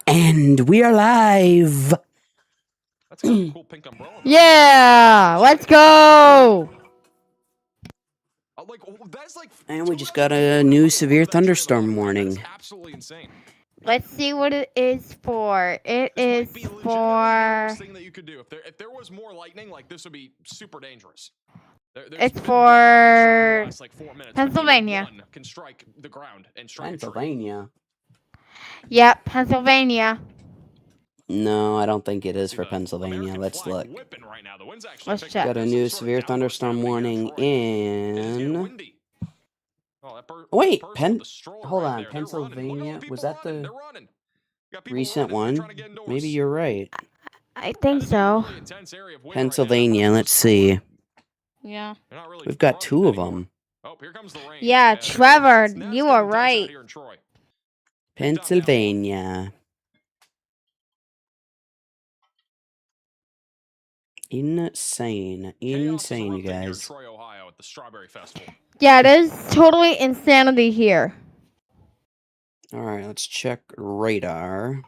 And we are live. That's kind of a cool pink umbrella. Yeah, let's go. And we just got a new severe thunderstorm warning. That's absolutely insane. Let's see what it is for. It This is might be legitimately the for. worst thing that you could do. If there was more lightning, like this would be super dangerous. It's for Like 4 minutes, Pennsylvania. one can strike the ground and strike Pennsylvania. Yep, Pennsylvania. No, I don't think it is for the Pennsylvania. American Let's flag look. whipping right now. The wind's actually Let's picking check. up. Got a This new is sort of severe downforce thunderstorm happening warning Detroit. It is getting in. windy. Oh, Wait, person with the stroller hold right on, there. They're running. Look at all Pennsylvania. the people Was that running. the They're running. Got people recent running. They're one? trying to get indoors. Maybe you're right. I think so. Really intense area of wind Pennsylvania. right now. Let's see. Yeah. They're not really We've got running two of anymore. them. Oh, here comes the rain. Yeah, And Trevor, it's you getting are intense out right. here in Troy. Pennsylvania. Insane. Insane, you guys. Troy, Ohio at the Strawberry Festival. Yeah, it is totally insanity here. Alright, let's check radar.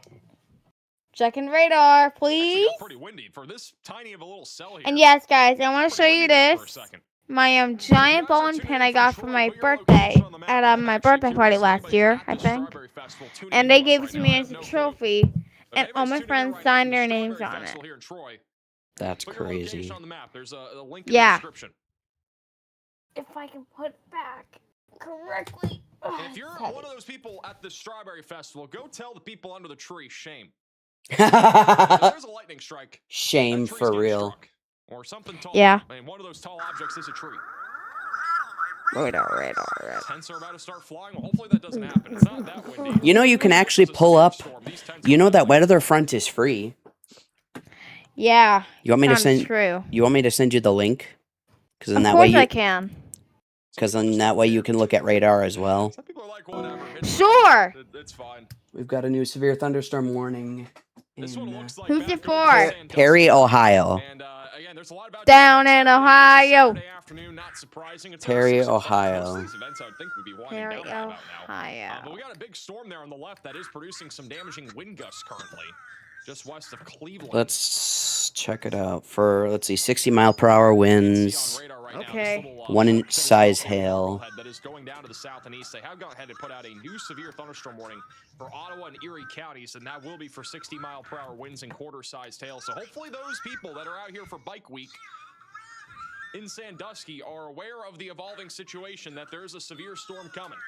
Checking radar, Actually please. got pretty windy for this tiny of a little cell here. And yes, guys, I want to show Pretty you windy there for a this. second. My giant bowling pin I got for my birthday at my birthday party last year, I think. And they gave it to me as a trophy, and all my friends signed their names on it. That's crazy. Yeah. If I can put it back correctly. If you're one of those people at the Strawberry Festival, go tell the people under the tree, shame. There's a lightning strike. Shame That tree's for getting real. struck. Or something tall. Yeah. And one of those tall objects is a tree. Radar. Tents are about to start flying. Well, hopefully that doesn't happen. It's not that windy. You know, you can actually pull up. You know that weather front is free. Yeah. You want me to send? True. You want me to send you the link? Because Of in that course way I you. can. Because in that way you can look at radar as well. Some people are like, whatever. Sure. It's fine. We've got a new severe thunderstorm warning. This one looks like Who's it back over for? Sandusky. Perry, Ohio. And again, there's a lot about Down in Ohio. Saturday afternoon, not surprising. It's Perry, 6 o'clock. Ohio. Most of these events I would think would be winding Perry, down right about now. Ohio. But we got a big storm there on the left that is producing some damaging wind gusts currently, just west of Cleveland. Let's check it out for, let's see, 60-mile-per-hour winds. Okay. 1-inch size hail. That is going down to the south and east. They have gone ahead and put out a new severe thunderstorm warning for Ottawa and Erie counties, and that will be for 60-mile-per-hour winds and quarter-sized hail. So hopefully those people that are out here for Bike Week in Sandusky are aware of the evolving situation that there is a severe storm coming.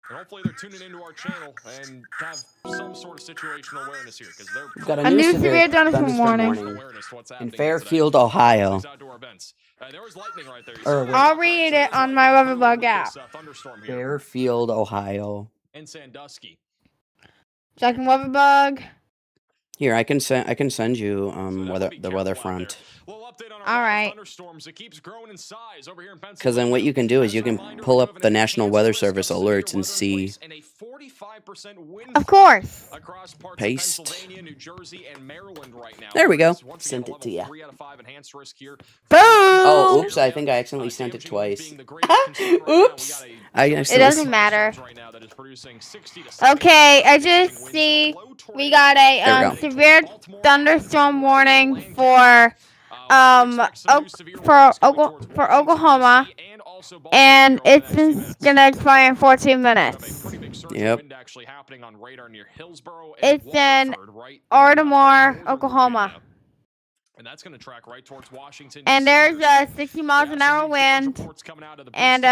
And hopefully they're tuning into our channel and have some sort of situational awareness here, because they're We've got A new severe thunderstorm warning. awareness to what's in happening Fairfield, Ohio. these outdoor events. There was lightning right there. I'll read it on my Weatherbug app. Thunderstorm here Fairfield, Ohio. in Sandusky. Checking Weatherbug. Here, I can send you So weather be the careful weather out front. there. Little update on our All line of right. thunderstorms. It keeps growing in size over here in Because then what you can do is you can pull up the National Weather Service alerts and see. Of course. Across parts Paste. of Pennsylvania, New Jersey, and Maryland right now. There we go. Once Sent again, it to level ya. 3 out of 5 enhanced risk here. Boom. Oh, oops! I think I accidentally sent it Damaging twice. being the greatest concern right now. We Oops! got a I It accidentally. doesn't matter. right now that is producing 60 to 70 Okay, I just winds see and low we tornado got There we a go. severe thunderstorm warning for Oklahoma, and it's gonna expire in 14 minutes. Yep. It's in Ardmore, Oklahoma. And that's going to track right towards Washington. And there's a 60 miles an hour wind, and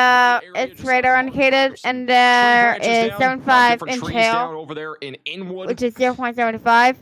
it's radar indicated, and there is 75-inch hail, over there in Inwood. which is 0.75.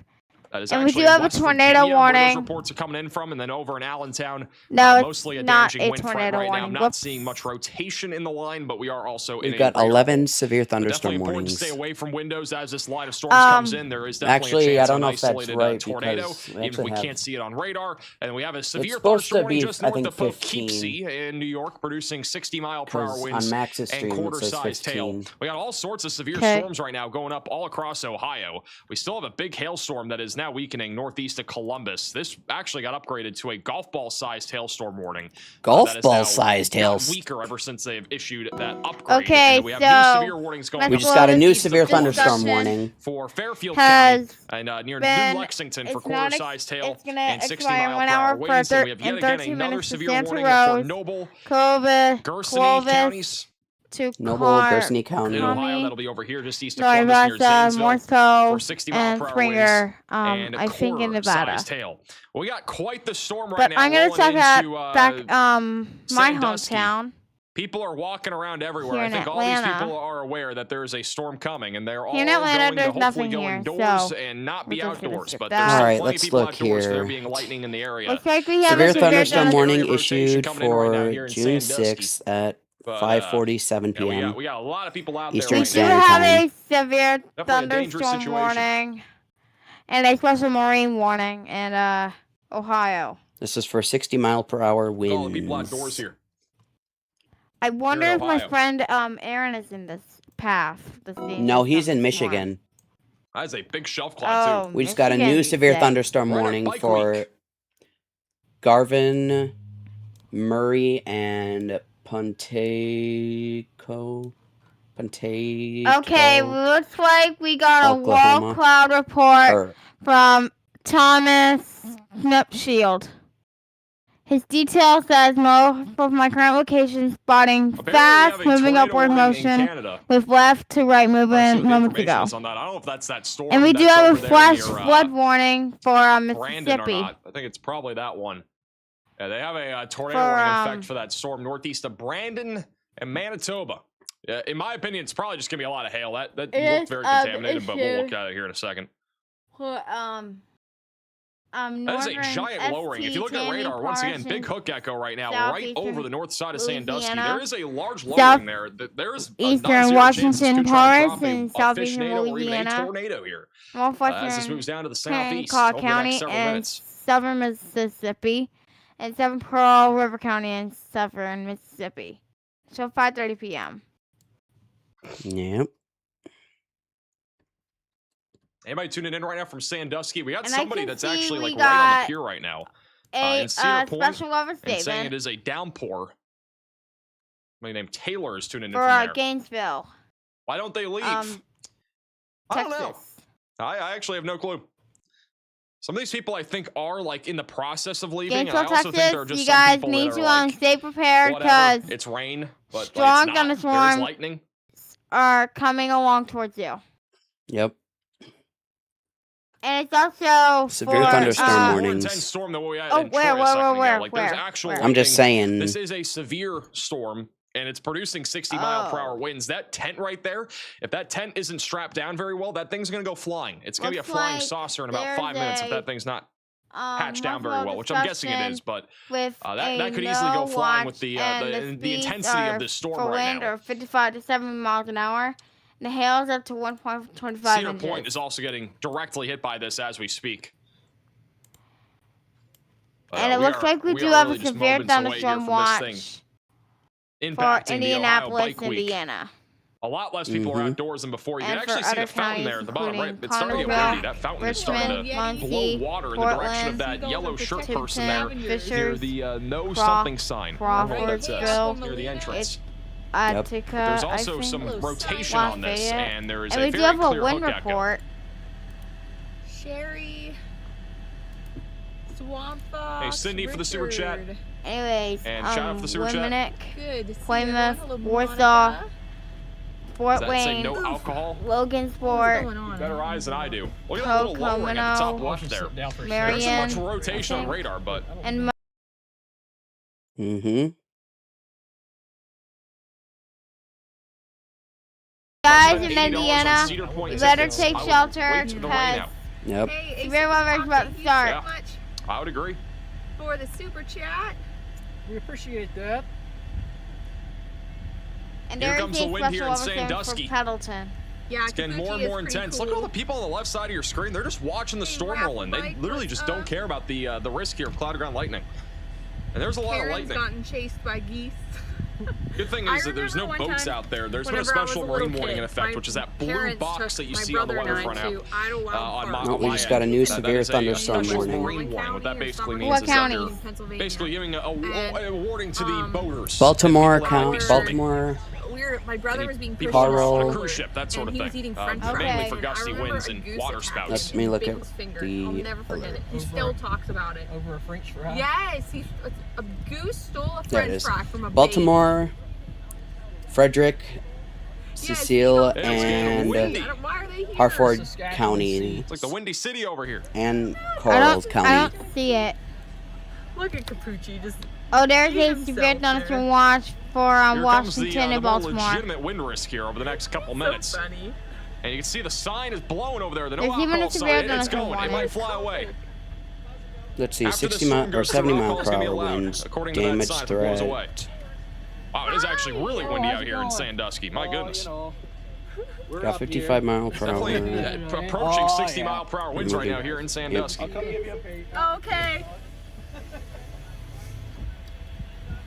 That is and we actually do have a West tornado Virginia, where those warning. reports are coming in from, and then over in Allentown, No, mostly it's a not damaging a wind front tornado right now. I'm warning. not Whoops. seeing much rotation in the line, but we are also in We've got a radar 11 hole. severe But definitely thunderstorm important to warnings. stay away from windows as this line of storms comes in. There is definitely Actually, a chance I don't of know an if that's isolated right tornado, because we even if actually we have- can't see it on radar. And we have a severe supposed to thunderstorm warning be, just I north think, of 15. Poughkeepsie in New York, producing 60-mile-per-hour Because winds on Max's and stream it says quarter-sized hail. 15. We got all sorts of severe Okay. storms right now going up all across Ohio. We still have a big hailstorm that is is now weakening northeast of Columbus. This actually got upgraded to a golf ball sized hailstorm warning. Golf that is ball now sized hails. weaker ever since they've issued that upgrade. Okay, And we have so new severe warnings going. We let's just got a Well, new this severe thunderstorm discussion warning. For Fairfield Has County and near been- New Lexington for it's not quarter-sized hail it's gonna and 60 expire mile 1 per hour hour winds. for And we have yet in again 13 another minutes to severe Santa warning for Rose, Noble, Clovis, Gersony Clovis counties to Noble, Car- Gersony in County. Ohio. Tommy, That'll be over here just east of Columbus near Northwest, Zanesville. Morse for 60 mile and per hour Springer, winds and I think in Nevada. quarter-sized hail. Well, we got quite the storm right But now. I'm gonna rolling check out into, back my Sandusky. hometown. People are walking around everywhere. Here I in think all these Atlanta. people are aware that there's a storm coming, and they're all Here in Atlanta, going to there's hopefully nothing go here, indoors so and not be we're just gonna outdoors. skip But that. there's All right, plenty let's of people look outdoors. here. There being lightning in the area. Looks like we have Severe a severe thunderstorm warning area rotation issued coming in right now for here in June Sandusky. 6th at But, 5:47 yeah, p.m. we got a lot of people out Eastern We there do right now. Standard have Time. a severe Definitely a dangerous thunderstorm situation. warning and a special marine warning in Ohio. This is for 60 mile per hour winds. All the people outdoors here. I wonder in if my Ohio. friend Aaron is in this path. No, he's in Michigan. That's a big shelf cloud, Oh, too. We just got a Michigan, new you severe say. thunderstorm Right on warning Bike for Week. Garvin, Murray, and Puntaco. Okay, looks like we got a Oklahoma. wall cloud report Or, from Thomas Snipshield. His detail says most of my current location spotting Apparently, fast we have a moving tornado upward warning in motion Canada. with left to right I'll see movement what the moments information ago. is on that. I don't know if that's that storm. And we do that's have over a there flash near, flood warning for Brandon or Mississippi. not. I think it's probably that one. Yeah, they have a tornado For, warning in effect for that storm northeast of Brandon and Manitoba. Yeah, in my opinion, it's probably just gonna be a lot of hail. That It looked is very of contaminated, but we'll look issue. at it here in a second. For, That is a northern giant lowering. If you look at ST radar, once again, Parsons, Big Hook Echo right now, right southeastern over the north side of Sandusky. Louisiana, There is a large south- lowering there. There is a eastern non-zero chance this Washington could try to Forest drop and a southeastern fishnado or even a Louisiana, tornado here. as this northwestern moves down to the St. southeast Clair over the County next several and minutes. southern Mississippi, and southern Pearl River County and southern Mississippi. So 5:30 p.m. yep. Anybody tuning in right now from Sandusky? We got And I somebody can that's see actually we like right on the got pier right now A in Cedar Point special weather and saying it statement is a downpour. Somebody named Taylor is tuning in for from there. Gainesville, Why don't they leave? um, I don't Texas. know. I actually have no clue. Some of these people I think are like in the process of leaving, and I Gainesville, also think there are Texas. just You some guys people need that to are like, stay prepared whatever, because it's rain, but strong it's not. There's thunderstorm lightning. are coming along towards you. Yep. And it's also Severe for, thunderstorm More warnings. intense storm than what we had Oh, in Troy a where, second ago. where, Like, there's where? actual Where? I'm just lightning. saying. This is a severe storm, and it's producing 60 mile per hour Oh. winds. That tent right there, if that tent isn't strapped down very well, that thing's gonna go flying. It's gonna be a Looks flying like saucer in about there's 5 minutes if a, that thing's not patched down very multiple well, which I'm guessing it discussion is. But with that a could easily go no flying with watch the and speeds intensity are of this storm for right wind now. are 55 to 70 miles an hour. And the hail is up to 1.25 Cedar inches. Point is also getting directly hit by this as we speak. And it looks like we do are have really a just severe moments away here thunderstorm from this watch thing for impacting the Ohio Indianapolis, Bike Week. Indiana. A lot less people are Mhm. outdoors than before. You And can for actually see other the fountain there at the bottom, right? counties, It's starting to get Connersville, windy. That fountain is starting Richmond, to Muncie, blow water in the direction of Portland, that yellow shirt Tipton, person there near Fishers, the no something sign. I don't know what that says. Crawfordsville, Near the entrance. Attica, There's I also think. some rotation on this, Lafayette. and there is And a we do very have a clear wind hook echo. report. Sherry, Swamp Fox, Hey, Cindy for the super chat. Richard. Anyways, And shout out for the super chat. Wiminick, Good to see Weymouth, everyone. Hello, Warsaw, Monica. Fort Does that say Wayne, no alcohol? What's Logansport, going on? Better eyes than I do. Look at that little lowering at the top Kokomo, left there. There's so Marion, much rotation on think. radar, but and Mm-hmm. guys spend in $80 on Indiana, Cedar Point you better tickets. take I would shelter wait till the rain because out. Yep. Hey, Severe Ace weather is Fox, about thank to you so start. much I would agree. for the super chat. We appreciate that. and Here there is comes a the wind special here in weather thing for Sandusky. Pendleton. Yeah, It's getting more and Kabuki more is pretty intense. cool. Look at all the people on the left side of your screen. They're just watching the Hey, storm roll in. They Raffle literally Bike, just what's don't up? care about the risk here of cloud to ground lightning. And there's a lot Karen's of lightning. gotten chased by geese. Good thing I is that there's no remember one boats time out there. There's been a whenever I was special a little marine warning kid, in effect, my which is that blue parents box took that you my see on the brother and waterfront I now. to Idlewild On Park. No, we my just end. got a new That severe is a thunderstorm special warning. marine warning. What that basically means What is that county? they're In Pennsylvania. basically giving a warning to the Um, boaters. Baltimore and people that might County, be swimming. Baltimore. My brother was being pushed People on Carl. on a cruise ship, that sort of and thing. he was eating French Mainly fries. for and I gusty remember winds a and goose water attacked spouts. Let me look bit at his finger. the I'll never forget alert. it. He still talks about it. Over a French fry. Yes, a goose stole a There it French is. fry from a Baltimore, Frederick, Cecile, It's getting windy. and Why are they here? Harford Saskatchewan County, Sea. It's like the Windy City over here. and I Coral don't County. see it. Look at Capucci just. Oh, there's See a himself severe there. thunderstorm watch for Here comes Washington the and more Baltimore. legitimate wind risk here over the next couple minutes. So funny. And you can see the sign is blowing over there. The no There's even a alcohol severe sign. It's thunderstorm going. It warning. might fly away. Let's see, After the 60 storm mile or goes through, 70 mile alcohol's per gonna be hour allowed, winds, according to that damage sign, if it blows away. threat. Wow, it is actually really Hi. windy How's out it here in going? Sandusky. My goodness. You know, we're Got up 55 here. mile per hour. Definitely Yeah. approaching Oh, 60 yeah. mile per hour winds right now here in Sandusky. I'll come give you a pay. Okay.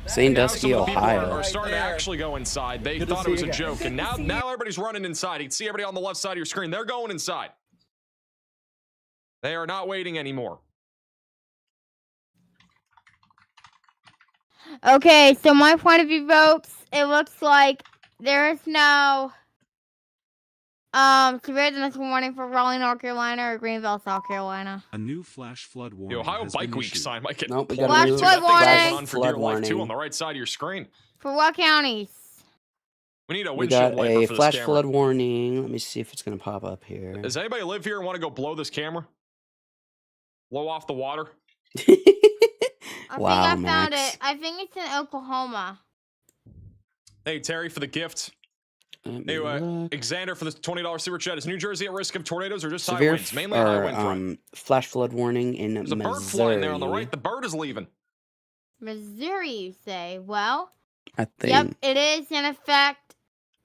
Sandusky, Now some of the people Ohio. are starting to Right there. actually go inside. They Good to thought see it was you a guys. joke, and now see now everybody's running inside. You can see everybody on the left side of your screen. They're going inside. They are not waiting anymore. Okay, so my point of view, folks, it looks like there is no severe thunderstorm warning for Raleigh, North Carolina, or Greenville, South Carolina. A new flash flood warning. The Ohio has Bike been Week issued. sign might get Nope, we pulled got a too. new Flash That thing's flood going warning. on for Flood dear life too warning. on the right side of your screen. For what counties? We need a We windshield got wiper a for this flash camera. flood warning. Let me see if it's gonna pop up here. Does anybody live here and want to go blow this camera? Blow off the water? I Wow, think I found Max. it. I think it's in Oklahoma. Hey, Terry, for the gift. Let me Anyway, look. Xander for the $20 super chat. Is New Jersey at risk of tornadoes or just high Severe winds? Mainly high or wind threat. flash flood warning in There's a bird Missouri. flying there on the right. The bird is leaving. Missouri, you say? Well, I think. yep, it is in effect.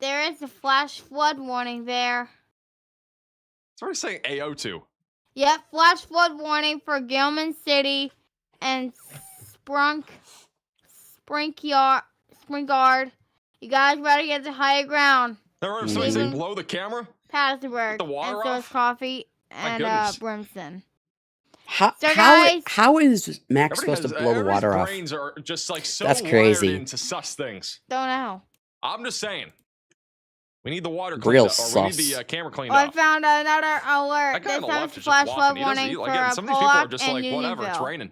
There is a flash flood warning there. It's already saying AO2. Yep, flash flood warning for Gilman City and Springard. You guys better get to higher ground. Never heard of somebody say Even- blow the camera? Pattersburg. the water and so is off? Coffee and goodness. Brimson. How, So, how, guys- how is Max Everybody supposed to has- blow the everybody's water off? brains are just like so That's wired crazy. into sus things. Don't know. I'm just saying. We need the water Real cleaned up. Or we need sus. the camera cleaned Oh, I up. found another alert. That guy on This the time left it's is flash just flood walking. He doesn't, warning for again, some of these people are Pollock just and like, whatever, it's Unionville. raining.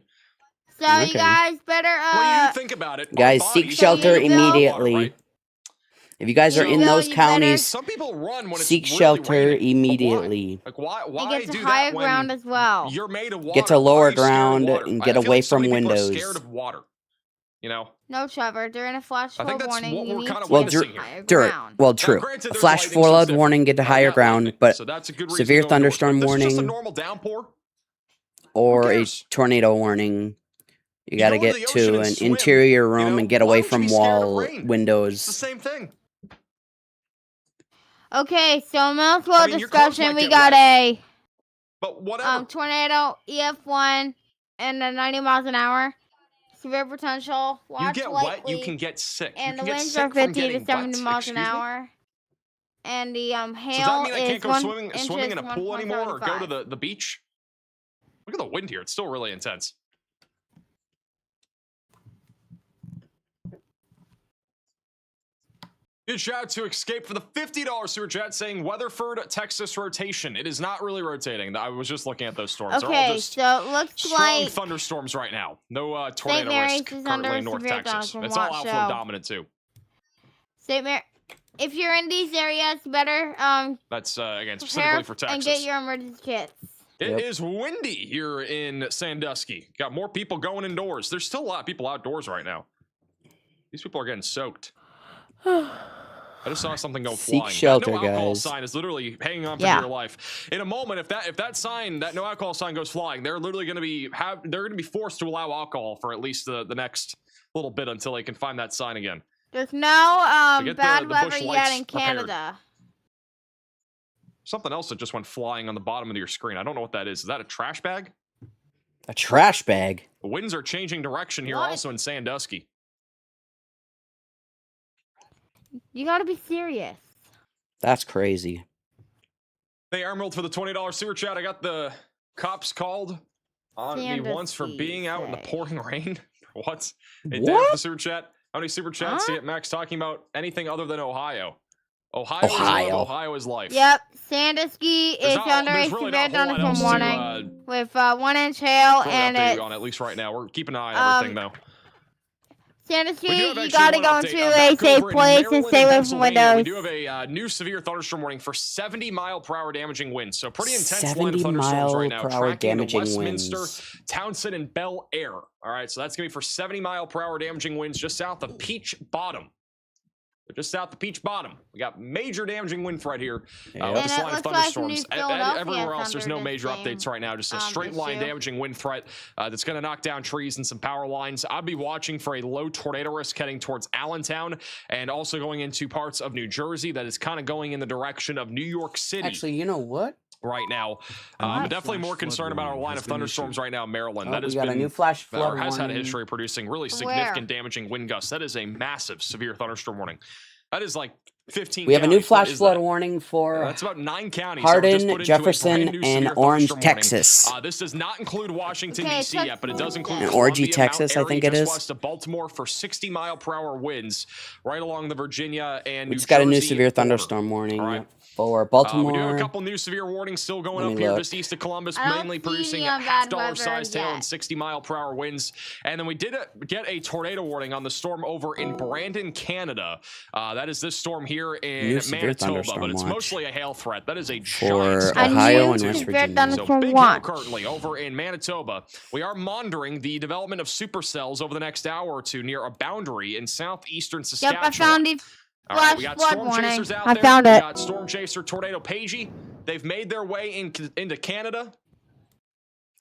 So Okay. you guys better What do you think about it? Our Guys, bodies seek need shelter water, immediately. right? If you guys are in Unionville, those you better- counties, Some people run when it's seek really shelter raining. But why? immediately. Like, why and why get do to higher that when ground as well. you're made of water? Get to Why lower are you scared of ground water? and I get feel away like so from many people are windows. scared of water. You know? No, Trevor. During a flash I think flood that's warning, what you we're need kinda to Well, get to witnessing here. higher Dirt. ground. Well, Now, true. granted, A there's flash lightning, so it's flood different. warning, get to Not higher that ground, lightning, but so that's a good reason severe to go indoors. But thunderstorm if this is just a warning normal downpour. or a cares? tornado warning. You got to go to get the ocean to and an swim, interior you room know? and get Why away would you from be scared of wall rain? It's the windows. same thing. Okay, so middle school I mean, your clothes discussion. might We get got wet. a But whatever. tornado EF1 and 90 miles an hour. Severe potential. You Watch get lightly. wet, you can get sick. And you the can get winds sick are from 50 to getting 70 wet. miles Excuse an me? hour. And the So does that hail mean I is can't go 1 swimming in a inches, pool anymore or go to 1.75. the beach? Look at the wind here. It's still really intense. Good shout out to Escape for the $50 super chat saying Weatherford, Texas rotation. It is not really rotating. I was just looking at those storms. They're all Okay, just so it looks strong like thunderstorms right now. No tornado Mary's risk is currently under in North severe Texas. thunderstorm It's all watch, outflow so- dominant too. St. Mary. If you're in these areas, you better That's again prepare specifically for Texas. and get your emergency kits. It is windy here in Sandusky. Got more people going indoors. There's still a lot of people outdoors right now. These people are getting soaked. I just saw something go Seek flying. shelter, that no alcohol guys. sign is literally hanging on for Yeah. dear life. In a moment, if that sign, that no alcohol sign goes flying, they're literally going to be they're going to be forced to allow alcohol for at least the next little bit until they can find that sign again. There's no get the bad bush weather yet lights in prepared. Canada. Something else that just went flying on the bottom of your screen. I don't know what that is. Is that a trash bag? A trash bag. The winds are changing direction here What? also in Sandusky. You gotta be serious. That's crazy. Hey, Emerald, for the $20 super chat. I got the cops called on me once for being out in the pouring rain. What? Hey, Dan, for the super chat. How many super chats to get Max talking about anything other than Ohio? Ohio is love, Ohio is life. Yep, Sandusky is under a really severe not a whole lot thunderstorm else warning with 1 inch hail, and update it's on at least right now. We're keeping an eye on everything though. Sandusky, We do have you actually gotta one go update. into a Back safe over in place and Maryland stay and away from Pennsylvania, windows. We do have a new severe thunderstorm warning for 70-mile-per-hour damaging winds. So pretty intense line of 70 thunderstorms right now. mile per hour Tracking into damaging Westminster, winds. Townsend, and Bel Air. All right, so that's gonna be for 70-mile-per-hour damaging winds just south of Peach Bottom. Just south of Peach Bottom. We got major damaging wind threat here with this line of thunderstorms. Everywhere else, there's no major updates right now. Just a straight line damaging wind threat that's going to knock down trees and some power lines. I'll be watching for a low tornado risk heading towards Allentown and also going into parts of New Jersey that is kind of going in the direction of New York City. Actually, you know what? Right now, I'm definitely more concerned about our line of thunderstorms right now in Maryland. That has got a new flash flood has had a warning. history of producing really significant damaging wind gusts. That is a massive severe thunderstorm warning. That is like 15 We have a new counties. flash flood warning for That's about 9 counties. that were just put Hardin, into a Jefferson, brand new and severe Orange, thunderstorm warning. Texas. This does not include Washington, Okay, D.C. yet, but it does include And Columbia, Orgy, Texas, Mount I think Airy, it just is. west of Baltimore for 60-mile-per-hour winds right along the Virginia and New We just got a new Jersey severe border. thunderstorm warning All right. for We Baltimore. do have a couple new severe warnings still going Let up me here look. just east of Columbus, I don't mainly see producing any half bad dollar weather sized hail yet. and 60-mile-per-hour winds. And then we did get a tornado warning on the storm over in Brandon, Canada. That is this storm here in New severe Manitoba, thunderstorm but it's watch mostly a hail threat. That is a for giant storm. Ohio and new West severe Virginia. thunderstorm So big watch. hail currently over in Manitoba. We are monitoring the development of supercells over the next hour or two near a boundary in southeastern Saskatchewan. Yep, I found it. All right, we Flash got flood storm warning. chasers out I there. found We it. got storm chaser Tornado Pagey. They've made their way into Canada.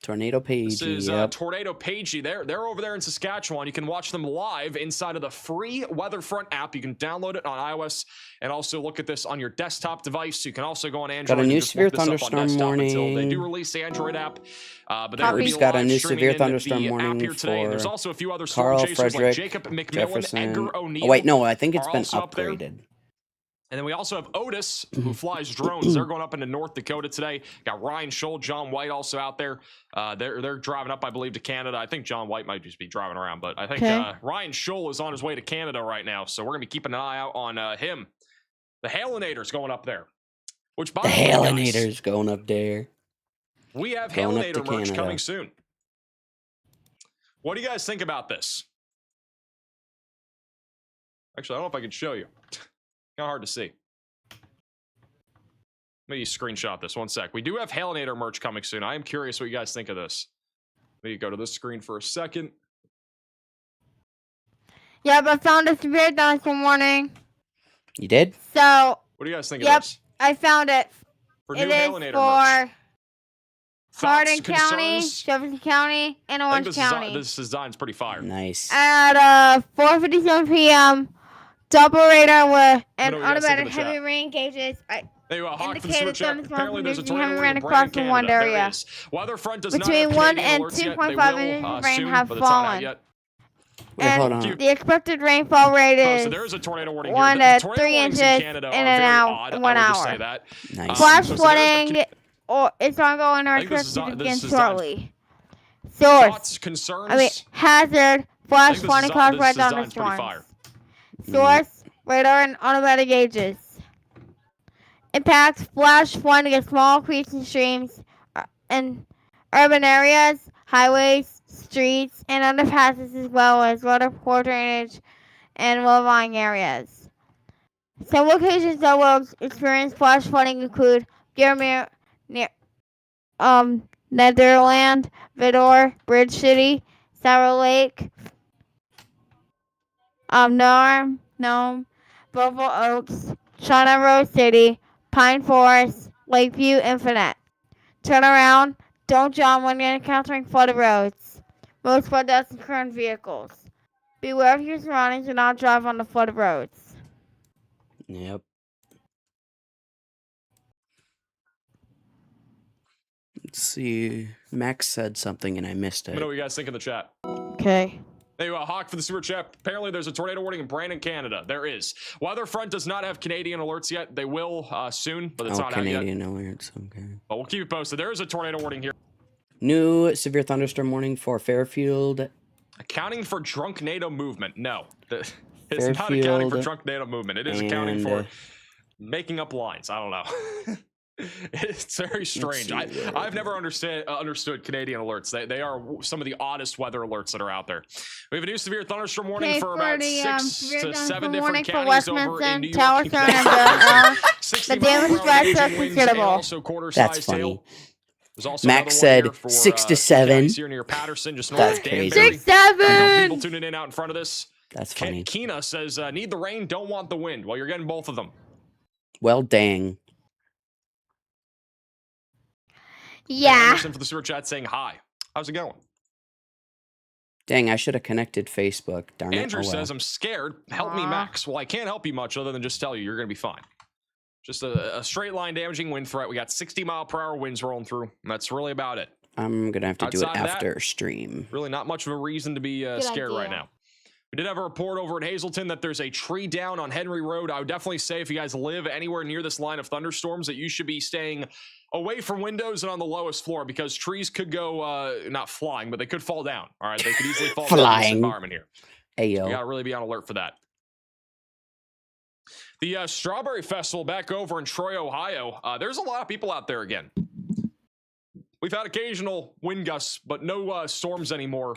Tornado Page. This is Yep. Tornado Pagey. They're over there in Saskatchewan. You can watch them live inside of the free Weatherfront app. You can download it on iOS and also look at this on your desktop device. You can also go on Android a new and just severe look this up on thunderstorm desktop until they warning. do release the Android app. But We they're just got a live new streaming severe in thunderstorm the app warning here today. And there's for also a few other storm Carl, chasers like Frederick, Jacob McMillan, Jefferson. Edgar O'Neill. Oh wait, no, I think it's are been also up there. upgraded. And then we also have Otis, who flies drones. They're going up into North Dakota today. Got Ryan Scholl, John White also out there. They're driving up, I believe, to Canada. I think John White might just be driving around, but I think Ryan Scholl is on his way to Canada right now. So we're going to be keeping an eye out on him. The Hailinator's going up there. Which, by The the way, guys, Hailinator's going up there. we have Going up Hailinator to merch Canada. coming soon. What do you guys think about this? Actually, I don't know if I can show you. Kind of hard to see. Let me screenshot this. One sec. We do have Hailinator merch coming soon. I am curious what you guys think of this. Let me go to this screen for a second. Yep, I found a severe thunderstorm warning. You did? So, What do you guys think Yep. of this? I found it. For It new is Hailinator merch. for Thoughts, Hardin County, concerns? Jefferson County, and I think Orange County. this design's pretty fire. Nice. At 4:57 p.m., double radar with What and do you guys think of automatic the heavy chat? rain gauges. There you go, Hawk for the Indicated super chat. thunderstorm Apparently there's a conditions tornado having warning ran in across Brandon, the one Canada. There area. is. Weatherfront does Between not 1 have and Canadian alerts yet. 2.5 They inches will, of rain soon, have but it's not out fallen. yet. Wait, and hold on. the expected rainfall rate Oh, is so there is a tornado warning 1 here. The to tornado 3 warnings inches in Canada in are an very hour. odd. In 1 I will just hour. say that. Nice. Flash so there's a- flooding, or it's ongoing or I think this is- expected to this begin is done. shortly. Source. Thoughts, concerns? I mean, hazard. Flash this flooding is- caused this by design's pretty thunderstorms. Mm. Source. Radar and automatic gauges. Impacts. Flash flooding at small creeks and streams in urban areas, highways, streets, and underpasses, as well as water, poor drainage, and low-lying areas. Some locations that will experience flash flooding include Dearmere, near Netherland, Vidor, Bridge City, Sour Lake, Nome, Bovo Oaks, Shauna Rose City, Pine Forest, Lakeview, Infinite. Turn around. Don't jump when you're encountering flooded roads. Most flood deaths occur in vehicles. Beware of your surroundings and not drive on the flooded roads. Yep. Let's see. Max said something and I missed Let me know it. what you guys think in the chat. Okay. Hawk for the super chat. Apparently, there's a tornado warning in Brandon, Canada. There is. Weather front does not have Canadian alerts yet. They will soon, but it's not out yet. Canadian alerts. Okay. But we'll keep it posted. There is a tornado warning here. New severe thunderstorm warning for Fairfield. Accounting for drunk NATO movement. No. It's not accounting for drunk NATO movement. It is accounting for making up lines. I don't know. It's very strange. I've never understood Canadian alerts. They are some of the oddest weather alerts that are out there. We have a new severe thunderstorm warning for about 6 to 7 different counties over in New York. The damage threats are considerable. Also That's funny. hail. There's also Max another one said here for, 6 to 7. Here near Patterson, just north That's of crazy. Danbury. 6-7. People tuning in out in front of this. That's funny. Keena says, need the rain, don't want the wind. Well, you're getting both of them. Well, dang. Yeah. Anderson for the super chat saying hi. How's it going? Dang, I should have connected Facebook. Darn it. Andrew Oh, well. says, I'm scared. Help me, Aw. Max. Well, I can't help you much other than just tell you you're going to be fine. Just a straight line damaging wind threat. We got 60-mile-per-hour winds rolling through. And that's really about it. I'm going to have to do it Outside of that, after stream. Really not much of a reason to be scared right idea. now. We did have a report over at Hazleton that there's a tree down on Henry Road. I would definitely say if you guys live anywhere near this line of thunderstorms that you should be staying away from windows and on the lowest floor because trees could go, not flying, but they could fall down. All right, they could easily fall down in this Flying. environment here. Hey, You yo. gotta really be on alert for that. The Strawberry Festival back over in Troy, Ohio. There's a lot of people out there again. We've had occasional wind gusts, but no storms anymore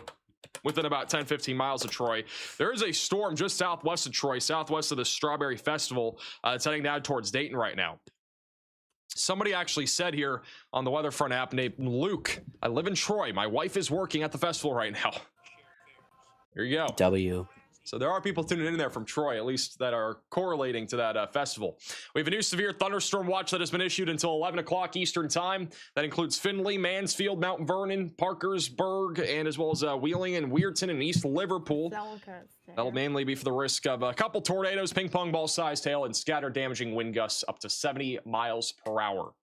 within about 10, 15 miles of Troy. There is a storm just southwest of Troy, southwest of the Strawberry Festival. It's heading down towards Dayton right now. Somebody actually said here on the Weatherfront app named Luke, I live in Troy. My wife is working at the festival right now. There you go. W. So there are people tuning in there from Troy, at least that are correlating to that festival. We have a new severe thunderstorm watch that has been issued until 11 o'clock Eastern time. That includes Findlay, Mansfield, Mount Vernon, Parkersburg, and as well as Wheeling and Weirton and East Liverpool. That'll mainly be for the risk of a couple tornadoes, ping pong ball sized hail, and scattered damaging wind gusts up to 70 miles per hour.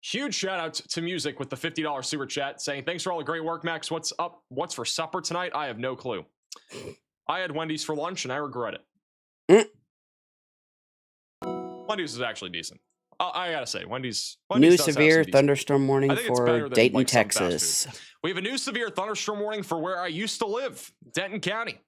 Huge shout out to Music with the $50 super chat saying, thanks for all the great work, Max. What's up? What's for supper tonight? I have no clue. I had Wendy's for lunch and I regret it. Wendy's is actually decent. I gotta say, Wendy's New does have severe some decent- thunderstorm warning I think it's better for than, Dayton, like, some fast Texas. We have a new severe thunderstorm warning for where I used to live, Denton County.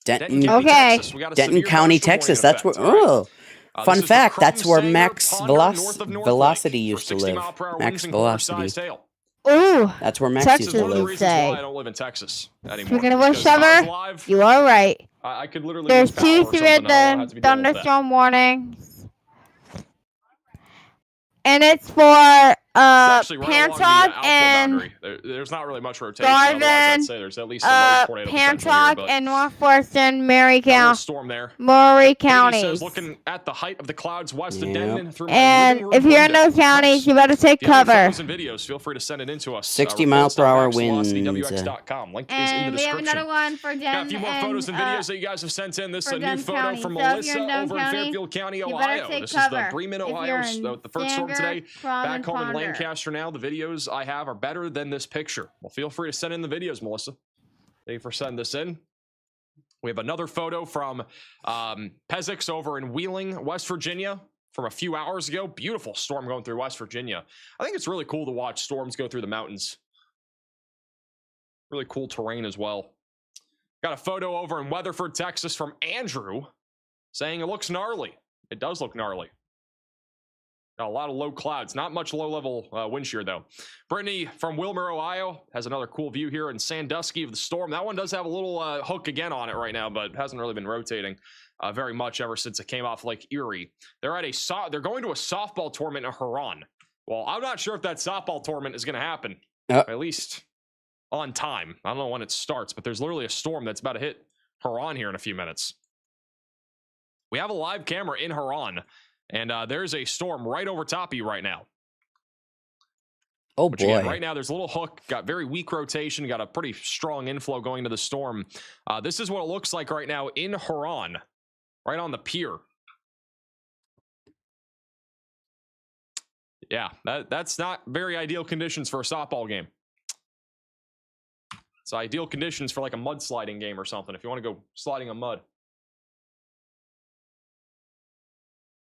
Denton, Okay. Texas. We got a Denton severe County, thunderstorm Texas. warning in That's where. effect, all right? Oh, This fun is for fact. That's Crum, where Sanger, Max Ponder, north of North Velocity Lake, used for to 60 live. mile-per-hour Max winds and quarter-sized Velocity. hail. Ooh. That's where Max Texas used This is to one of the live. reasons say. why I don't live in Texas anymore. Speaking of because which, if I was Trevor, alive, you are right. I could literally There's lose power two or something. severe I don't have to be dealing with that. thunderstorm warnings. And it's for It's actually right along the, Pantock Alpha and boundary. There's not really much rotation. Otherwise, Garvin, I'd say there's at least a large tornado potential here, Pantock but and Northwestern, Murray got a little County, storm there. Murray Katie counties. says, looking at the height of the clouds west of Yep. Denton through my And living room if you're in window. those counties, Nice. you better take If you have any cover. photos and videos, feel free to send it in to us. 60 mile per hour winds. WX.com. Link is in the And we have description. another one for Got a Denton few more photos and videos that you guys have sent in. This is for a new Denton photo County. from So if you're Melissa in Denton over in County, Fairfield County, you better Ohio. take This is the cover. Bremen, If Ohio, you're in the first storm Sanger, today. Crum, Back and home in Ponder. Lancaster now. The videos I have are better than this picture. Well, feel free to send in the videos, Melissa. Thank you for sending this in. We have another photo from Pezix over in Wheeling, West Virginia from a few hours ago. Beautiful storm going through West Virginia. I think it's really cool to watch storms go through the mountains. Really cool terrain as well. Got a photo over in Weatherford, Texas from Andrew saying it looks gnarly. It does look gnarly. Got a lot of low clouds. Not much low-level wind shear, though. Brittany from Wilmer, Ohio, has another cool view here in Sandusky of the storm. That one does have a little hook again on it right now, but hasn't really been rotating very much ever since it came off Lake Erie. They're going to a softball tournament in Huron. Well, I'm not sure if that softball tournament is going to happen, at least on time. I don't know when it starts, but there's literally a storm that's about to hit Huron here in a few minutes. We have a live camera in Huron. And there's a storm right over top of you right now. Oh, Which, boy. again, right now, there's a little hook. Got very weak rotation. Got a pretty strong inflow going into the storm. This is what it looks like right now in Huron. Right on the pier. Yeah, that's not very ideal conditions for a softball game. It's ideal conditions for like a mudsliding game or something if you want to go sliding on mud.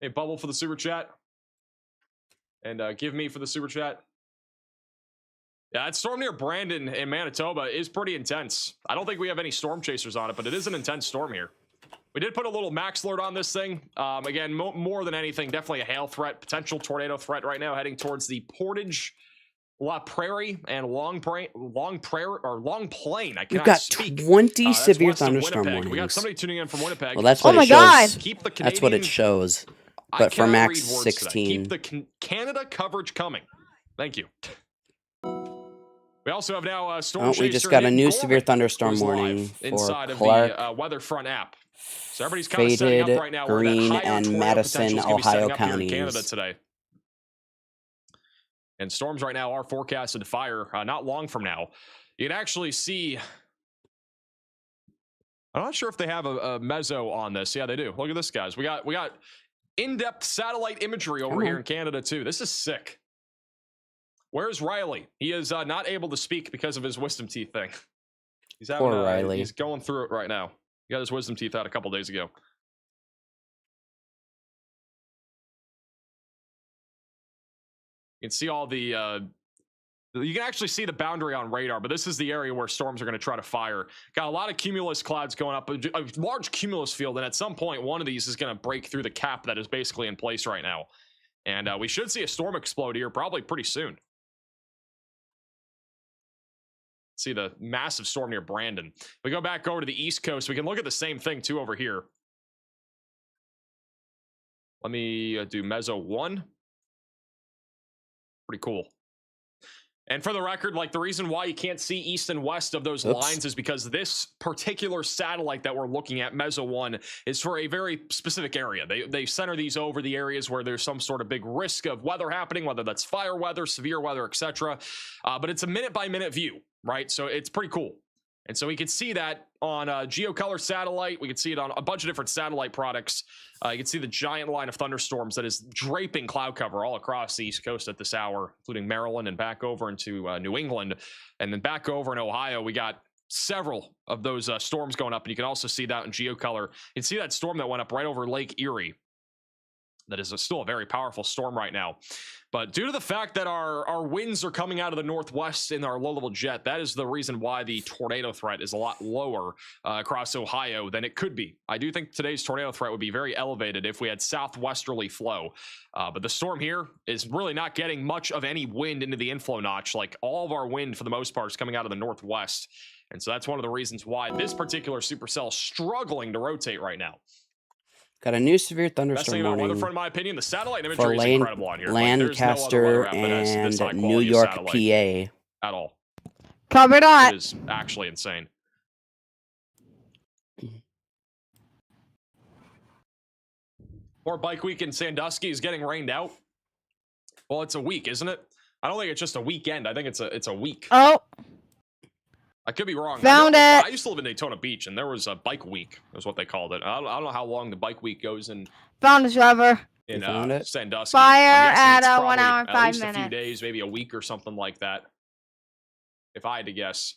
Hey, Bubble for the super chat. And Give Me for the super chat. Yeah, that storm near Brandon in Manitoba is pretty intense. I don't think we have any storm chasers on it, but it is an intense storm here. We did put a little max alert on this thing. Again, more than anything, definitely a hail threat, potential tornado threat right now, heading towards the Portage, La Prairie, and Long Plain. I cannot We've got speak. 20 That's severe west of thunderstorm Winnipeg. We got warnings. somebody tuning in from Winnipeg. Well, that's Oh what my it God. shows. Keep the That's what it Canadian- shows. I But for cannot max read words today. 16. Keep the Canada coverage coming. Thank you. We also have now storm Oh, chaser we just got a Nick new Gorman, severe thunderstorm who's live warning for inside of Clark, the Weatherfront app. So everybody's kind of setting up Faded, right now where that Green, higher and tornado Madison, potential is gonna be setting Ohio up here in Canada counties. today. And storms right now are forecasted to fire not long from now. You can actually see. I'm not sure if they have a meso on this. Yeah, they do. Look at this, guys. We got in-depth satellite imagery over here in Canada too. This is sick. Where's Riley? He is not able to speak because of his wisdom teeth thing. He's having, Poor Riley. He's going through it right now. He got his wisdom teeth out a couple days ago. You can see all the you can actually see the boundary on radar, but this is the area where storms are going to try to fire. Got a lot of cumulus clouds going up, a large cumulus field, and at some point one of these is going to break through the cap that is basically in place right now. And we should see a storm explode here probably pretty soon. See the massive storm near Brandon. We go back over to the East Coast. We can look at the same thing too over here. Let me do Meso 1. Pretty cool. And for the record, like the reason why you can't see east and west of those lines is because this particular satellite that we're looking at, Meso 1, is for a very specific area. They center these over the areas where there's some sort of big risk of weather happening, whether that's fire weather, severe weather, etc. But it's a minute-by-minute view, right? So it's pretty cool. And so we can see that on GeoColor satellite. We can see it on a bunch of different satellite products. You can see the giant line of thunderstorms that is draping cloud cover all across the East Coast at this hour, including Maryland and back over into New England. And then back over in Ohio, we got several of those storms going up. And you can also see that in GeoColor. You can see that storm that went up right over Lake Erie. That is still a very powerful storm right now. But due to the fact that our winds are coming out of the northwest in our low-level jet, that is the reason why the tornado threat is a lot lower across Ohio than it could be. I do think today's tornado threat would be very elevated if we had southwesterly flow. But the storm here is really not getting much of any wind into the inflow notch. Like all of our wind, for the most part, is coming out of the northwest. And so that's one of the reasons why this particular supercell is struggling to rotate right now. Got a new severe Best thing thunderstorm about warning Weatherfront, in my opinion, the satellite for imagery is incredible on here. Lancaster Like, there's no other weather app that has this high and quality New of York, satellite PA. at all. Cover It that. is actually insane. More bike week in Sandusky is getting rained out. Well, it's a week, isn't it? I don't think it's just a weekend. I think it's a week. Oh, I could be wrong. Found I it. used to live in Daytona Beach, and there was a bike week, is what they called it. I don't know how long the bike week goes in found it, Trevor. You found it? Sandusky. Fire I'm guessing it's at probably 1 hour and at 5 least a few minutes. days, maybe a week or something like that. If I had to guess.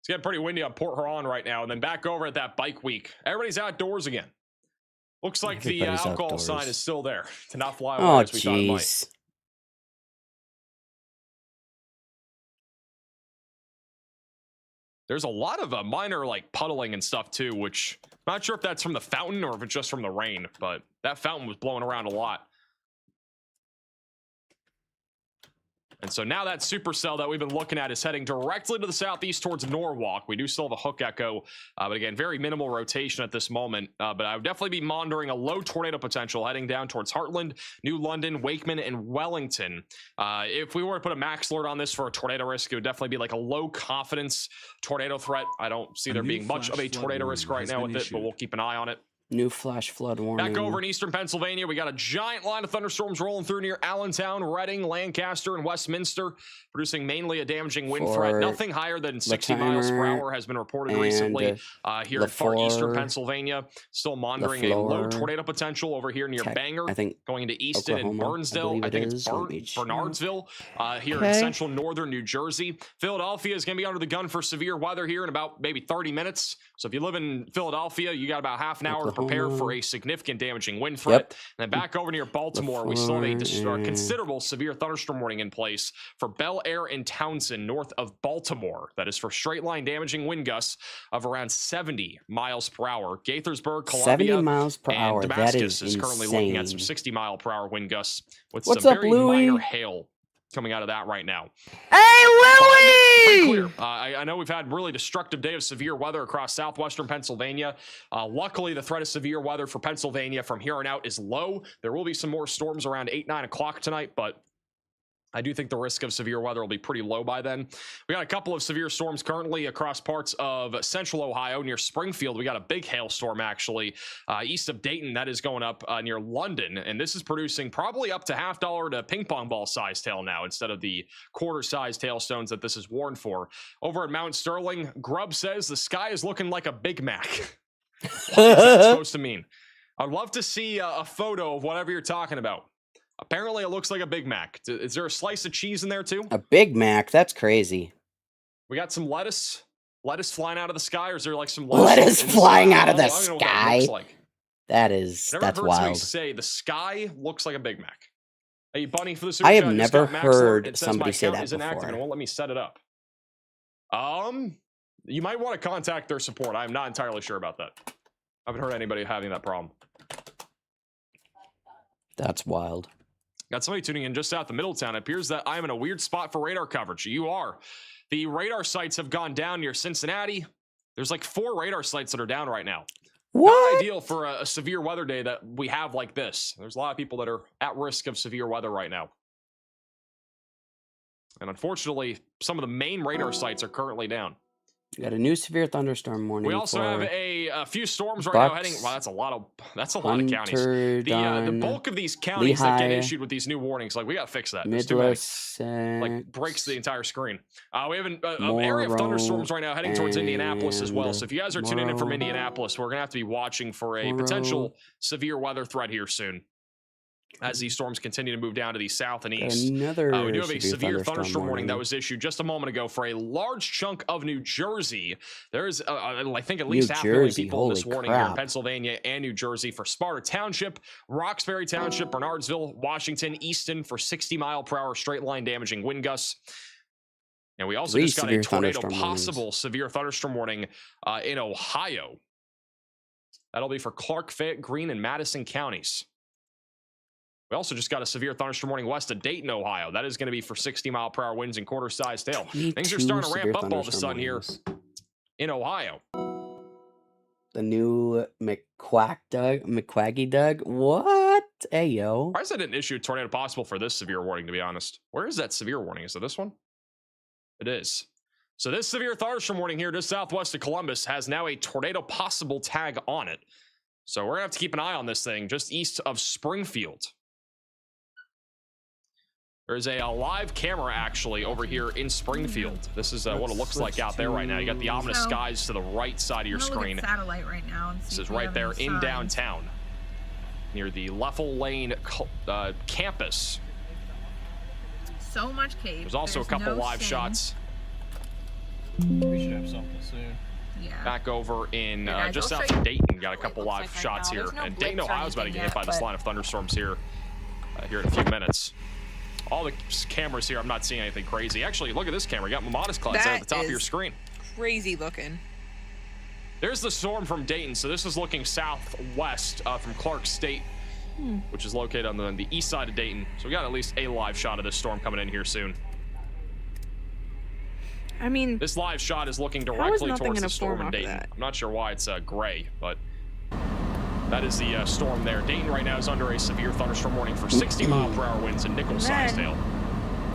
It's getting pretty windy on Port Huron right now, and then back over at that bike week. Everybody's outdoors again. Looks like the Everybody's alcohol outdoors. sign is still there to not fly away Oh, as we thought it might. jeez. There's a lot of minor like puddling and stuff too, which I'm not sure if that's from the fountain or if it's just from the rain, but that fountain was blowing around a lot. And so now that supercell that we've been looking at is heading directly to the southeast towards Norwalk. We do still have a hook echo, but again, very minimal rotation at this moment. But I would definitely be monitoring a low tornado potential heading down towards Heartland, New London, Wakeman, and Wellington. If we were to put a max alert on this for a tornado risk, it would definitely be like a low confidence tornado threat. I don't see there being much of a tornado risk right now with it, but we'll keep an eye on it. New flash flood warning. Back over in eastern Pennsylvania, we got a giant line of thunderstorms rolling through near Allentown, Reading, Lancaster, and Westminster, producing mainly a damaging wind threat. For Nothing higher than 60 miles per Latimer hour has been reported recently here in far eastern LaFleur, Pennsylvania. Still monitoring a low LaFleur, tornado potential over here near Bangor, I think going into Easton and Oklahoma, Burnsville. I I think believe it's it is. Let me check. Bernardsville here in Okay. central northern New Jersey. Philadelphia is going to be under the gun for severe weather here in about maybe 30 minutes. So if you live in Philadelphia, you got about half an hour to prepare for Oklahoma. a significant damaging wind threat. Yep. And then back over near Baltimore, we still have a LaFleur, considerable severe thunderstorm warning in place for Bel Air and Townsend, north of Baltimore. That is for straight line damaging wind gusts of around 70 miles per hour. Gaithersburg, 70 Columbia, miles per and hour. That Damascus is currently looking at some insane. 60 mile per hour wind gusts with What's some up, very Louie? minor hail coming out of that right now. Hey, Pretty Willie! clear. I know we've had really destructive day of severe weather across southwestern Pennsylvania. Luckily, the threat of severe weather for Pennsylvania from here on out is low. There will be some more storms around 8, 9 o'clock tonight, but I do think the risk of severe weather will be pretty low by then. We got a couple of severe storms currently across parts of central Ohio near Springfield. We got a big hailstorm actually east of Dayton that is going up near London, and this is producing probably up to $50 to ping pong ball sized hail now instead of the quarter sized hailstones that this is warned for. Over at Mount Sterling, Grubb says the sky is looking like a Big Mac. What is that supposed to mean? I'd love to see a photo of whatever you're talking about. Apparently, it looks like a Big Mac. Is there a slice of cheese in there too? A Big Mac? That's crazy. We got some lettuce flying out of the sky, or is there like some Lettuce in the flying sky? out of I the don't know what that looks sky? like. That's Never heard somebody wild. say the sky looks like a Big Mac. Hey, Bunny, for the super I have chat, just never got Max alert. heard It says somebody my say account that is inactive before. and it won't let me set it up. You might want to contact their support. I'm not entirely sure about that. I haven't heard anybody having that problem. That's wild. Got somebody tuning in just south of Middletown. It appears that I'm in a weird spot for radar coverage. You are. The radar sites have gone down near Cincinnati. There's like 4 radar sites that are down right now. Not What? ideal for a severe weather day that we have like this. There's a lot of people that are at risk of severe weather right now. And unfortunately, some of the main radar sites are currently down. We got a new severe thunderstorm warning. We also for have a few storms right now heading. Bucks, Wow, that's a lot of counties. Hunter, The Dunn, bulk of these counties that get Lehigh, issued with these new warnings, like we gotta fix that. There's too many. Midwest, Like breaks the entire screen. We have an area of thunderstorms right now heading towards Indianapolis as well. So if you guys are tuning in from Morrow. Indianapolis, we're gonna have to be watching for a Morrow. potential severe weather threat here soon, as these storms continue to move down to the south and Got east. another We do have a severe thunderstorm warning that warning. was issued just a moment ago for a large chunk of New Jersey. There's, I think, at least New 500,000 Jersey, people in this holy warning here in crap. Pennsylvania and New Jersey for Sparta Township, Roxbury Township, Bernardsville, Washington, Easton for 60 mile per hour straight line damaging wind gusts. And we also 3 just got a severe tornado thunderstorm possible warnings. severe thunderstorm warning in Ohio. That'll be for Clark, Fayette, Greene, and Madison counties. We also just got a severe thunderstorm warning west of Dayton, Ohio. That is going to be for 60 mile per hour winds and quarter sized hail. Things are 22 starting to ramp severe up all of a thunderstorm sudden here warnings. in Ohio. The new McQuaggy Doug. What? Hey, yo. Why is that an issue tornado possible for this severe warning, to be honest? Where is that severe warning? Is it this one? It is. So this severe thunderstorm warning here just southwest of Columbus has now a tornado possible tag on it. So we're going to have to keep an eye on this thing just east of Springfield. There's a live camera actually over here in Springfield. This is what it looks like out there right now. You got the ominous So, skies to the right side of your I'm gonna screen. look at satellite right now and see This if is we right have there any in signs. downtown near the Leffel Lane campus. So much cave. There's also a couple no live sin. shots We should have something soon. Yeah. back over in Yeah, guys, just I'll south show of you Dayton. Got a what it couple looks live like right shots now. here. There's no And Dayton, blips or Ohio's about to get anything hit by yet, this but- line of thunderstorms here in a few minutes. All the cameras here, I'm not seeing anything crazy. Actually, look at this camera. You got modest clouds there at the That top of your is- screen. Crazy looking. There's the storm from Dayton. So this is looking southwest from Clark State, which is located on the east side of Dayton. So we got at least a live shot of this storm coming in here soon. I mean, This live shot is looking How is directly nothing towards gonna the storm form in off of Dayton. that? I'm not sure why it's gray, but that is the storm there. Dayton right now is under a severe thunderstorm warning for 60 mile per hour winds and nickel-sized then- hail.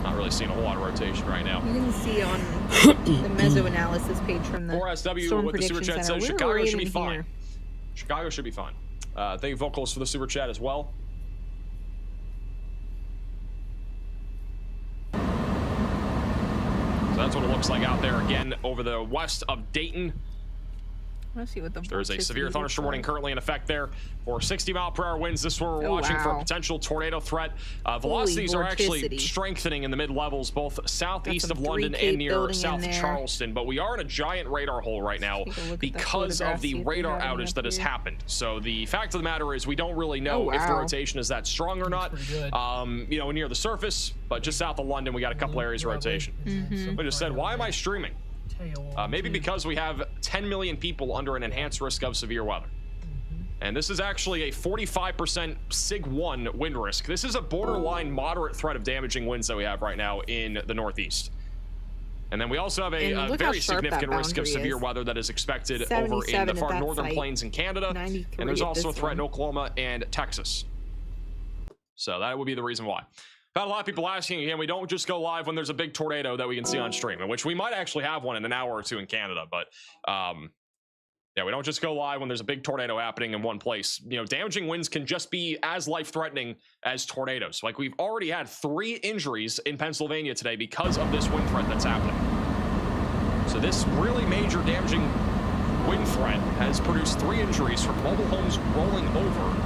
Not really seeing a whole lot of rotation right now. you can see on the meso analysis page from the 4SW Storm with the super Prediction chat Center. says We're Chicago right should be in fine. here. Chicago should be fine. Thank you, Vocals, for the super chat as well. So that's what it looks like out there again over the west of Dayton. Let's see what the There is a vorticity severe looks thunderstorm warning like. currently in effect there for 60-mile-per-hour winds. This is where we're Oh, watching for a wow. potential tornado threat. Velocities are actually vorticity. strengthening in the mid-levels, both southeast some of London 3K and near building in south of there. Charleston. But we are in a giant radar hole right now Take a look at the because of photographs, the see if they radar have any outage up that has here. happened. So the fact of the matter is we don't really know Oh, if the wow. rotation is that strong or not. pretty good. You know, near the surface, but just south of London, we got a couple areas of rotation. I just said, why am I streaming? Maybe because we have 10 million people under an enhanced risk of severe weather. And this is actually a 45% SIG-1 wind risk. This is a borderline moderate threat of damaging winds that we have right now in the Northeast. And then we also have And a look how very sharp that significant risk of boundary severe is. weather that is expected over in 77 the at far that northern site, plains in Canada. 93 And there's at also a this threat in one. Oklahoma and Texas. So that would be the reason why. Had a lot of people asking, again, we don't just go live when there's a big tornado that we can see on stream, in which we might actually have one in an hour or two in Canada, but yeah, we don't just go live when there's a big tornado happening in one place. You know, damaging winds can just be as life-threatening as tornadoes. Like, we've already had 3 injuries in Pennsylvania today because of this wind threat that's happening. So this really major damaging wind threat has produced 3 injuries from mobile homes rolling over,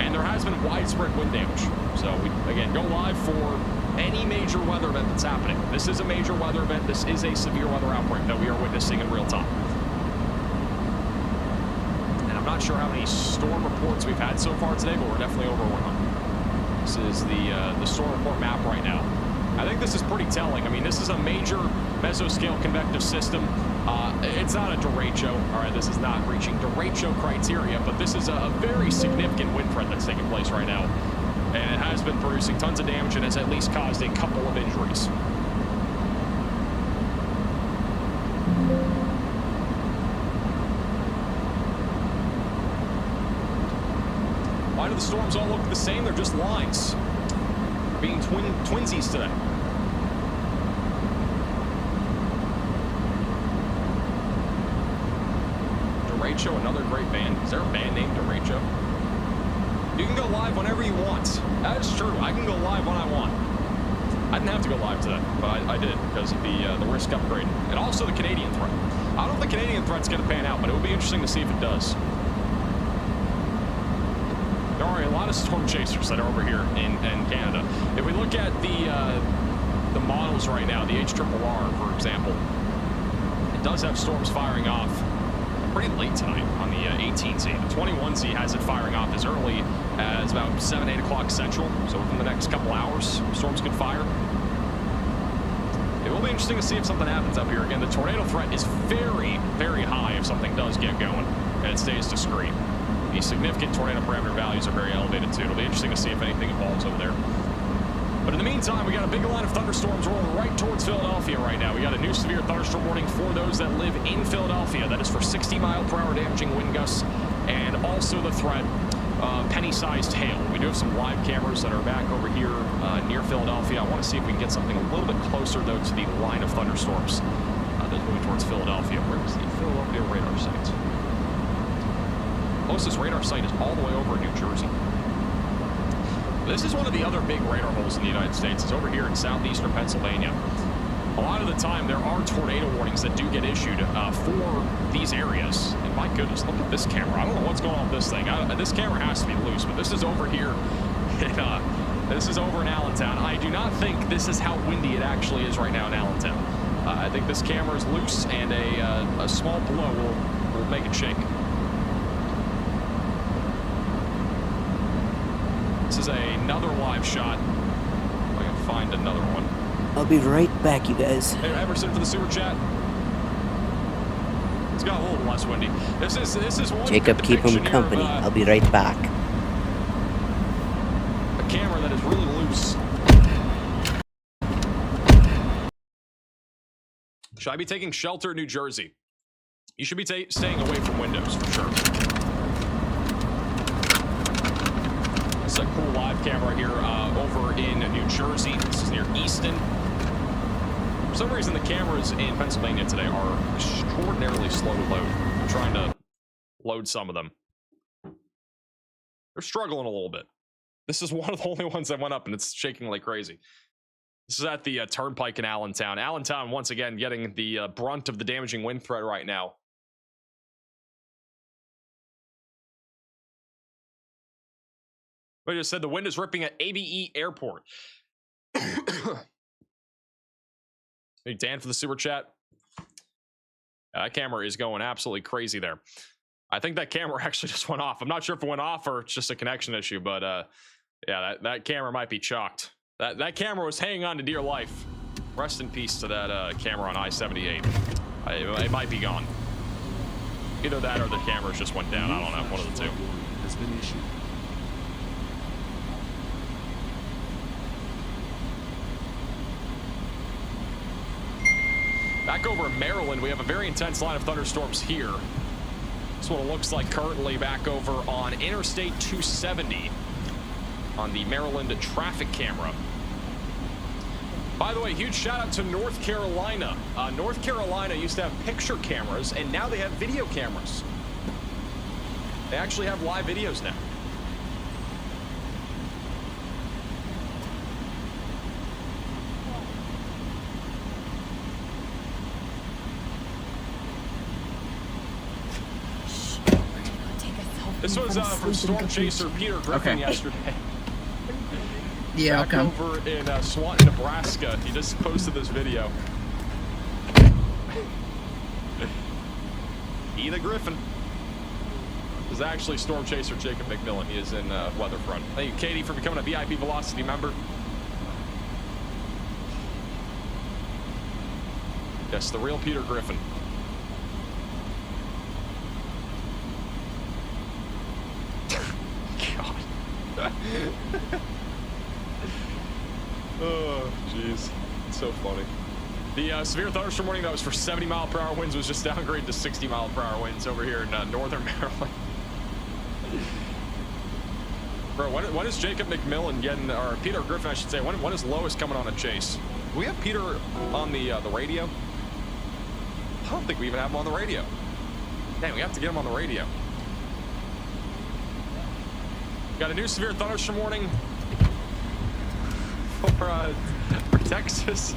and there has been widespread wind damage. So we, again, go live for any major weather event that's happening. This is a major weather event. This is a severe weather outbreak that we are witnessing in real time. And I'm not sure how many storm reports we've had so far today, but we're definitely over 100. This is the storm report map right now. I think this is pretty telling. I mean, this is a major mesoscale convective system. It's not a derecho. All right, this is not reaching derecho criteria, but this is a very significant wind threat that's taking place right now. And it has been producing tons of damage and has at least caused a couple of injuries. Why do the storms all look the same? They're just lines. Being twinsies today. Derecho, another great band. Is there a band named Derecho? You can go live whenever you want. That is true. I can go live when I want. I didn't have to go live today, but I did because of the risk upgrade. And also the Canadian threat. I don't know if the Canadian threat's going to pan out, but it would be interesting to see if it does. There are a lot of storm chasers that are over here in Canada. If we look at the models right now, the HRRR, for example, it does have storms firing off pretty late tonight on the 18Z. The 21Z has it firing off as early as about 7, 8 o'clock Central. So within the next couple hours, storms could fire. It will be interesting to see if something happens up here. Again, the tornado threat is very, very high if something does get going and it stays discreet. The significant tornado parameter values are very elevated too. It'll be interesting to see if anything evolves over there. But in the meantime, we got a big line of thunderstorms rolling right towards Philadelphia right now. We got a new severe thunderstorm warning for those that live in Philadelphia. That is for 60-mile-per-hour damaging wind gusts and also the threat of penny-sized hail. We do have some live cameras that are back over here near Philadelphia. I want to see if we can get something a little bit closer, though, to the line of thunderstorms that's moving towards Philadelphia. Where is the Philadelphia radar site? Closest radar site is all the way over in New Jersey. This is one of the other big radar holes in the United States. It's over here in southeastern Pennsylvania. A lot of the time, there are tornado warnings that do get issued for these areas. And my goodness, look at this camera. I don't know what's going on with this thing. This camera has to be loose, but this is over here. This is over in Allentown. I do not think this is how windy it actually is right now in Allentown. I think this camera is loose, and a small blow will make it shake. This is another live shot. If I can find another one. I'll be right back, you guys. Hey, Emerson for the super chat. It's got a little less windy. This is one Jacob, keep him depiction here company. of, I'll be right back. a camera that is really loose. Should I be taking shelter in New Jersey? You should be staying away from windows for sure. It's a cool live camera here over in New Jersey. This is near Easton. For some reason, the cameras in Pennsylvania today are extraordinarily slow to load. I'm trying to load some of them. They're struggling a little bit. This is one of the only ones that went up, and it's shaking like crazy. This is at the Turnpike in Allentown. Allentown, once again, getting the brunt of the damaging wind threat right now. I just said the wind is ripping at ABE Airport. Hey, Dan for the super chat. That camera is going absolutely crazy there. I think that camera actually just went off. I'm not sure if it went off or it's just a connection issue, but yeah, that camera might be chalked. That camera was hanging on to dear life. Rest in peace to that camera on I-78. It might be gone. Either that or the cameras just went down. I don't know, one of the two. Has been issued. Back over in Maryland, we have a very intense line of thunderstorms here. That's what it looks like currently back over on Interstate 270 on the Maryland traffic camera. By the way, huge shout out to North Carolina. North Carolina used to have picture cameras, and now they have video cameras. They actually have live videos now. This was from Storm Chaser Peter Griffin yesterday. Yeah, I'll Back come. over in Swanton, Nebraska. He just posted this video. The Griffin. This is actually Storm Chaser Jacob McMillan. He is in Weatherfront. Thank you, Katie, for becoming a VIP Velocity member. Yes, the real Peter Griffin. God. Oh, jeez. It's so funny. The severe thunderstorm warning that was for 70-mile-per-hour winds was just downgraded to 60-mile-per-hour winds over here in northern Maryland. Bro, when is Jacob McMillan getting, or Peter Griffin, I should say, when is Lois coming on a chase? Do we have Peter on the radio? I don't think we even have him on the radio. Dang, we have to get him on the radio. Got a new severe thunderstorm warning for Texas.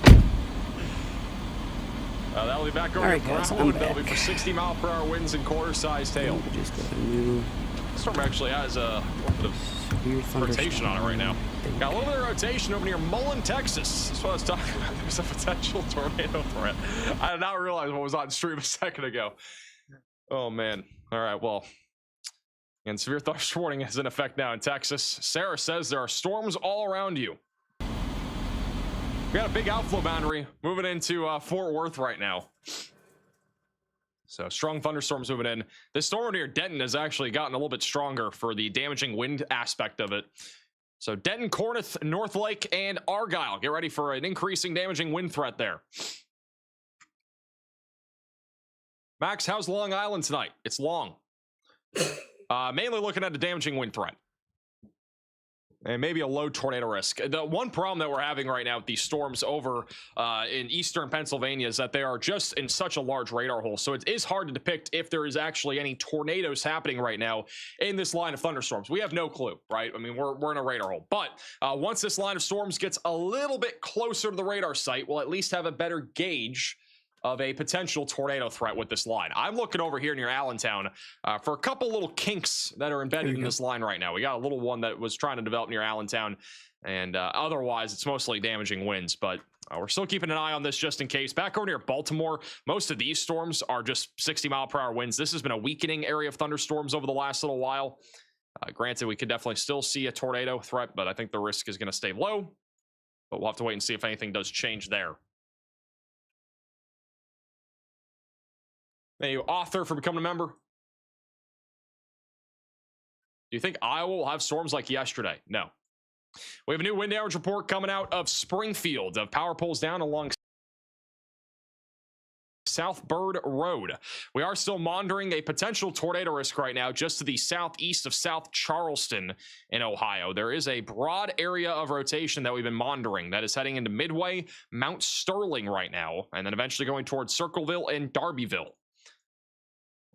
That'll be back over That'll be for 60-mile-per-hour winds and quarter-sized hail. Just got a new Storm actually has a little bit of rotation on it right now. Got a little bit of rotation over near Mullen, Texas. That's what I was talking about. There's a potential tornado threat. I did not realize what was on stream a second ago. Oh, man. All right, well. And severe thunderstorm warning is in effect now in Texas. Sarah says there are storms all around you. We got a big outflow boundary moving into Fort Worth right now. So strong thunderstorms moving in. This storm near Denton has actually gotten a little bit stronger for the damaging wind aspect of it. So Denton, Corneth, North Lake, and Argyle. Get ready for an increasing damaging wind threat there. Max, how's Long Island tonight? It's long. Mainly looking at the damaging wind threat. And maybe a low tornado risk. The one problem that we're having right now with these storms over in eastern Pennsylvania is that they are just in such a large radar hole. So it is hard to depict if there is actually any tornadoes happening right now in this line of thunderstorms. We have no clue, right? I mean, we're in a radar hole. But once this line of storms gets a little bit closer to the radar site, we'll at least have a better gauge of a potential tornado threat with this line. I'm looking over here near Allentown for a couple little kinks that are embedded in this line right now. We got a little one that was trying to develop near Allentown, and otherwise it's mostly damaging winds, but we're still keeping an eye on this just in case. Back over near Baltimore, most of these storms are just 60-mile-per-hour winds. This has been a weakening area of thunderstorms over the last little while. Granted, we could definitely still see a tornado threat, but I think the risk is going to stay low, but we'll have to wait and see if anything does change there. Thank you, Author, for becoming a member. Do you think Iowa will have storms like yesterday? No. We have a new wind damage report coming out of Springfield. Of power poles down along South Bird Road. We are still monitoring a potential tornado risk right now just to the southeast of South Charleston in Ohio. There is a broad area of rotation that we've been monitoring that is heading into Midway, Mount Sterling right now, and then eventually going towards Circleville and Darbyville.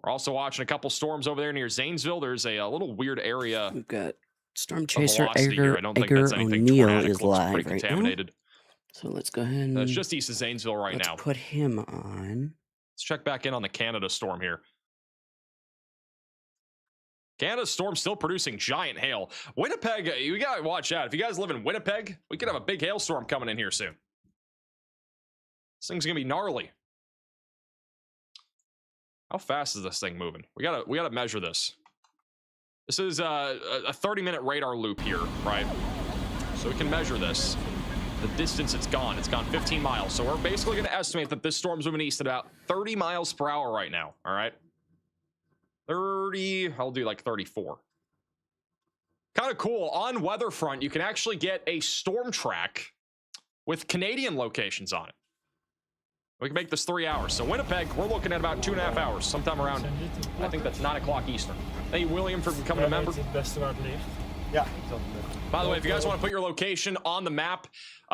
We're also watching a couple storms over there near Zanesville. There's a little weird area We've got Storm of Chaser velocity here. I don't think Edgar that's anything O'Neill tornadic. is Looks live pretty right now. contaminated. So let's go ahead and It's just east of Zanesville right let's now. put him on. Let's check back in on the Canada storm here. Canada's storm still producing giant hail. Winnipeg, you gotta watch out. If you guys live in Winnipeg, we could have a big hailstorm coming in here soon. This thing's gonna be gnarly. How fast is this thing moving? We gotta measure this. This is a 30-minute radar loop here, right? So we can measure this. The distance it's gone 15 miles. So we're basically going to estimate that this storm's moving east at about 30 miles per hour right now. All right. 30, I'll do like 34. Kind of cool. On Weatherfront, you can actually get a storm track with Canadian locations on it. We can make this 3 hours. So Winnipeg, we're looking at about 2.5 hours, sometime around, I think that's 9 o'clock Eastern. Thank you, William, for becoming a member. Yeah. By the way, if you guys want to put your location on the map,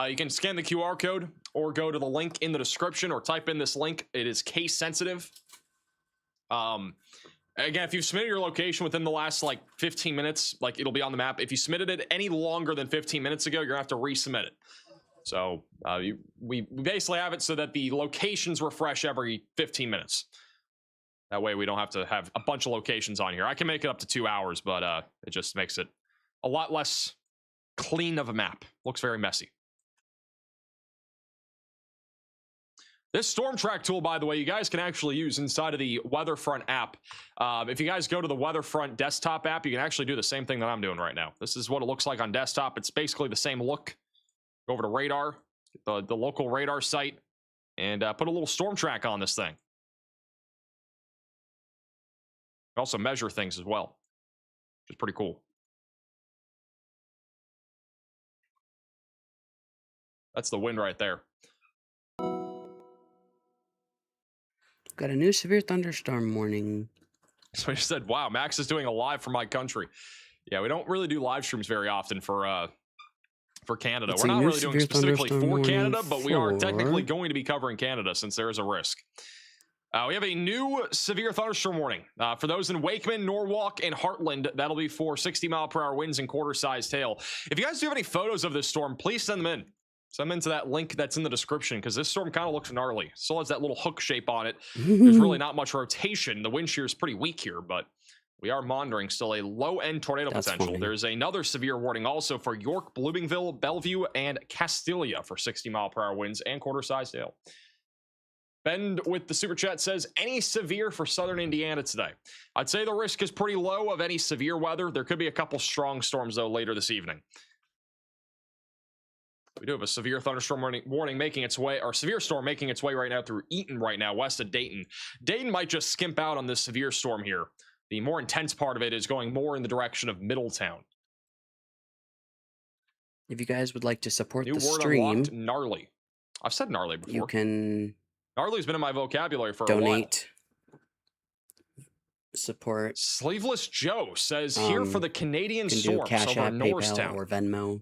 you can scan the QR code or go to the link in the description or type in this link. It is case sensitive. Again, if you've submitted your location within the last like 15 minutes, like it'll be on the map. If you submitted it any longer than 15 minutes ago, you're gonna have to resubmit it. So we basically have it so that the locations refresh every 15 minutes. That way we don't have to have a bunch of locations on here. I can make it up to 2 hours, but it just makes it a lot less clean of a map. Looks very messy. This storm track tool, by the way, you guys can actually use inside of the Weatherfront app. If you guys go to the Weatherfront desktop app, you can actually do the same thing that I'm doing right now. This is what it looks like on desktop. It's basically the same look. Go over to radar, the local radar site, and put a little storm track on this thing. You also measure things as well, which is pretty cool. That's the wind right there. Got a new severe thunderstorm warning. So he said, wow, Max is doing a live from my country. Yeah, we don't really do live streams very often for Canada. It's We're a not new really doing severe specifically thunderstorm for Canada, warning but we are technically for- going to be covering Canada since there is a risk. We have a new severe thunderstorm warning. For those in Wakeman, Norwalk, and Heartland, that'll be for 60-mile-per-hour winds and quarter-sized hail. If you guys do have any photos of this storm, please send them in. Send them into that link that's in the description, because this storm kind of looks gnarly. Still has that little hook shape on it. There's really not much rotation. The wind shear is pretty weak here, but we are monitoring still a low-end tornado That's potential. funny. There's another severe warning also for York, Bloomingville, Bellevue, and Castilia for 60-mile-per-hour winds and quarter-sized hail. Ben with the super chat says, any severe for southern Indiana today? I'd say the risk is pretty low of any severe weather. There could be a couple strong storms, though, later this evening. We do have a severe thunderstorm warning making its way, or severe storm making its way right now through Eaton right now, west of Dayton. Dayton might just skimp out on this severe storm here. The more intense part of it is going more in the direction of Middletown. If you guys would like to support New the word stream, unlocked, gnarly. I've said gnarly before. you can Gnarly's been in my vocabulary for a while. donate, support. Sleeveless Joe says, here for the Canadian You can do storms Cash over App, in PayPal, Norristown. or Venmo.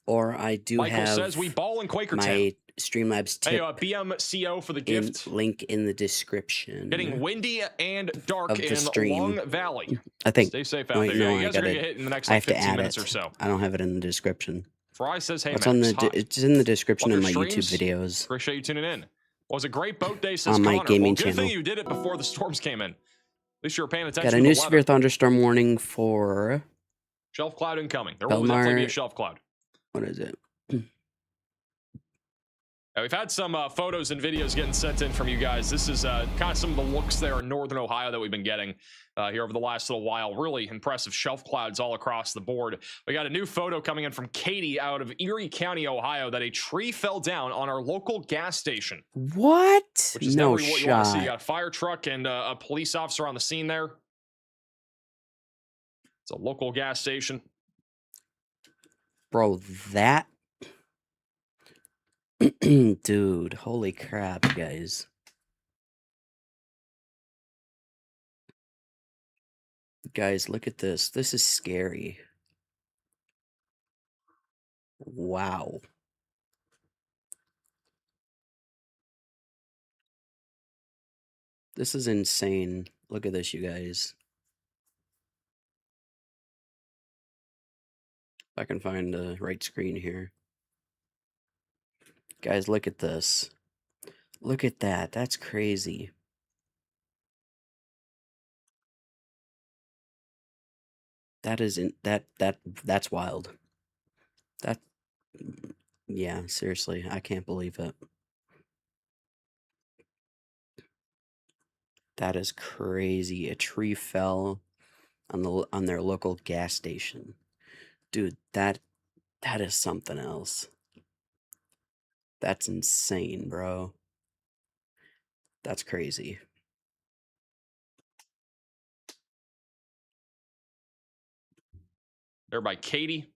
Or I do Michael have says, we ball in Quakertown. my Streamlabs Hey, tip BMCO for the gift. link in the description. Getting windy and dark Of the in stream. Long Valley. I think Stay safe out wait, there. no, Yeah, you I guys are going to gotta- get hit in the next I like have to 15 add minutes it. or so. I don't have it in the description. Fry says, hey, It's man, on the it's hot. it's in the description Love of my your YouTube streams. videos. Appreciate you tuning in. Well, it was a great boat day, says On my Connor. gaming Well, good channel. thing you did it before the storms came in. At least you were paying attention Got a to new the severe weather. thunderstorm warning for Shelf cloud incoming. There will definitely be a Belmar. shelf cloud. what is it? Now, we've had some photos and videos getting sent in from you guys. This is kind of some of the looks there in northern Ohio that we've been getting here over the last little while. Really impressive shelf clouds all across the board. We got a new photo coming in from Katie out of Erie County, Ohio, that a tree fell down on our local gas station. What? Which is No definitely what you want to see. You shot. got a fire truck and a police officer on the scene there. It's a local gas station. Bro, that dude, holy crap, guys. Guys, look at this. This is scary. Wow. This is insane. Look at this, you guys. If I can find the right screen here. Guys, look at this. Look at that. That's crazy. That isn't that's wild. That yeah, seriously, I can't believe it. That is crazy. A tree fell on their local gas station. Dude, that is something else. That's insane, bro. That's crazy. There by Katie.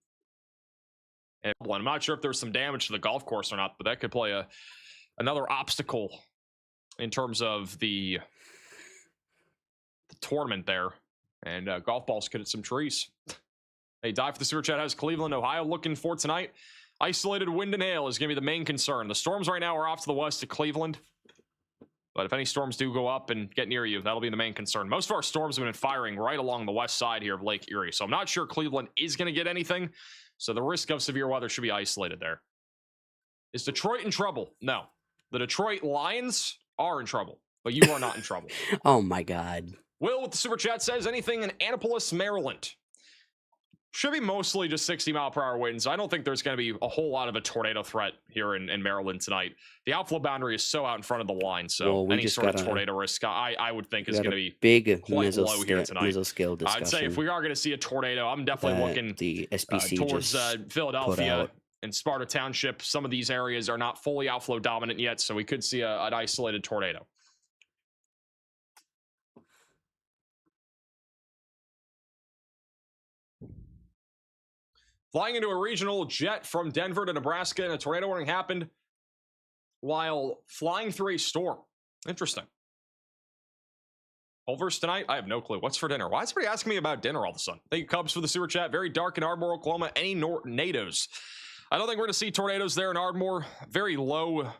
And I'm not sure if there's some damage to the golf course or not, but that could play another obstacle in terms of the tournament there. And golf balls could hit some trees. Hey, Die for the Super Chat has Cleveland, Ohio looking for tonight. Isolated wind and hail is going to be the main concern. The storms right now are off to the west of Cleveland. But if any storms do go up and get near you, that'll be the main concern. Most of our storms have been firing right along the west side here of Lake Erie. So I'm not sure Cleveland is going to get anything. So the risk of severe weather should be isolated there. Is Detroit in trouble? No. The Detroit Lions are in trouble, but you are not in trouble. Oh my God. Will with the Super Chat says anything in Annapolis, Maryland. Should be mostly just 60-mile-per-hour winds. I don't think there's going to be a whole lot of a tornado threat here in Maryland tonight. The outflow boundary is so out in front of the line, so any sort of tornado risk, I would think is going to be big quite low here tonight. Mesoscale discussion. I'd say if we are going to see a tornado, I'm definitely looking the SPC towards Philadelphia and Sparta Township. Some of these areas are not fully outflow dominant yet, so we could see an isolated tornado. Flying into a regional jet from Denver to Nebraska, and a tornado warning happened while flying through a storm. Interesting. Pulvers tonight? I have no clue. What's for dinner? Why is everybody asking me about dinner all of a sudden? Thank you, Cubs, for the Super Chat. Very dark in Ardmore, Oklahoma. Any tornadoes? I don't think we're going to see tornadoes there in Ardmore. Very low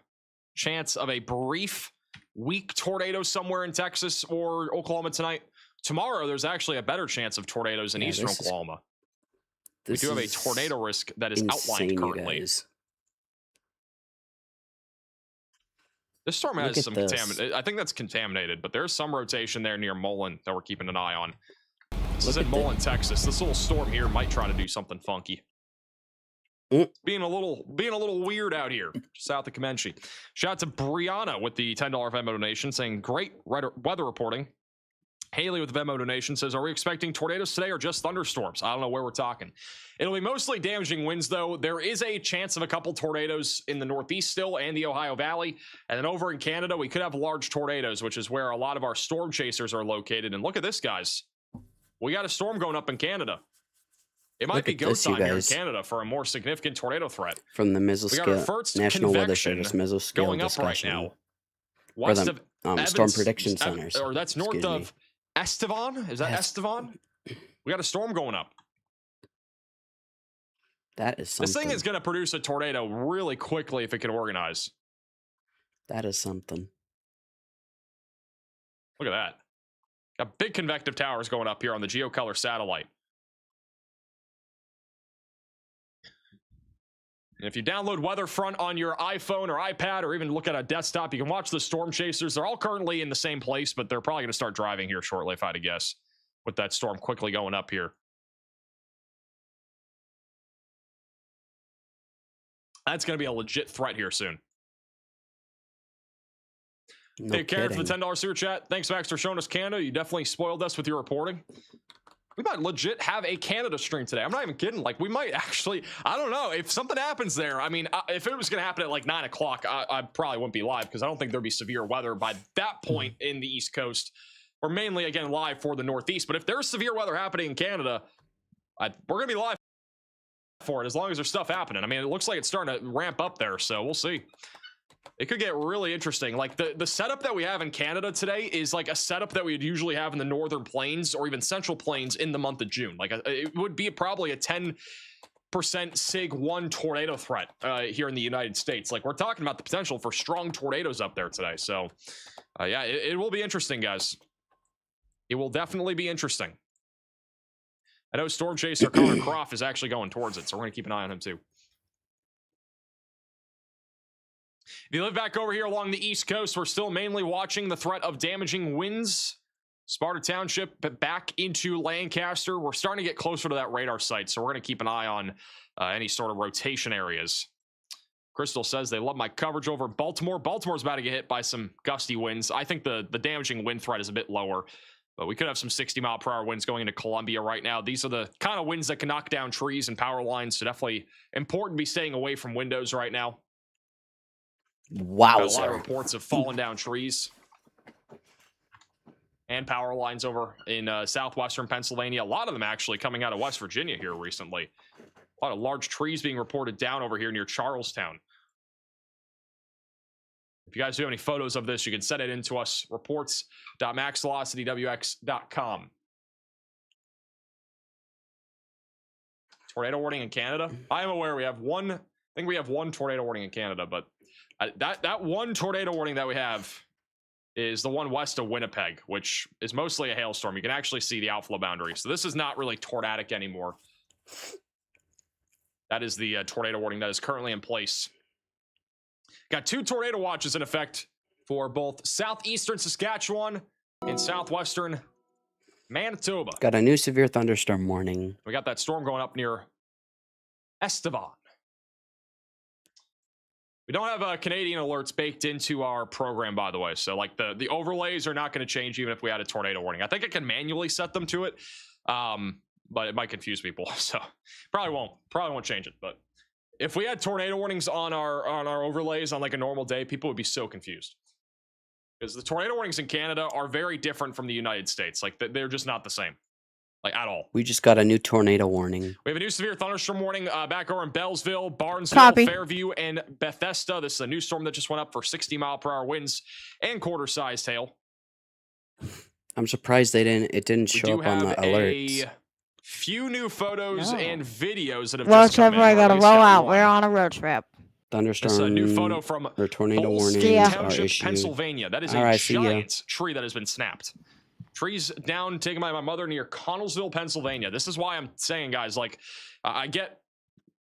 chance of a brief, weak tornado somewhere in Texas or Oklahoma tonight. Tomorrow, there's actually a better chance of tornadoes in eastern Oklahoma. We do have a tornado risk that is outlined currently. This storm has some contamination. I think that's contaminated, but there's some rotation there near Mullen that we're keeping an eye on. This is in Mullen, Texas. This little storm here might try to do something funky. Being a little weird out here, south of Comanche. Shout out to Brianna with the $10 Venmo donation, saying great weather reporting. Haley with the Venmo donation says, are we expecting tornadoes today or just thunderstorms? I don't know where we're talking. It'll be mostly damaging winds, though. There is a chance of a couple tornadoes in the Northeast still and the Ohio Valley. And then over in Canada, we could have large tornadoes, which is where a lot of our storm chasers are located. And look at this, guys. We got a storm going up in Canada. It might be go time here in Canada for a more significant tornado threat. From the Mesoscale National Weather Service Mesoscale going up discussion. Right now. West of Storm Prediction Center. Or that's north of Estevan? Is that Estevan? We got a storm going up. That is something. This thing is going to produce a tornado really quickly if it can organize. That is something. Look at that. Got big convective towers going up here on the GeoColor satellite. And if you download Weatherfront on your iPhone or iPad or even look at a desktop, you can watch the storm chasers. They're all currently in the same place, but they're probably going to start driving here shortly, if I had to guess, with that storm quickly going up here. That's going to be a legit threat here soon. No hey, Karen, for the $10 Super Chat. Thanks, Max, for showing us Canada. You definitely spoiled us with your reporting. We might legit have a Canada stream today. I'm not even kidding. Like, we might actually, I don't know. If something happens there, I mean, if it was going to happen at like 9 o'clock, I probably wouldn't be live because I don't think there'd be severe weather by that point in the East Coast. We're mainly, again, live for the Northeast. But if there's severe weather happening in Canada, we're going to be live for it as long as there's stuff happening. I mean, it looks like it's starting to ramp up there, so we'll see. It could get really interesting. Like the setup that we have in Canada today is like a setup that we'd usually have in the Northern Plains or even Central Plains in the month of June. Like it would be probably a 10% SIG 1 tornado threat here in the United States. Like we're talking about the potential for strong tornadoes up there today. So yeah, it will be interesting, guys. It will definitely be interesting. I know Storm Chaser Connor Croft is actually going towards it, so we're going to keep an eye on him too. If you live back over here along the East Coast, we're still mainly watching the threat of damaging winds. Sparta Township, but back into Lancaster. We're starting to get closer to that radar site, so we're going to keep an eye on any sort of rotation areas. Crystal says they love my coverage over Baltimore. Baltimore's about to get hit by some gusty winds. I think the damaging wind threat is a bit lower, but we could have some 60-mile-per-hour winds going into Columbia right now. These are the kind of winds that can knock down trees and power lines, so definitely important to be staying away from windows right now. Wow. Got a lot of reports of fallen down trees and power lines over in southwestern Pennsylvania. A lot of them actually coming out of West Virginia here recently. A lot of large trees being reported down over here near Charlestown. If you guys do have any photos of this, you can send it in to us. Reports.maxvelocitywx.com. Tornado warning in Canada. I am aware we have one. I think we have one tornado warning in Canada, but that one tornado warning that we have is the one west of Winnipeg, which is mostly a hailstorm. You can actually see the outflow boundary. So this is not really tornadic anymore. That is the tornado warning that is currently in place. Got 2 tornado watches in effect for both southeastern Saskatchewan and southwestern Manitoba. Got a new severe thunderstorm warning. We got that storm going up near Estevan. We don't have Canadian alerts baked into our program, by the way. So like the overlays are not going to change even if we had a tornado warning. I think I can manually set them to it, but it might confuse people. So probably won't change it. But if we had tornado warnings on our overlays on like a normal day, people would be so confused. Because the tornado warnings in Canada are very different from the United States. Like they're just not the same. Like at all. We just got a new tornado warning. We have a new severe thunderstorm warning back over in Bellsville, Barnesville, Copy. Fairview, and Bethesda. This is a new storm that just went up for 60-mile-per-hour winds and quarter-sized hail. I'm surprised it didn't We show do up on have the alerts. a few new photos and videos that have Road just come trip, in. I gotta At least roll got out. one. We're on a road trip. Thunderstorm This is a new photo from or tornado Holstein warnings are Township, issued. Pennsylvania. That is All a right, see ya. giant tree that has been snapped. Trees down taken by my mother near Connellsville, Pennsylvania. This is why I'm saying, guys, like, I get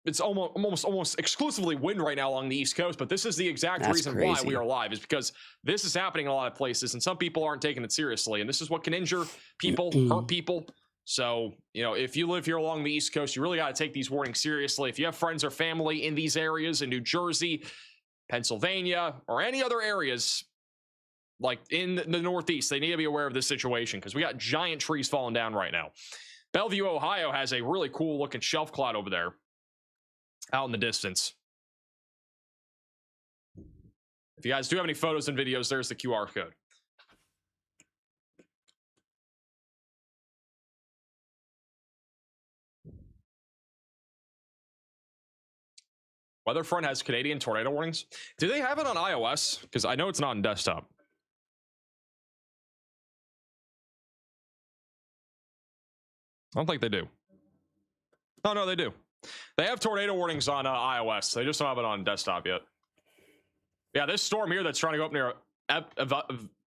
it's almost exclusively wind right now along the East Coast, but this is the exact That's reason why crazy. we are live, is because this is happening in a lot of places, and some people aren't taking it seriously, and this is what can injure people, hurt people. So, you know, if you live here along the East Coast, you really got to take these warnings seriously. If you have friends or family in these areas, in New Jersey, Pennsylvania, or any other areas, like in the Northeast, they need to be aware of this situation because we got giant trees falling down right now. Bellevue, Ohio has a really cool looking shelf cloud over there out in the distance. If you guys do have any photos and videos, there's the QR code. Weatherfront has Canadian tornado warnings. Do they have it on iOS? Because I know it's not on desktop. I don't think they do. Oh, no, they do. They have tornado warnings on iOS. They just don't have it on desktop yet. Yeah, this storm here that's trying to go up near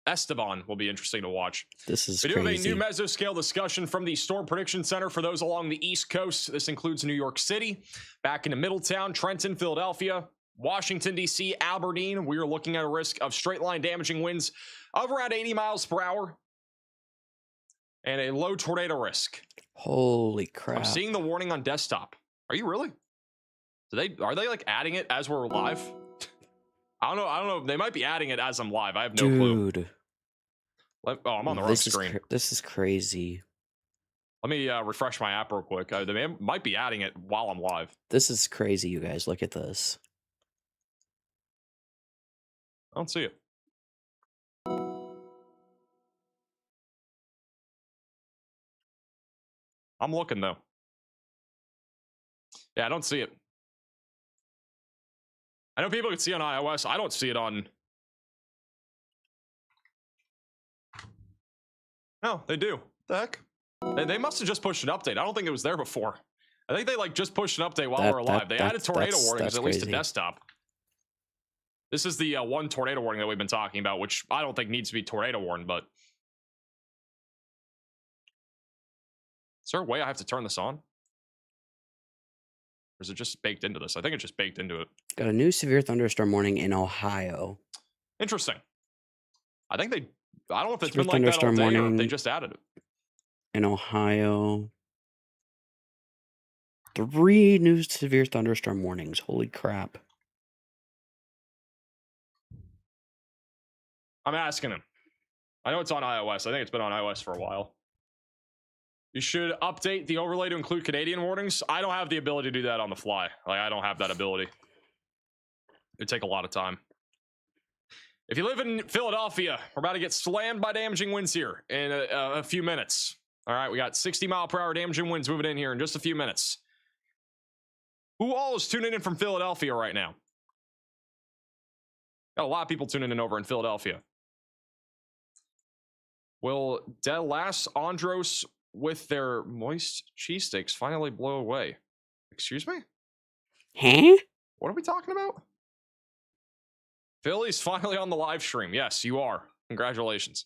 Estevan will be interesting to watch. This is We do have a crazy. new mesoscale discussion from the Storm Prediction Center for those along the East Coast. This includes New York City, back into Middletown, Trenton, Philadelphia, Washington, D.C., Aberdeen. We are looking at a risk of straight line damaging winds of around 80 miles per hour and a low tornado risk. Holy crap. I'm seeing the warning on desktop. Are you really? Are they like adding it as we're live? I don't know. They might be adding it as I'm live. I have no clue. Dude. Oh, I'm on the wrong screen. This is crazy. Let me refresh my app real quick. They might be adding it while I'm live. This is crazy, you guys. Look at this. I don't see it. I'm looking though. Yeah, I don't see it. I know people can see on iOS. I don't see it on. No, they do. The heck? They must have just pushed an update. I don't think it was there before. I think they like just pushed an update while we're live. They added tornado warnings, at least to desktop. This is the one tornado warning that we've been talking about, which I don't think needs to be tornado warned, but Is there a way I have to turn this on? Or is it just baked into this? I think it's just baked into it. Got a new severe thunderstorm warning in Ohio. Interesting. I think they, I don't know if it's Severe been like that all thunderstorm day or if warning. they just added it. In Ohio. 3 new severe thunderstorm warnings. Holy crap. I'm asking him. I know it's on iOS. I think it's been on iOS for a while. You should update the overlay to include Canadian warnings. I don't have the ability to do that on the fly. Like, I don't have that ability. It'd take a lot of time. If you live in Philadelphia, we're about to get slammed by damaging winds here in a few minutes. All right, we got 60-mile-per-hour damaging winds moving in here in just a few minutes. Who all is tuning in from Philadelphia right now? Got a lot of people tuning in over in Philadelphia. Will Delas Andros with their moist cheesesteaks finally blow away? Excuse me? Huh? What are we talking about? Philly's finally on the live stream. Yes, you are. Congratulations.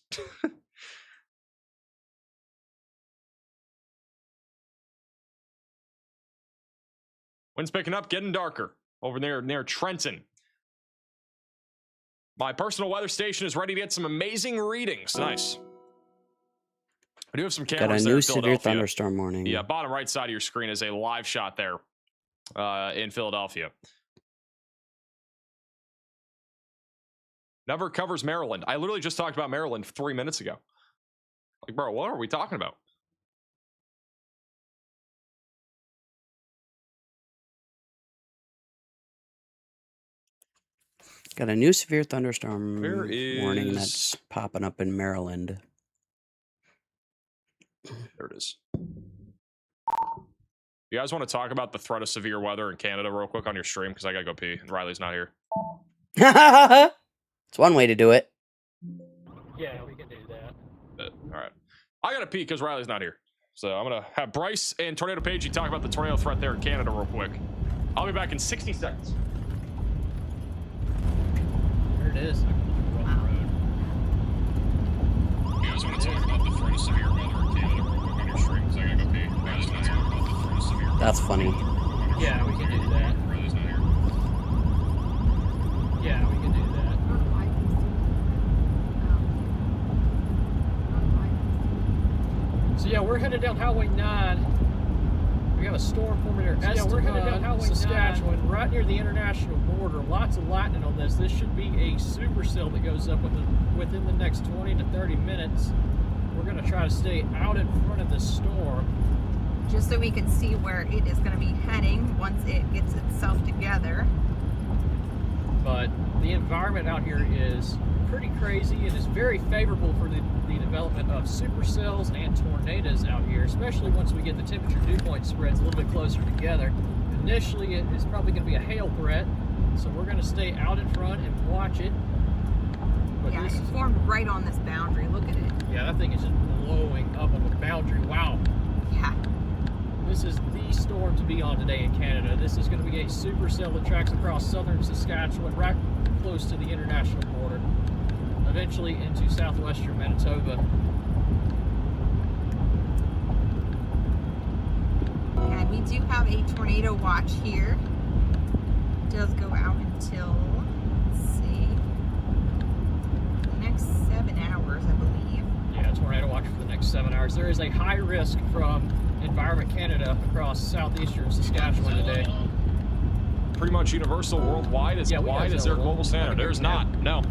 Wind's picking up, getting darker over there near Trenton. My personal weather station is ready to get some amazing readings. Nice. I do have some cameras Got a there new in severe Philadelphia. thunderstorm warning. Yeah, bottom right side of your screen is a live shot there in Philadelphia. Never covers Maryland. I literally just talked about Maryland 3 minutes ago. Like, bro, what are we talking about? Got a new severe thunderstorm Where warning is- that's popping up in Maryland. There it is. You guys want to talk about the threat of severe weather in Canada real quick on your stream? Because I gotta go pee and Riley's not here. It's one way to do it. Yeah, we can do that. All right. I gotta pee because Riley's not here. So I'm gonna have Bryce and Tornado Pagey talk about the tornado threat there in Canada real quick. I'll be back in 60 seconds. There it is. You guys want to talk about the threat of severe weather in Canada real quick on your stream? Because I gotta go pee. Riley's not here. About the threat of severe weather. That's funny. Yeah, we can do that. Riley's not here. Yeah, we can do that. So yeah, we're headed down Highway 9. We have a storm forming near we're headed down Highway Saskatchewan, right near the international border. Lots of lightning on this. This should be a supercell that goes up within the next 20 to 30 minutes. We're going to try to stay out in front of the storm. Just so we can see where it is going to be heading once it gets itself together. But the environment out here is pretty crazy. It is very favorable for the development of supercells and tornadoes out here, especially once we get the temperature dew point spreads a little bit closer together. Initially, it is probably going to be a hail threat, so we're going to stay out in front and watch it. But Yeah, this it is, formed right on this boundary. Look at it. yeah, that thing is just blowing up on the boundary. Wow. Yeah. This is the storm to be on today in Canada. This is going to be a supercell that tracks across southern Saskatchewan, right close to the international border, eventually into southwestern Manitoba. And we do have a tornado watch here. It does go out until, let's see, the next 7 hours, I believe. Yeah, tornado watch for the next 7 hours. There is a high risk from Environment Canada across southeastern Saskatchewan today. Pretty much universal worldwide. As Yeah, we wide got as their zero. global standard. There's not. No.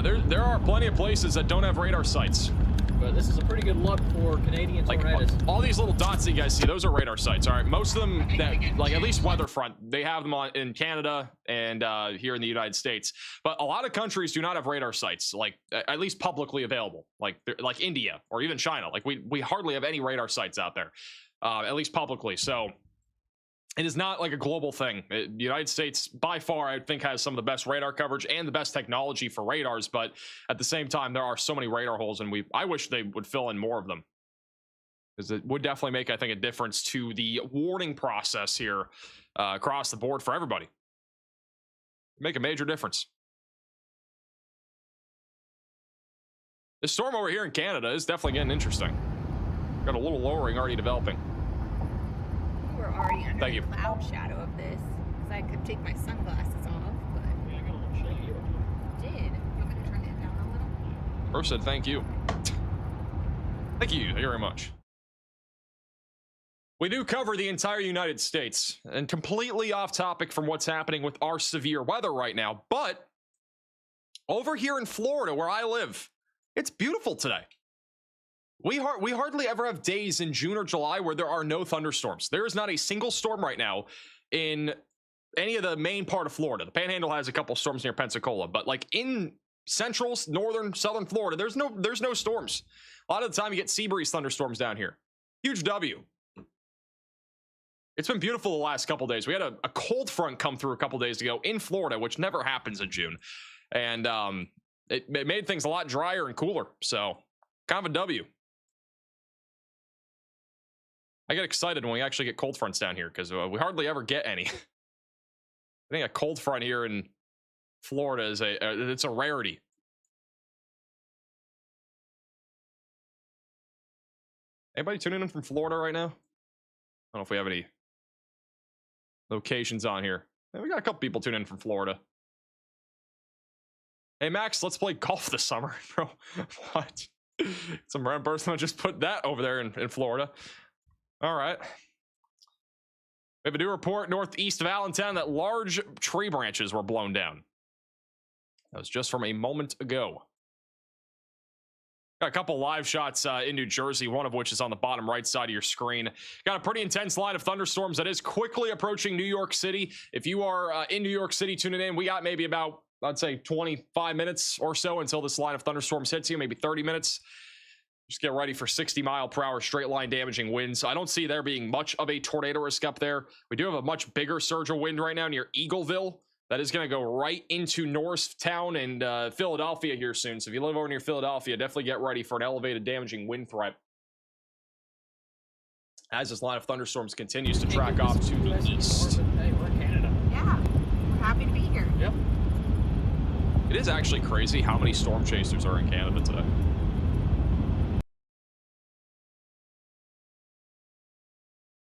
There are plenty of places that don't have radar sites. But this is a pretty good look for Canadian Like tornadoes. all these little dots that you guys see, those are radar sites. All right, most of them that, like at least Weatherfront, they have them on in Canada and here in the United States. But a lot of countries do not have radar sites, like at least publicly available, like India or even China. Like we hardly have any radar sites out there, at least publicly. So it is not like a global thing. The United States, by far, I think, has some of the best radar coverage and the best technology for radars. But at the same time, there are so many radar holes, and I wish they would fill in more of them, because it would definitely make, I think, a difference to the warning process here across the board for everybody. Make a major difference. This storm over here in Canada is definitely getting interesting. Got a little lowering already developing. We were already under Thank you. the cloud shadow of this because I could take my sunglasses off, but Yeah, I got a little shady. I did. You want me to turn it down a little? Bro said thank you. Thank you very much. We do cover the entire United States, and completely off topic from what's happening with our severe weather right now, but over here in Florida where I live, it's beautiful today. We hardly ever have days in June or July where there are no thunderstorms. There is not a single storm right now in any of the main part of Florida. The Panhandle has a couple storms near Pensacola, but like in central, northern, southern Florida, there's no storms. A lot of the time you get sea breeze thunderstorms down here. Huge W. It's been beautiful the last couple days. We had a cold front come through a couple days ago in Florida, which never happens in June. And it made things a lot drier and cooler. So kind of a W. I get excited when we actually get cold fronts down here because we hardly ever get any. I think a cold front here in Florida is it's a rarity. Anybody tuning in from Florida right now? I don't know if we have any locations on here. Yeah, we got a couple people tuning in from Florida. Hey Max, let's play golf this summer, bro. What? Some random person just put that over there in Florida. All right. We have a new report northeast of Allentown that large tree branches were blown down. That was just from a moment ago. Got a couple live shots in New Jersey, one of which is on the bottom right side of your screen. Got a pretty intense line of thunderstorms that is quickly approaching New York City. If you are in New York City tuning in, we got maybe about, I'd say 25 minutes or so until this line of thunderstorms hits you, maybe 30 minutes. Just get ready for 60-mile-per-hour straight line damaging winds. I don't see there being much of a tornado risk up there. We do have a much bigger surge of wind right now near Eagleville. That is going to go right into Norristown and Philadelphia here soon. So if you live over near Philadelphia, definitely get ready for an elevated damaging wind threat as this line of thunderstorms continues to track off to the east. Hey, we're in Canada. Yeah, we're happy to be here. Yep. It is actually crazy how many storm chasers are in Canada today.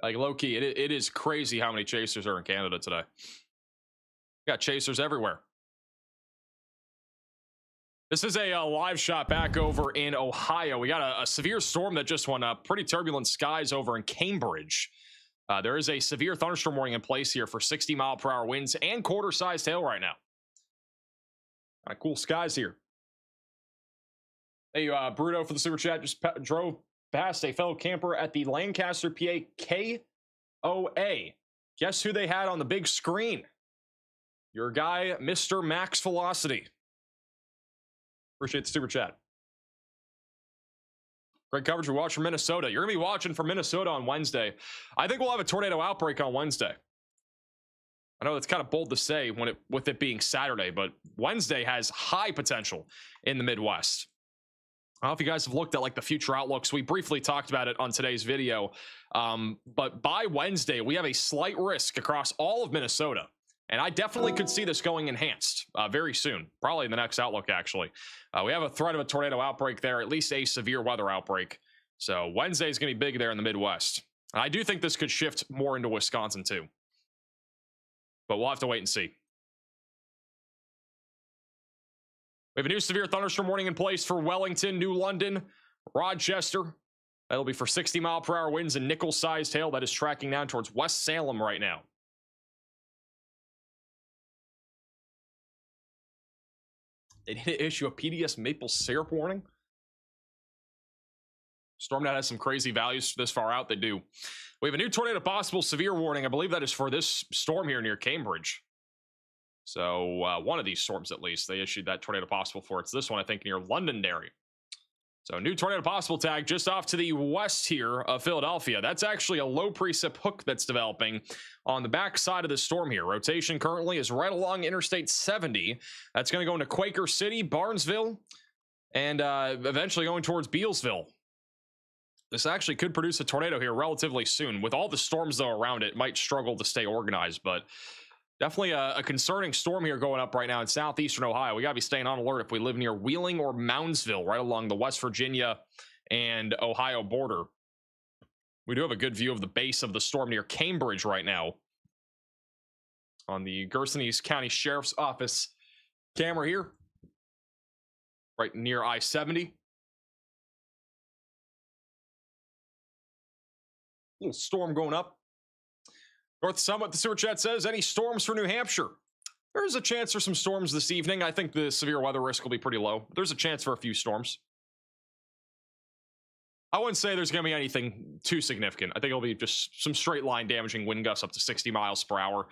Like low-key, it is crazy how many chasers are in Canada today. Got chasers everywhere. This is a live shot back over in Ohio. We got a severe storm that just went up. Pretty turbulent skies over in Cambridge. There is a severe thunderstorm warning in place here for 60-mile-per-hour winds and quarter-sized hail right now. Cool skies here. Hey, Bruto for the super chat just drove past a fellow camper at the Lancaster, PA KOA. Guess who they had on the big screen? Your guy, Mr. Max Velocity. Appreciate the super chat. Great coverage. We watch from Minnesota. You're going to be watching from Minnesota on Wednesday. I think we'll have a tornado outbreak on Wednesday. I know it's kind of bold to say with it being Saturday, but Wednesday has high potential in the Midwest. I don't know if you guys have looked at like the future outlooks. We briefly talked about it on today's video. But by Wednesday, we have a slight risk across all of Minnesota. And I definitely could see this going enhanced very soon, probably in the next outlook, actually. We have a threat of a tornado outbreak there, at least a severe weather outbreak. So Wednesday is going to be big there in the Midwest. And I do think this could shift more into Wisconsin, too. But we'll have to wait and see. We have a new severe thunderstorm warning in place for Wellington, New London, Rochester. That'll be for 60-mile-per-hour winds and nickel-sized hail that is tracking down towards West Salem right now. They didn't issue a PDS maple syrup warning. StormNet has some crazy values this far out. They do. We have a new tornado possible severe warning. I believe that is for this storm here near Cambridge. So one of these storms, at least, they issued that tornado possible for. It's this one, I think, near Londonderry. So new tornado possible tag just off to the west here of Philadelphia. That's actually a low precip hook that's developing on the back side of the storm here. Rotation currently is right along Interstate 70. That's going to go into Quaker City, Barnesville, and eventually going towards Bealsville. This actually could produce a tornado here relatively soon. With all the storms, though, around it, might struggle to stay organized, but definitely a concerning storm here going up right now in southeastern Ohio. We got to be staying on alert if we live near Wheeling or Moundsville, right along the West Virginia and Ohio border. We do have a good view of the base of the storm near Cambridge right now. On the Gersonese County Sheriff's Office camera here. Right near I-70. Little storm going up. North Summit, the sewer chat says, any storms for New Hampshire? There's a chance for some storms this evening. I think the severe weather risk will be pretty low. There's a chance for a few storms. I wouldn't say there's going to be anything too significant. I think it'll be just some straight line damaging wind gusts up to 60 miles per hour.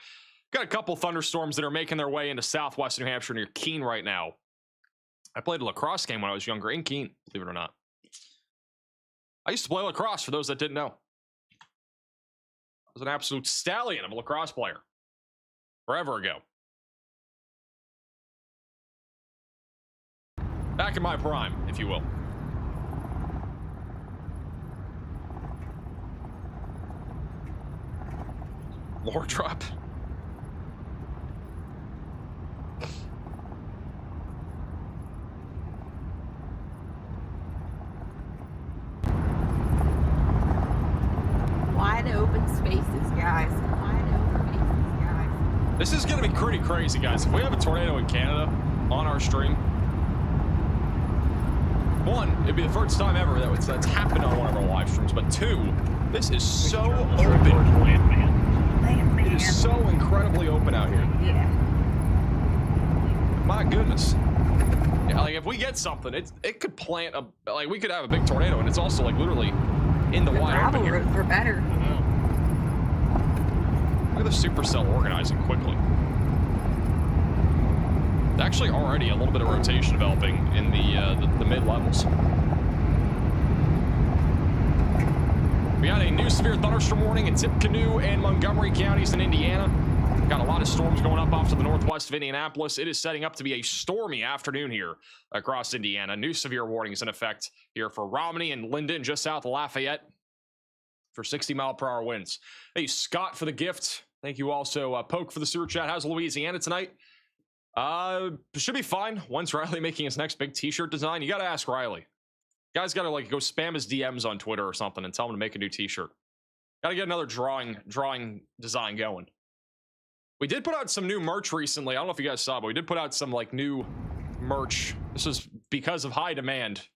Got a couple thunderstorms that are making their way into southwest New Hampshire near Keene right now. I played a lacrosse game when I was younger in Keene, believe it or not. I used to play lacrosse, for those that didn't know. I was an absolute stallion of a lacrosse player. Forever ago. Back in my prime, if you will. Lore drop. Wide open spaces, guys. Wide open spaces, guys. This is going to be pretty crazy, guys. If we have a tornado in Canada on our stream, one, it'd be the first time ever that's happened on one of our live streams. But two, this is so open. It is so incredibly open out here. Yeah. My goodness. Yeah, like if we get something, it could plant a we could have a big tornado, and it's also like literally in the wide open here. For better. Look at the supercell organizing quickly. There's actually already a little bit of rotation developing in the mid levels. We got a new severe thunderstorm warning in Tippecanoe and Montgomery counties in Indiana. Got a lot of storms going up off to the northwest of Indianapolis. It is setting up to be a stormy afternoon here across Indiana. New severe warnings in effect here for Romney and Linden, just south of Lafayette, for 60-mile-per-hour winds. Hey, Scott, for the gift. Thank you also, Poke, for the sewer chat. How's Louisiana tonight? Should be fine. When's Riley making his next big t-shirt design? You got to ask Riley. Guys got to like go spam his DMs on Twitter or something and tell him to make a new t-shirt. Got to get another drawing design going. We did put out some new merch recently. I don't know if you guys saw, but we did put out some like new merch. This is because of high demand.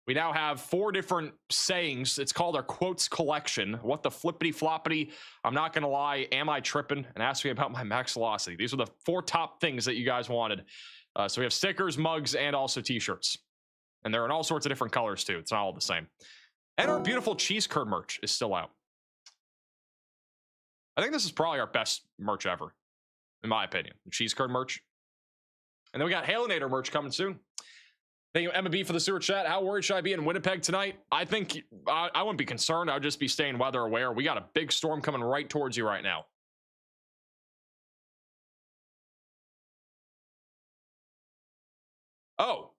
We now have 4 different sayings. It's called our quotes collection. What the flippity floppity? I'm not gonna lie. Am I tripping? And ask me about my max velocity. These are the 4 top things that you guys wanted. So we have stickers, mugs, and also t-shirts. And they're in all sorts of different colors too. It's not all the same. And our beautiful cheese curd merch is still out. I think this is probably our best merch ever, in my opinion. The cheese curd merch. And then we got Halinator merch coming soon. Thank you, Emma B, for the sewer chat. How worried should I be in Winnipeg tonight? I think I wouldn't be concerned. I would just be staying weather aware. We got a big storm coming right towards you right now. Oh.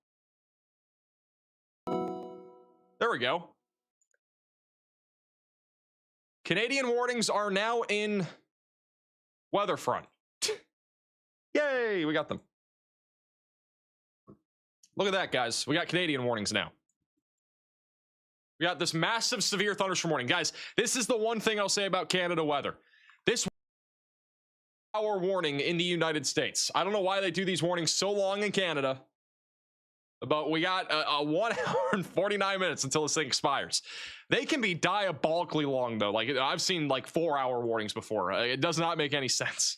There we go. Canadian warnings are now in Weatherfront. Yay, we got them. Look at that, guys. We got Canadian warnings now. We got this massive severe thunderstorm warning. Guys, this is the one thing I'll say about Canada weather. This hour warning in the United States. I don't know why they do these warnings so long in Canada, but we got a 1 hour and 49 minutes until this thing expires. They can be diabolically long, though. Like, I've seen like 4-hour warnings before. It does not make any sense.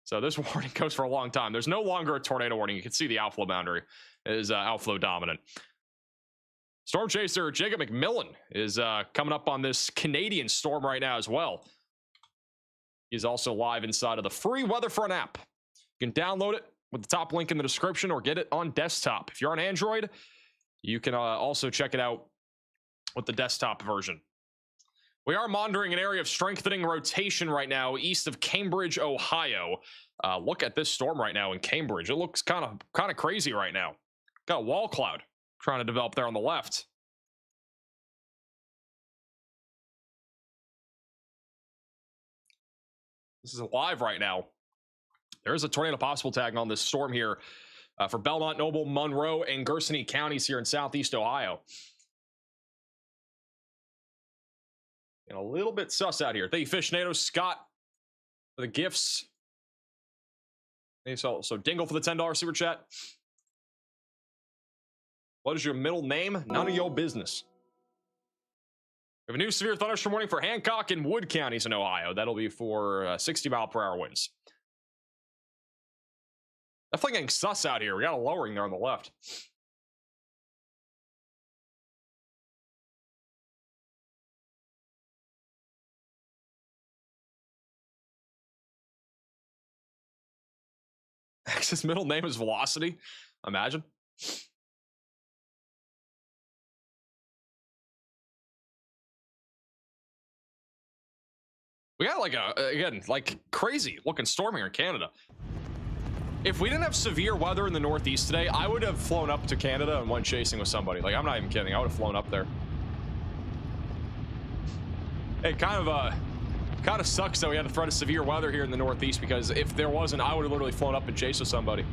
So this warning goes for a long time. There's no longer a tornado warning. You can see the outflow boundary is outflow dominant. Storm chaser Jacob McMillan is coming up on this Canadian storm right now as well. He's also live inside of the free Weatherfront app. You can download it with the top link in the description or get it on desktop. If you're on Android, you can also check it out with the desktop version. We are monitoring an area of strengthening rotation right now east of Cambridge, Ohio. Look at this storm right now in Cambridge. It looks kind of crazy right now. Got a wall cloud trying to develop there on the left. This is live right now. There is a tornado possible tag on this storm here for Belmont, Noble, Monroe, and Gersony counties here in southeast Ohio. And a little bit sus out here. Thank you, Fishnado, Scott, for the gifts. Thanks also Dingle for the $10 super chat. What is your middle name? None of your business. We have a new severe thunderstorm warning for Hancock and Wood counties in Ohio. That'll be for 60 mile per hour winds. Definitely getting sus out here. We got a lowering there on the left. His middle name is Velocity. Imagine. We got like again, like crazy looking storm here in Canada. If we didn't have severe weather in the Northeast today, I would have flown up to Canada and went chasing with somebody. Like, I'm not even kidding. I would have flown up there. It kind of sucks that we had a threat of severe weather here in the Northeast, because if there wasn't, I would have literally flown up and chased with somebody.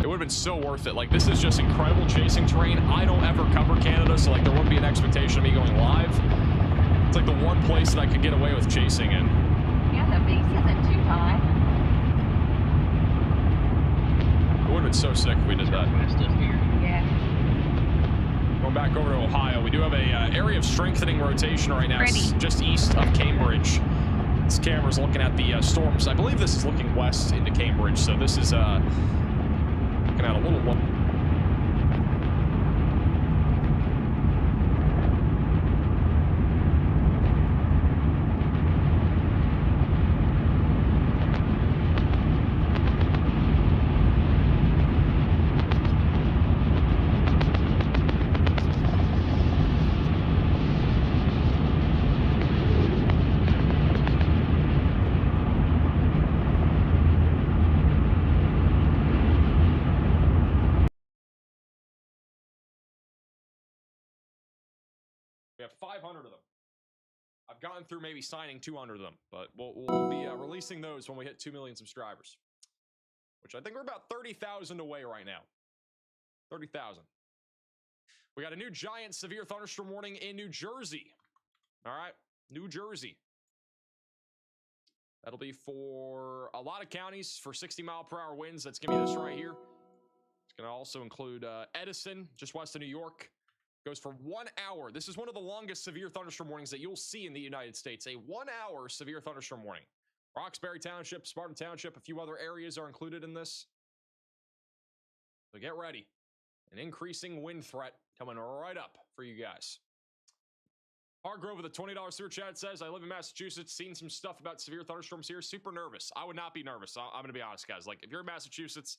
It would have been so worth it. Like, this is just incredible chasing terrain. I don't ever cover Canada, so like there wouldn't be an expectation of me going live. It's like the one place that I could get away with chasing in. Yeah, the base isn't too high. It would have been so sick if we did that. Yeah. Going back over to Ohio, we do have a area of strengthening rotation right now, Pretty. just east of Cambridge. This camera's looking at the storms. I believe this is looking west into Cambridge, so this is looking at a little one. We have 500 of them. I've gotten through maybe signing 200 of them, but we'll be releasing those when we hit 2 million subscribers, which I think we're about 30,000 away right now. 30,000. We got a new giant severe thunderstorm warning in New Jersey. All right, New Jersey. That'll be for a lot of counties for 60 mile per hour winds. That's gonna be this right here. It's gonna also include Edison, just west of New York. Goes for 1 hour. This is one of the longest severe thunderstorm warnings that you'll see in the United States. A 1 hour severe thunderstorm warning. Roxbury Township, Spartan Township, a few other areas are included in this. So get ready. An increasing wind threat coming right up for you guys. Hargrove with a $20 super chat says, I live in Massachusetts, seen some stuff about severe thunderstorms here. Super nervous. I would not be nervous. I'm going to be honest, guys. Like, if you're in Massachusetts,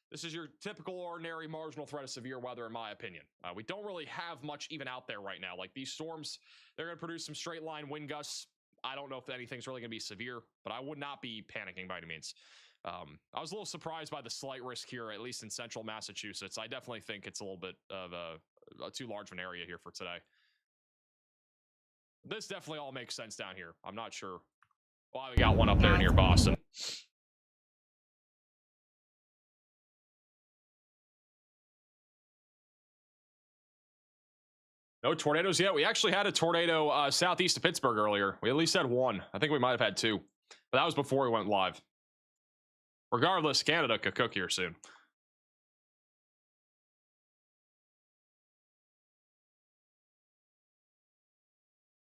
this is your typical ordinary marginal threat of severe weather, in my opinion. We don't really have much even out there right now. Like, these storms, they're going to produce some straight line wind gusts. I don't know if anything's really going to be severe, but I would not be panicking by any means. I was a little surprised by the slight risk here, at least in central Massachusetts. I definitely think it's a little bit of a too large of an area here for today. This definitely all makes sense down here. I'm not sure why we got one up there near Boston. No tornadoes yet. We actually had a tornado southeast of Pittsburgh earlier. We at least had one. I think we might have had two, but that was before we went live. Regardless, Canada could cook here soon.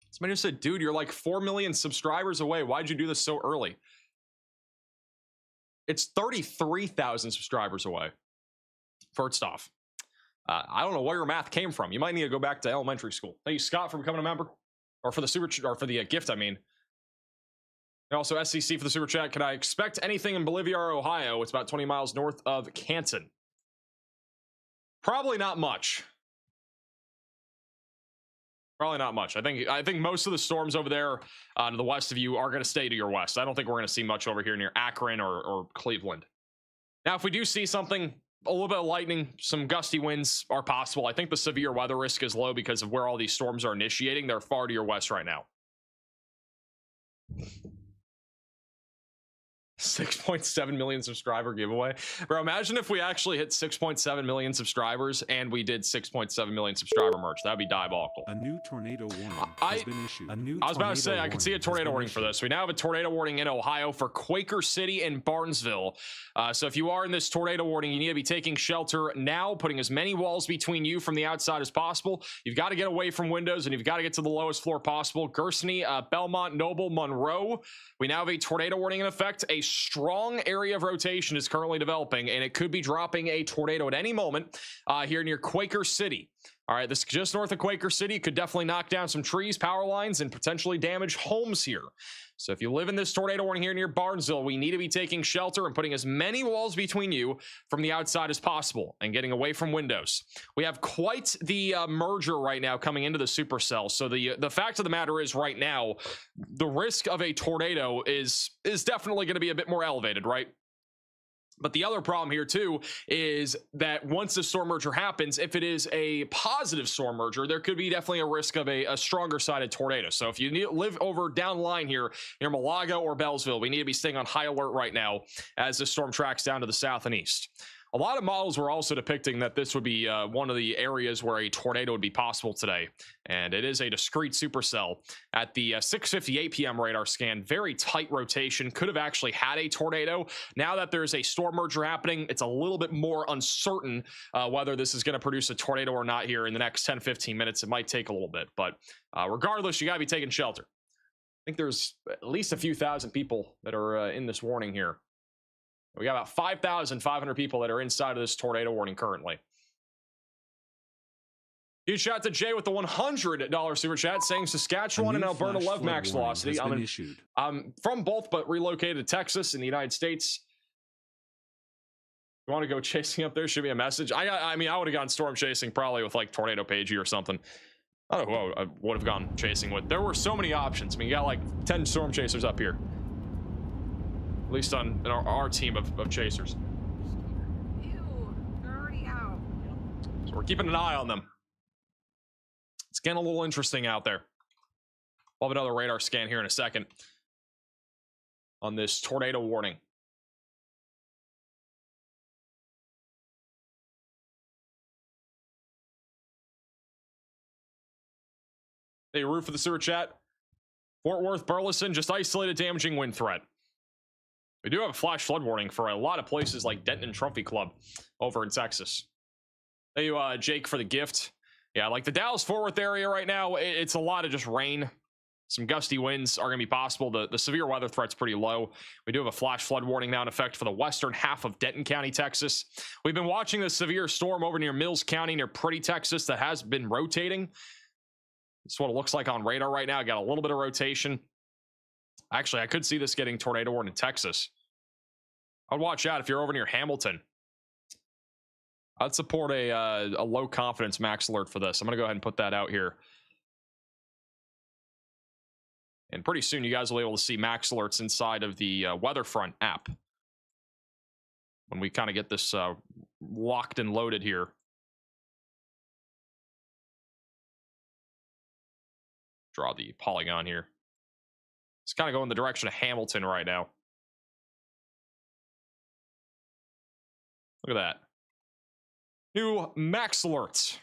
Somebody just said, dude, you're like 4 million subscribers away. Why'd you do this so early? It's 33,000 subscribers away. First off. I don't know where your math came from. You might need to go back to elementary school. Thank you, Scott, for becoming a member, or for the gift. I mean, and also SCC for the super chat. Can I expect anything in Bolivia or Ohio? It's about 20 miles north of Canton. Probably not much. Probably not much. I think most of the storms over there to the west of you are going to stay to your west. I don't think we're going to see much over here near Akron or Cleveland. Now, if we do see something, a little bit of lightning, some gusty winds are possible. I think the severe weather risk is low because of where all these storms are initiating. They're far to your west right now. 6.7 million subscriber giveaway. Bro, imagine if we actually hit 6.7 million subscribers and we did 6.7 million subscriber merch. That'd be diabolical. A new tornado warning has been issued. I was about to say, I could see a tornado warning for this. We now have a tornado warning in Ohio for Quaker City and Barnesville. So if you are in this tornado warning, you need to be taking shelter now, putting as many walls between you from the outside as possible. You've got to get away from windows and you've got to get to the lowest floor possible. Gersony, Belmont, Noble, Monroe. We now have a tornado warning in effect. A strong area of rotation is currently developing, and it could be dropping a tornado at any moment here near Quaker City. All right, this is just north of Quaker City. Could definitely knock down some trees, power lines, and potentially damage homes here. So if you live in this tornado warning here near Barnesville, we need to be taking shelter and putting as many walls between you from the outside as possible and getting away from windows. We have quite the merger right now coming into the supercell. So the fact of the matter is right now, the risk of a tornado is definitely going to be a bit more elevated, right? But the other problem here too is that once the storm merger happens, if it is a positive storm merger, there could be definitely a risk of a stronger sided tornado. So if you live over down the line here near Malaga or Bellsville, we need to be staying on high alert right now as the storm tracks down to the south and east. A lot of models were also depicting that this would be one of the areas where a tornado would be possible today. And it is a discrete supercell. At the 6:58 p.m. radar scan, very tight rotation, could have actually had a tornado. Now that there's a storm merger happening, it's a little bit more uncertain whether this is going to produce a tornado or not here in the next 10-15 minutes. It might take a little bit, but regardless, you got to be taking shelter. I think there's at least a few thousand people that are in this warning here. We got about 5,500 people that are inside of this tornado warning currently. Huge shout out to Jay with the $100 super chat saying Saskatchewan and Alberta love max velocity. I'm from both, but relocated to Texas in the United States. You want to go chasing up there? Should be a message. I mean, I would have gone storm chasing probably with like Tornado Pagey or something. I don't know who I would have gone chasing with. There were so many options. I mean, you got like 10 storm chasers up here. At least on our team of chasers. Ew, they're already out. So we're keeping an eye on them. It's getting a little interesting out there. We'll have another radar scan here in a second on this tornado warning. Hey, Roof for the sewer chat. Fort Worth, Burleson, just isolated damaging wind threat. We do have a flash flood warning for a lot of places like Denton and Trophy Club over in Texas. Thank you, Jake, for the gift. Yeah, like the Dallas-Fort Worth area right now, it's a lot of just rain. Some gusty winds are going to be possible. The severe weather threat's pretty low. We do have a flash flood warning now in effect for the western half of Denton County, Texas. We've been watching the severe storm over near Mills County, near Pretty, Texas, that has been rotating. That's what it looks like on radar right now. I got a little bit of rotation. Actually, I could see this getting tornado warned in Texas. I'd watch out if you're over near Hamilton. I'd support a low confidence max alert for this. I'm going to go ahead and put that out here. And pretty soon you guys will be able to see max alerts inside of the Weatherfront app. When we kind of get this locked and loaded here. Draw the polygon here. It's kind of going the direction of Hamilton right now. Look at that. New max alerts.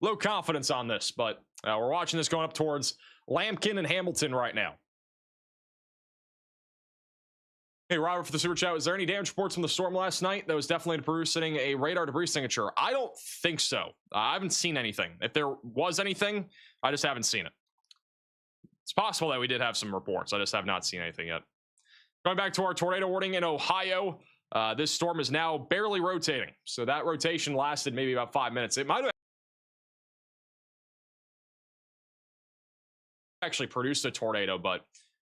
Low confidence on this, but we're watching this going up towards Lambkin and Hamilton right now. Hey, Robert for the super chat. Was there any damage reports from the storm last night that was definitely producing a radar debris signature? I don't think so. I haven't seen anything. If there was anything, I just haven't seen it. It's possible that we did have some reports. I just have not seen anything yet. Going back to our tornado warning in Ohio, this storm is now barely rotating. So that rotation lasted maybe about 5 minutes. It might have actually produced a tornado, but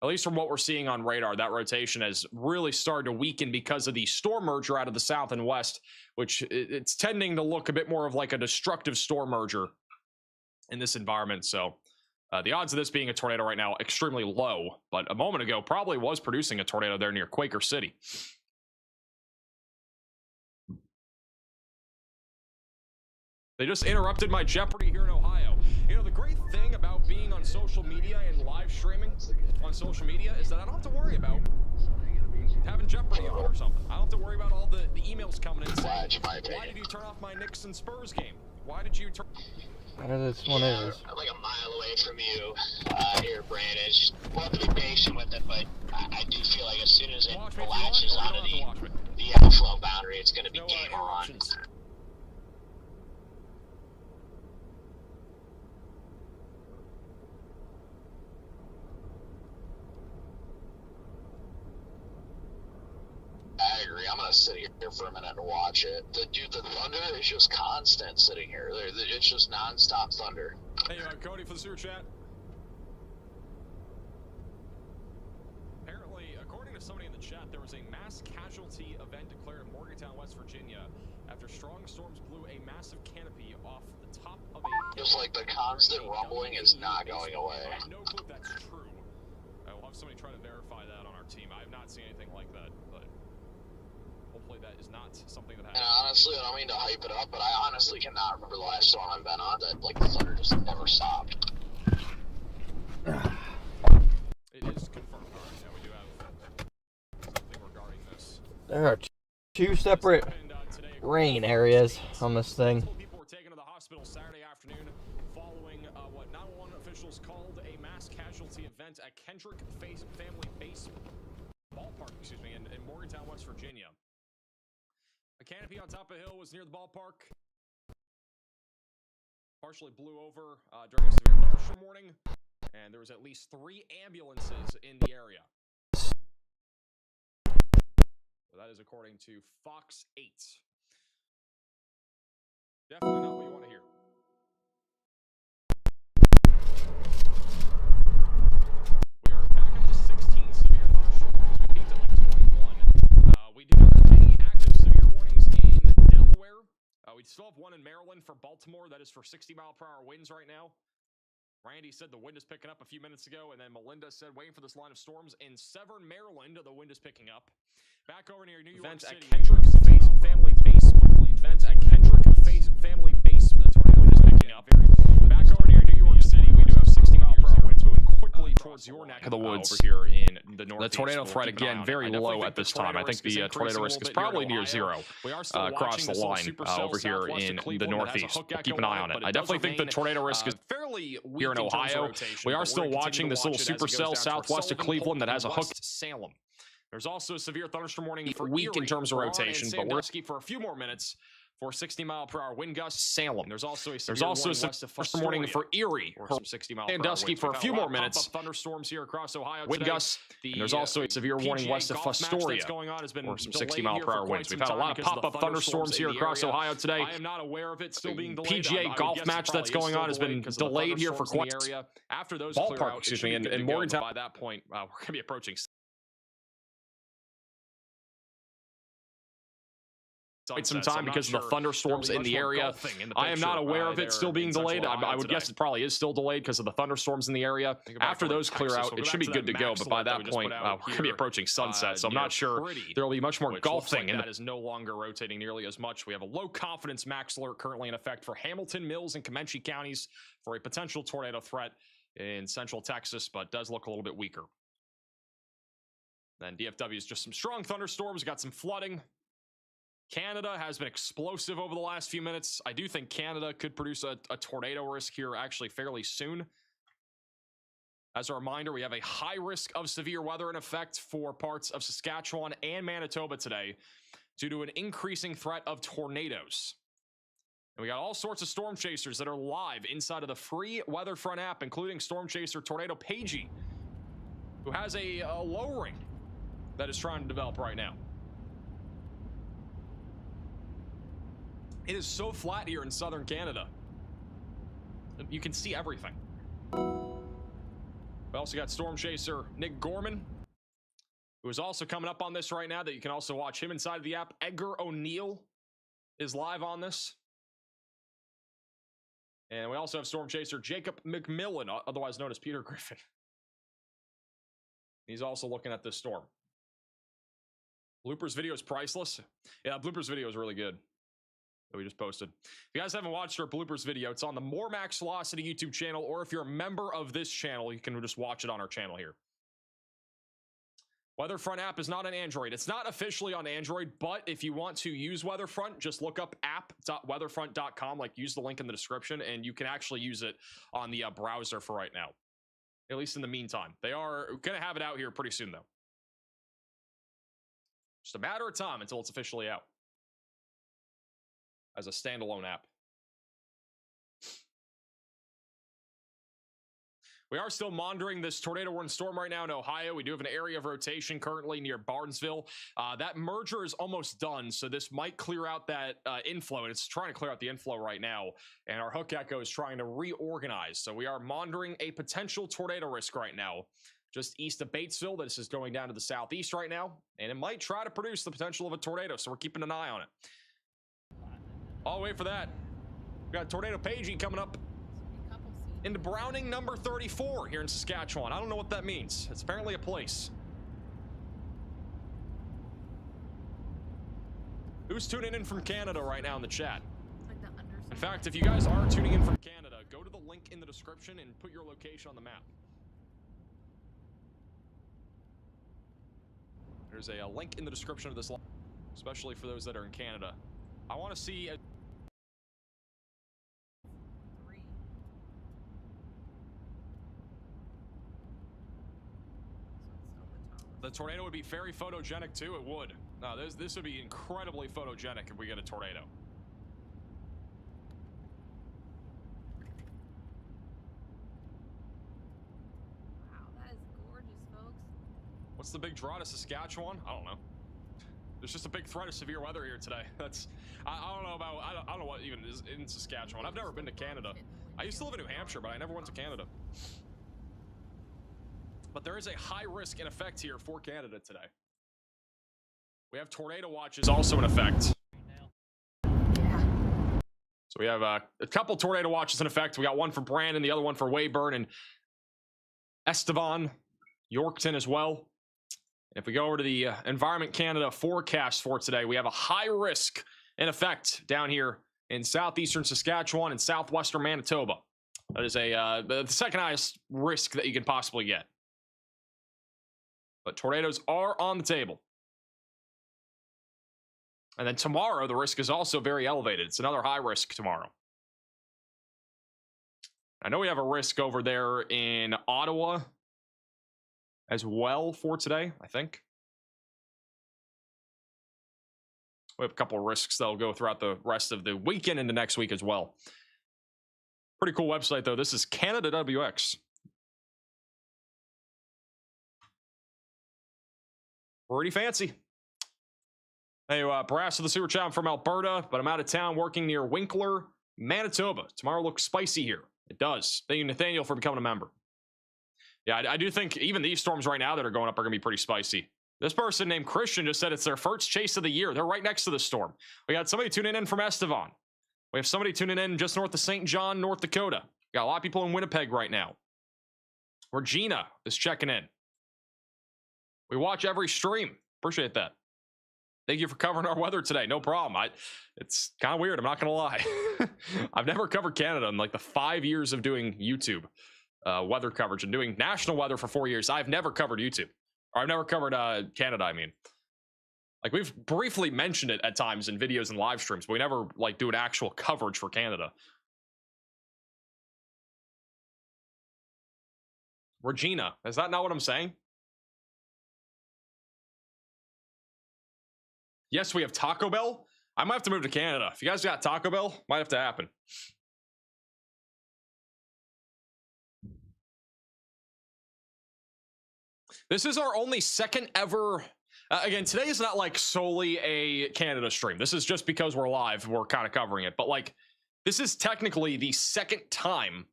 at least from what we're seeing on radar, that rotation has really started to weaken because of the storm merger out of the south and west, which it's tending to look a bit more of like a destructive storm merger in this environment. So the odds of this being a tornado right now, extremely low, but a moment ago probably was producing a tornado there near Quaker City. They just interrupted my Jeopardy here in Ohio. You know, the great thing about being on social media and live streaming on social media is that I don't have to worry about having Jeopardy on or something. I don't have to worry about all the emails coming in saying, why did you turn off my Knicks and Spurs game? Why did you turn... This one is. I'm like a mile away from you here, Brandon. It's just, we'll have to be patient with it, but I do feel like as soon as it latches onto the outflow boundary, it's going to be game on. I agree. I'm gonna sit here for a minute and watch it. The thunder is just constant sitting here. It's just non-stop thunder. Hey, Cody for the super chat. Apparently, according to somebody in the chat, there was a mass casualty event declared in Morgantown, West Virginia, after strong storms blew a massive canopy off the top of a... Just like the constant rumbling is not going away. I have no clue if that's true. I will have somebody try to verify that on our team. I have not seen anything like that, but hopefully that is not something that happened. And honestly, I don't mean to hype it up, but I honestly cannot remember the last storm I've been on that like the thunder just never stopped. It is confirmed. All right, now we do have something regarding this. There are two separate rain areas on this thing. People were taken to the hospital Saturday afternoon following what 911 officials called a mass casualty event at Kendrick Family Base Ballpark, in Morgantown, West Virginia. A canopy on top of a hill was near the ballpark. Partially blew over during a severe thunderstorm warning, and there was at least 3 ambulances in the area. So that is according to Fox 8. Definitely not what you want to hear. We are back up to 16 severe thunderstorm warnings. We peaked at like 21. We do not have any active severe warnings in Delaware. We still have one in Maryland for Baltimore. That is for 60-mile-per-hour winds right now. Randy said the wind is picking up a few minutes ago, and then Melinda said waiting for this line of storms in Severn, Maryland. The wind is picking up. Back over near New York City. At Kendrick Family Base. Event at Kendrick Family Base. The tornado wind is picking up. Back over near New York City, we do have 60-mile-per-hour winds moving quickly towards your neck of the woods over here in the north. The tornado threat again very low at this time. I think the tornado risk is probably near zero across the line over here in the northeast. Keep an eye on it. I definitely think the tornado risk is fairly here in Ohio. We are still watching this little supercell southwest of Cleveland that has a hook to Salem. There's also a severe thunderstorm warning for weak in terms of rotation, but we're for a few more minutes for 60-mile-per-hour wind gusts. Salem. There's also a severe thunderstorm warning for Erie for 60-mile-per-hour winds. For a few more minutes. Thunderstorms here across Ohio. Wind gusts. And there's also a severe warning west of Fostoria for some 60-mile-per-hour winds. We've had a lot of pop-up thunderstorms here across Ohio today. I am not aware of it still being delayed. PGA golf match that's going on has been delayed here for quite after those ballpark. Excuse me. In Morgantown. By that point, we're going to be approaching quite some time because of the thunderstorms in the area. I am not aware of it still being delayed. I would guess it probably is still delayed because of the thunderstorms in the area. After those clear out, it should be good to go. But by that point, we're going to be approaching sunset, so I'm not sure there will be much more golfing. And that is no longer rotating nearly as much. We have a low confidence max alert currently in effect for Hamilton, Mills, and Comanche counties for a potential tornado threat in central Texas, but does look a little bit weaker. Then DFW is just some strong thunderstorms. Got some flooding. Canada has been explosive over the last few minutes. I do think Canada could produce a tornado risk here actually fairly soon. As a reminder, we have a high risk of severe weather in effect for parts of Saskatchewan and Manitoba today due to an increasing threat of tornadoes. And we got all sorts of storm chasers that are live inside of the free Weatherfront app, including storm chaser Tornado Pagey, who has a low ring that is trying to develop right now. It is so flat here in southern Canada. You can see everything. We also got storm chaser Nick Gorman, who is also coming up on this right now, that you can also watch him inside of the app. Edgar O'Neill is live on this. And we also have storm chaser Jacob McMillan, otherwise known as Peter Griffin. He's also looking at this storm. Bloopers video is priceless. Yeah, Bloopers video is really good. that we just posted. If you guys haven't watched our bloopers video, it's on the More Max Velocity YouTube channel, or if you're a member of this channel, you can just watch it on our channel here. Weatherfront app is not on Android. It's not officially on Android, but if you want to use Weatherfront, just look up app.weatherfront.com, like use the link in the description, and you can actually use it on the browser for right now. At least in the meantime. They are going to have it out here pretty soon, though. Just a matter of time until it's officially out as a standalone app. We are still monitoring this tornado-warned storm right now in Ohio. We do have an area of rotation currently near Barnesville. That merger is almost done, so this might clear out that inflow, and it's trying to clear out the inflow right now, and our Hook Echo is trying to reorganize. So we are monitoring a potential tornado risk right now, just east of Batesville. This is going down to the southeast right now, and it might try to produce the potential of a tornado, so we're keeping an eye on it. I'll wait for that. We got tornado paging coming up into Browning number 34 here in Saskatchewan. I don't know what that means. It's apparently a place. Who's tuning in from Canada right now in the chat? In fact, if you guys are tuning in from Canada, go to the link in the description and put your location on the map. There's a link in the description of this live, especially for those that are in Canada. I want to see the tornado would be very photogenic too. It would. No, this would be incredibly photogenic if we get a tornado. Wow, that is gorgeous, folks. What's the big draw to Saskatchewan? I don't know. There's just a big threat of severe weather here today. That's I don't know about I don't know what even is in Saskatchewan. I've never been to Canada. I used to live in New Hampshire, but I never went to Canada. But there is a high risk in effect here for Canada today. We have tornado watches also in effect. So we have a couple tornado watches in effect. We got one for Brandon, the other one for Weyburn and Estevan, Yorkton as well. If we go over to the Environment Canada forecast for today, we have a high risk in effect down here in southeastern Saskatchewan and southwestern Manitoba. That is the second highest risk that you can possibly get. But tornadoes are on the table. And then tomorrow, the risk is also very elevated. It's another high risk tomorrow. I know we have a risk over there in Ottawa as well for today, I think. We have a couple of risks that'll go throughout the rest of the weekend into next week as well. Pretty cool website, though. This is Canada WX. Pretty fancy. Hey, Brass of the Super Chat, I'm from Alberta, but I'm out of town working near Winkler, Manitoba. Tomorrow looks spicy here. It does. Thank you, Nathaniel, for becoming a member. Yeah, I do think even these storms right now that are going up are going to be pretty spicy. This person named Christian just said it's their first chase of the year. They're right next to the storm. We got somebody tuning in from Estevan. We have somebody tuning in just north of St. John, North Dakota. We got a lot of people in Winnipeg right now. Regina is checking in. We watch every stream. Appreciate that. Thank you for covering our weather today. No problem. It's kind of weird. I'm not going to lie. I've never covered Canada in like the 5 years of doing YouTube weather coverage and doing national weather for 4 years. I've never covered YouTube. Or I've never covered Canada, I mean. Like, we've briefly mentioned it at times in videos and live streams, but we never like do an actual coverage for Canada. Regina, is that not what I'm saying? Yes, we have Taco Bell. I might have to move to Canada. If you guys got Taco Bell, might have to happen. This is our only second ever. Again, today is not like solely a Canada stream. This is just because we're live. We're kind of covering it. But like, this is technically the second time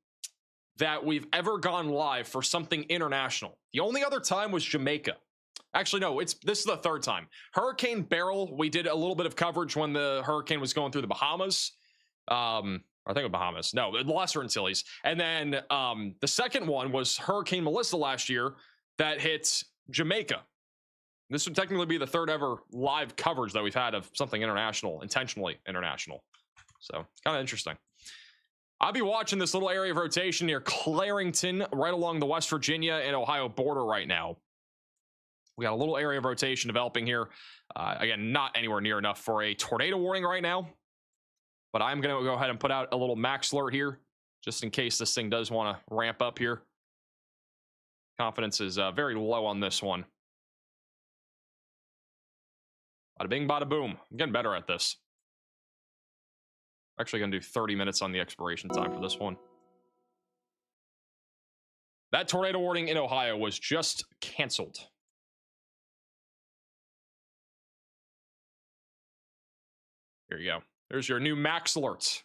that we've ever gone live for something international. The only other time was Jamaica. Actually, no, this is the third time. Hurricane Beryl, we did a little bit of coverage when the hurricane was going through the Bahamas. I think it was Bahamas. No, the Lesser Antilles. And then the second one was Hurricane Melissa last year that hit Jamaica. This would technically be the third ever live coverage that we've had of something international, intentionally international. So kind of interesting. I'll be watching this little area of rotation near Clarington, right along the West Virginia and Ohio border right now. We got a little area of rotation developing here. Again, not anywhere near enough for a tornado warning right now. But I'm going to go ahead and put out a little max alert here, just in case this thing does want to ramp up here. Confidence is very low on this one. Bada bing, bada boom. I'm getting better at this. Actually going to do 30 minutes on the expiration time for this one. That tornado warning in Ohio was just canceled. Here you go. There's your new max alerts.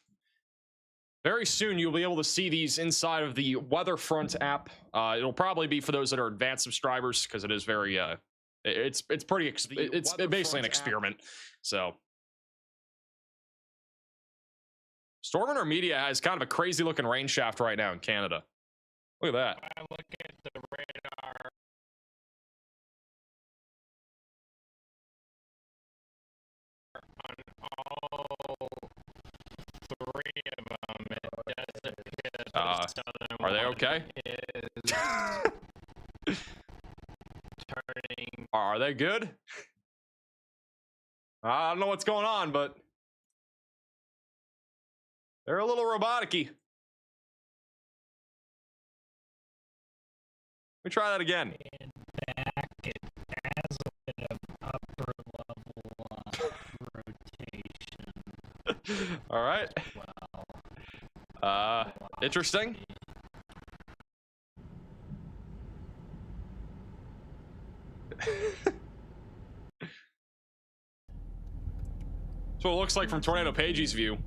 Very soon you'll be able to see these inside of the Weatherfront app. It'll probably be for those that are advanced subscribers because it is very it's pretty it's basically an experiment. So Stormrunner Media has kind of a crazy looking rain shaft right now in Canada. Look at that. I look at the radar on all three of them. It does appear that the southern are they one okay? is turning. Are they good? I don't know what's going on, but they're a little robotic-y. Let me try that again. And back, it has a bit of upper level rotation. All right. Well, interesting. So it looks like from Tornado Page's view.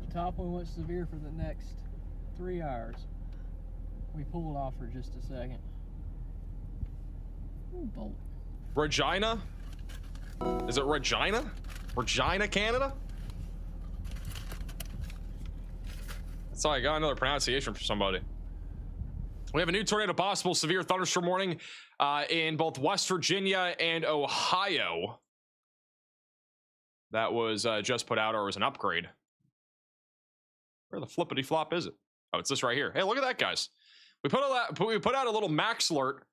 The top one went severe for the next 3 hours. We pulled off for just a second. Ooh, bolt. Regina? Is it Regina? Regina, Canada? So I got another pronunciation for somebody. We have a new tornado possible, severe thunderstorm warning in both West Virginia and Ohio. That was just put out, or was an upgrade. Where the flippity flop is it? Oh, it's this right here. Hey, look at that, guys. We put out a little max alert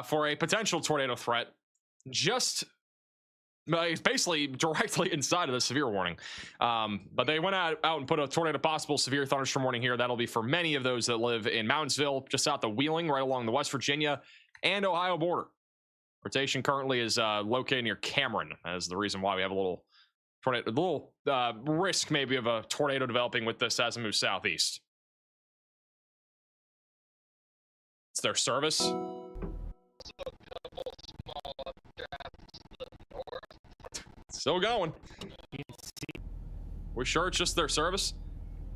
for a potential tornado threat, just basically directly inside of the severe warning. But they went out and put a tornado possible severe thunderstorm warning here. That'll be for many of those that live in Moundsville, just south of Wheeling, right along the West Virginia and Ohio border. Rotation currently is located near Cameron, as the reason why we have a little tornado, risk maybe of a tornado developing with this as it moves southeast. It's their service. Still going. We sure it's just their service?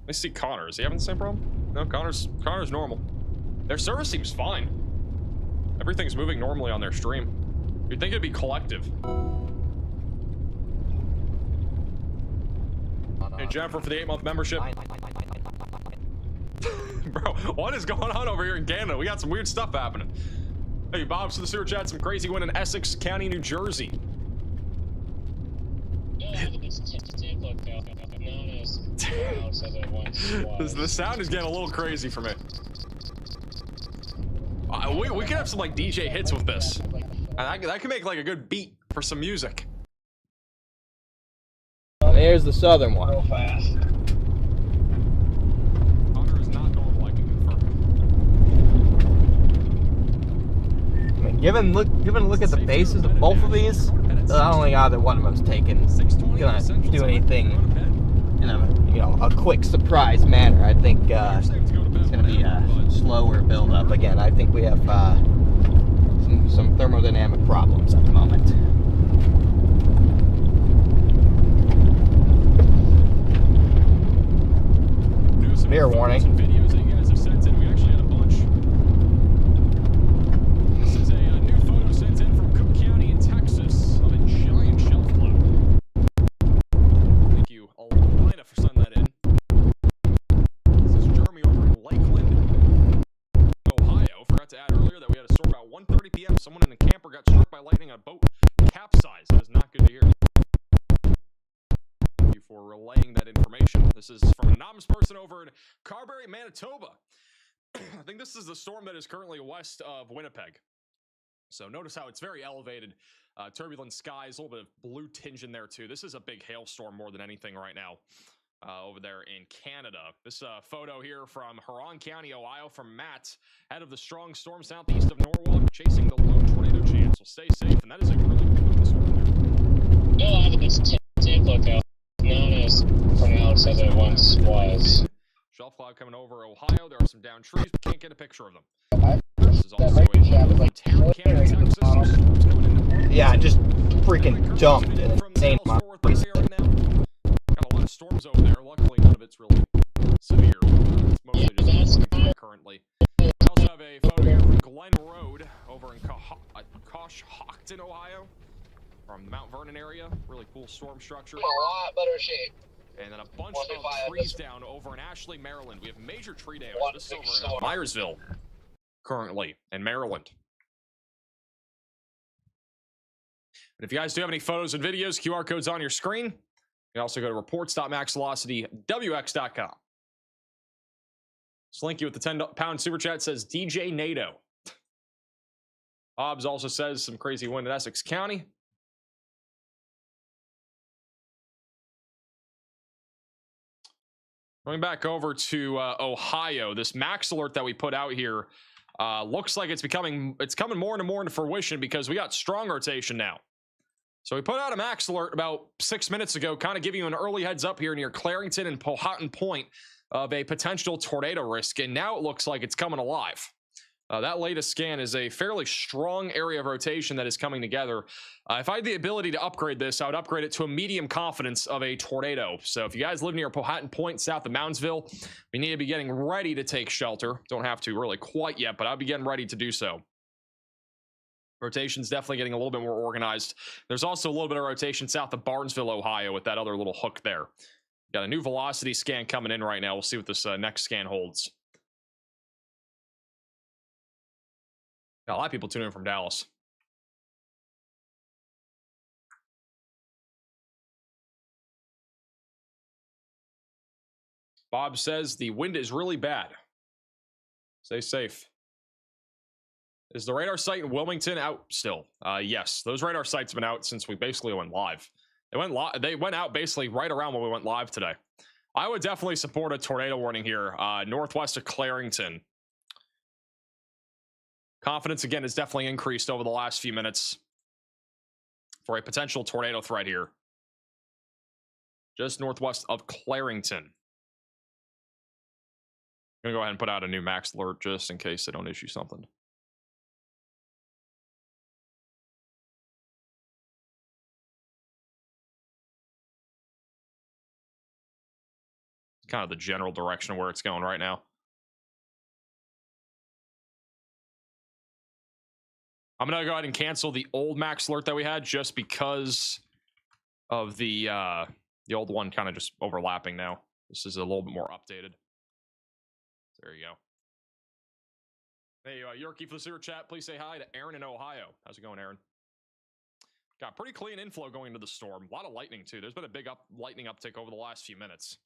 Let me see Connor. Is he having the same problem? No, Connor's normal. Their service seems fine. Everything's moving normally on their stream. You'd think it'd be collective. Hey, Jennifer, for the 8-month membership. Bro, what is going on over here in Canada? We got some weird stuff happening. Hey, Bob's to the sewer chat. Some crazy wind in Essex County, New Jersey. The sound is getting a little crazy for me. We could have some like DJ hits with this, and that could make like a good beat for some music. There's the southern one. Real fast. Connor is not going like confirmed. I mean, given a look at the bases of both of these, I don't think either one of them's gonna do anything in a quick surprise manner. I think it's gonna be a slower build up. Again, I think we have some thermodynamic problems at the moment. Severe warning. Videos that you guys have sent in. We actually had a bunch. This is a new photo sent in from Cook County in Texas of a giant shelf cloud. Thank you, Alina, for sending that in. This is Jeremy over in Lakeland, Ohio. Forgot to add earlier that we had a storm about 1:30 p.m. Someone in a camper got struck by lightning on a boat capsized. That is not good to hear. Thank you for relaying that information. This is comms person over in Carberry, Manitoba. I think this is the storm that is currently west of Winnipeg. So notice how it's very elevated, turbulent skies, a little bit of blue tinge in there too. This is a big hailstorm more than anything right now over there in Canada. This photo here from Huron County, Ohio, from Matt, head of the strong storm southeast of Norwalk, chasing the low tornado chance. So stay safe, and that is a really big storm there. No, I think it's Tim Lookout, known as pronounced as it once was. Shelf cloud coming over Ohio. There are some down trees, but can't get a picture of them. This is also a Tarrant, Canada, Texas. Some storms coming into Yeah, just freaking dumped an insane amount of trees. Got a lot of storms over there. Luckily, none of it's really severe. It's mostly just currently. We also have a photo here from Glen Road over in Coshocton, Ohio, from the Mount Vernon area. Really cool storm structure. A lot better shape. And then a bunch of trees down over in Ashley, Maryland. We have major tree damage. This is over in Myersville, currently, in Maryland. And if you guys do have any photos and videos, QR code's on your screen. You can also go to reports.maxvelocitywx.com. Slinky with the 10-pound super chat says DJ NATO. Hobbs also says some crazy wind in Essex County. Going back over to Ohio, this max alert that we put out here looks like it's coming more and more into fruition because we got strong rotation now. So we put out a max alert about 6 minutes ago, kind of giving you an early heads up here near Clarington and Powhatan Point of a potential tornado risk, and now it looks like it's coming alive. That latest scan is a fairly strong area of rotation that is coming together. If I had the ability to upgrade this, I would upgrade it to a medium confidence of a tornado. So if you guys live near Powhatan Point, south of Moundsville, we need to be getting ready to take shelter. Don't have to really quite yet, but I'll be getting ready to do so. Rotation's definitely getting a little bit more organized. There's also a little bit of rotation south of Barnesville, Ohio, with that other little hook there. Got a new velocity scan coming in right now. We'll see what this next scan holds. Got a lot of people tuning in from Dallas. Bob says the wind is really bad. Stay safe. Is the radar site in Wilmington out still? Yes, those radar sites have been out since we basically went live. They went out basically right around when we went live today. I would definitely support a tornado warning here, northwest of Clarington. Confidence again has definitely increased over the last few minutes for a potential tornado threat here. Just northwest of Clarington. I'm gonna go ahead and put out a new max alert just in case they don't issue something. Kind of the general direction of where it's going right now. I'm gonna go ahead and cancel the old max alert that we had just because of the old one kind of just overlapping now. This is a little bit more updated. There you go. Hey, Yorkie for the super chat. Please say hi to Aaron in Ohio. How's it going, Aaron? Got pretty clean inflow going into the storm. A lot of lightning too. There's been a big lightning uptick over the last few minutes.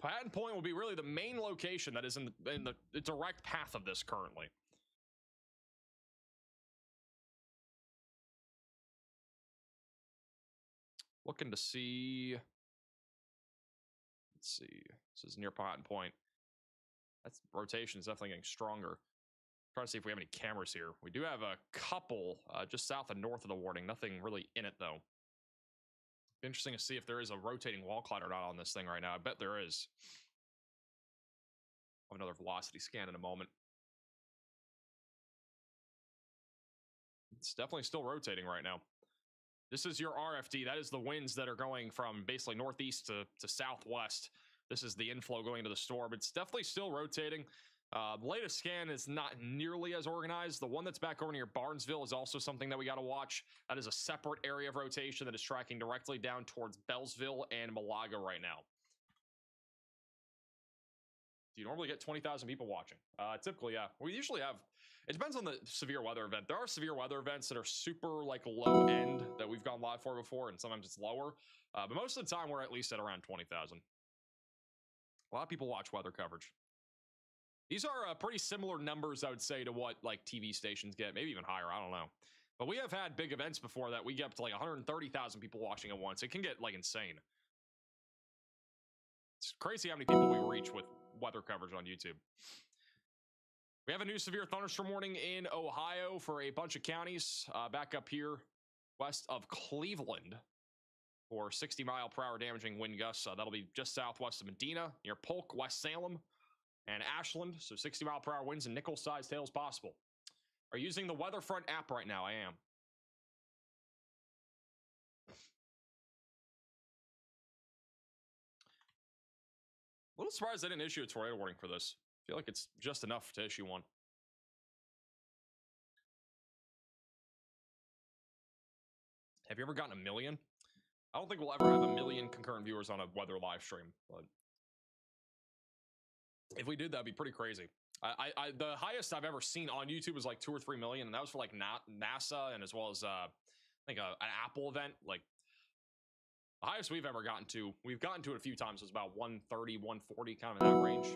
Powhatan Point will be really the main location that is in the direct path of this currently. Looking to see. Let's see. This is near Powhatan Point. That's rotation is definitely getting stronger. Trying to see if we have any cameras here. We do have a couple just south and north of the warning. Nothing really in it though. Interesting to see if there is a rotating wall cloud or not on this thing right now. I bet there is. I'll have another velocity scan in a moment. It's definitely still rotating right now. This is your RFD. That is the winds that are going from basically northeast to southwest. This is the inflow going into the storm. It's definitely still rotating. The latest scan is not nearly as organized. The one that's back over near Barnesville is also something that we got to watch. That is a separate area of rotation that is tracking directly down towards Bellsville and Malaga right now. Do you normally get 20,000 people watching? Typically, yeah. We usually have, it depends on the severe weather event. There are severe weather events that are super like low end that we've gone live for before, and sometimes it's lower. But most of the time, we're at least at around 20,000. A lot of people watch weather coverage. These are pretty similar numbers, I would say, to what like TV stations get, maybe even higher. I don't know. But we have had big events before that we get up to like 130,000 people watching at once. It can get like insane. It's crazy how many people we reach with weather coverage on YouTube. We have a new severe thunderstorm warning in Ohio for a bunch of counties back up here west of Cleveland for 60-mile-per-hour damaging wind gusts. That'll be just southwest of Medina, near Polk, West Salem, and Ashland. So 60-mile-per-hour winds and nickel-sized hail is possible. Are you using the Weatherfront app right now? I am. A little surprised they didn't issue a tornado warning for this. I feel like it's just enough to issue one. Have you ever gotten 1 million? I don't think we'll ever have 1 million concurrent viewers on a weather live stream, but if we did, that'd be pretty crazy. The highest I've ever seen on YouTube was like 2 or 3 million, and that was for like NASA and as well as I think an Apple event. Like the highest we've ever gotten to it a few times, was about 130, 140, kind of in that range.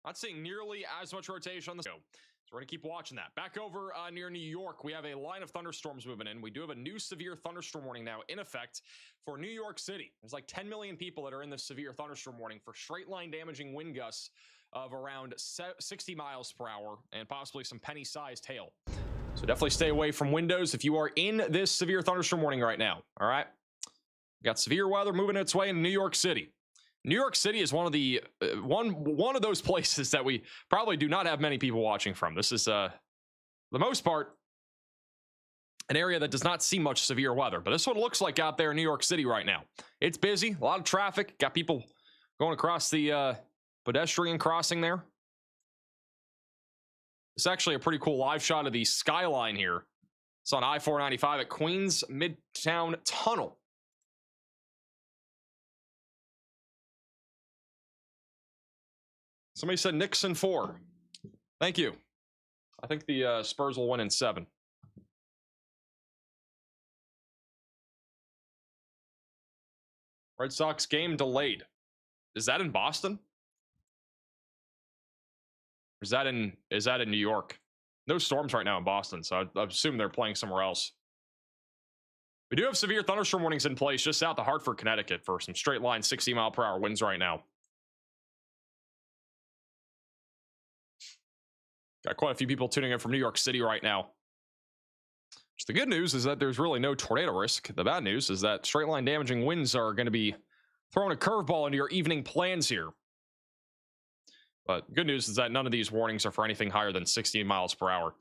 Not seeing nearly as much rotation on the show. So we're going to keep watching that. Back over near New York, we have a line of thunderstorms moving in. We do have a new severe thunderstorm warning now in effect for New York City. There's like 10 million people that are in this severe thunderstorm warning for straight line damaging wind gusts of around 60 miles per hour and possibly some penny-sized hail. So definitely stay away from windows if you are in this severe thunderstorm warning right now. All right. We got severe weather moving its way into New York City. New York City is one of the one of those places that we probably do not have many people watching from. This is the most part an area that does not see much severe weather, but this is what it looks like out there in New York City right now. It's busy, a lot of traffic, got people going across the pedestrian crossing there. It's actually a pretty cool live shot of the skyline here. It's on I-495 at Queens Midtown Tunnel. Somebody said Nixon 4. Thank you. I think the Spurs will win in 7. Red Sox game delayed. Is that in Boston? Or is that in New York? No storms right now in Boston, so I assume they're playing somewhere else. We do have severe thunderstorm warnings in place just south of Hartford, Connecticut for some straight line 60-mile-per-hour winds right now. Got quite a few people tuning in from New York City right now. So the good news is that there's really no tornado risk. The bad news is that straight line damaging winds are going to be throwing a curveball into your evening plans here. But good news is that none of these warnings are for anything higher than 60 miles per hour.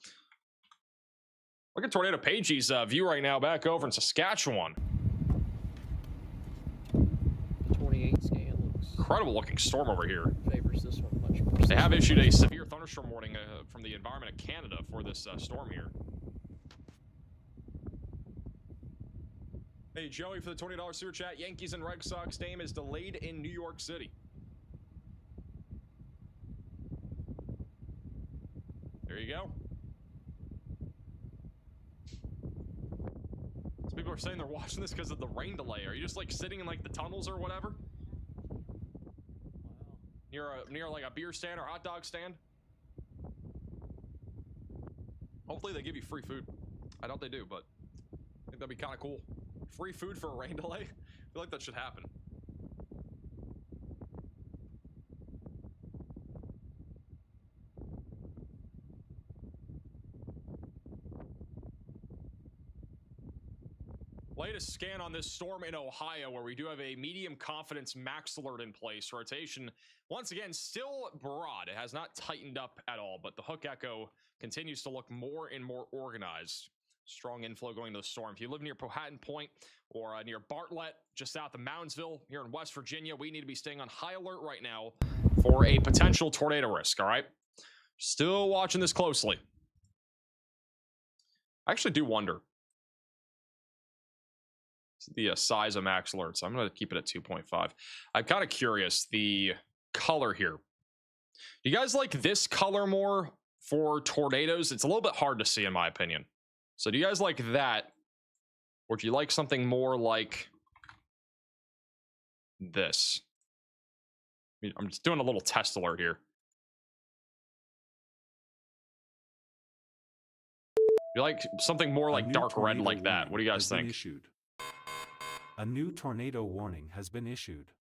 Look at Tornado Pagey's view right now back over in Saskatchewan. 28 scan looks incredible looking storm over here. Favors this one much more. They have issued a severe thunderstorm warning from the Environment of Canada for this storm here. Hey, Joey, for the $20 super chat, Yankees and Red Sox game is delayed in New York City. There you go. Some people are saying they're watching this because of the rain delay. Are you just like sitting in like the tunnels or whatever? Wow. Near like a beer stand or hot dog stand? Hopefully they give you free food. I doubt they do, but I think that'd be kind of cool. Free food for a rain delay? I feel like that should happen. Latest scan on this storm in Ohio, where we do have a medium confidence max alert in place. Rotation, once again, still broad. It has not tightened up at all, but the hook echo continues to look more and more organized. Strong inflow going to the storm. If you live near Powhatan Point or near Bartlett, just south of Moundsville here in West Virginia, we need to be staying on high alert right now for a potential tornado risk, all right? Still watching this closely. I actually do wonder the size of max alerts. I'm going to keep it at 2.5. I'm kind of curious, the color here. Do you guys like this color more for tornadoes? It's a little bit hard to see in my opinion. So do you guys like that? Or do you like something more like this. I'm just doing a little test alert here. You like something more like dark red like that? What do you guys think? Issued. A new tornado warning has been issued.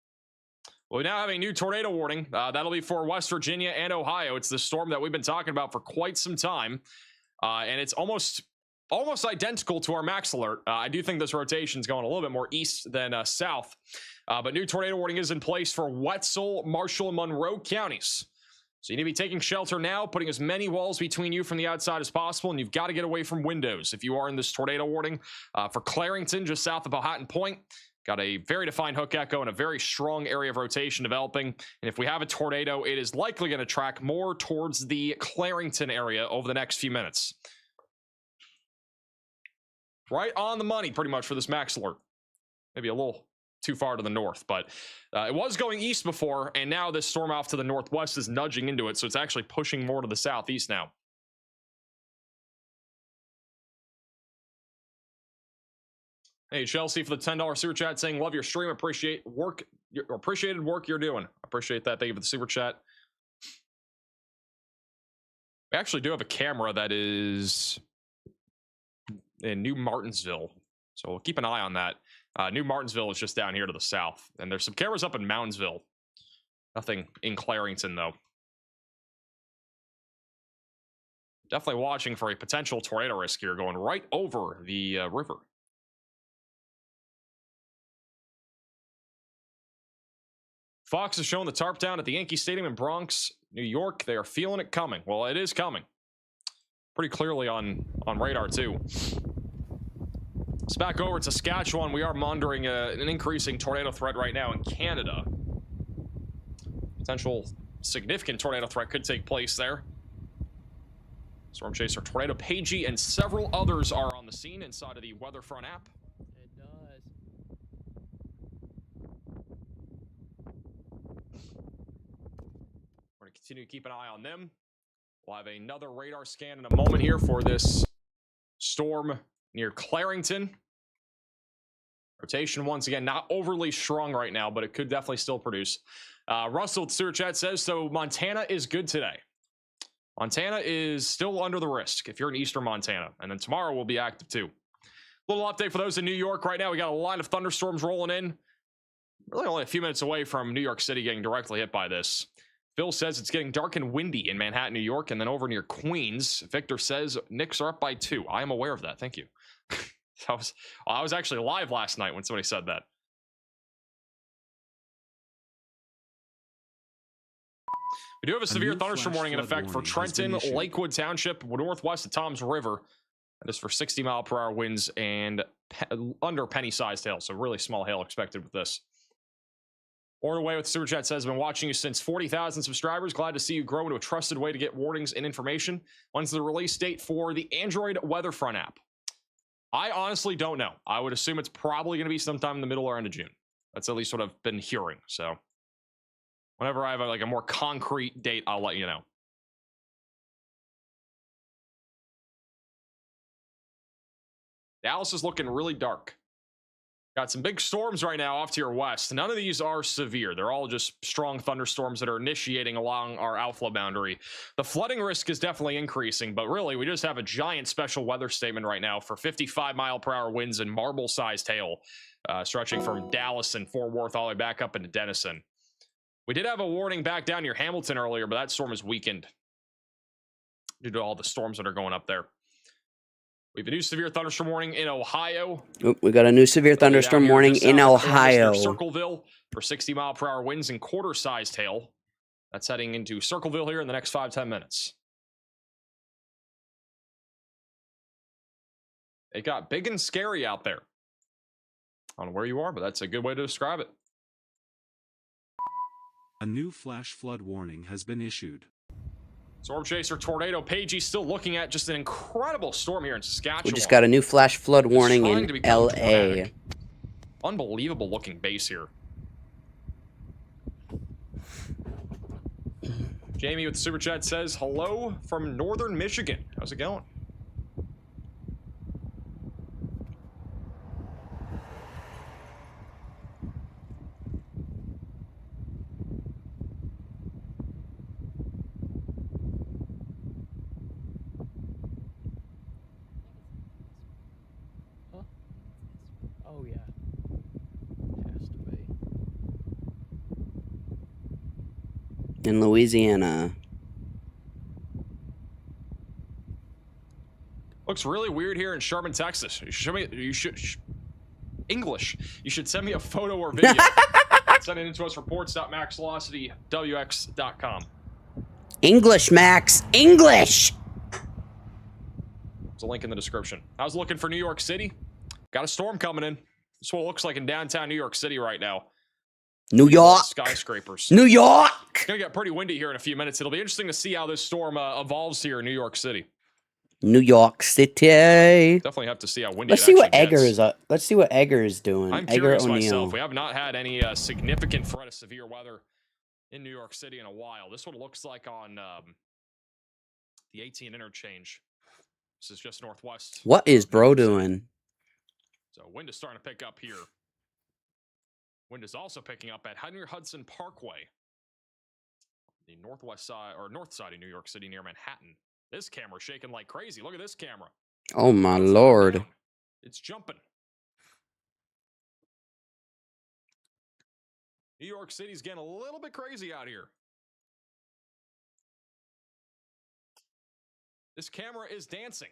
Well, we now have a new tornado warning. That'll be for West Virginia and Ohio. It's the storm that we've been talking about for quite some time. And it's almost identical to our max alert. I do think this rotation is going a little bit more east than south. But new tornado warning is in place for Wetzel, Marshall, and Monroe counties. So you need to be taking shelter now, putting as many walls between you from the outside as possible, and you've got to get away from windows if you are in this tornado warning. For Clarington, just south of Powhatan Point, got a very defined hook echo and a very strong area of rotation developing. And if we have a tornado, it is likely going to track more towards the Clarington area over the next few minutes. Right on the money, pretty much, for this max alert. Maybe a little too far to the north, but it was going east before, and now this storm off to the northwest is nudging into it, so it's actually pushing more to the southeast now. Hey, Chelsea for the $10 super chat saying, love your stream, appreciated work you're doing. Appreciate that. Thank you for the super chat. We actually do have a camera that is in New Martinsville, so we'll keep an eye on that. New Martinsville is just down here to the south, and there's some cameras up in Moundsville. Nothing in Clarington, though. Definitely watching for a potential tornado risk here, going right over the river. Fox is showing the tarp down at the Yankee Stadium in Bronx, New York. They are feeling it coming. Well, it is coming. Pretty clearly on radar, too. It's back over to Saskatchewan. We are monitoring an increasing tornado threat right now in Canada. Potential significant tornado threat could take place there. Storm Chaser, Tornado Pagey, and several others are on the scene inside of the Weatherfront app. It does. We're going to continue to keep an eye on them. We'll have another radar scan in a moment here for this storm near Clarington. Rotation, once again, not overly strong right now, but it could definitely still produce. Russell Sewer Chat says, so Montana is good today. Montana is still under the risk if you're in eastern Montana. And then tomorrow will be active too. Little update for those in New York right now. We got a line of thunderstorms rolling in. Really only a few minutes away from New York City getting directly hit by this. Phil says it's getting dark and windy in Manhattan, New York, and then over near Queens. Victor says Knicks are up by 2. I am aware of that. Thank you. I was actually live last night when somebody said that. We do have a severe thunderstorm warning in effect for Trenton, Lakewood Township, northwest of Toms River. That is for 60-mile-per-hour winds and under penny-sized hail, so really small hail expected with this. Order Away with Super Chat says, I've been watching you since 40,000 subscribers. Glad to see you grow into a trusted way to get warnings and information. When's the release date for the Android Weatherfront app? I honestly don't know. I would assume it's probably going to be sometime in the middle or end of June. That's at least what I've been hearing. So whenever I have a more concrete date, I'll let you know. Dallas is looking really dark. Got some big storms right now off to your west. None of these are severe. They're all just strong thunderstorms that are initiating along our outflow boundary. The flooding risk is definitely increasing, but really we just have a giant special weather statement right now for 55-mile-per-hour winds and marble-sized hail stretching from Dallas and Fort Worth all the way back up into Denison. We did have a warning back down near Hamilton earlier, but that storm is weakened due to all the storms that are going up there. We have a new severe thunderstorm warning in Ohio. We got a new severe thunderstorm warning in Ohio. Circleville for 60-mile-per-hour winds and quarter-sized hail. That's heading into Circleville here in the next 5-10 minutes. It got big and scary out there. I don't know where you are, but that's a good way to describe it. A new flash flood warning has been issued. Storm Chaser Tornado Pagey still looking at just an incredible storm here in Saskatchewan. We just got a new flash flood warning in LA. Unbelievable looking base here. Jamie with the Super Chat says, hello from northern Michigan. How's it going? In Louisiana. Looks really weird here in Sherman, Texas. You should show me. English. You should send me a photo or video. Send it into us, reports.maxvelocitywx.com. English, Max. English! There's a link in the description. I was looking for New York City. Got a storm coming in. This is what it looks like in downtown New York City right now. New York. Skyscrapers. New York! It's going to get pretty windy here in a few minutes. It'll be interesting to see how this storm evolves here in New York City. New York City. Definitely have to see how windy Let's it see what actually Egger gets. is up. Let's see what Egger is doing. I'm Egger curious O'Neill. myself. We have not had any significant threat of severe weather in New York City in a while. This one looks like on the 18 interchange. This is just northwest. What is bro doing? So wind is starting to pick up here. Wind is also picking up at Henry Hudson Parkway, the northwest side or north side of New York City near Manhattan. This camera's shaking like crazy. Look at this camera. Oh my It's not lord. down. It's jumping. New York City's getting a little bit crazy out here. This camera is dancing.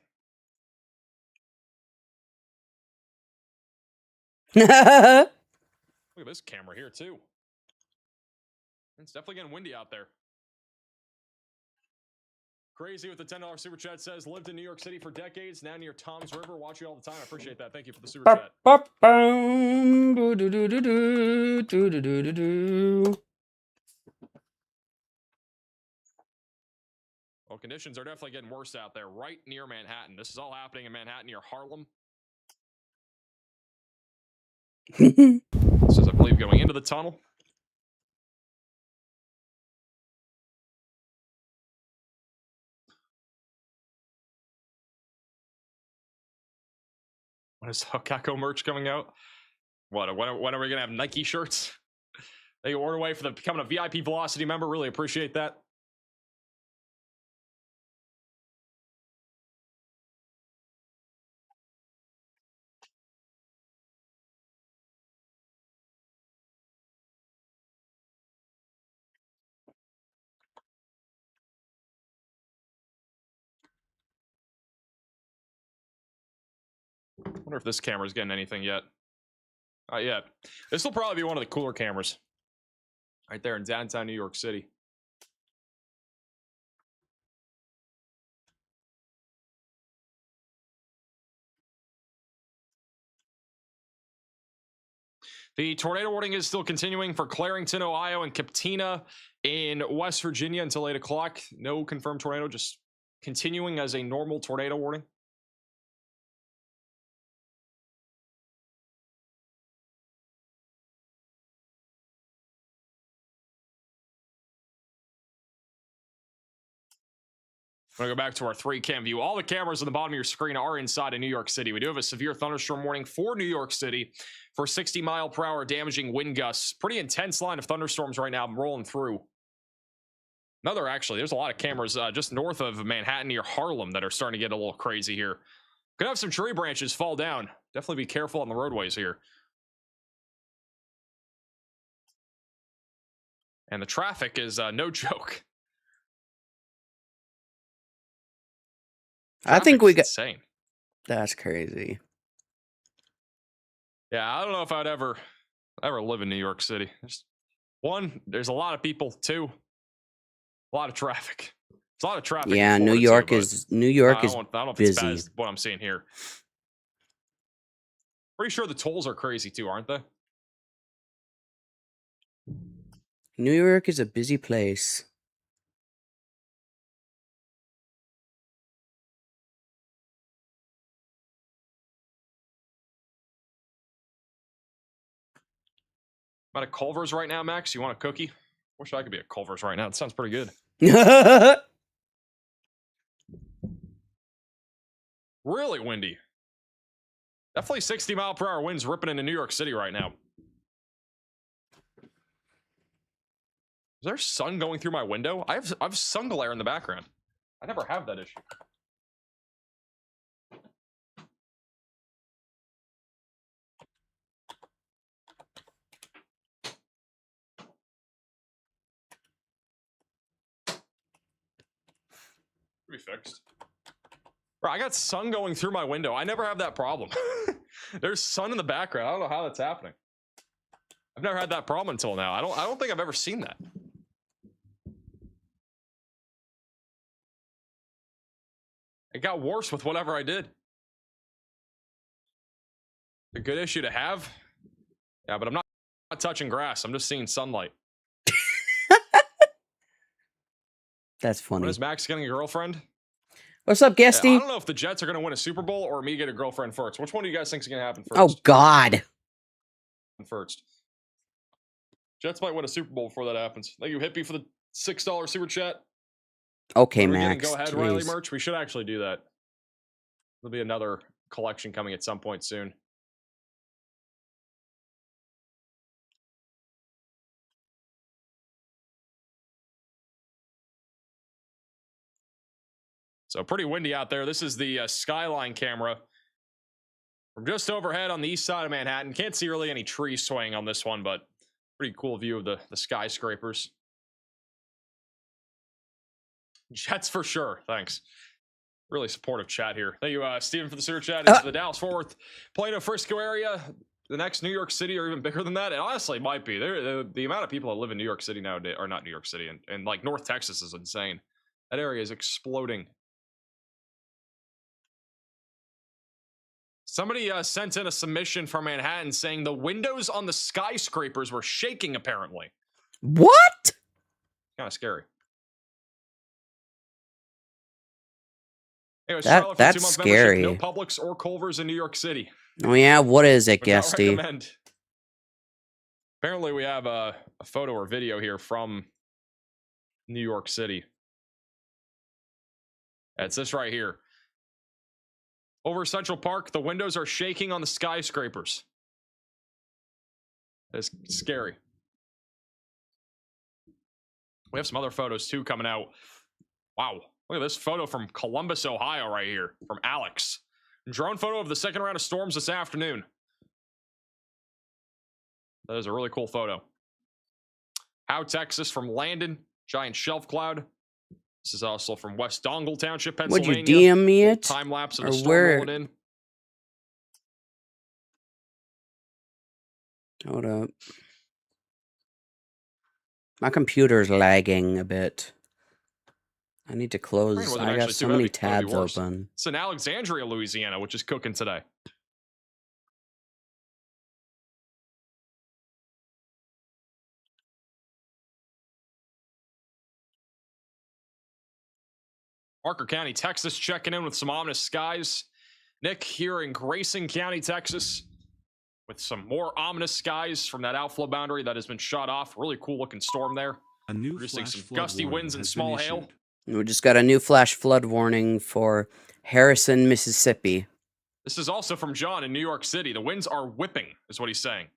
Look at this camera here, too. It's definitely getting windy out there. Crazy with the $10 super chat says, lived in New York City for decades, now near Tom's River. Watch you all the time. I appreciate that. Thank you for the super chat. Well, conditions are definitely getting worse out there, right near Manhattan. This is all happening in Manhattan near Harlem. This is, I believe, going into the tunnel. When is Hokako merch coming out? What? When are we gonna have Nike shirts? They order away for becoming a VIP Velocity member. Really appreciate that. I wonder if this camera's getting anything yet. Not yet. This will probably be one of the cooler cameras. Right there in downtown New York City. The tornado warning is still continuing for Clarington, Ohio, and Captina in West Virginia until 8 o'clock. No confirmed tornado, just continuing as a normal tornado warning. I'm going to go back to our 3-cam view. All the cameras on the bottom of your screen are inside of New York City. We do have a severe thunderstorm warning for New York City for 60-mile-per-hour damaging wind gusts. Pretty intense line of thunderstorms right now rolling through. Actually, there's a lot of cameras just north of Manhattan near Harlem that are starting to get a little crazy here. Gonna have some tree branches fall down. Definitely be careful on the roadways here. And the traffic is no joke. I think we got. Insane. That's crazy. Yeah, I don't know if I'd ever live in New York City. One, there's a lot of people. Two, a lot of traffic. There's a lot of traffic. Yeah, New York is I don't know if it's busy. bad as what I'm seeing here. Pretty sure the tolls are crazy too, aren't they? New York is a busy place. I'm at a Culver's right now, Max. You want a cookie? Wish I could be at Culver's right now. It sounds pretty good. Really windy. Definitely 60-mile-per-hour winds ripping into New York City right now. Is there sun going through my window? I have sun glare in the background. I never have that issue. Be fixed. Bro, I got sun going through my window. I never have that problem. There's sun in the background. I don't know how that's happening. I've never had that problem until now. I don't think I've ever seen that. It got worse with whatever I did. A good issue to have. Yeah, but I'm not touching grass. I'm just seeing sunlight. That's funny. When is Max getting a girlfriend? What's up, Yeah, I Guesty? don't know if the Jets are going to win a Super Bowl or me get a girlfriend first. Which one do you guys think is going to happen first? Oh, God. First. Jets might win a Super Bowl before that happens. Thank you, Hippie, for the $6 super chat. Okay, Are we getting Max. Go ahead, Riley Jeez. merch. We should actually do that. There'll be another collection coming at some point soon. So pretty windy out there. This is the skyline camera from just overhead on the east side of Manhattan. Can't see really any trees swaying on this one, but pretty cool view of the skyscrapers. Jets for sure. Thanks. Really supportive chat here. Thank you, Steven, for the super chat. It's the Dallas-Fort Worth, Plano, Frisco area. The next New York City or even bigger than that. It honestly might be. The amount of people that live in New York City nowadays, or not New York City, and like North Texas is insane. That area is exploding. Somebody sent in a submission from Manhattan saying the windows on the skyscrapers were shaking, apparently. What? Kind of scary. Anyways, That- Charlotte for that's 2-month scary. membership. No Publix or Culver's in New York City. Oh, yeah. What is it, Would not Guesty? recommend. Apparently, we have a photo or video here from New York City. It's this right here. Over Central Park, the windows are shaking on the skyscrapers. It's scary. We have some other photos too coming out. Wow. Look at this photo from Columbus, Ohio right here from Alex. Drone photo of the second round of storms this afternoon. That is a really cool photo. Howe, Texas from Landon. Giant shelf cloud. This is also from West Dongle Township, Would Pennsylvania. you DM me it? Time lapse of Or the storm where- rolling in. Hold up. My computer's lagging a bit. I need to close. wasn't I got actually so too many heavy. That'd be tabs worse. open. It's in Alexandria, Louisiana, which is cooking today. Parker County, Texas, checking in with some ominous skies. Nick here in Grayson County, Texas, with some more ominous skies from that outflow boundary that has been shut off. Really cool looking storm there. A new Producing flash some flood gusty warning winds and has small been hail. issued. We just got a new flash flood warning for Harrison, Mississippi. This is also from John in New York City. The winds are whipping, is what he's saying.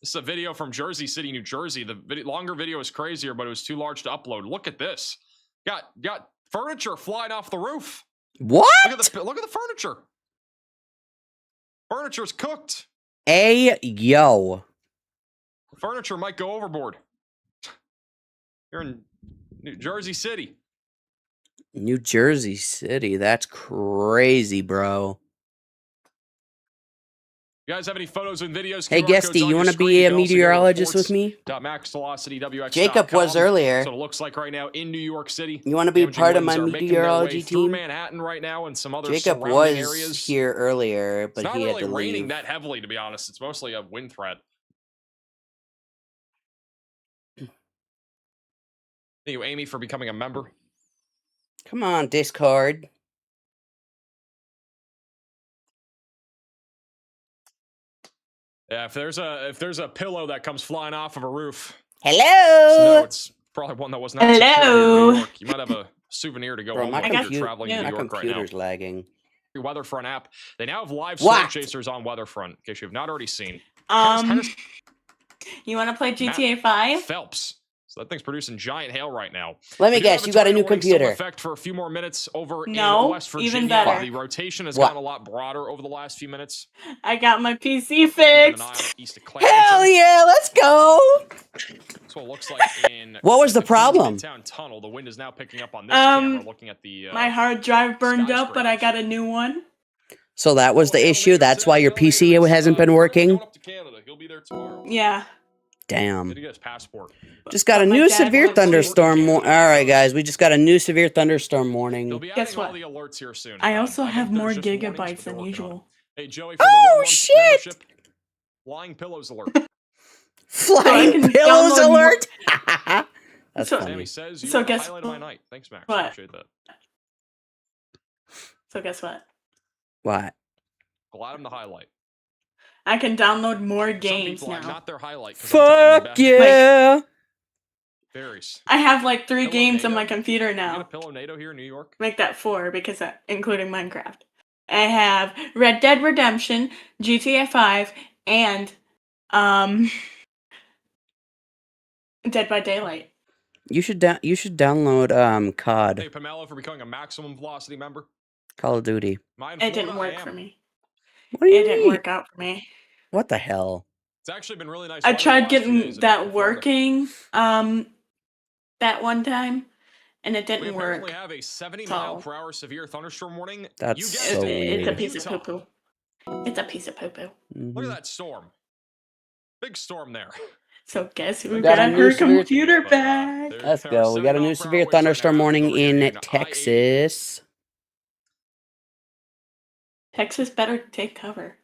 This is a video from Jersey City, New Jersey. The longer video is crazier, but it was too large to upload. Look at this. Got furniture flying off the roof. What? Look at the furniture. Furniture's cooked. Yo. Furniture might go overboard. You're in New Jersey City. New Jersey City. That's crazy, bro. You guys have any photos and videos? Hey, QR codes Guesty, on you your want to screen? be You a can also go to meteorologist with me? reports.maxvelocitywx.com. Jacob was earlier. That's what it looks like right now in New York City. You want to be Damaging part of winds my are making their way meteorology through team? Manhattan right now and some other Jacob surrounding was areas. here earlier, but It's not he really had to raining leave. that heavily, to be honest. It's mostly a wind threat. Thank you, Amy, for becoming a member. Come on, Discord. Yeah, if there's a pillow that comes flying off of a roof, Hello. no, it's probably one that was not secured here in New York. You might have a souvenir to go Bro, home my, with if you're traveling to my New York right now. computer's lagging. Your Weatherfront app. They now have live storm What? chasers on Weatherfront, in case you have not already seen. You want to play GTA 5? Phelps. So that thing's producing giant hail right now. Let me We do guess, have you got a new tornado warning still in computer. effect for a few more minutes over No, in West Virginia. even better. The rotation has What? gotten a lot broader over the last few minutes. I got my PC Keeping an fixed. eye on east of Clarendon. Hell yeah, let's go. That's what also looks like in What was the Queens problem? Midtown Tunnel, the wind is now picking up on this camera, looking at the My hard drive burned up, but I got a new one. So that was the issue. That's why your PC hasn't been working. Going up to Canada. He'll be there tomorrow. Yeah. Damn. Did he get his passport? Just got a my new dad severe wants to- thunderstorm. All right, guys, we just got a new severe thunderstorm warning. They'll be Guess adding all what? the alerts here soon. I also think have there's more just warnings, but gigabytes they're than working on it. usual. Hey, Joey, for Oh, the 1 month shit! membership, Flying Pillows alert. Flying can pillows download more- alert. That's So- funny. Sammy says you So were the guess highlight of my night. Thanks, Max. what? Appreciate that. So guess what? What? Glad I'm the highlight. I can download more Some games people, I'm now. not their highlight. 'Cause I'm telling them Fuck to back- yeah! Berries. I have like 3 Hello, games on NATO. my computer You got a now. Pillow NATO here in New York? Make that 4 because including Minecraft. I have Red Dead Redemption, GTA 5, and Dead by Daylight. You should download COD, Hey, Pamela, for becoming a Maximum Velocity member. Call of Duty. Mine It Florida, didn't I work am. for me. What do you It didn't mean? work out for me. What the hell? It's actually been really nice. I weather the tried last few getting days in that Florida. working that one time, and it We didn't apparently work. have a 70 So- mile per hour severe thunderstorm warning. That's You guessed so it. It's a weird. piece of Utah. poo poo. It's a piece of poo poo. Look Mhm. at that storm. Big storm there. So guess who Got a got new her severe- computer But, back? there Let's are go. We got a 70 new mile per severe hour winds right thunderstorm now warning over here in I-80. Texas. Texas better take cover.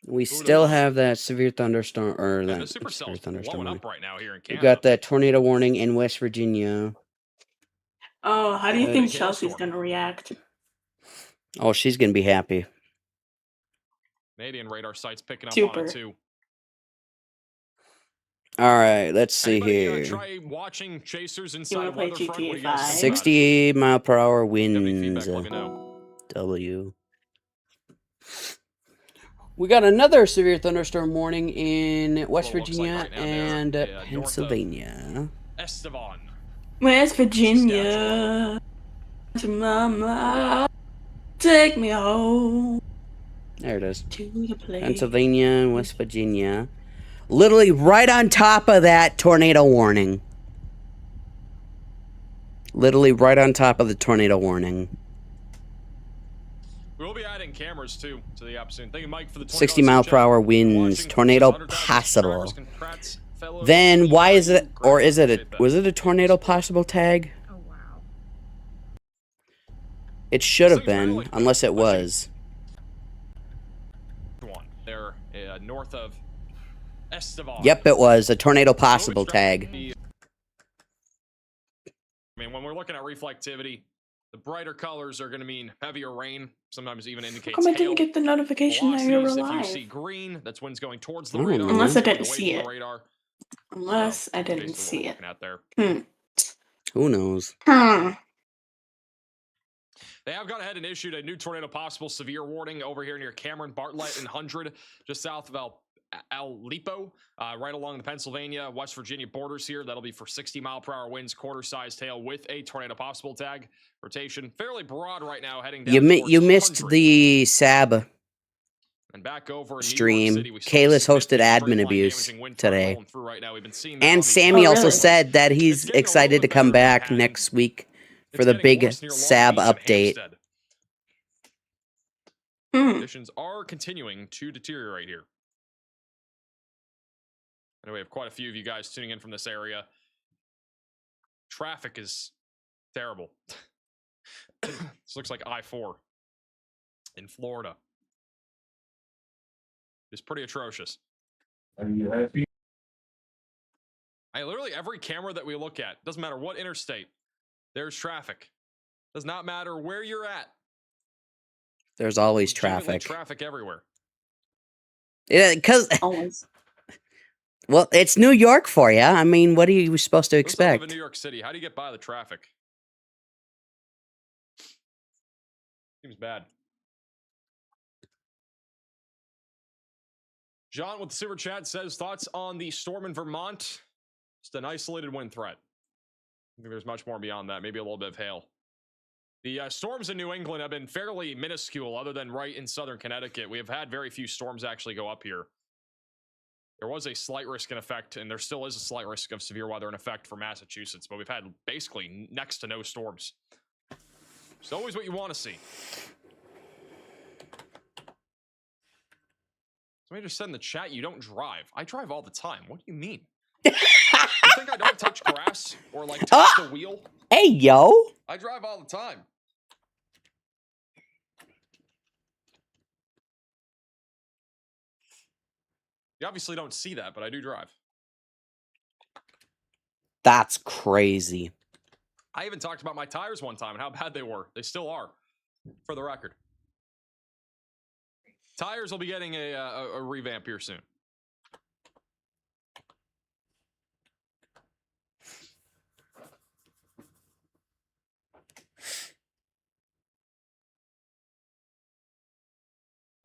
We Who still knows? have that severe thunderstorm, or And the that supercell's severe thunderstorm blowing warning. up right now here in We Canada. got that tornado warning in West Virginia. Oh, how do you Big think hailstorm. Chelsea's gonna react? Oh, she's gonna be happy. Canadian radar sites picking up on Super. it too. All right, let's see Anybody, here. try watching Chasers You inside wanna of play Weatherfront? What do you GTA guys think 5? about it? 60 mile per hour Got any winds. feedback? Let me know. W. We got another severe thunderstorm warning in West Well, it looks like Virginia right now they're, and north of Pennsylvania. Estevan. West Virginia, to mama, take me home There it is. to the place. Pennsylvania and West Virginia. Literally right on top of that tornado warning. Literally right on top of the tornado warning. We'll be adding cameras too to the app soon. Thank you, Mike, for the 60 $20 mile super per chat. hour Watching winds. for Tornado 100,000 possible. subscribers. Congrats, fellow Then why is EIU it, or is it a, grads. was it a tornado possible tag? Oh wow. It should have This thing's been, really- unless it let's see. was. One. They're north of Estevan. Yep, it was a tornado So possible it's tag. I mean, when we're looking at reflectivity, the brighter colors are going to mean heavier rain. Sometimes even How indicates come I hail. didn't get the notification that you were Velocities, if you live? see green, that's wind's going towards the I don't radar. know. Unless I going didn't away see from it. the radar. Unless I didn't Basically what see we're it. looking at there. Who knows? They have gone ahead and issued a new tornado possible severe warning over here near Cameron, Bartlett, and 100, just south of El Lipo, right along the Pennsylvania, West Virginia borders here. That'll be for 60 mile per hour winds, quarter-sized hail with a tornado possible tag. Rotation fairly broad right now, heading down You towards missed 100. the SAB And back over in New York stream. City, we saw Kayla's hosted significant admin straight line abuse damaging wind today. rolling through right now. We've been seeing that on And the Sammy Oh, also really? said that he's It's getting a excited little to bit come better in back Manhattan. next week for It's the getting big worse near Long SAB Beach and update. Hampstead. Hmm. Conditions are continuing to deteriorate here. I know we have quite a few of you guys tuning in from this area. Traffic is terrible. This looks like I-4 in Florida. It's pretty atrocious. Are you happy? Literally every camera that we look at, doesn't matter what interstate, there's traffic. Does not matter where you're at. There's always Legitimately traffic. Traffic everywhere. Yeah, because Always. well, it's New York for you. I mean, what are you supposed to Listen, I live expect? in New York City. How do you get by the traffic? Seems bad. John with the super chat says thoughts on the storm in Vermont. Just an isolated wind threat. I think there's much more beyond that. Maybe a little bit of hail. The storms in New England have been fairly minuscule, other than right in southern Connecticut. We have had very few storms actually go up here. There was a slight risk in effect, and there still is a slight risk of severe weather in effect for Massachusetts, but we've had basically next to no storms. It's always what you want to see. Somebody just said in the chat, you don't drive. I drive all the time. What do you mean? You think I don't touch grass or like touch the wheel? Hey, yo. I drive all the time. You obviously don't see that, but I do drive. That's crazy. I even talked about my tires one time and how bad they were. They still are, for the record. Tires will be getting a revamp here soon.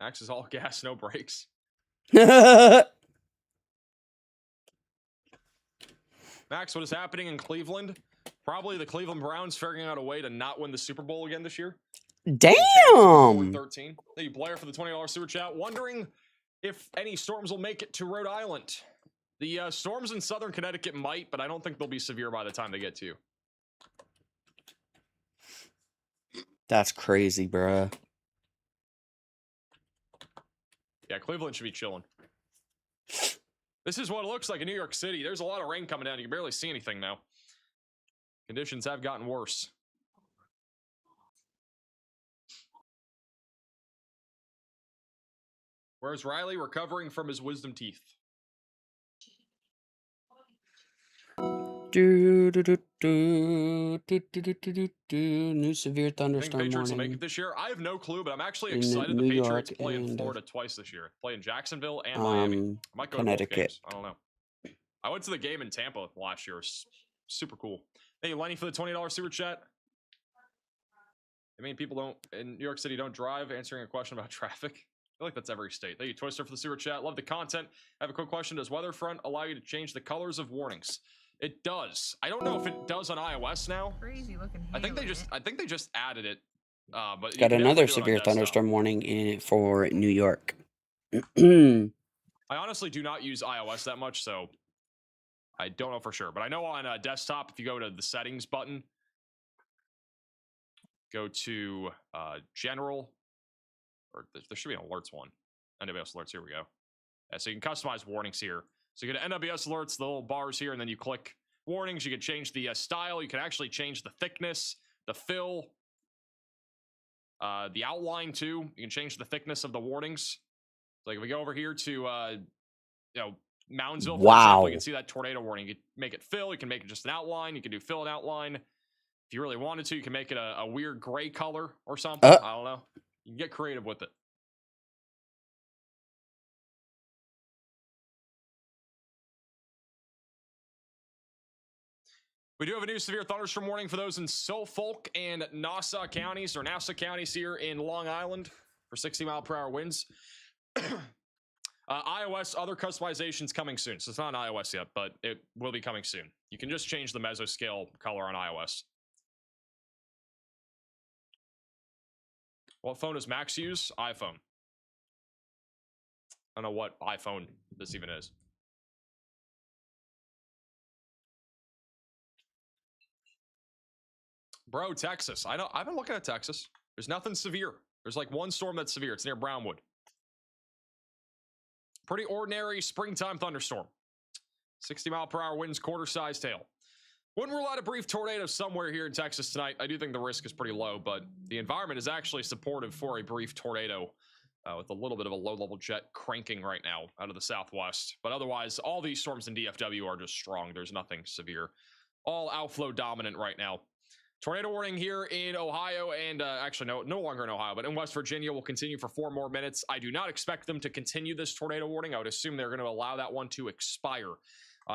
Max is all gas, no brakes. Max, what is happening in Cleveland? Probably the Cleveland Browns figuring out a way to not win the Super Bowl again this year. Damn. 13. Thank you, Blair, for the $20 super chat. Wondering if any storms will make it to Rhode Island. The storms in southern Connecticut might, but I don't think they'll be severe by the time they get to you. That's crazy, bruh. Yeah, Cleveland should be chilling. This is what it looks like in New York City. There's a lot of rain coming down. You can barely see anything now. Conditions have gotten worse. Where's Riley recovering from his wisdom teeth? New severe Think thunderstorm Patriots will make warning. it this year? I have no clue, but I'm actually In excited the New Patriots York play in and, Florida twice this year. Play in Jacksonville and Miami. I might go to both Connecticut. games. I don't know. I went to the game in Tampa last year. It was super cool. Thank you, Lenny, for the $20 super chat. I mean, people don't in New York City don't drive. Answering a question about traffic. I feel like that's every state. Thank you, Twister, for the super chat. Love the content. I have a quick question. Does Weatherfront allow you to change the colors of warnings? It does. I don't know if it does on iOS now. Crazy looking. I think they just added it. But you Got can another definitely do it on severe desktop. thunderstorm warning in for New York. I honestly do not use iOS that much, so I don't know for sure. But I know on desktop, if you go to the settings button, go to general, or there should be an alerts one. NWS alerts, here we go. So you can customize warnings here. So you go to NWS alerts, the little bars here, and then you click warnings. You can change the style. You can actually change the thickness, the fill, the outline too. You can change the thickness of the warnings. So like if we go over here to, you know, Moundsville, for example, you can see that tornado warning. You can make it fill. You can make it just an outline. You can do fill and outline. If you really wanted to, you can make it a weird gray color or something. I don't know. You can get creative with it. We do have a new severe thunderstorm warning for those in Suffolk and Nassau counties, or Nassau counties here in Long Island for 60-mile-per-hour winds. iOS, other customizations coming soon. So it's not on iOS yet, but it will be coming soon. You can just change the mesoscale color on iOS. What phone does Max use? iPhone. I don't know what iPhone this even is. Bro, Texas. I know. I've been looking at Texas. There's nothing severe. There's like one storm that's severe. It's near Brownwood. Pretty ordinary springtime thunderstorm. 60-mile-per-hour winds, quarter-sized hail. Wouldn't rule out a brief tornado somewhere here in Texas tonight. I do think the risk is pretty low, but the environment is actually supportive for a brief tornado with a little bit of a low-level jet cranking right now out of the southwest. But otherwise, all these storms in DFW are just strong. There's nothing severe. All outflow dominant right now. Tornado warning here in Ohio and actually no longer in Ohio, but in West Virginia will continue for 4 more minutes. I do not expect them to continue this tornado warning. I would assume they're going to allow that one to expire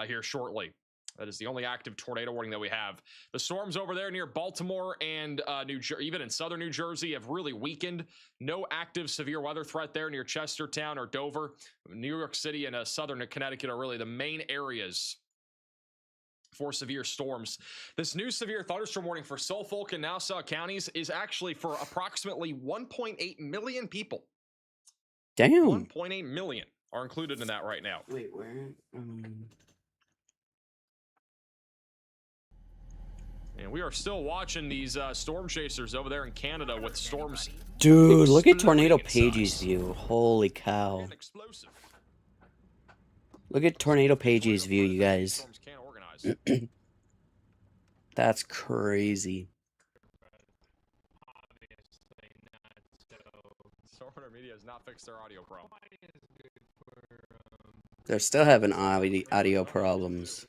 here shortly. That is the only active tornado warning that we have. The storms over there near Baltimore and even in southern New Jersey have really weakened. No active severe weather threat there near Chestertown or Dover. New York City and southern Connecticut are really the main areas for severe storms. This new severe thunderstorm warning for Suffolk and Nassau counties is actually for approximately 1.8 million people. Damn. 1.8 million are included in that right now. Wait, where? And we are still watching these storm chasers over there in Canada with storms. Dude, look at Tornado exploding in Page's size. view. Holy cow. And explosive. Look at Tornado Page's view, you guys. Storms can't organize. That's crazy. Stormwater Media has not fixed their audio problem. They're still having audio problems.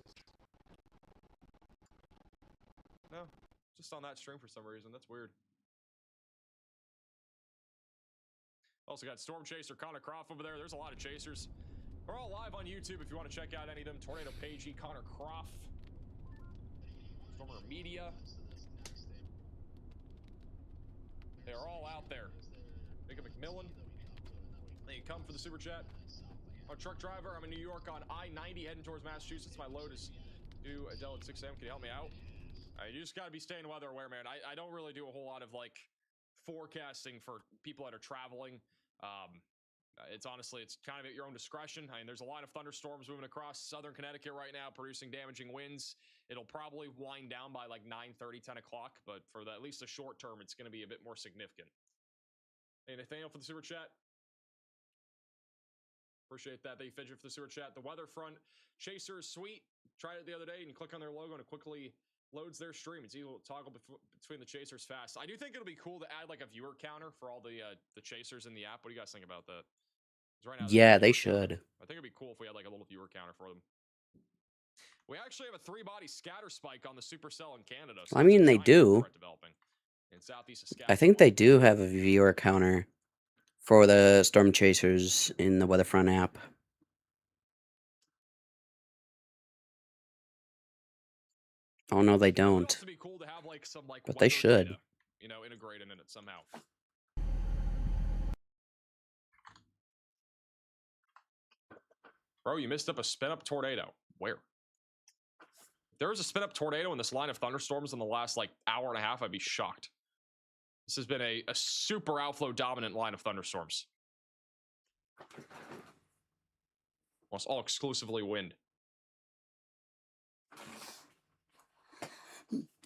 No, just on that stream for some reason. That's weird. Also got Storm Chaser Connor Croft over there. There's a lot of chasers. We're all live on YouTube if you want to check out any of them. Tornado Pagey, Connor Croft, Stormwater Media. They're all out there. Mika McMillan. Then you come for the super chat. I'm a truck driver. I'm in New York on I-90 heading towards Massachusetts. My load is due Adele at 6 a.m. Can you help me out? You just got to be staying weather aware, man. I don't really do a whole lot of like forecasting for people that are traveling. It's honestly, it's kind of at your own discretion. I mean, there's a lot of thunderstorms moving across southern Connecticut right now, producing damaging winds. It'll probably wind down by like 9:30, 10 o'clock, but for at least the short term, it's going to be a bit more significant. Hey, Nathaniel for the super chat. Appreciate that. They fidget for the super chat. The weather front chaser is sweet. Tried it the other day, and you click on their logo, and it quickly loads their stream. It's easy to toggle between the chasers fast. I do think it'll be cool to add like a viewer counter for all the chasers in the app. What do you guys think about that? Right now, Yeah, they should. I think it'd be cool if we had like a little viewer counter for them. We actually have a 3-body scatter spike on the Supercell in Canada. So I mean, they do. In southeast I think they do have a viewer counter for the Storm Chasers in the Weatherfront app. Oh no, they don't. Be cool to have, like, some, like, but they should. Data, you know, integrated in it somehow. Bro, you missed up a spin-up tornado. Where? If there was a spin-up tornado in this line of thunderstorms in the last, like, hour and a half, I'd be shocked. This has been a super outflow dominant line of thunderstorms. Almost all exclusively wind.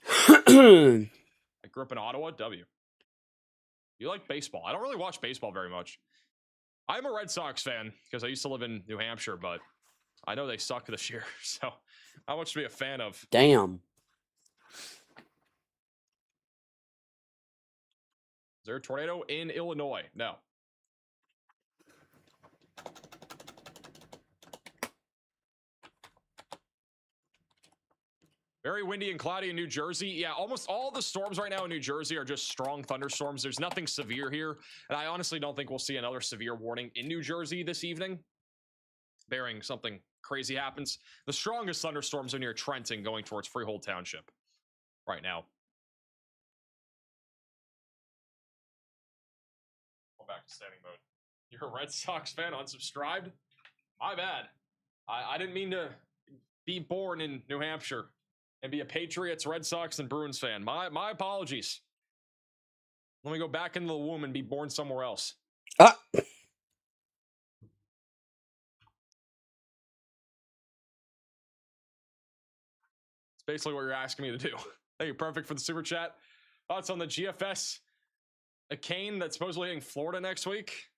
I grew up in Ottawa, W. You like baseball? I don't really watch baseball very much. I'm a Red Sox fan because I used to live in New Hampshire, but I know they suck this year, so not much to be a fan of. Damn. Is there a tornado in Illinois? No. Very windy and cloudy in New Jersey. Yeah, almost all the storms right now in New Jersey are just strong thunderstorms. There's nothing severe here. And I honestly don't think we'll see another severe warning in New Jersey this evening, bearing something crazy happens. The strongest thunderstorms are near Trenton going towards Freehold Township right now. Go back to standing mode. You're a Red Sox fan, unsubscribed? My bad. I didn't mean to be born in New Hampshire and be a Patriots, Red Sox, and Bruins fan. My apologies. Let me go back into the womb and be born somewhere else. Ah. It's basically what you're asking me to do. Hey, you're perfect for the super chat. Thoughts on the GFS? A cane that's supposedly hitting Florida next week?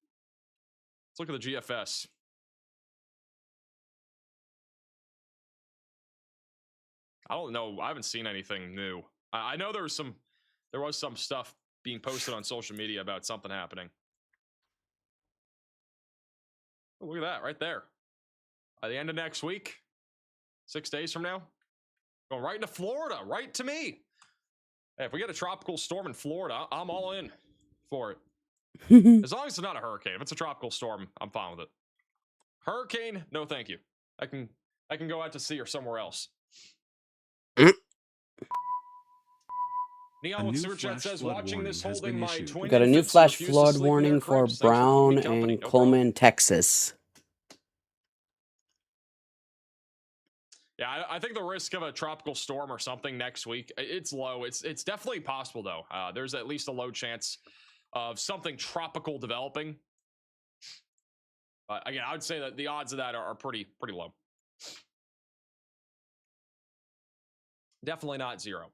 Let's look at the GFS. I don't know. I haven't seen anything new. I know there was some stuff being posted on social media about something happening. Oh, look at that right there. By the end of next week, 6 days from now, going right into Florida, right to me. Hey, if we get a tropical storm in Florida, I'm all in for it. As long as it's not a hurricane. If it's a tropical storm, I'm fine with it. Hurricane, no thank you. I can go out to sea or somewhere else. Neon with super chat says, watching this holding my twin. We got a new flash flood warning for Brown and Coleman, Texas. Yeah, I think the risk of a tropical storm or something next week, it's low. It's definitely possible, though. There's at least a low chance of something tropical developing. But again, I would say that the odds of that are pretty low. Definitely not zero.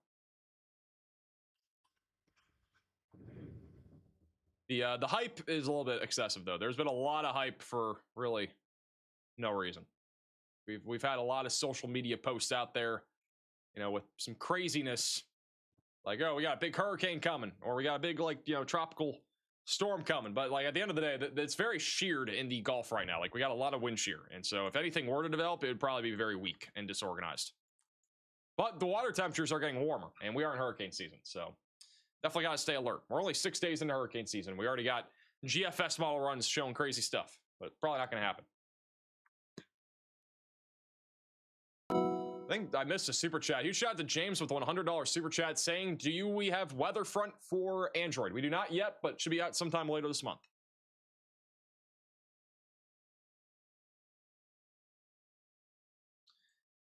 The hype is a little bit excessive though. There's been a lot of hype for really no reason. We've had a lot of social media posts out there, you know, with some craziness, like, oh, we got a big hurricane coming, or we got a big, like, you know, tropical storm coming. But like at the end of the day, it's very sheared in the Gulf right now. Like we got a lot of wind shear, and so if anything were to develop, it would probably be very weak and disorganized. But the water temperatures are getting warmer, and we are in hurricane season, so definitely got to stay alert. We're only 6 days into hurricane season. We already got GFS model runs showing crazy stuff, but probably not going to happen. I think I missed a super chat. Huge shout out to James with $100 super chat saying, we have weather front for Android? We do not yet, but should be out sometime later this month.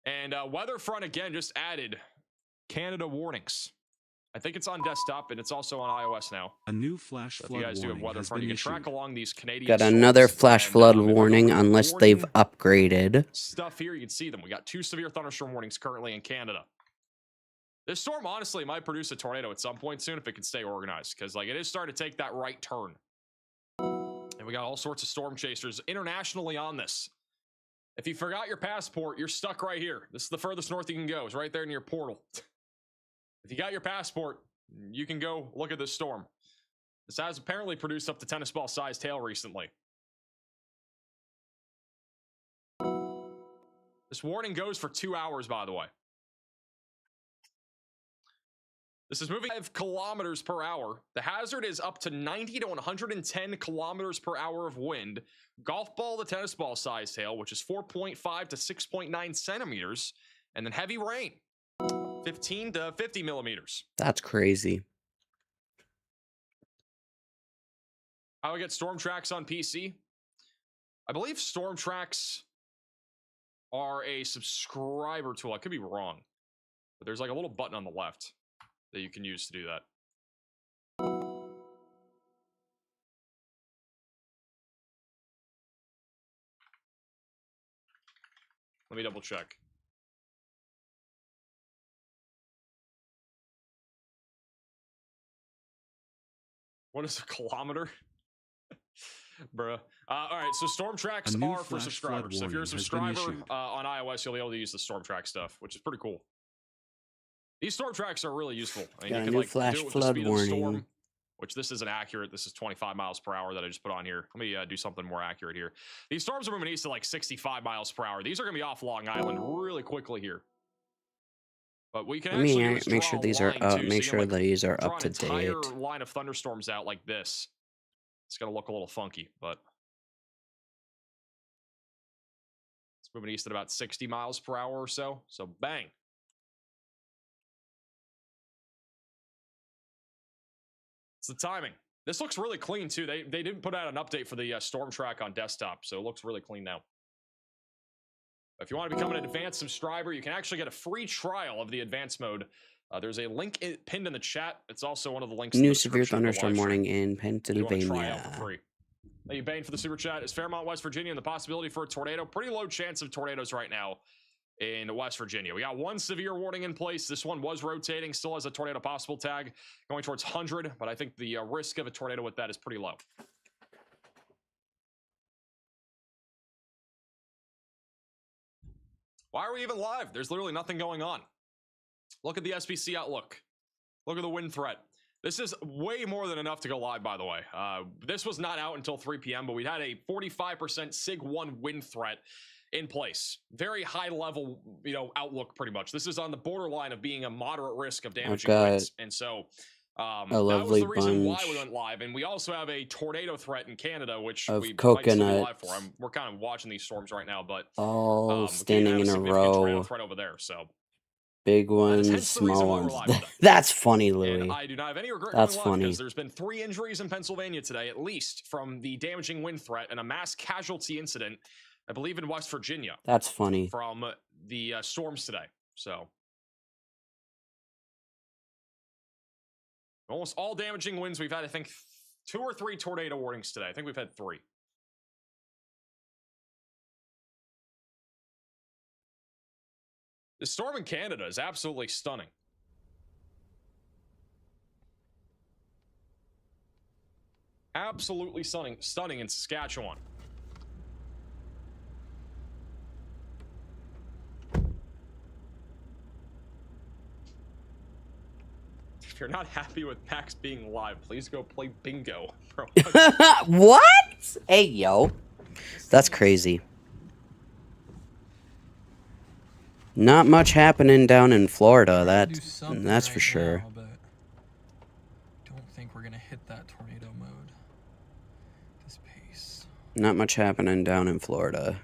And weather front again just added Canada warnings. I think it's on desktop and it's also on iOS now. A new flash So if flood you guys do have warning weather has front, been you can track issued. along these Canadian Got storms. another flash And, flood if you warning look at the unless they've warning upgraded. stuff here, you can see them. We got 2 severe thunderstorm warnings currently in Canada. This storm honestly might produce a tornado at some point soon if it can stay organized, because like it is starting to take that right turn. And we got all sorts of storm chasers internationally on this. If you forgot your passport, you're stuck right here. This is the furthest north you can go. It's right there near Portal. If you got your passport, you can go look at this storm. This has apparently produced up to tennis ball sized hail recently. This warning goes for 2 hours, by the way. This is moving 5 kilometers per hour. The hazard is up to 90 to 110 kilometers per hour of wind. Golf ball to tennis ball sized hail, which is 4.5 to 6.9 centimeters. And then heavy rain, 15 to 50 millimeters. That's crazy. How do I get Storm Tracks on PC? I believe Storm Tracks are a subscriber tool. I could be wrong, but there's like a little button on the left that you can use to do that. Let me double check. What is a kilometer? Bruh. All right, so Storm Tracks A new are for flash flood subscribers. So if you're a warning has been subscriber issued. on iOS, you'll be able to use the Storm Track stuff, which is pretty cool. These Storm Tracks are really useful. I mean, Got you a can new like flash do it with the flood speed of the storm, warning. which this isn't accurate. This is 25 miles per hour that I just put on here. Let me do something more accurate here. These storms are moving east at like 65 miles per hour. These are going to be off Long Island really quickly here. But we can Let me actually just make draw sure a these are line, up. too. So Make you sure can, like, these are draw up an to entire date. line of thunderstorms out like this. It's going to look a little funky, but it's moving east at about 60 miles per hour or so. So bang. It's the timing. This looks really clean too. They didn't put out an update for the Storm Track on desktop, so it looks really clean now. If you want to become an advanced subscriber, you can actually get a free trial of the advanced mode. There's a link pinned in the chat. It's also one of the links in New the severe description of the thunderstorm live stream. warning in If you want to try out for Pennsylvania. free. Thank you, Bane, for the super chat. Is Fairmont, West Virginia, and the possibility for a tornado? Pretty low chance of tornadoes right now in West Virginia. We got one severe warning in place. This one was rotating, still has a tornado possible tag going towards 100, but I think the risk of a tornado with that is pretty low. Why are we even live? There's literally nothing going on. Look at the SPC outlook. Look at the wind threat. This is way more than enough to go live, by the way. This was not out until 3 p.m., but we had a 45% SIG-1 wind threat in place. Very high level, outlook pretty much. This is on the borderline of being a moderate risk of damaging winds. And so that was the reason why we went live. And we also have a tornado threat in Canada, which we might still be live for. We're kind of watching these storms right now, but all standing in a tornado row. threat over there, so Big ones, small ones. That's funny, Louis. and I do not have any regret That's going live funny. because there's been 3 injuries in Pennsylvania today, at least, from the damaging wind threat and a mass casualty incident, I believe, in West Virginia. That's funny. From the storms today. So almost all damaging winds. We've had, I think, 2 or 3 tornado warnings today. I think we've had 3. The storm in Canada is absolutely stunning. Absolutely stunning in Saskatchewan. If you're not happy with Max being live, please go play bingo, bro. What? Hey, yo. That's crazy. Not much happening down in Florida, that's for sure. Now, but don't think we're gonna hit that tornado mode. This pace. Not much happening down in Florida.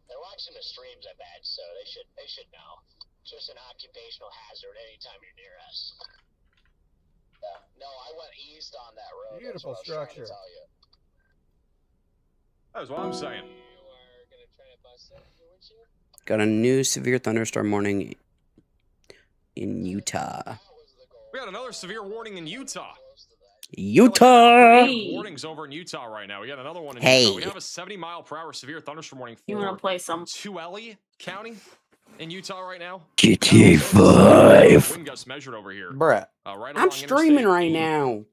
They're watching the streams, I bet, so they should know. It's just an occupational hazard anytime you're near us. No, I went east on that road. Beautiful That's what I was trying structure. to tell you. That's what I'm saying. You are gonna try to bust it, would you? Got a new severe thunderstorm warning in Utah. We got another severe warning in Utah. Utah! Warnings over in Utah right now. We got another one in Hey. Utah. We have a 70-mile-per-hour severe thunderstorm warning You want for to play some? Tuele County in Utah right now. GTA 5. Wind gusts measured over here. Bruh. Right I'm along streaming Interstate right 80. now.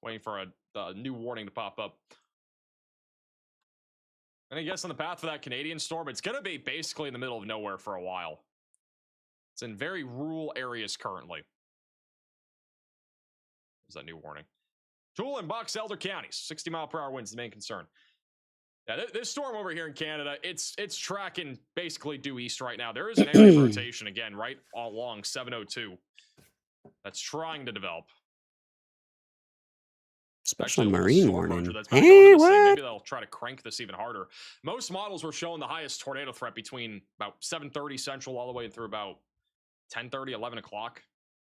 Waiting for a new warning to pop up. And I guess on the path for that Canadian storm, it's going to be basically in the middle of nowhere for a while. It's in very rural areas currently. There's that new warning. Toole and Box Elder counties, 60-mile-per-hour winds, the main concern. Yeah, this storm over here in Canada, it's tracking basically due east right now. There is an area of rotation again, right along 702 that's trying to develop. Special Actually, a little marine storm warning. rotor that's been going Hey, to this thing. what? Maybe they'll try to crank this even harder. Most models were showing the highest tornado threat between about 7:30 Central all the way through about 10:30, 11 o'clock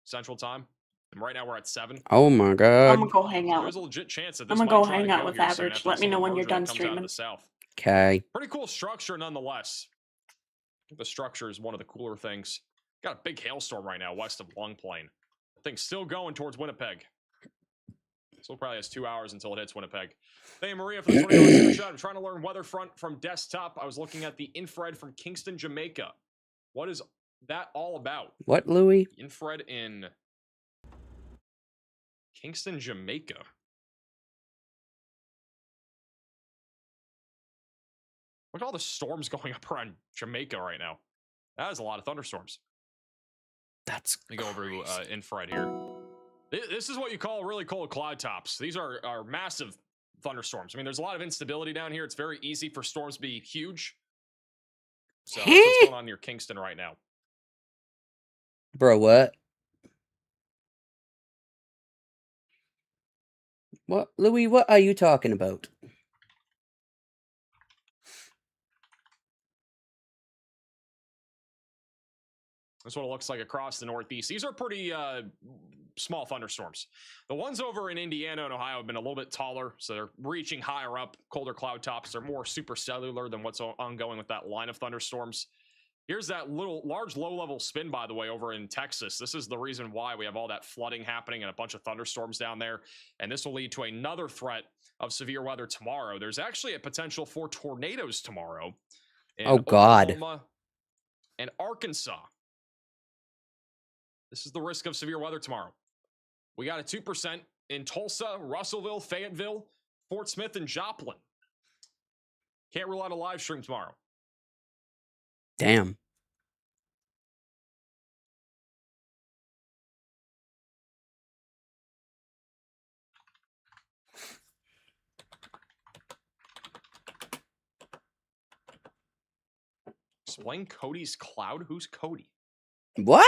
Central time. And right now we're at 7. Oh my I'm god. gonna go hang out. There's a legit chance that I'm this gonna might go try to hang out with here soon Average. after Let me this know when merger you're that done comes out of streaming. the south. Okay. Pretty cool structure nonetheless. I think the structure is one of the cooler things. Got a big hailstorm right now west of Long Plain. The thing's still going towards Winnipeg. So it probably has 2 hours until it hits Winnipeg. Thank you, Maria, for the $20 super chat. I'm trying to learn weather front from desktop. I was looking at the infrared from Kingston, Jamaica. What is that all about? What, Louis? Infrared in Kingston, Jamaica. Look at all the storms going up around Jamaica right now. That is a lot of thunderstorms. That's Let me go over infrared here. This is what you call really cold cloud tops. These are massive thunderstorms. I mean, there's a lot of instability down here. It's very easy for storms to be huge. So that's what's going on near Kingston right now. Bro, what? What, Louis, what are you talking about? That's what it looks like across the Northeast. These are pretty small thunderstorms. The ones over in Indiana and Ohio have been a little bit taller, so they're reaching higher up. Colder cloud tops are more supercellular than what's ongoing with that line of thunderstorms. Here's that large low-level spin, by the way, over in Texas. This is the reason why we have all that flooding happening and a bunch of thunderstorms down there. And this will lead to another threat of severe weather tomorrow. There's actually a potential for tornadoes tomorrow in Oh, God. Oklahoma and Arkansas. This is the risk of severe weather tomorrow. We got a 2% in Tulsa, Russellville, Fayetteville, Fort Smith, and Joplin. Can't rule out a live stream tomorrow. Damn. Explain Cody's cloud. Who's Cody? What?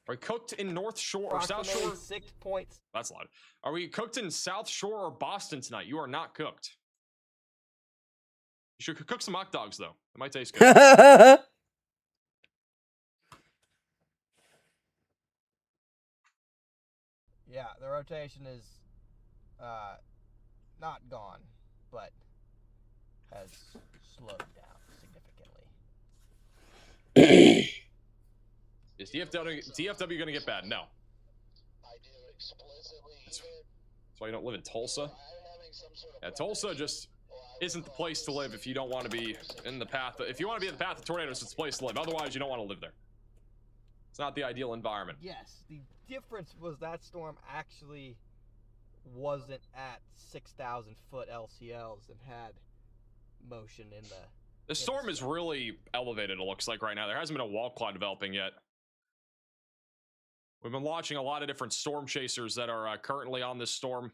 Are we cooked in North Shore or South Approximately Shore? 6 points. That's loud. Are we cooked in South Shore or Boston tonight? You are not cooked. You should cook some hot dogs, though. It might taste good. Yeah, the rotation is not gone, but has slowed down. Is DFW going to get bad? No. That's why you don't live in Tulsa. Yeah, Tulsa just isn't the place to live if you don't want to be in the path. If you want to be in the path of tornadoes, it's the place to live. Otherwise, you don't want to live there. It's not the ideal environment. Yes, the difference was that storm actually wasn't at 6,000 foot LCLs and had motion in the... The storm is really elevated, it looks like, right now. There hasn't been a wall cloud developing yet. We've been watching a lot of different storm chasers that are currently on this storm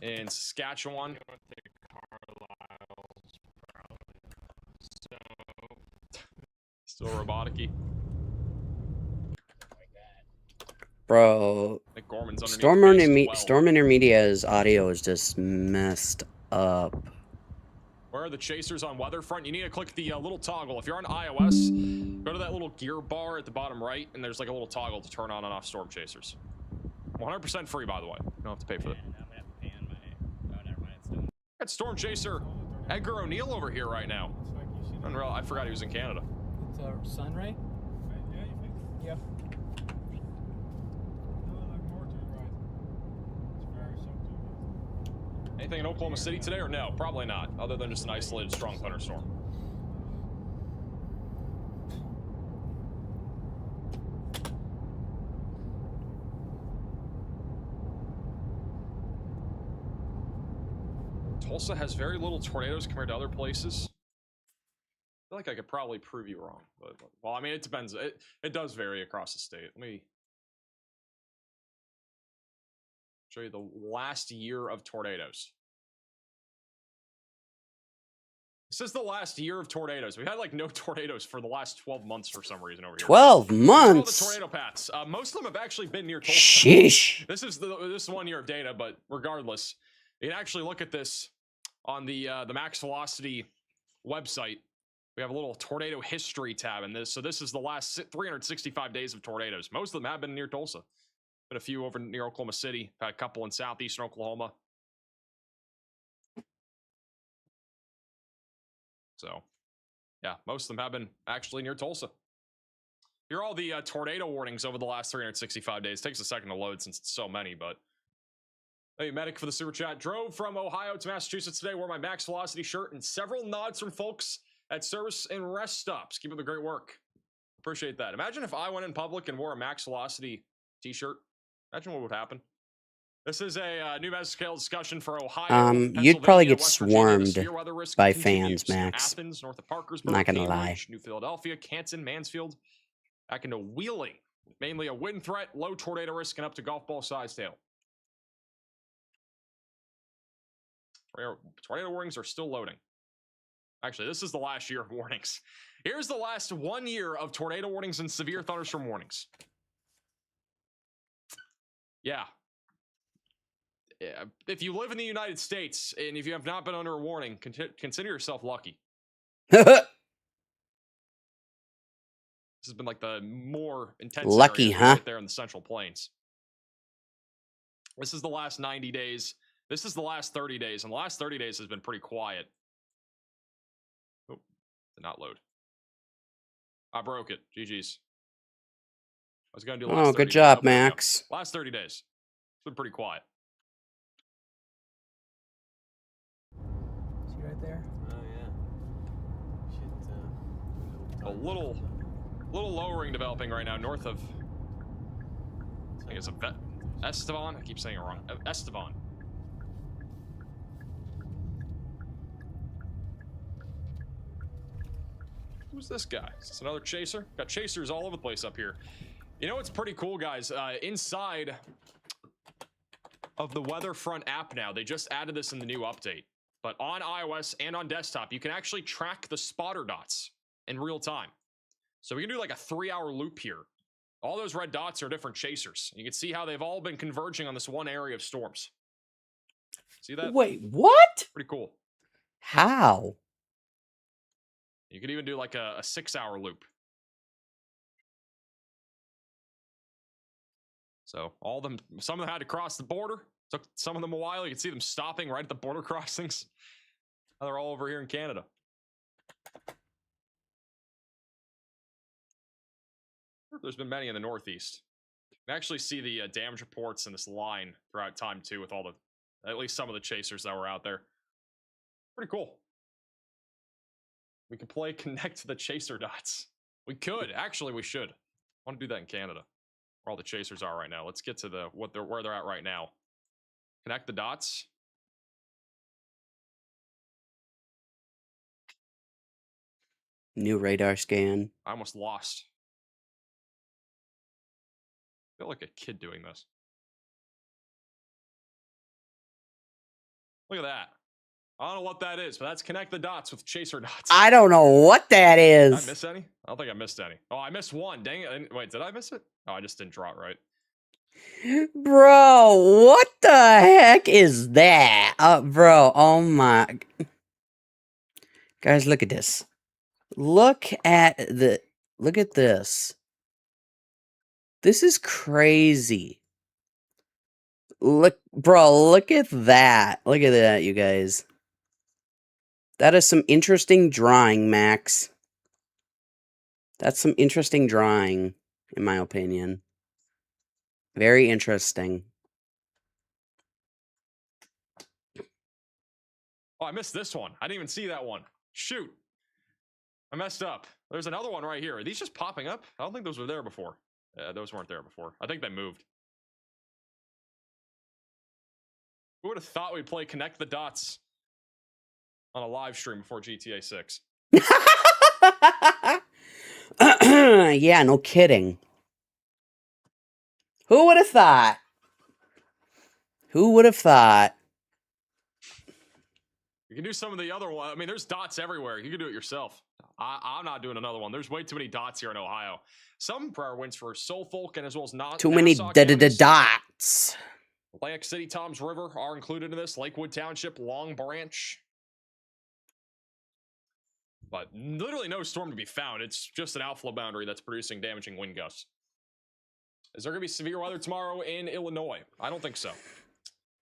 in Saskatchewan. Still robotic-y. Bro, I think Gorman's underneath Storm, the base as well. Storm Intermedia's audio is just messed up. Where are the chasers on Weatherfront? You need to click the little toggle. If you're on iOS, go to that little gear bar at the bottom right, and there's like a little toggle to turn on and off storm chasers. 100% free, by the way. You don't have to pay for it. Got Storm Chaser Edgar O'Neill over here right now. Unreal. I forgot he was in Canada. It's Sunray? Yeah, you think? Yep. More to the right. It's very subtle. Anything in Oklahoma City today or no? Probably not, other than just an isolated strong thunderstorm. Tulsa has very little tornadoes compared to other places. I feel like I could probably prove you wrong, but well, I mean, it depends. It does vary across the state. Let me show you the last year of tornadoes. This is the last year of tornadoes. We've had like no tornadoes for the last 12 months for some reason over here. 12 All months? the tornado paths. Most of them have actually been near Tulsa. Sheesh. This is 1 year of data, but regardless, you can actually look at this on the Max Velocity website. We have a little tornado history tab in this. So this is the last 365 days of tornadoes. Most of them have been near Tulsa. Been a few over near Oklahoma City. Had a couple in southeastern Oklahoma. So, yeah, most of them have been actually near Tulsa. Here are all the tornado warnings over the last 365 days. Takes a second to load since it's so many, but... Hey, Medic for the super chat. Drove from Ohio to Massachusetts today. Wore my Max Velocity shirt and several nods from folks at service and rest stops. Keep up the great work. Appreciate that. Imagine if I went in public and wore a Max Velocity t-shirt. Imagine what would happen. This is a new massive scale discussion for Ohio. You'd probably get West Virginia. swarmed by fans, Max. Athens, north of Parkersburg, Not gonna lie. Cambridge, New Philadelphia, Canton, Mansfield, back into Wheeling. Mainly a wind threat, low tornado risk, and up to golf ball size tail. Tornado warnings are still loading. Actually, this is the last year of warnings. Here's the last 1 year of tornado warnings and severe thunderstorm warnings. Yeah. If you live in the United States and if you have not been under a warning, consider yourself lucky. This has been like the more intense Lucky, area huh? right there in the Central Plains. This is the last 90 days. This is the last 30 days, and the last 30 days has been pretty quiet. Oh, did not load. I broke it. GG's. I was going to do last 30 good days. job, Oh, there we go. Max. Last 30 days. It's been pretty quiet. See right there? Oh, yeah. A little lowering developing right now north of, I think it's Estevan. I keep saying it wrong. Estevan. Who's this guy? Is this another chaser? Got chasers all over the place up here. You know what's pretty cool, guys? Inside of the Weatherfront app now, they just added this in the new update. But on iOS and on desktop, you can actually track the spotter dots in real time. So we can do like a 3-hour loop here. All those red dots are different chasers. You can see how they've all been converging on this one area of storms. See that? Wait, what? Pretty cool. How? You could even do like a 6-hour loop. So all of them, some of them had to cross the border. Took some of them a while. You can see them stopping right at the border crossings. Now they're all over here in Canada. There's been many in the Northeast. You can actually see the damage reports in this line throughout time too, with all the, at least some of the chasers that were out there. Pretty cool. We could play Connect the Chaser Dots. We could. Actually, we should. I want to do that in Canada, where all the chasers are right now. Let's get to the where they're at right now. Connect the dots. New radar scan. I almost lost. I feel like a kid doing this. Look at that. I don't know what that is, but that's Connect the Dots with Chaser Dots. I don't know what that Did is. I miss any? I don't think I missed any. Oh, I missed one. Dang it. Wait, did I miss it? Oh, I just didn't draw it right. Bro, what the heck is that? Bro, oh my. Guys, look at this. Look at this. This is crazy. Look, bro, look at that. Look at that, you guys. That is some interesting drawing, Max. That's some interesting drawing, in my opinion. Very interesting. Oh, I missed this one. I didn't even see that one. Shoot. I messed up. There's another one right here. Are these just popping up? I don't think those were there before. Those weren't there before. I think they moved. Who would have thought we'd play Connect the Dots on a live stream before GTA 6? Yeah, no kidding. Who would have thought? Who would have thought? You can do some of the other one. I mean, there's dots everywhere. You can do it yourself. I'm not doing another one. There's way too many dots here in Ohio. Some prior wins for Suffolk and as well as not Too many dots. Atlantic City, Toms River are included in this. Lakewood Township, Long Branch. But literally no storm to be found. It's just an outflow boundary that's producing damaging wind gusts. Is there going to be severe weather tomorrow in Illinois? I don't think so.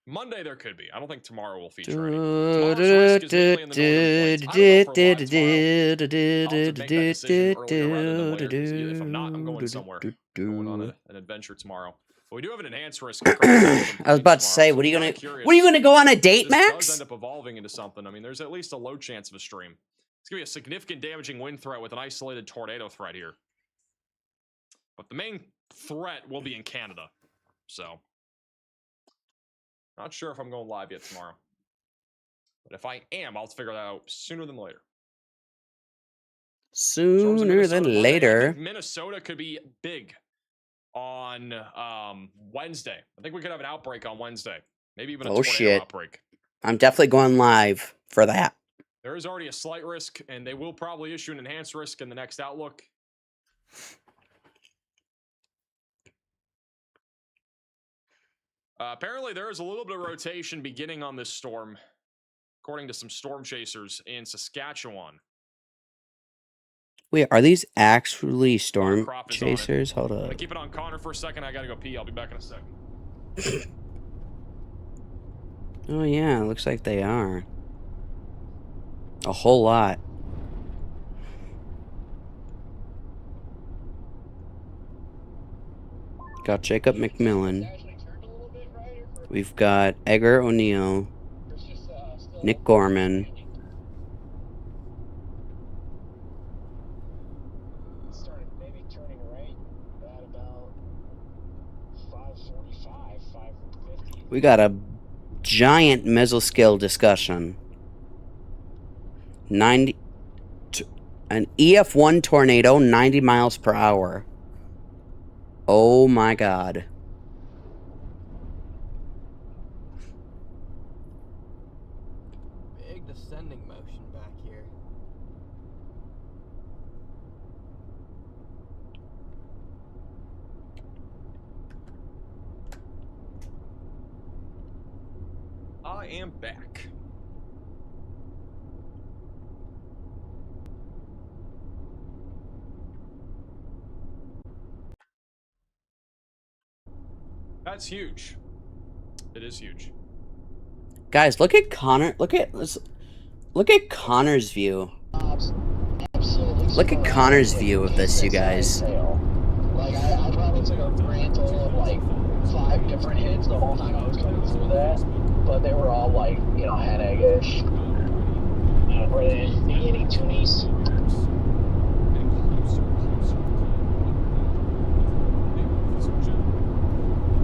Monday there could be. I don't think tomorrow will feature any. Tomorrow's risk is mainly in the northern plains. I don't know for a lot tomorrow. I'll have to make that decision earlier rather than later. If I'm not, I'm going somewhere. Going on an adventure tomorrow. But we do have an enhanced risk. I was about to say, what are you gonna go on a date, Max? This does end up evolving into something. I mean, there's at least a low chance of a stream. It's gonna be a significant damaging wind threat with an isolated tornado threat here. But the main threat will be in Canada. So, not sure if I'm going live yet tomorrow. But if I am, I'll figure that out sooner than later. Sooner than later. I think Minnesota could be big on Wednesday. I think we could have an outbreak on Wednesday. Maybe even a tornado outbreak. I'm definitely going live for that. There is already a slight risk, and they will probably issue an enhanced risk in the next outlook. Apparently, there is a little bit of rotation beginning on this storm, according to some storm chasers in Saskatchewan. Wait, are these actually storm chasers? Hold I'm up. gonna keep it on Connor for a second. I gotta go pee. I'll be back in a second. Oh yeah, looks like they are. A whole lot. Got Jacob McMillan. We've got Edgar O'Neill. Nick Gorman. We got a giant mesoscale discussion. An EF1 tornado, 90 miles per hour. Oh my god. Big descending motion back here. I am back. That's huge. It is huge. Guys, look at Connor. Look at Connor's view. Look at Connor's view of this, you guys. looks like a grand total of like 5 different hits the whole time I was coming through that, but they were all like, you know, head egg-ish. Were they any toonies?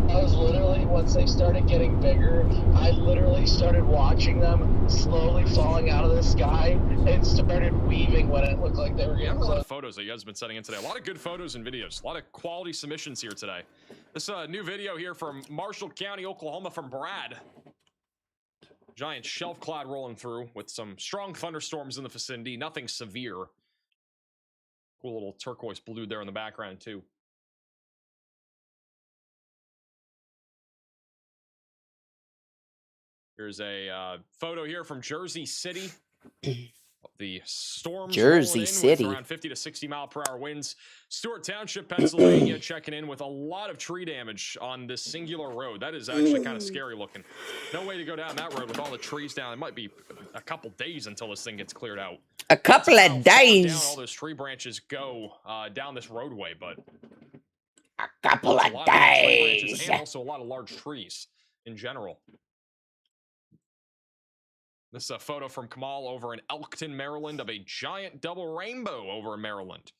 I was literally, once they started getting bigger, I literally started watching them slowly falling out of the sky and started weaving when it looked like they were We getting have a lot close. of photos that you guys have been sending in today. A lot of good photos and videos. A lot of quality submissions here today. This new video here from Marshall County, Oklahoma from Brad. Giant shelf cloud rolling through with some strong thunderstorms in the vicinity. Nothing severe. Cool little turquoise blue there in the background too. Here's a photo here from Jersey City. The storms Jersey rolling in City. with around 50 to 60 mile per hour winds. Stewart Township, Pennsylvania, checking in with a lot of tree damage on this singular road. That is actually kind of scary looking. No way to go down that road with all the trees down. It might be a couple days until this thing gets cleared out. A couple That's of how far down days. all those tree branches go down this roadway, but A couple it's a of lot of tree branches days. and also a lot of large trees in general. This is a photo from Kamal over in Elkton, Maryland, of a giant double rainbow over in Maryland.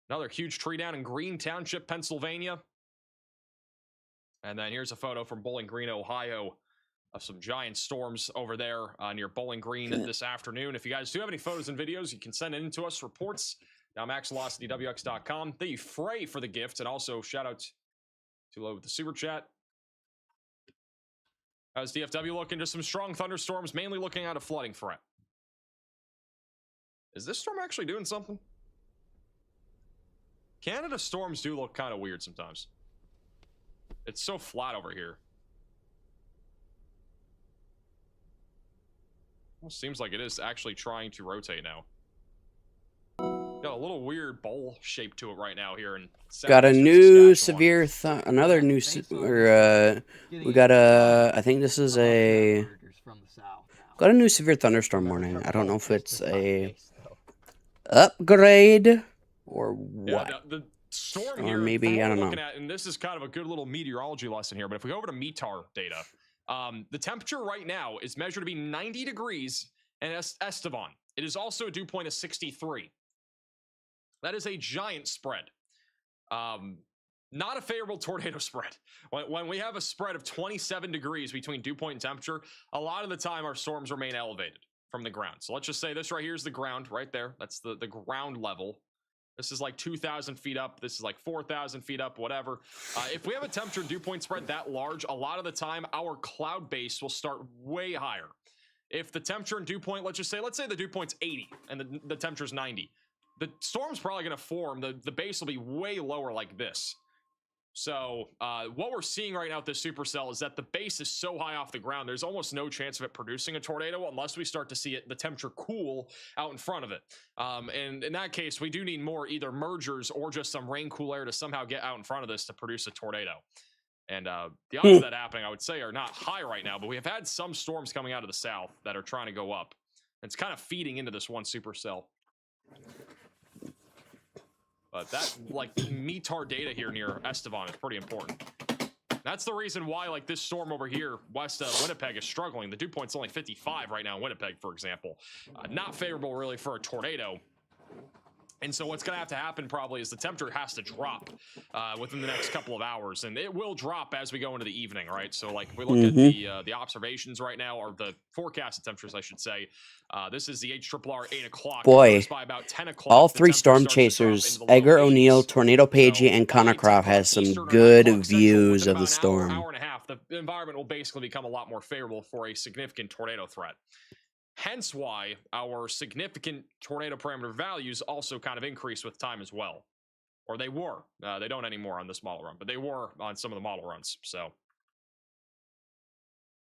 Another huge tree down in Green Township, Pennsylvania. And then here's a photo from Bowling Green, Ohio, of some giant storms over there near Bowling Green this afternoon. If you guys do have any photos and videos, you can send it in to us. Reports now maxvelocitywx.com. Thank you, Frey, for the gift, and also shout out to Low with the super chat. How's DFW looking? Just some strong thunderstorms, mainly looking at a flooding threat. Is this storm actually doing something? Canada storms do look kind of weird sometimes. It's so flat over here. Almost seems like it is actually trying to rotate now. Got a little weird bowl shape to it right now here in Got a southeastern new Saskatchewan. severe, another new, we got a, I think this is a, got a new severe thunderstorm warning. I don't know if it's a upgrade or what. Yeah, the storm Or here, maybe, from what I we're don't looking know. at, and this is kind of a good little meteorology lesson here, but if we go over to METAR data, the temperature right now is measured to be 90 degrees in Estevan. It is also a dew point of 63. That is a giant spread. Not a favorable tornado spread. When we have a spread of 27 degrees between dew point and temperature, a lot of the time our storms remain elevated from the ground. So let's just say this right here is the ground right there. That's the ground level. This is like 2,000 feet up. This is like 4,000 feet up, whatever. If we have a temperature and dew point spread that large, a lot of the time our cloud base will start way higher. If the temperature and dew point, let's say the dew point's 80 and the temperature's 90. The storm's probably going to form. The base will be way lower like this. So what we're seeing right now with this supercell is that the base is so high off the ground, there's almost no chance of it producing a tornado unless we start to see the temperature cool out in front of it. And in that case, we do need more either mergers or just some rain cool air to somehow get out in front of this to produce a tornado. And the odds of that happening, I would say, are not high right now, but we have had some storms coming out of the south that are trying to go up. It's kind of feeding into this one supercell. But that, like, METAR data here near Estevan is pretty important. That's the reason why, like, this storm over here, west of Winnipeg, is struggling. The dew point's only 55 right now in Winnipeg, for example. Not favorable, really, for a tornado. And so what's going to have to happen probably is the temperature has to drop within the next couple of hours. And it will drop as we go into the evening, right? So, like, if we look at the observations right now, or the forecasted temperatures, I should say. This is the HRRR 8 o'clock. Boy, By about 10 o'clock, all the three temperature storm starts to drop chasers, into the low Edgar 80s. O'Neill, Tornado Pagey, and by Connor 10 Croft o'clock has some Eastern or 9 good o'clock Central, views within of the about an storm. hour and a half, the environment will basically become a lot more favorable for a significant tornado threat. Hence why our significant tornado parameter values also kind of increase with time as well. Or they were. They don't anymore on this model run, but they were on some of the model runs. So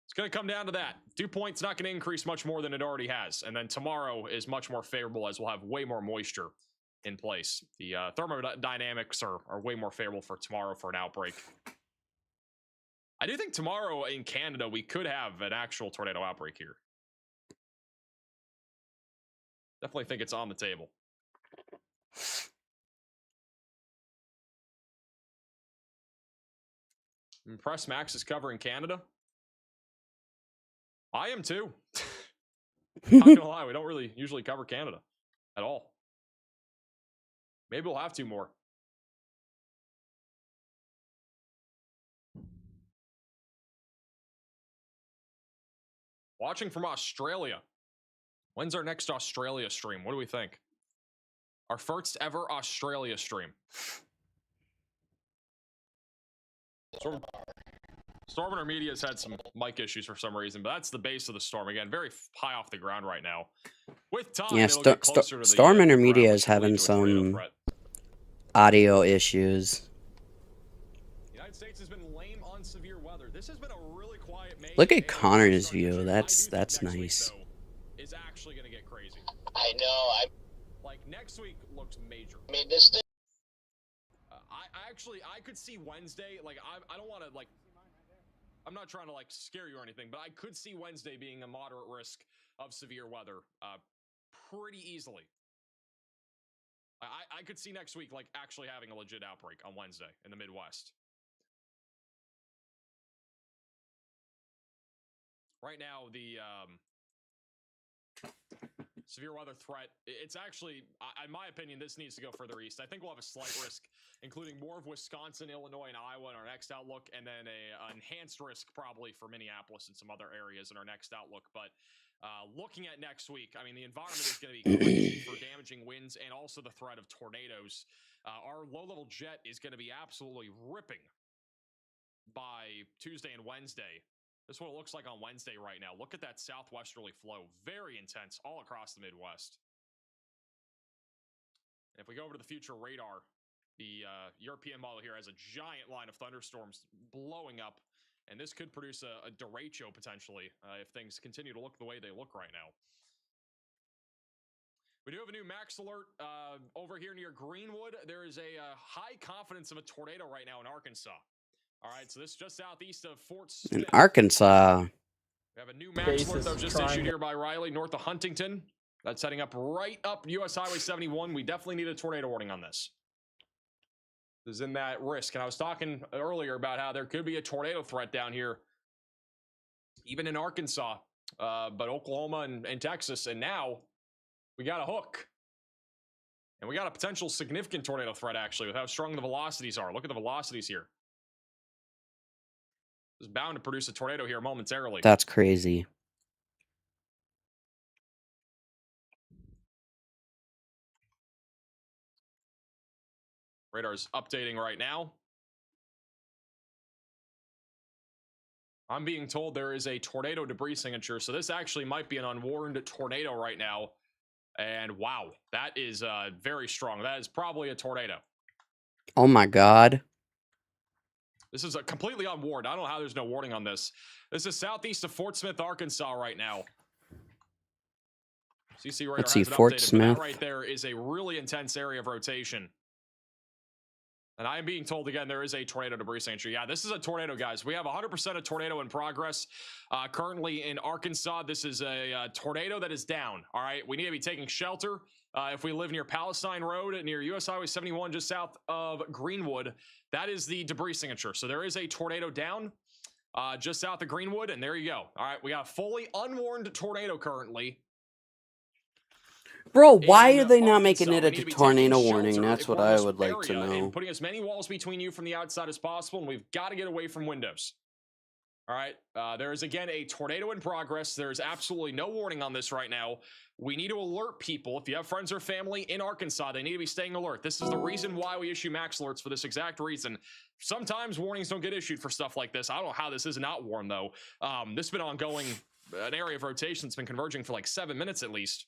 it's going to come down to that. Dew point's not going to increase much more than it already has. And then tomorrow is much more favorable as we'll have way more moisture in place. The thermodynamics are way more favorable for tomorrow for an outbreak. I do think tomorrow in Canada, we could have an actual tornado outbreak here. Definitely think it's on the table. I'm impressed Max is covering Canada. I am too. Not gonna lie, we don't really usually cover Canada at all. Maybe we'll have to more. Watching from Australia. When's our next Australia stream? What do we think? Our first ever Australia stream. Storm Intermediate's had some mic issues for some reason, but that's the base of the storm. Again, very high off the ground right now. With time, Yeah, it'll get closer to the Storm Intermediate ground, is which will lead having to a tornado some threat. audio issues. The United States has been lame on severe weather. This has been a really quiet May. Look at Connor's view. That's nice. Is actually going to get crazy. I know. Like next week looks major. I mean, this thing. I could see Wednesday. Like I don't want to like. I'm not trying to like scare you or anything, but I could see Wednesday being a moderate risk of severe weather, pretty easily. I could see next week like actually having a legit outbreak on Wednesday in the Midwest. Right now, the severe weather threat, it's actually, in my opinion, this needs to go further east. I think we'll have a slight risk, including more of Wisconsin, Illinois, and Iowa in our next outlook, and then an enhanced risk probably for Minneapolis and some other areas in our next outlook. But looking at next week, I mean, the environment is going to be crazy for damaging winds and also the threat of tornadoes. Our low-level jet is going to be absolutely ripping by Tuesday and Wednesday. This is what it looks like on Wednesday right now. Look at that southwesterly flow. Very intense all across the Midwest. And if we go over to the future radar, the European model here has a giant line of thunderstorms blowing up. And this could produce a derecho potentially if things continue to look the way they look right now. We do have a new max alert over here near Greenwood. There is a high confidence of a tornado right now in Arkansas. All right, so this is just southeast of Fort Smith. In Arkansas. We have a new max alert that was just issued here by Riley, north of Huntington. That's heading up right up US Highway 71. We definitely need a tornado warning on this. This is in that risk. And I was talking earlier about how there could be a tornado threat down here, even in Arkansas, but Oklahoma and Texas. And now we got a hook. And we got a potential significant tornado threat, actually, with how strong the velocities are. Look at the velocities here. Is bound to produce a tornado here momentarily. That's crazy. Radar's updating right now. I'm being told there is a tornado debris signature, so this actually might be an unwarned tornado right now. And wow, that is very strong. That is probably a tornado. Oh my God. This is a completely unwarned. I don't know how there's no warning on this. This is southeast of Fort Smith, Arkansas right now. CC radar Let's see, has it Fort updated, but Smith. that right there is a really intense area of rotation. And I am being told again, there is a tornado debris signature. Yeah, this is a tornado, guys. We have 100% of tornado in progress. Currently in Arkansas, this is a tornado that is down. All right, we need to be taking shelter. If we live near Palestine Road, near US Highway 71, just south of Greenwood, that is the debris signature. So there is a tornado down just south of Greenwood, and there you go. All right, we got a fully unwarned tornado currently. Bro, why are they not Arkansas. making it We a need to be tornado taking warning? shelter That's what from I this would like to area and know. putting as many walls between you from the outside as possible, and we've got to get away from windows. All right, there is again a tornado in progress. There is absolutely no warning on this right now. We need to alert people. If you have friends or family in Arkansas, they need to be staying alert. This is the reason why we issue max alerts, for this exact reason. Sometimes warnings don't get issued for stuff like this. I don't know how this is not warned though. This has been ongoing, an area of rotation that's been converging for like 7 minutes at least.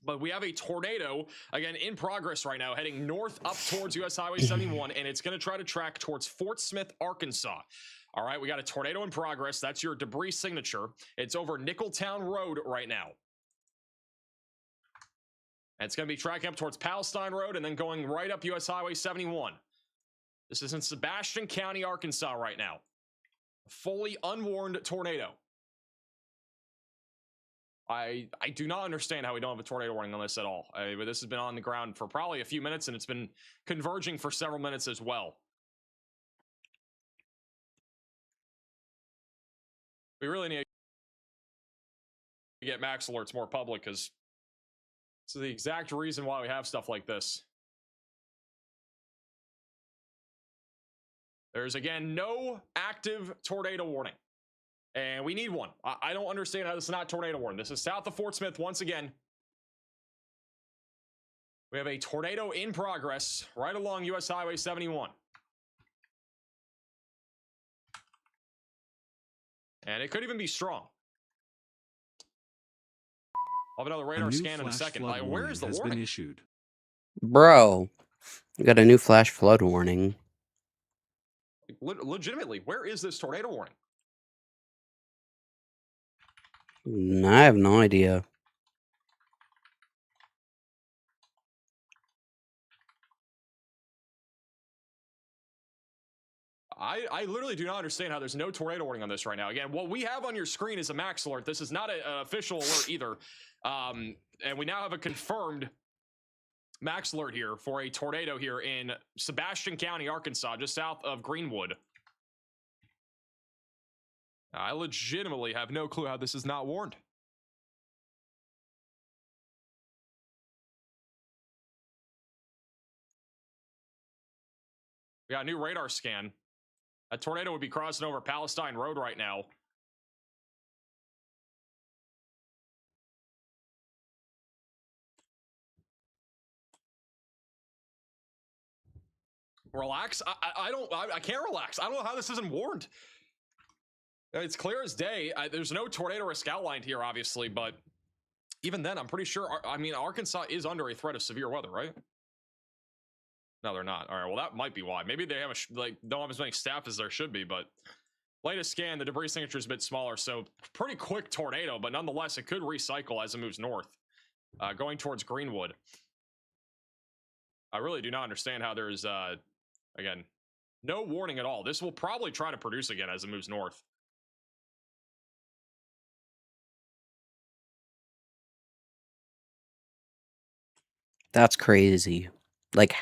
But we have a tornado, again, in progress right now, heading north up towards US Highway 71, and it's going to try to track towards Fort Smith, Arkansas. All right, we got a tornado in progress. That's your debris signature. It's over Nickeltown Road right now. And it's going to be tracking up towards Palestine Road and then going right up US Highway 71. This is in Sebastian County, Arkansas right now. A fully unwarned tornado. I do not understand how we don't have a tornado warning on this at all. But this has been on the ground for probably a few minutes, and it's been converging for several minutes as well. We really need to get max alerts more public because it's the exact reason why we have stuff like this. There's, again, no active tornado warning. And we need one. I don't understand how this is not tornado warning. This is south of Fort Smith once again. We have a tornado in progress right along US Highway 71. And it could even be strong. I'll have another radar scan in a second. Like, where is the warning? Been issued. Bro, we got a new flash flood warning. Legitimately, where is this tornado warning? I have no idea. I literally do not understand how there's no tornado warning on this right now. Again, what we have on your screen is a max alert. This is not an official alert either. And we now have a confirmed max alert here for a tornado here in Sebastian County, Arkansas, just south of Greenwood. I legitimately have no clue how this is not warned. We got a new radar scan. A tornado would be crossing over Palestine Road right now. Relax? I can't relax. I don't know how this isn't warned. It's clear as day. There's no tornado risk outlined here, obviously, but even then, I'm pretty sure, I mean, Arkansas is under a threat of severe weather, right? No, they're not. All right, well, that might be why. Maybe they have don't have as many staff as there should be, but latest scan, the debris signature is a bit smaller, so pretty quick tornado, but nonetheless, it could recycle as it moves north, going towards Greenwood. I really do not understand how there's, again, no warning at all. This will probably try to produce again as it moves north. That's crazy. Like,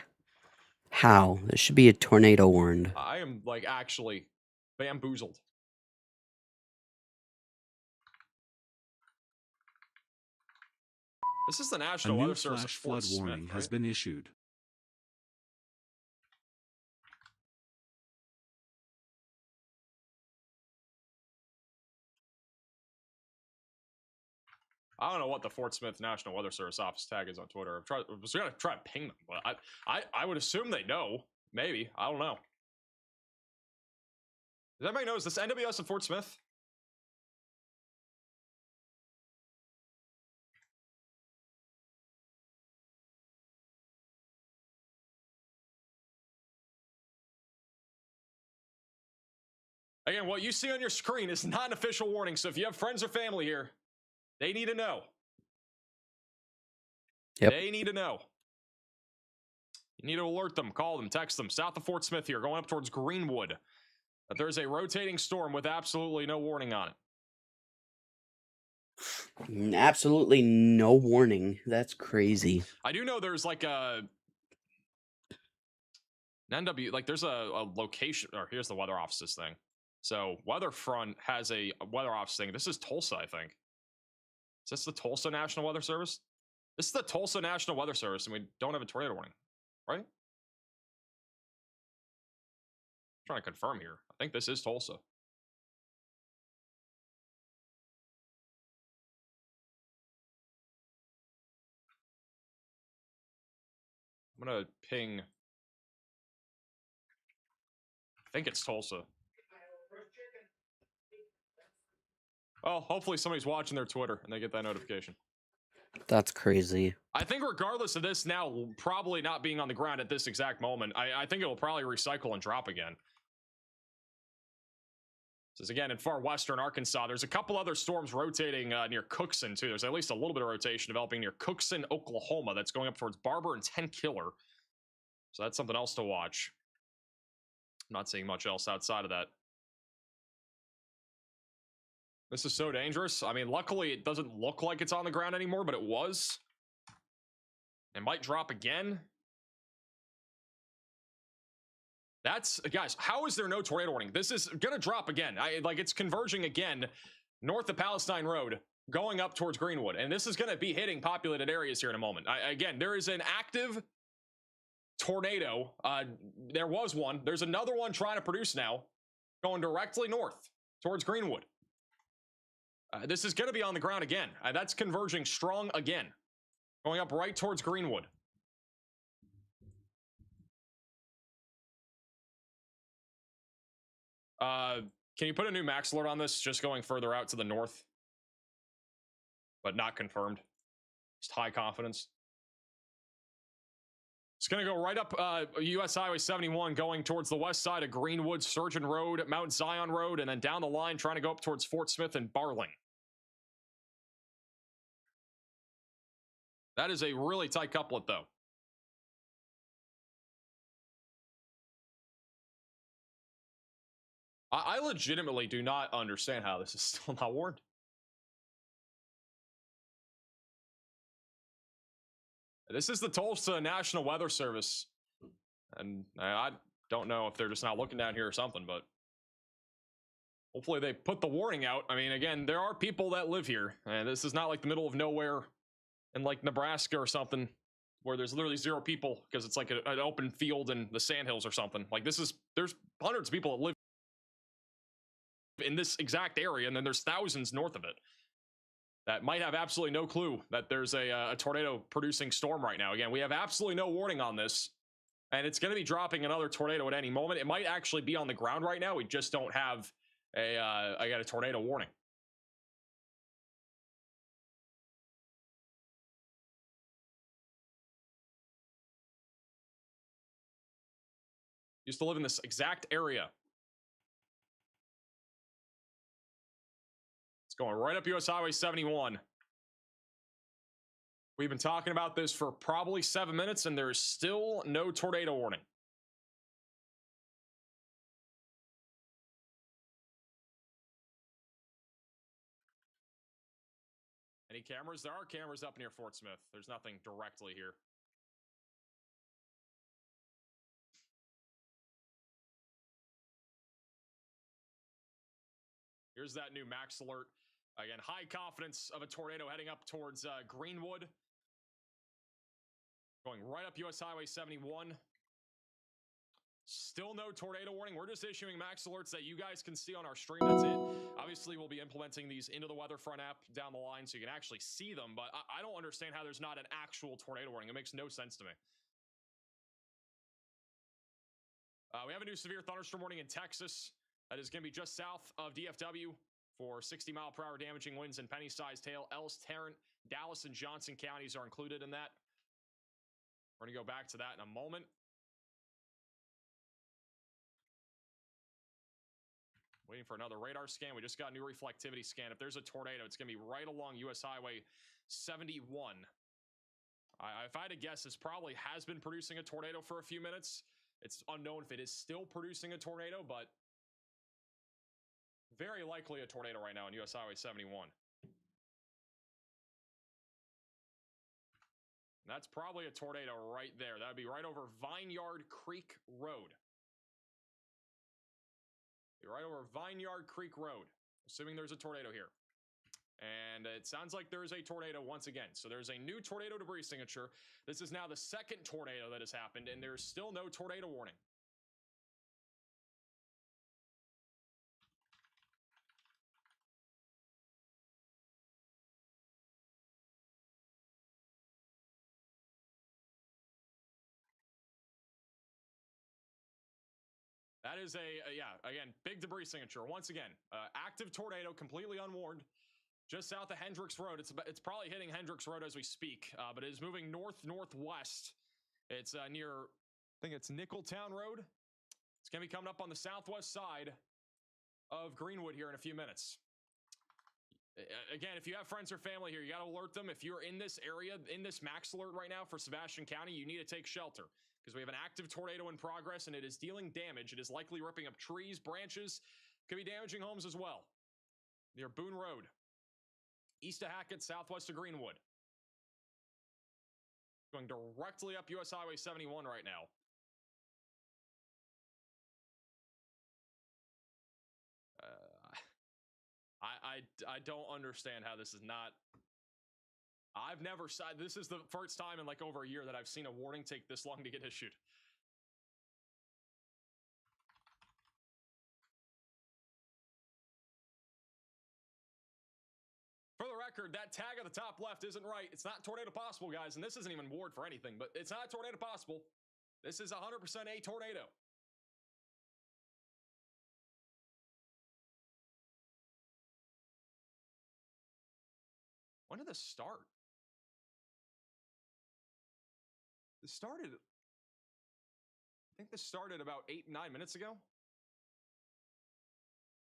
how? There should be a tornado warned. I am, like, actually bamboozled. This is the National Weather Service. A new flash flood warning has been issued. I don't know what the Fort Smith National Weather Service office tag is on Twitter. I was gonna try to ping them, but I would assume they know. Maybe. I don't know. Does anybody know, is this NWS in Fort Smith? Again, what you see on your screen is not an official warning, so if you have friends or family here, they need to know. Yep. They need to know. You need to alert them, call them, text them. South of Fort Smith here, going up towards Greenwood. That there's a rotating storm with absolutely no warning on it. Absolutely no warning. That's crazy. I do know there's like a NW, like there's a location, or here's the weather offices thing. So Weatherfront has a weather office thing. This is Tulsa, I think. Is this the Tulsa National Weather Service? This is the Tulsa National Weather Service, and we don't have a tornado warning, right? I'm trying to confirm here. I think this is Tulsa. I'm gonna ping. I think it's Tulsa. Oh, hopefully somebody's watching their Twitter and they get that notification. That's crazy. I think regardless of this now probably not being on the ground at this exact moment, I think it will probably recycle and drop again. This is again in far western Arkansas. There's a couple other storms rotating near Cookson too. There's at least a little bit of rotation developing near Cookson, Oklahoma. That's going up towards Barber and Tenkiller. So that's something else to watch. I'm not seeing much else outside of that. This is so dangerous. I mean, luckily it doesn't look like it's on the ground anymore, but it was. It might drop again. That's, guys, how is there no tornado warning? This is gonna drop again. It's converging again north of Palestine Road, going up towards Greenwood, and this is gonna be hitting populated areas here in a moment. Again, there is an active tornado. There was one. There's another one trying to produce now, going directly north towards Greenwood. This is gonna be on the ground again. That's converging strong again, going up right towards Greenwood. Can you put a new max alert on this? Just going further out to the north, but not confirmed. Just high confidence. It's going to go right up US Highway 71, going towards the west side of Greenwood, Surgeon Road, Mount Zion Road, and then down the line, trying to go up towards Fort Smith and Barling. That is a really tight couplet, though. I legitimately do not understand how this is still not warned. This is the Tulsa National Weather Service. And I don't know if they're just not looking down here or something, but hopefully they put the warning out. I mean, again, there are people that live here, and this is not like the middle of nowhere in like Nebraska or something where there's literally 0 people because it's like an open field in the Sandhills or something. Like there's hundreds of people that live in this exact area, and then there's thousands north of it that might have absolutely no clue that there's a tornado producing storm right now. Again, we have absolutely no warning on this, and it's going to be dropping another tornado at any moment. It might actually be on the ground right now. We just don't have a tornado warning. Used to live in this exact area. Going right up US Highway 71. We've been talking about this for probably 7 minutes, and there's still no tornado warning. Any cameras? There are cameras up near Fort Smith. There's nothing directly here. Here's that new max alert. Again, high confidence of a tornado heading up towards Greenwood. Going right up US Highway 71. Still no tornado warning. We're just issuing max alerts that you guys can see on our stream. That's it. Obviously, we'll be implementing these into the Weatherfront app down the line so you can actually see them, but I don't understand how there's not an actual tornado warning. It makes no sense to me. We have a new severe thunderstorm warning in Texas. That is going to be just south of DFW for 60-mile-per-hour damaging winds and penny-sized hail. Ellis, Tarrant, Dallas, and Johnson counties are included in that. We're going to go back to that in a moment. Waiting for another radar scan. We just got a new reflectivity scan. If there's a tornado, it's going to be right along US Highway 71. If I had to guess, this probably has been producing a tornado for a few minutes. It's unknown if it is still producing a tornado, but very likely a tornado right now on US Highway 71. And that's probably a tornado right there. That would be right over Vineyard Creek Road. Be right over Vineyard Creek Road, assuming there's a tornado here. And it sounds like there is a tornado once again. So there's a new tornado debris signature. This is now the second tornado that has happened, and there's still no tornado warning. That is again, big debris signature. Once again, active tornado, completely unwarned, just south of Hendricks Road. It's probably hitting Hendricks Road as we speak, but it is moving north-northwest. It's near, I think it's Nickeltown Road. It's going to be coming up on the southwest side of Greenwood here in a few minutes. Again, if you have friends or family here, you got to alert them. If you're in this area, in this max alert right now for Sebastian County, you need to take shelter because we have an active tornado in progress and it is dealing damage. It is likely ripping up trees, branches, could be damaging homes as well. Near Boone Road, east of Hackett, southwest of Greenwood. Going directly up US Highway 71 right now. I don't understand how this is not. I've never said this is the first time in like over a year that I've seen a warning take this long to get issued. For the record, that tag at the top left isn't right. It's not tornado possible, guys, and this isn't even ward for anything, but it's not tornado possible. This is 100% a tornado. When did this start? This started, I think this started about 8-9 minutes ago.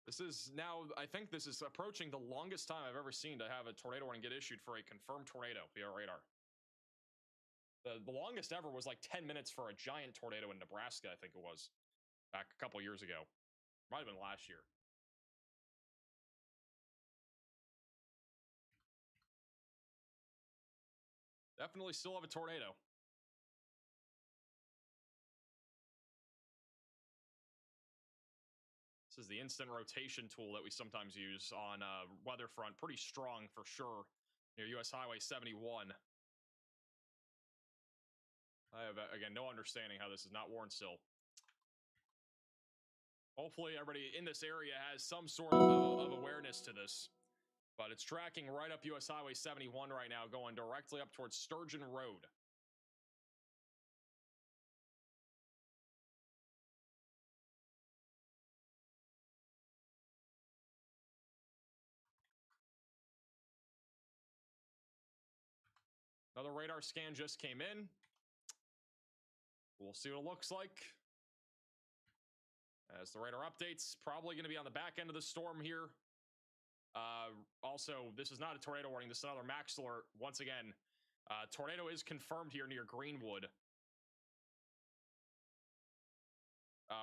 This is now, I think this is approaching the longest time I've ever seen to have a tornado warning get issued for a confirmed tornado via radar. The longest ever was like 10 minutes for a giant tornado in Nebraska, I think it was, back a couple years ago. Might have been last year. Definitely still have a tornado. This is the instant rotation tool that we sometimes use on Weatherfront. Pretty strong for sure near US Highway 71. I have, again, no understanding how this is not worn still. Hopefully everybody in this area has some sort of awareness to this. But it's tracking right up US Highway 71 right now, going directly up towards Sturgeon Road. Another radar scan just came in. We'll see what it looks like. As the radar updates, probably going to be on the back end of the storm here. Also, this is not a tornado warning. This is another max alert. Once again, tornado is confirmed here near Greenwood.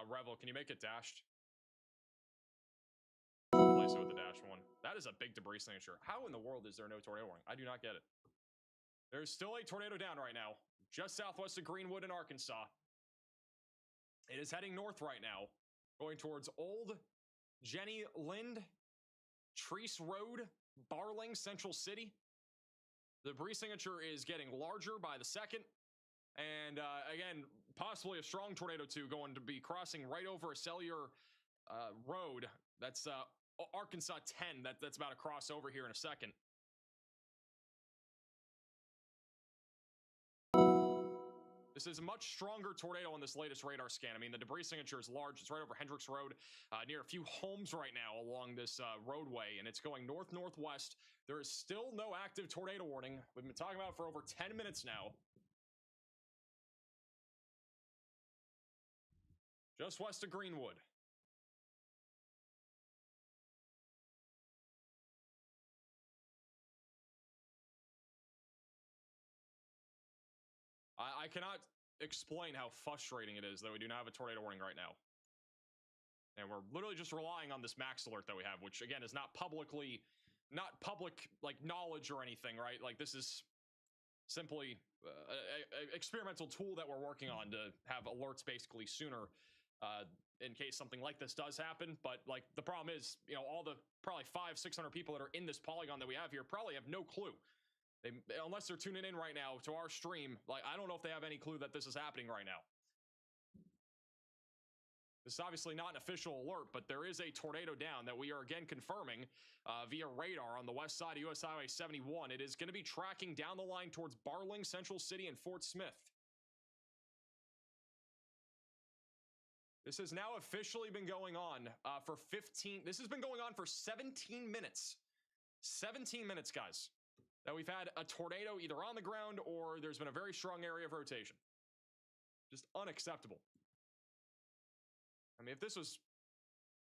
Revel, can you make it dashed? Replace it with the dash one. That is a big debris signature. How in the world is there no tornado warning? I do not get it. There's still a tornado down right now, just southwest of Greenwood in Arkansas. It is heading north right now, going towards Old Jenny Lind, Treese Road, Barling, Central City. The debris signature is getting larger by the second. And again, possibly a strong tornado too, going to be crossing right over a cellular road. That's Arkansas 10. That's about to cross over here in a second. This is a much stronger tornado on this latest radar scan. I mean, the debris signature is large. It's right over Hendricks Road, near a few homes right now along this roadway, and it's going north-northwest. There is still no active tornado warning. We've been talking about it for over 10 minutes now. Just west of Greenwood. I cannot explain how frustrating it is that we do not have a tornado warning right now. And we're literally just relying on this max alert that we have, which again is not public like knowledge or anything, right? Like this is simply an experimental tool that we're working on to have alerts basically sooner in case something like this does happen. But like the problem is, you know, all the probably 500-600 people that are in this polygon that we have here probably have no clue. Unless they're tuning in right now to our stream, like I don't know if they have any clue that this is happening right now. This is obviously not an official alert, but there is a tornado down that we are again confirming via radar on the west side of US Highway 71. It is going to be tracking down the line towards Barling, Central City, and Fort Smith. This has now officially been going on for 15. This has been going on for 17 minutes. 17 minutes, guys. That we've had a tornado either on the ground or there's been a very strong area of rotation. Just unacceptable. I mean, if this was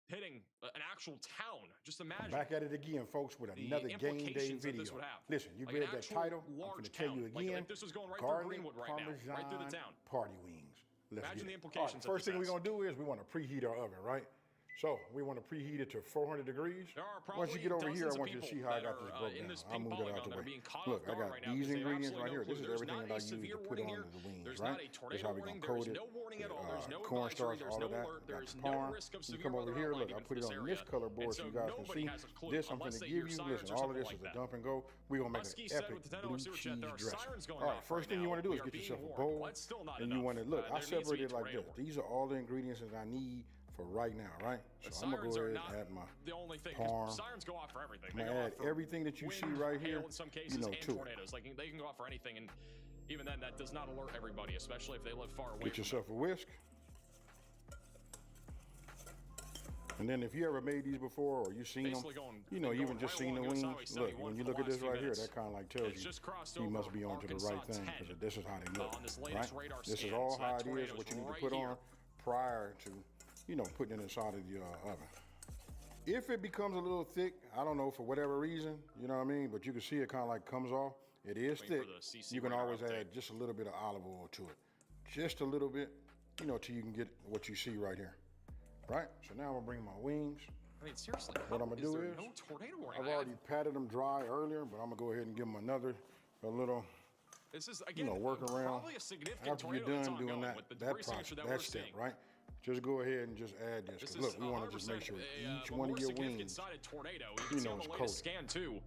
hitting an actual town, just imagine. Back at it again, folks, with another game day video. Listen, you read that title. I'm going to tell you again. Like this was going right through Greenwood right now, right through the town. Party wings. Let's imagine the get it. implications. First thing we're going to do is we want to preheat our oven, right? So we want to preheat it to 400 degrees. There are Once you probably get over here, I dozens of want you to people see how I that got are, this broke in down. this I'll pink move it out polygon the that are way. being caught Look, off I guard got right now these because they have ingredients absolutely right here. no This clue. is There's everything not that I a use severe to put warning on here. the wings, There's right? not a This tornado is how we're warning. gonna coat There's it. no warning at all. There's no cornstarch, advisory. There's all no of that. alert. Got There's the no parm. risk of You severe come over weather here. or Look, I lightning put in it this on this area. color And board so so you guys can nobody see. has a clue This I'm unless gonna they give hear you. sirens Listen, or all of something this like is a that. dump and go. We're gonna make Husky an said epic with the $10 blue super cheese chat, there are dressing. sirens going All right, off first right thing you now. want to do We is are get being yourself a warned. bowl, Well, that's still not and you enough. want to look. I There needs to be a separated like tornado this. warning. These are all the ingredients that I need for right now, right? The So I'm gonna sirens go are ahead not and add my the only thing. 'Cause parm. Sirens go off for everything. I'm They gonna go add off for everything that you wind, see right here, hail in some cases, you know, and to it. tornadoes. Like they can go off for anything, and even then, that does not alert everybody, especially if they live far away. Get yourself a whisk. And then if you ever made these before or you seen them, Basically going- you know, going even just right seen the along US Highway wings. Look, 71 when you for look the at this last few right here, minutes. that kind of like tells It's you just crossed he over must be onto the right Arkansas thing 10, because this is how they look, on this right? latest radar This is scan. all So how that it is, tornado's what you need to right put here. on prior to, you know, putting it inside of the oven. If it becomes a little thick, I don't know, for whatever reason, you know what I mean, but you can see it kind of like comes off. It is Waiting thick. for the CC You can radar always update. add just a little bit of olive oil to it. Just a little bit, you know, till you can get what you see right here. Right? So now I'm gonna bring my wings. I mean, seriously, What I'm how gonna is do there is, no tornado warning? I've already patted them dry earlier, but I'm gonna go ahead and give them a little, This is you again know, work around. probably a significant After you're tornado that's done doing ongoing with the that debris signature that we're step, seeing. right? Just go ahead and just add this. This 'Cause is look, we want to just make 100% sure each a one more of your significant wings, sided tornado. You you can see know, on the it's latest coated. scan too.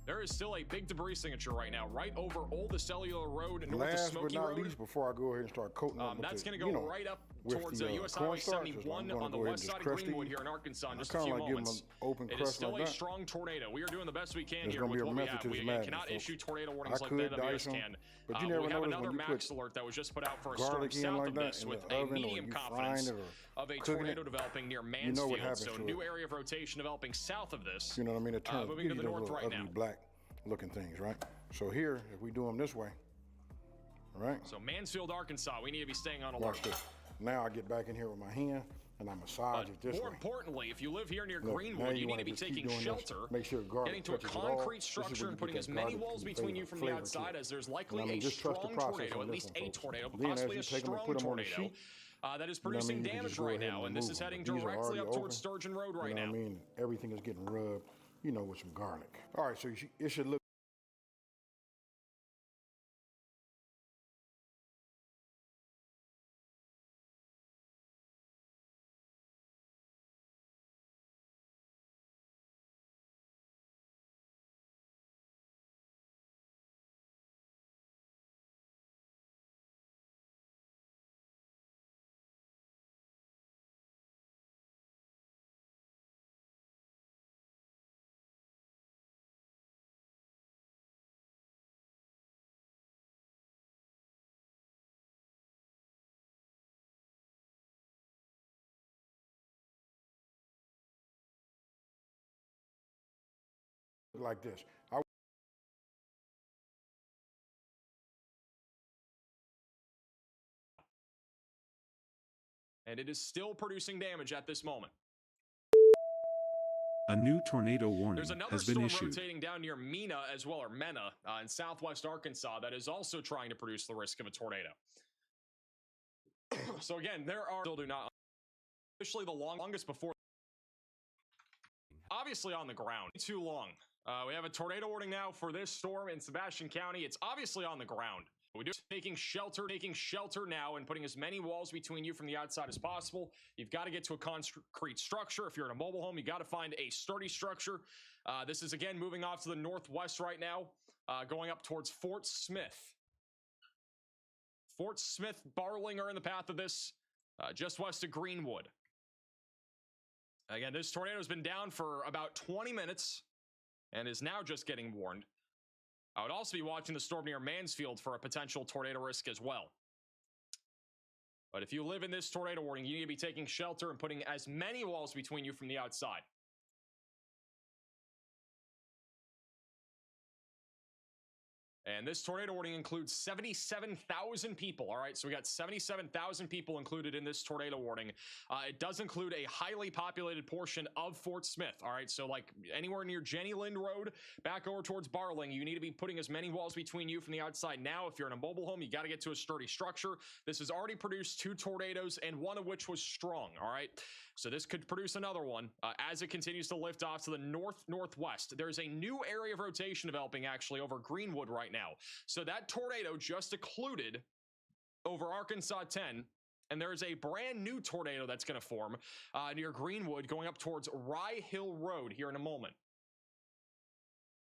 There is still a big debris signature right now, right over Old Cellular Road and north of Last Smoky but not Road. least, before I go ahead and start coating them with That's the, going to go you know, right up with towards the, US Highway cornstarch, 71 I'm on the gonna go ahead west and side of just crust Greenwood these. here in Arkansas in I just a kinda few like give 'em moments. an open It is crust still like a that. strong tornado. We are doing the best we can There's here gonna with be a what we method have. to We this madness, cannot folks. issue tornado I warnings like could the dice AWS 'em, can. but you We never have notice another when you max put alert that was just put out for a storm garlic in south like of that this in with the a oven, or medium you confidence frying it or of a cooking tornado it, developing near you know Mansfield. what happens So to new it. area of rotation developing south of this. You know what I mean? It turns, moving to gives the you those north little right ugly now. black looking things, right? So here, if we do them this way, right? So Mansfield, Arkansas, we need to be staying on alert. Watch this. Now I get back in here with my hand and I massage it this More way. importantly, if you live here near Look, now Greenwood, you need wanna to be just keep taking doing this. shelter, Make sure garlic getting to a touches it all. concrete This is where structure you and get putting that as many garlic walls between you from the flavor to outside it. as there's And likely I mean, a just trust the strong process tornado, on at this least one, a folks. tornado, but Then as possibly you a take 'em and strong put 'em on the tornado sheet, that is you know what I producing mean? You can damage just go right ahead now, and and this remove is 'em. heading But these are directly already up open. towards Sturgeon Road right You know now. what I mean? Everything is getting rubbed, you know, with some garlic. All right, so it should look. Like this. And it is still producing damage at this moment. A new tornado warning There's another has been storm issued. rotating down near Mena as well, or Mena, in southwest Arkansas, that is also trying to produce the risk of a tornado. So again, there are still do not officially the longest before. Obviously on the ground, too long. We have a tornado warning now for this storm in Sebastian County. It's obviously on the ground. We do taking shelter now and putting as many walls between you from the outside as possible. You've got to get to a concrete structure. If you're in a mobile home, you got to find a sturdy structure. This is again moving off to the northwest right now, going up towards Fort Smith. Fort Smith, Barling are in the path of this, just west of Greenwood. Again, this tornado has been down for about 20 minutes and is now just getting warned. I would also be watching the storm near Mansfield for a potential tornado risk as well. But if you live in this tornado warning, you need to be taking shelter and putting as many walls between you from the outside. And this tornado warning includes 77,000 people. All right, so we got 77,000 people included in this tornado warning. It does include a highly populated portion of Fort Smith. All right, so like anywhere near Jenny Lind Road, back over towards Barling, you need to be putting as many walls between you from the outside. Now, if you're in a mobile home, you got to get to a sturdy structure. This has already produced 2 tornadoes, and one of which was strong. All right, so this could produce another one as it continues to lift off to the northwest. There's a new area of rotation developing actually over Greenwood right now. So that tornado just occluded over Arkansas 10, and there's a brand new tornado that's going to form near Greenwood going up towards Rye Hill Road here in a moment.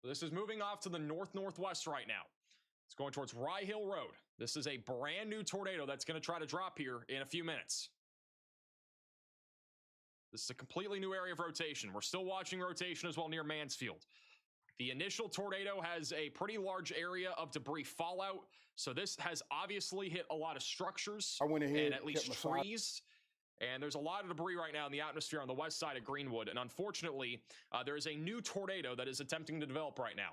So this is moving off to the northwest right now. It's going towards Rye Hill Road. This is a brand new tornado that's going to try to drop here in a few minutes. This is a completely new area of rotation. We're still watching rotation as well near Mansfield. The initial tornado has a pretty large area of debris fallout, so this has obviously hit a lot of structures and at least trees. And there's a lot of debris right now in the atmosphere on the west side of Greenwood, and unfortunately, there is a new tornado that is attempting to develop right now.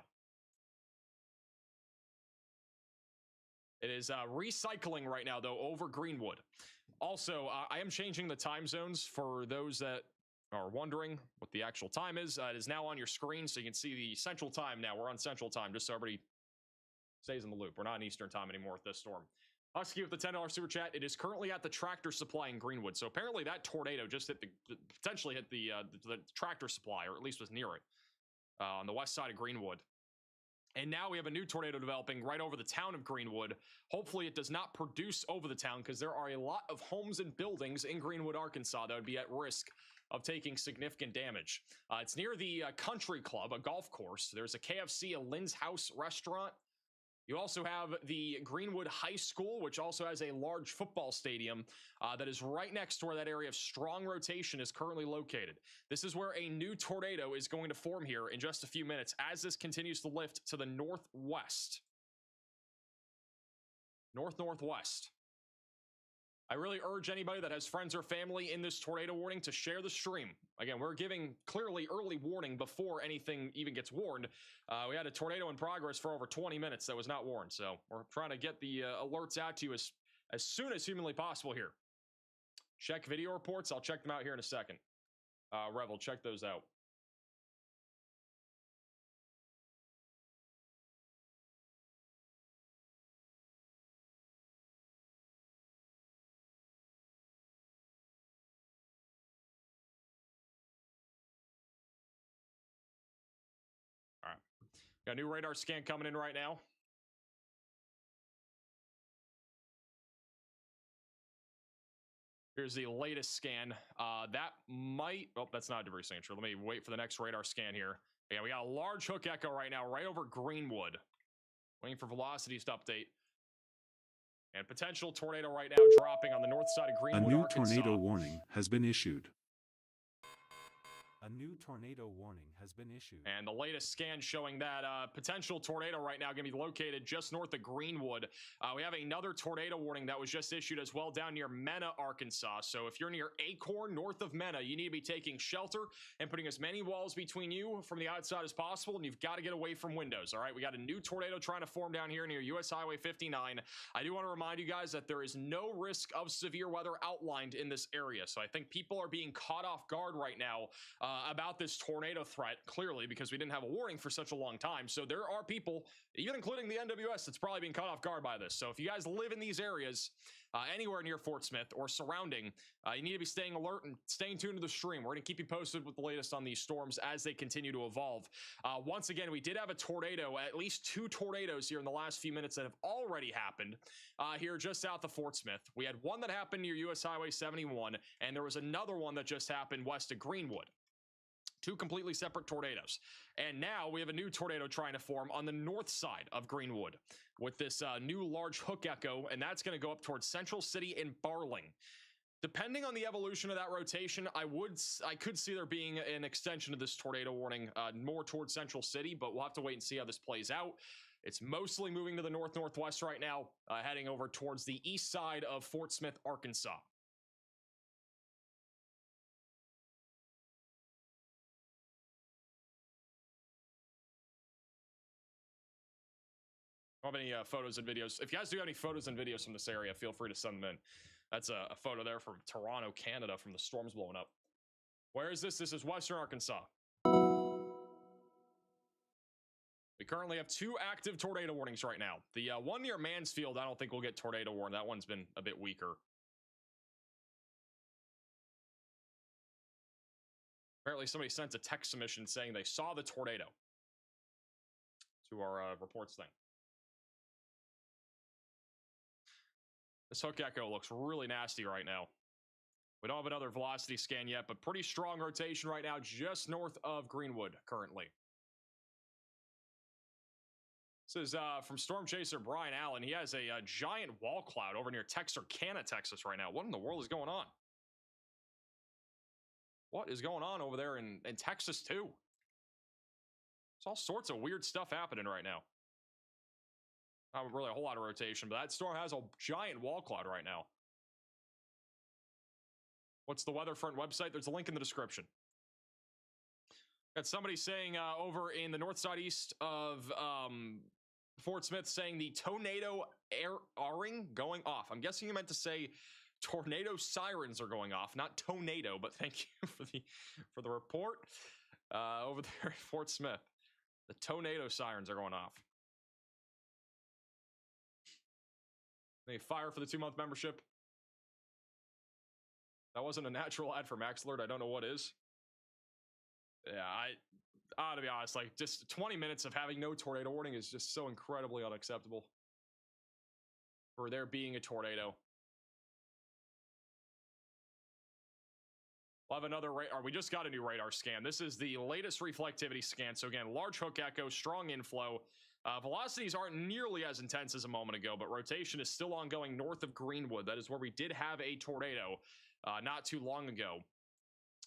It is recycling right now, though, over Greenwood. Also, I am changing the time zones for those that are wondering what the actual time is. It is now on your screen, so you can see the Central Time now. We're on Central Time, just so everybody stays in the loop. We're not in Eastern Time anymore with this storm. Husky with the $10 super chat. It is currently at the Tractor Supply in Greenwood. So apparently that tornado just hit potentially hit the Tractor Supply, or at least was near it, on the west side of Greenwood. And now we have a new tornado developing right over the town of Greenwood. Hopefully it does not produce over the town, because there are a lot of homes and buildings in Greenwood, Arkansas that would be at risk of taking significant damage. It's near the Country Club, a golf course. There's a KFC, a Lynn's House restaurant. You also have the Greenwood High School, which also has a large football stadium that is right next to where that area of strong rotation is currently located. This is where a new tornado is going to form here in just a few minutes as this continues to lift to the northwest. Northwest. I really urge anybody that has friends or family in this tornado warning to share the stream. Again, we're giving clearly early warning before anything even gets warned. We had a tornado in progress for over 20 minutes that was not warned. So we're trying to get the alerts out to you as soon as humanly possible here. Check video reports. I'll check them out here in a second. Revel, check those out. All right. Got a new radar scan coming in right now. Here's the latest scan. That might... Oh, that's not a debris signature. Let me wait for the next radar scan here. Yeah, we got a large hook echo right now, right over Greenwood. Waiting for velocities to update. And potential tornado right now dropping on the north side of Greenwood, A new Arkansas. tornado warning has been issued. A new tornado warning has been issued. And the latest scan showing that potential tornado right now going to be located just north of Greenwood. We have another tornado warning that was just issued as well down near Mena, Arkansas. So if you're near Acorn, north of Mena, you need to be taking shelter and putting as many walls between you from the outside as possible, and you've got to get away from windows, all right? We got a new tornado trying to form down here near US Highway 59. I do want to remind you guys that there is no risk of severe weather outlined in this area. So I think people are being caught off guard right now about this tornado threat, clearly, because we didn't have a warning for such a long time. So there are people, even including the NWS, that's probably being caught off guard by this. So if you guys live in these areas, anywhere near Fort Smith or surrounding, you need to be staying alert and staying tuned to the stream. We're going to keep you posted with the latest on these storms as they continue to evolve. Once again, we did have a tornado, at least 2 tornadoes here in the last few minutes that have already happened here just south of Fort Smith. We had one that happened near US Highway 71, and there was another one that just happened west of Greenwood. 2 completely separate tornadoes. And now we have a new tornado trying to form on the north side of Greenwood with this new large hook echo, and that's going to go up towards Central City and Barling. Depending on the evolution of that rotation, I could see there being an extension of this tornado warning more towards Central City, but we'll have to wait and see how this plays out. It's mostly moving to the northwest right now, heading over towards the east side of Fort Smith, Arkansas. Don't have any photos and videos. If you guys do have any photos and videos from this area, feel free to send them in. That's a photo there from Toronto, Canada, from the storms blowing up. Where is this? This is Western Arkansas. We currently have 2 active tornado warnings right now. The one near Mansfield, I don't think we'll get tornado warned. That one's been a bit weaker. Apparently somebody sent a text submission saying they saw the tornado to our reports thing. This hook echo looks really nasty right now. We don't have another velocity scan yet, but pretty strong rotation right now just north of Greenwood currently. This is from Storm Chaser Brian Allen. He has a giant wall cloud over near Texarkana, Texas right now. What in the world is going on? What is going on over there in Texas too? There's all sorts of weird stuff happening right now. Not really a whole lot of rotation, but that storm has a giant wall cloud right now. What's the Weatherfront website? There's a link in the description. Got somebody saying over in the north side east of Fort Smith saying the tornado airing going off. I'm guessing you meant to say tornado sirens are going off, not tornado, but thank you for the report over there at Fort Smith. The tornado sirens are going off. Any fire for the 2-month membership? That wasn't a natural ad for Max Alert. I don't know what is. Yeah, to be honest, like just 20 minutes of having no tornado warning is just so incredibly unacceptable. For there being a tornado. We'll have another radar. We just got a new radar scan. This is the latest reflectivity scan. So again, large hook echo, strong inflow. Velocities aren't nearly as intense as a moment ago, but rotation is still ongoing north of Greenwood. That is where we did have a tornado not too long ago.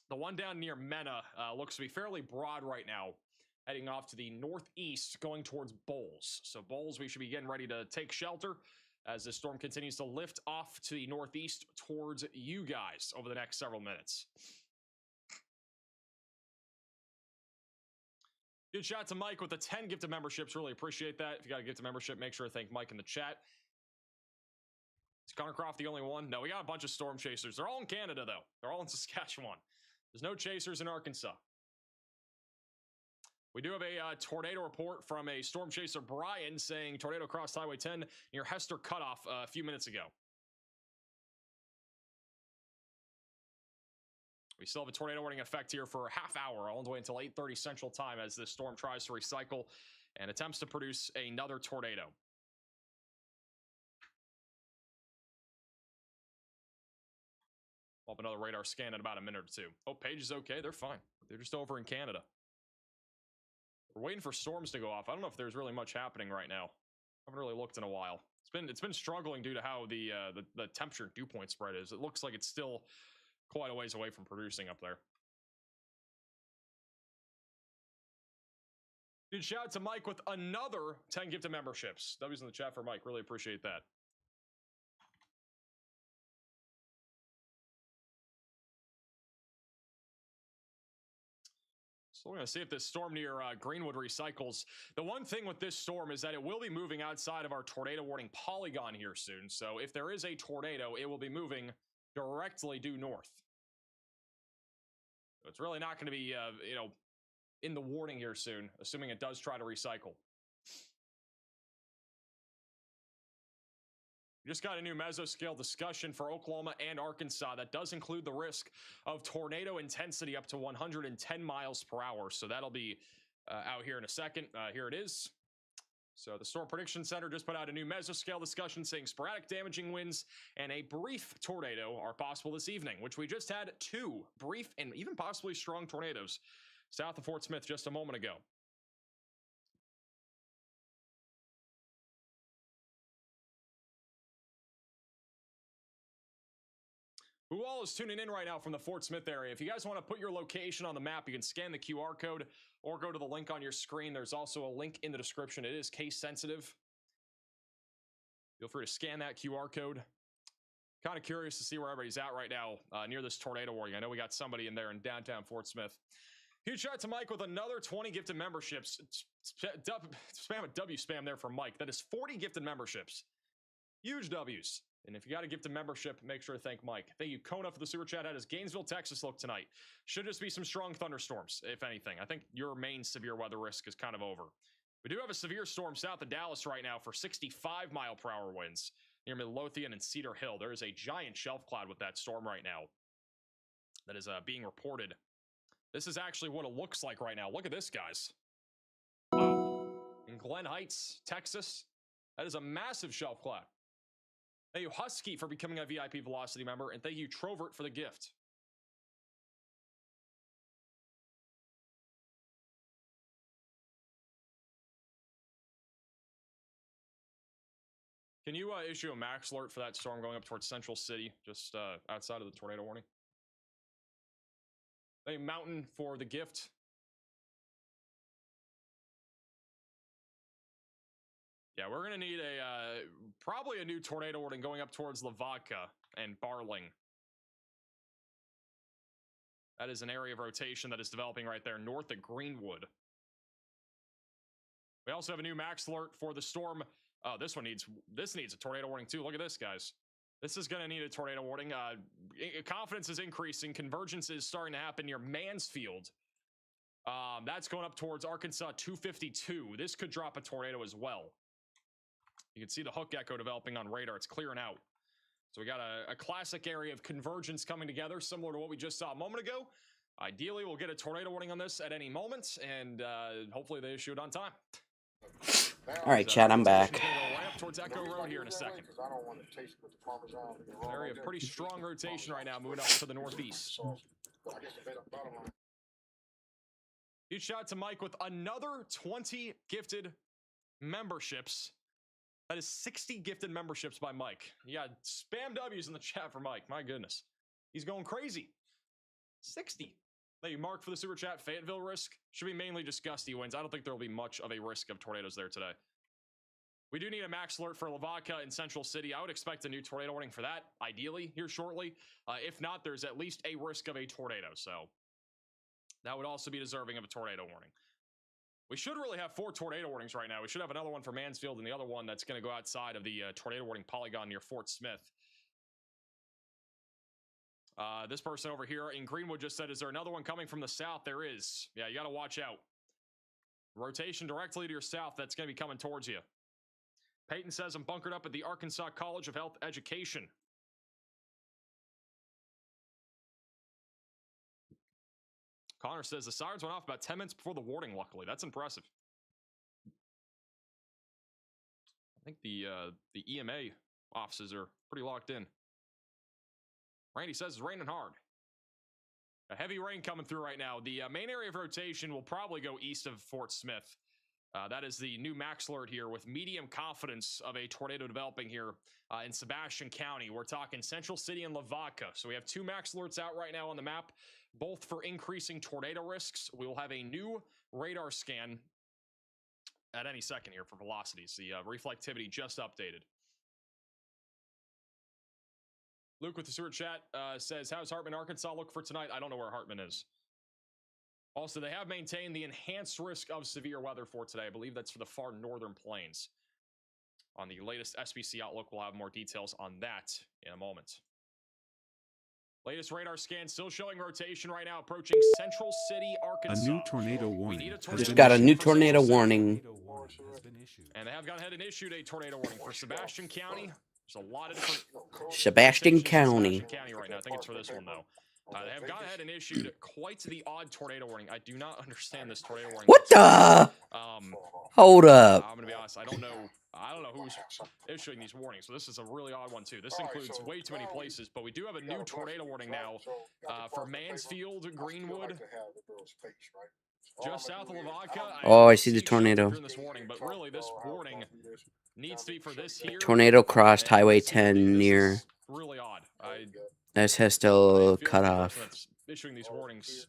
The one down near Mena looks to be fairly broad right now, heading off to the northeast, going towards Bowles. So Bowles, we should be getting ready to take shelter as the storm continues to lift off to the northeast towards you guys over the next several minutes. Good shout to Mike with the 10 gifted memberships. Really appreciate that. If you got a gifted membership, make sure to thank Mike in the chat. Is Connor Croft the only one? No, we got a bunch of storm chasers. They're all in Canada, though. They're all in Saskatchewan. There's no chasers in Arkansas. We do have a tornado report from a storm chaser, Brian, saying tornado crossed Highway 10 near Hester Cutoff a few minutes ago. We still have a tornado warning effect here for a half hour, all the way until 8:30 Central Time as this storm tries to recycle and attempts to produce another tornado. We'll have another radar scan in about a minute or two. Oh, Page is okay. They're fine. They're just over in Canada. We're waiting for storms to go off. I don't know if there's really much happening right now. I haven't really looked in a while. It's been struggling due to how the temperature dew point spread is. It looks like it's still quite a ways away from producing up there. Dude, shout out to Mike with another 10 gifted memberships. W's in the chat for Mike. Really appreciate that. So we're going to see if this storm near Greenwood recycles. The one thing with this storm is that it will be moving outside of our tornado warning polygon here soon. So if there is a tornado, it will be moving directly due north. So it's really not going to be, in the warning here soon, assuming it does try to recycle. We just got a new mesoscale discussion for Oklahoma and Arkansas that does include the risk of tornado intensity up to 110 miles per hour. So that'll be out here in a second. Here it is. So the Storm Prediction Center just put out a new mesoscale discussion saying sporadic damaging winds and a brief tornado are possible this evening, which we just had 2 brief and even possibly strong tornadoes south of Fort Smith just a moment ago. Who all is tuning in right now from the Fort Smith area? If you guys want to put your location on the map, you can scan the QR code or go to the link on your screen. There's also a link in the description. It is case sensitive. Feel free to scan that QR code. Kind of curious to see where everybody's at right now near this tornado warning. I know we got somebody in there in downtown Fort Smith. Huge shout out to Mike with another 20 gifted memberships. Spam a W spam there for Mike. That is 40 gifted memberships. Huge W's. And if you got a gifted membership, make sure to thank Mike. Thank you, Kona, for the super chat. How does Gainesville, Texas look tonight? Should just be some strong thunderstorms, if anything. I think your main severe weather risk is kind of over. We do have a severe storm south of Dallas right now for 65-mile-per-hour winds near Midlothian and Cedar Hill. There is a giant shelf cloud with that storm right now that is being reported. This is actually what it looks like right now. Look at this, guys. Wow. In Glen Heights, Texas, that is a massive shelf cloud. Thank you, Husky, for becoming a VIP Velocity member, and thank you, Trovert, for the gift. Can you issue a max alert for that storm going up towards Central City, just outside of the tornado warning? Thank you, Mountain, for the gift. Yeah, we're going to need a probably a new tornado warning going up towards Lavaca and Barling. That is an area of rotation that is developing right there north of Greenwood. We also have a new max alert for the storm. Oh, this needs a tornado warning too. Look at this, guys. This is going to need a tornado warning. Confidence is increasing. Convergence is starting to happen near Mansfield. That's going up towards Arkansas 252. This could drop a tornado as well. You can see the hook echo developing on radar. It's clearing out. So we got a classic area of convergence coming together, similar to what we just saw a moment ago. Ideally, we'll get a tornado warning on this at any moment, and hopefully they issue it on time. All right, Chad, I'm back. Right up towards Echo Road here in a second. An area of pretty strong rotation right now, moving up to the northeast. Huge shout out to Mike with another 20 gifted memberships. That is 60 gifted memberships by Mike. Yeah, spam W's in the chat for Mike. My goodness. He's going crazy. 60. Thank you, Mark, for the super chat. Fayetteville risk should be mainly just gusty winds. I don't think there will be much of a risk of tornadoes there today. We do need a max alert for Lavaca and Central City. I would expect a new tornado warning for that, ideally, here shortly. If not, there's at least a risk of a tornado. So that would also be deserving of a tornado warning. We should really have 4 tornado warnings right now. We should have another one for Mansfield and the other one that's going to go outside of the tornado warning polygon near Fort Smith. This person over here in Greenwood just said, is there another one coming from the south? There is. Yeah, you got to watch out. Rotation directly to your south. That's going to be coming towards you. Peyton says, I'm bunkered up at the Arkansas College of Health Education. Connor says the sirens went off about 10 minutes before the warning, luckily. That's impressive. I think the EMA offices are pretty locked in. Randy says it's raining hard. A heavy rain coming through right now. The main area of rotation will probably go east of Fort Smith. That is the new max alert here with medium confidence of a tornado developing here in Sebastian County. We're talking Central City and Lavaca. So we have 2 max alerts out right now on the map, both for increasing tornado risks. We will have a new radar scan at any second here for velocities. The reflectivity just updated. Luke with the sewer chat says, how's Hartman, Arkansas look for tonight? I don't know where Hartman is. Also, they have maintained the enhanced risk of severe weather for today. I believe that's for the far northern plains. On the latest SPC outlook, we'll have more details on that in a moment. Latest radar scan still showing rotation right now, approaching Central City, Arkansas. A new tornado warning. Just got a new tornado warning. And they have gone ahead and issued a tornado warning for Sebastian County. There's a lot of different Sebastian County. Right now. I think it's for this one though. They have gone ahead and issued quite the odd tornado warning. I do not understand this tornado warning. What the? Hold up. I'm gonna be honest. I don't know who's issuing these warnings. So this is a really odd one too. This includes way too many places, but we do have a new tornado warning now for Mansfield, Greenwood, just south of Lavaca. Oh, I see the tornado. This warning, but really, this warning needs to be for this here. Tornado crossed Highway 10 near. Really odd. This has still cut off. Issuing these warnings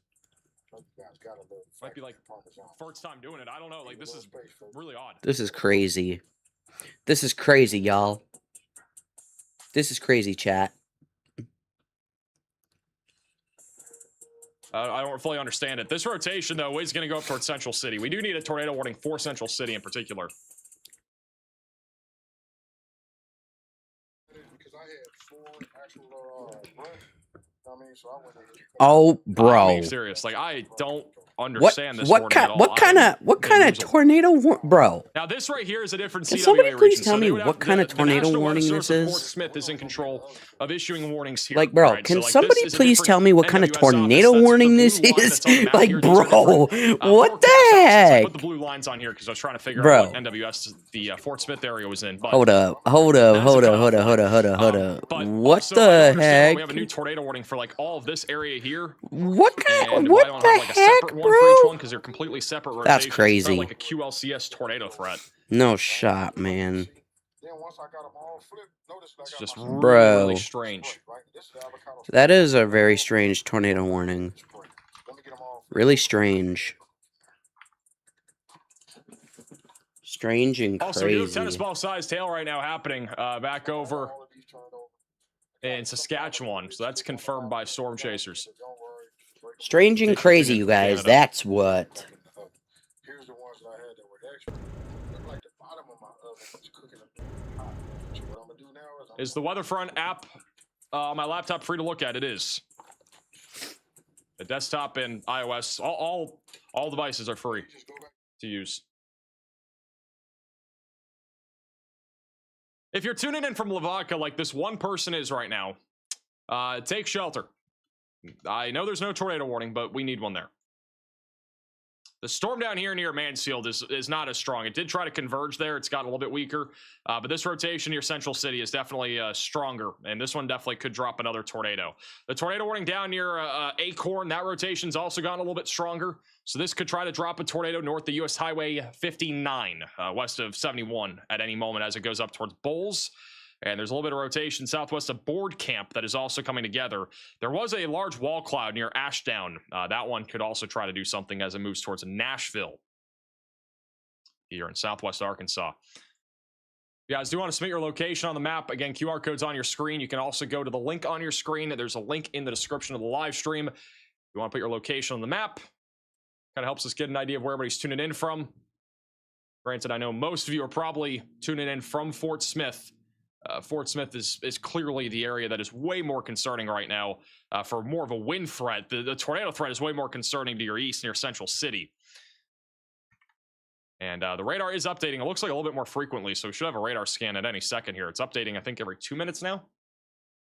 might be like first time doing it. I don't know. Like, this is really odd. This is crazy. This is crazy, y'all. This is crazy, chat. I don't fully understand it. This rotation, though, is going to go up towards Central City. We do need a tornado warning for Central City in particular. Because I had 4 actual Oh, bro. I'm being serious. Like, I don't understand this warning at all. What kind of tornado bro? Now this right here is a different Can CWA somebody please region. tell So me they would what have kind of the tornado National warning Weather this Service of is? Fort Smith is in control of issuing warnings here. Like, bro, right? can So, like, somebody this is a please different tell me what kind of NWS tornado office. That's warning the this blue line is? that's on the map Like, here. These are bro, different, what the forecast offices. I heck? put the blue lines on here because I was trying to figure Bro. out what NWS the Fort Smith area was in. But Hold up. But What also, I the don't understand why heck? we have a new tornado warning for like all of this area here. What And what why don't the have like a heck, separate one for each bro? one because they're completely separate rotations. That's It's crazy. not like a QLCS tornado threat. No shot, man. It's just Bro. really strange. That is a very strange tornado warning. Really strange. Strange and Also, new tennis crazy. ball sized hail right now happening back over in Saskatchewan. So that's confirmed by storm chasers. Strange and crazy, you guys. Canada. That's what. Here's the ones that I had that were extra. Look like the bottom of my oven was cooking up hot. So what I'm gonna do now is Is the Weatherfront app on my laptop free to look at? It is. The desktop and iOS, all devices are free to use. If you're tuning in from Lavaca like this one person is right now, take shelter. I know there's no tornado warning, but we need one there. The storm down here near Mansfield is not as strong. It did try to converge there. It's gotten a little bit weaker. But this rotation near Central City is definitely stronger. And this one definitely could drop another tornado. The tornado warning down near Acorn, that rotation's also gotten a little bit stronger. So this could try to drop a tornado north of US Highway 59, west of 71 at any moment as it goes up towards Bowles. And there's a little bit of rotation southwest of Board Camp that is also coming together. There was a large wall cloud near Ashdown. That one could also try to do something as it moves towards Nashville here in southwest Arkansas. If you guys do want to submit your location on the map, again, QR code's on your screen. You can also go to the link on your screen. There's a link in the description of the live stream. If you want to put your location on the map, kind of helps us get an idea of where everybody's tuning in from. Granted, I know most of you are probably tuning in from Fort Smith. Fort Smith is clearly the area that is way more concerning right now for more of a wind threat. The tornado threat is way more concerning to your east near Central City. And the radar is updating. It looks like a little bit more frequently, so we should have a radar scan at any second here. It's updating, I think, every 2 minutes now.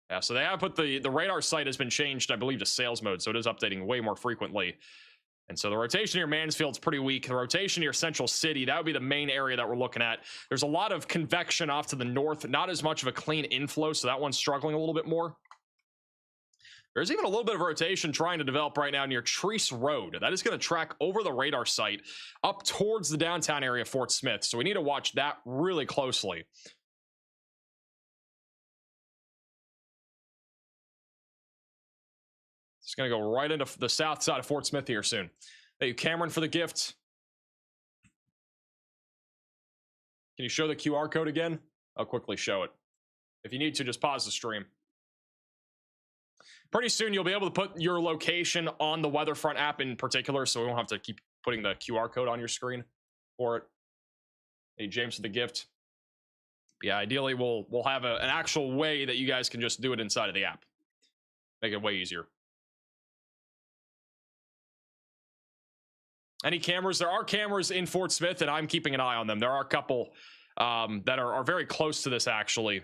Yeah, so they have put the radar site has been changed, I believe, to sales mode, so it is updating way more frequently. And so the rotation near Mansfield's pretty weak. The rotation near Central City, that would be the main area that we're looking at. There's a lot of convection off to the north, not as much of a clean inflow, so that one's struggling a little bit more. There's even a little bit of rotation trying to develop right now near Treese Road. That is going to track over the radar site up towards the downtown area of Fort Smith, so we need to watch that really closely. It's going to go right into the south side of Fort Smith here soon. Thank you, Cameron, for the gift. Can you show the QR code again? I'll quickly show it. If you need to, just pause the stream. Pretty soon, you'll be able to put your location on the Weatherfront app in particular, so we won't have to keep putting the QR code on your screen for it. Hey, James, for the gift. Yeah, ideally, we'll have an actual way that you guys can just do it inside of the app. Make it way easier. Any cameras? There are cameras in Fort Smith, and I'm keeping an eye on them. There are a couple that are very close to this, actually.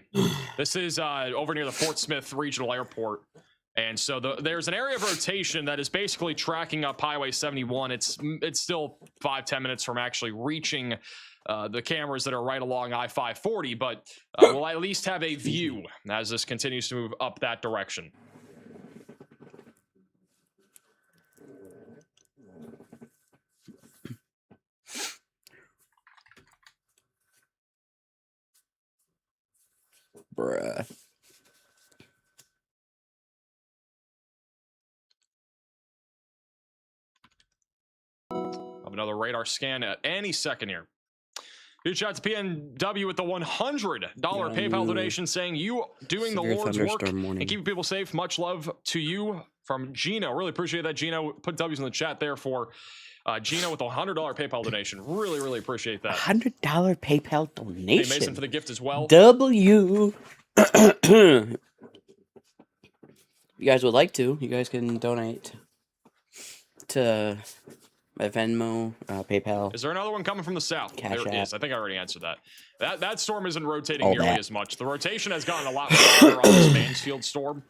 This is over near the Fort Smith Regional Airport. And so there's an area of rotation that is basically tracking up Highway 71. It's still 5-10 minutes from actually reaching the cameras that are right along I-540, but we'll at least have a view as this continues to move up that direction. Bruh. Of another radar scan at any second here. Huge shout out to PNW with the $100 PayPal donation saying you doing the Severe Lord's work thunderstorm warning. and keeping people safe. Much love to you from Gino. Really appreciate that, Gino. Put W's in the chat there for Gino with a $100 PayPal donation. Really appreciate that. $100 PayPal donation. Hey, Mason for the gift as well. W. You guys would like to, you guys can donate to my Venmo, PayPal. Is there another one coming from the south? Cash There App. is. I think I already answered that. That storm isn't rotating All nearly that. as much. The rotation has gotten a lot stronger on this Mansfield storm.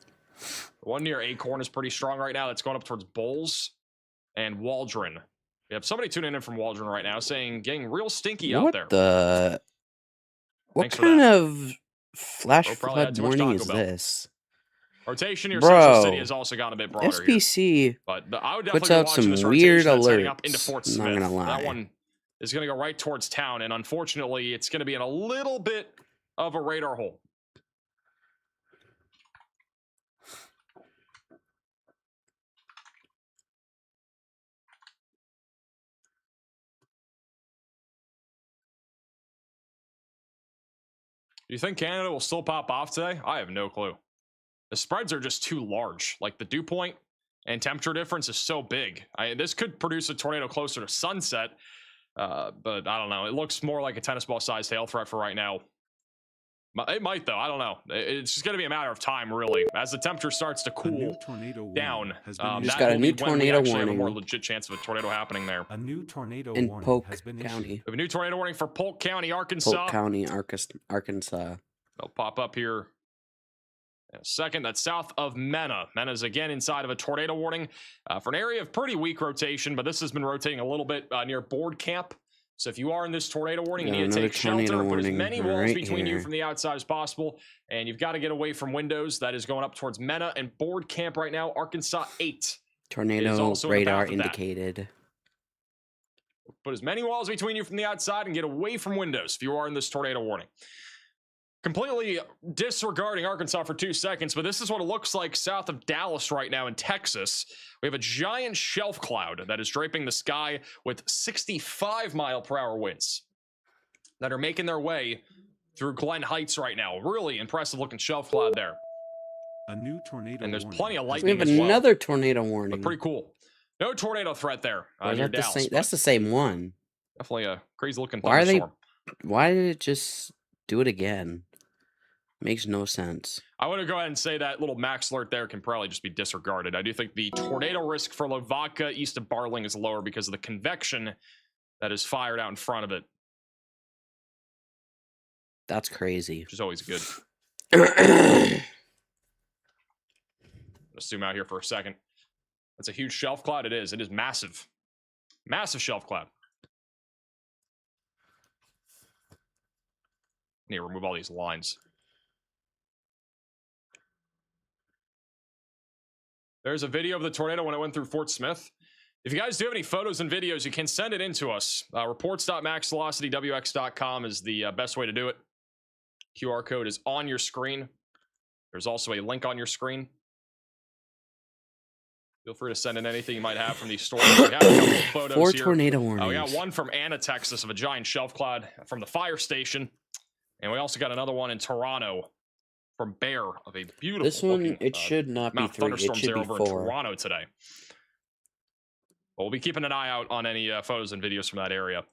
The one near Acorn is pretty strong right now. That's going up towards Bowles and Waldron. We have somebody tuning in from Waldron right now saying getting real stinky out there. What Thanks for kind that. of flash Bro probably had flood too much warning Taco is Bell. this? Rotation near Bro, Central City has also gotten a bit broader here. SBC But I would puts definitely be out watching some this weird rotation that's heading up into alerts. Fort I'm Smith. not gonna lie. That one is going to go right towards town, and unfortunately, it's going to be in a little bit of a radar hole. Do you think Canada will still pop off today? I have no clue. The spreads are just too large. Like the dew point and temperature difference is so big. This could produce a tornado closer to sunset, but I don't know. It looks more like a tennis ball sized hail threat for right now. It might though. I don't know. It's just going to be a matter of time, really, as the temperature starts to cool down. Just That got a will new be when we tornado actually have a more warning. legit chance of a tornado happening there. A new tornado In warning Polk has been County. We have a new tornado warning for Polk County, Arkansas. Polk County, Arkansas. They'll pop up here in a second. That's south of Mena. Mena's again inside of a tornado warning for an area of pretty weak rotation, but this has been rotating a little bit near Board Camp. So if you are in this tornado warning, you Got need to another take shelter, tornado put as warning many walls right between you here. from the outside as possible, and you've got to get away from windows. That is going up towards Mena and Board Camp right now. Arkansas 8 is Tornado also in the radar path of that. indicated. Put as many walls between you from the outside and get away from windows if you are in this tornado warning. Completely disregarding Arkansas for 2 seconds, but this is what it looks like south of Dallas right now in Texas. We have a giant shelf cloud that is draping the sky with 65-mile-per-hour winds that are making their way through Glen Heights right now. Really impressive looking shelf cloud there. A new tornado And there's warning plenty of has lightning We have as well. another tornado warning. But pretty cool. No tornado threat there Or is near that the Dallas. same? but That's the same one. definitely a crazy looking Why are they? thunderstorm. Why did it just do it again? Makes no sense. I want to go ahead and say that little max alert there can probably just be disregarded. I do think the tornado risk for Lavaca east of Barling is lower because of the convection that is fired out in front of it, That's crazy. which is always good. Let's zoom out here for a second. That's a huge shelf cloud. It is. It is massive. Massive shelf cloud. Need to remove all these lines. There's a video of the tornado when it went through Fort Smith. If you guys do have any photos and videos, you can send it in to us. Reports.maxvelocitywx.com is the best way to do it. QR code is on your screen. There's also a link on your screen. Feel free to send in anything you might have from these storms. We have a couple of photos 4 here. tornado We got warnings. one from Anna, Texas, of a giant shelf cloud from the fire station. And we also got another one in Toronto from Bear of a beautiful This one, looking, it should not be amount of 3. It thunderstorms should there be over 4. in Toronto today. But we'll be keeping an eye out on any photos and videos from that area.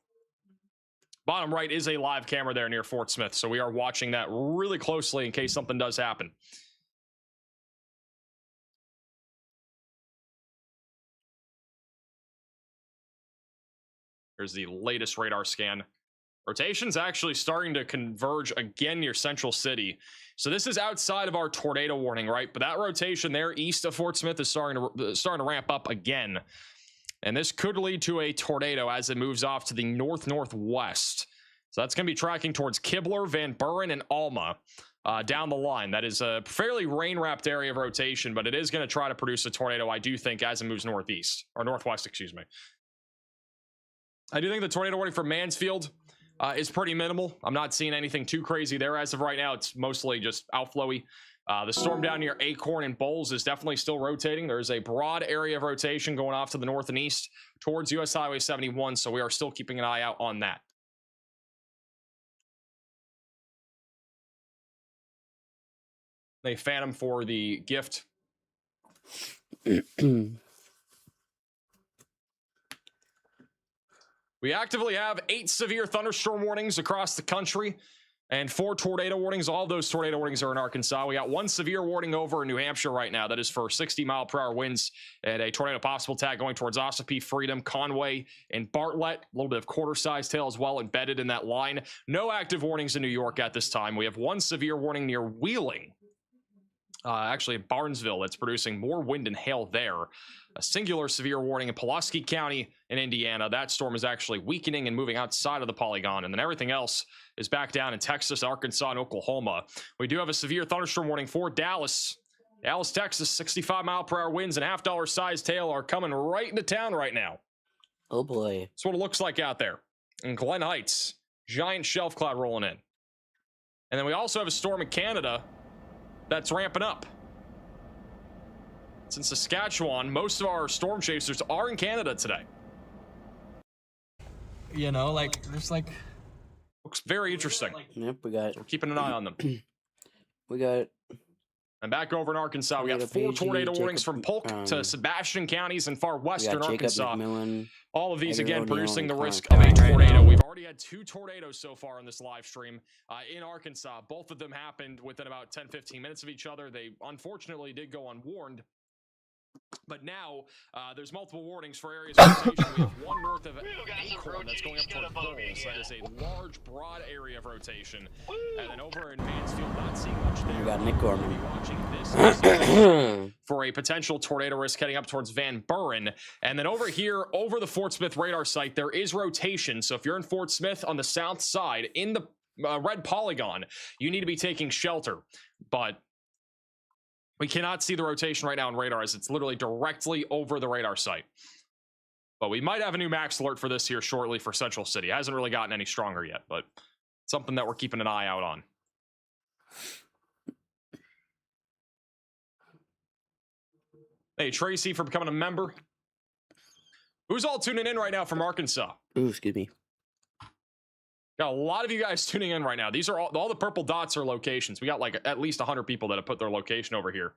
Bottom right is a live camera there near Fort Smith, so we are watching that really closely in case something does happen. Here's the latest radar scan. Rotation's actually starting to converge again near Central City. So this is outside of our tornado warning, right? But that rotation there east of Fort Smith is starting to ramp up again. And this could lead to a tornado as it moves off to the north-northwest. So that's going to be tracking towards Kibler, Van Buren, and Alma down the line. That is a fairly rain-wrapped area of rotation, but it is going to try to produce a tornado, I do think, as it moves northeast, or northwest, excuse me. I do think the tornado warning for Mansfield is pretty minimal. I'm not seeing anything too crazy there as of right now. It's mostly just outflowy. The storm down near Acorn and Bowles is definitely still rotating. There's a broad area of rotation going off to the north and east towards US Highway 71, so we are still keeping an eye out on that. A Phantom for the gift. We actively have 8 severe thunderstorm warnings across the country and 4 tornado warnings. All of those tornado warnings are in Arkansas. We got 1 severe warning over in New Hampshire right now. That is for 60-mile-per-hour winds and a tornado possible tag going towards Ossipee, Freedom, Conway, and Bartlett. A little bit of quarter-size tail as well embedded in that line. No active warnings in New York at this time. We have 1 severe warning near Wheeling. Actually, in Barnesville, that's producing more wind and hail there. A singular severe warning in Pulaski County in Indiana. That storm is actually weakening and moving outside of the polygon. And then everything else is back down in Texas, Arkansas, and Oklahoma. We do have a severe thunderstorm warning for Dallas. Dallas, Texas, 65-mile-per-hour winds and half-dollar sized hail are coming right into town right now. Oh, boy. That's what it looks like out there. In Glen Heights, giant shelf cloud rolling in. And then we also have a storm in Canada that's ramping up. It's in Saskatchewan. Most of our storm chasers are in Canada today. You know, like, there's like... Looks very interesting. Yep, we're keeping an eye on them. We got... And back over in Arkansas, we got 4 tornado warnings from Polk to Sebastian counties in far western Arkansas. All of these, again, producing the risk of a tornado. We've already had 2 tornadoes so far in this live stream in Arkansas. Both of them happened within about 10-15 minutes of each other. They unfortunately did go unwarned. But now there's multiple warnings for areas of rotation. We have 1 north of Acorn that's going up toward Bowles. That is a large, broad area of rotation. And then over in Mansfield, not seeing much there. We got Nick Gorman. We'll be watching this for a potential tornado risk heading up towards Van Buren. And then over here, over the Fort Smith radar site, there is rotation. So if you're in Fort Smith on the south side, in the red polygon, you need to be taking shelter. But we cannot see the rotation right now on radar as it's literally directly over the radar site. But we might have a new max alert for this here shortly for Central City. It hasn't really gotten any stronger yet, but something that we're keeping an eye out on. Hey, Tracy, for becoming a member. Who's all tuning in right now from Arkansas? Ooh, excuse me. Got a lot of you guys tuning in right now. These are all the purple dots are locations. We got like at least 100 people that have put their location over here.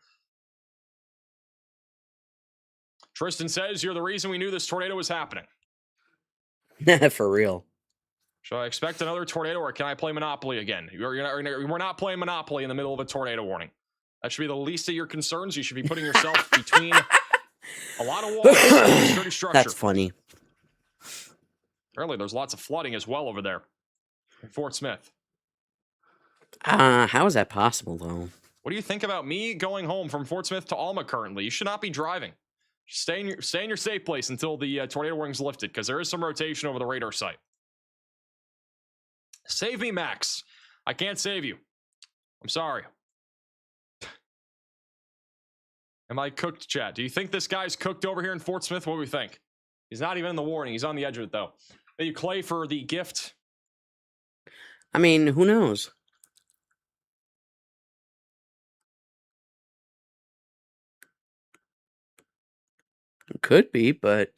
Tristan says, you're the reason we knew this tornado was happening. For real. Should I expect another tornado or can I play Monopoly again? We're not playing Monopoly in the middle of a tornado warning. That should be the least of your concerns. You should be putting yourself between a lot of water and a sturdy structure. That's funny. Apparently, there's lots of flooding as well over there in Fort Smith. How is that possible, though? What do you think about me going home from Fort Smith to Alma currently? You should not be driving. Stay in your safe place until the tornado warning's lifted, because there is some rotation over the radar site. Save me, Max. I can't save you. I'm sorry. Am I cooked, chat? Do you think this guy's cooked over here in Fort Smith? What do we think? He's not even in the warning. He's on the edge of it, though. Thank you, Clay, for the gift. I mean, who knows? It could be, but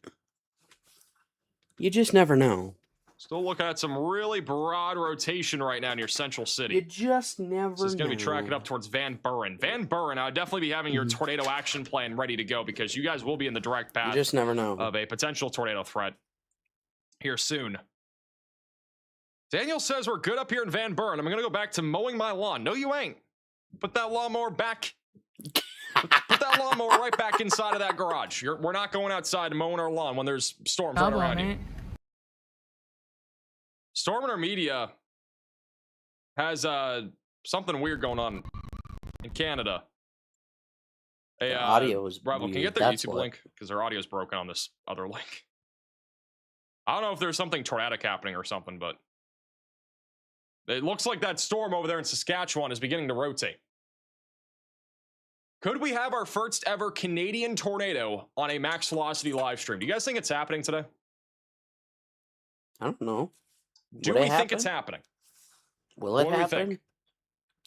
you just never know. Still looking at some really broad rotation right now near Central City. You just never know. This is going to be tracking up towards Van Buren. Van Buren, I would definitely be having your tornado action plan ready to go because you guys will be in the direct path You just never know. of a potential tornado threat here soon. Daniel says we're good up here in Van Buren. I'm going to go back to mowing my lawn. No, you ain't. Put that lawnmower back. Put that lawnmower right back inside of that garage. We're not going outside and mowing our lawn when there's storms right around you. Storminer Media has something weird going on in Canada. Hey, audio is Bravo, weird. can you get their That's YouTube what. link? Because their audio is broken on this other link. I don't know if there's something tornadic happening or something, but it looks like that storm over there in Saskatchewan is beginning to rotate. Could we have our first ever Canadian tornado on a Max Velocity live stream? Do you guys think it's happening today? I don't know. Do Will we it think it's happen? happening? Will it What do we happen? think?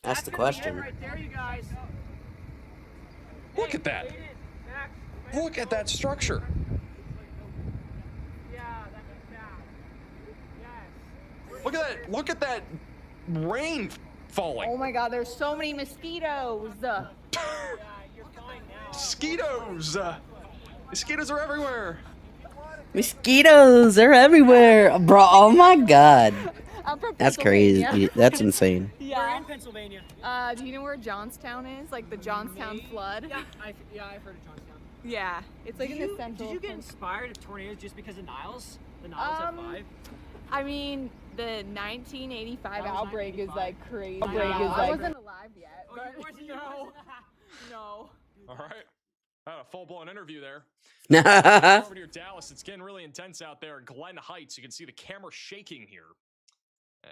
That's the question. Right there, you guys. Look at that. Look at that structure. Look at that. Look at that rain falling. Oh my god, there's so many mosquitoes. Yeah, you're fine now. Mosquitoes! Mosquitoes are everywhere! Mosquitoes are everywhere, bro. Oh my god. I'm from That's crazy. Pennsylvania. That's insane. Yeah. We're in Pennsylvania. Do you know where Johnstown is? Like the Johnstown flood? Yeah, I've heard of Johnstown. Yeah, it's like in the central. Did you get inspired of tornadoes just because of Niles? The Niles at 5? I mean, the 1985 outbreak is like crazy. I wasn't alive yet. But no. No. All right. A full-blown interview there. Nah. Over near Dallas, it's getting really intense out there in Glen Heights. You can see the camera shaking here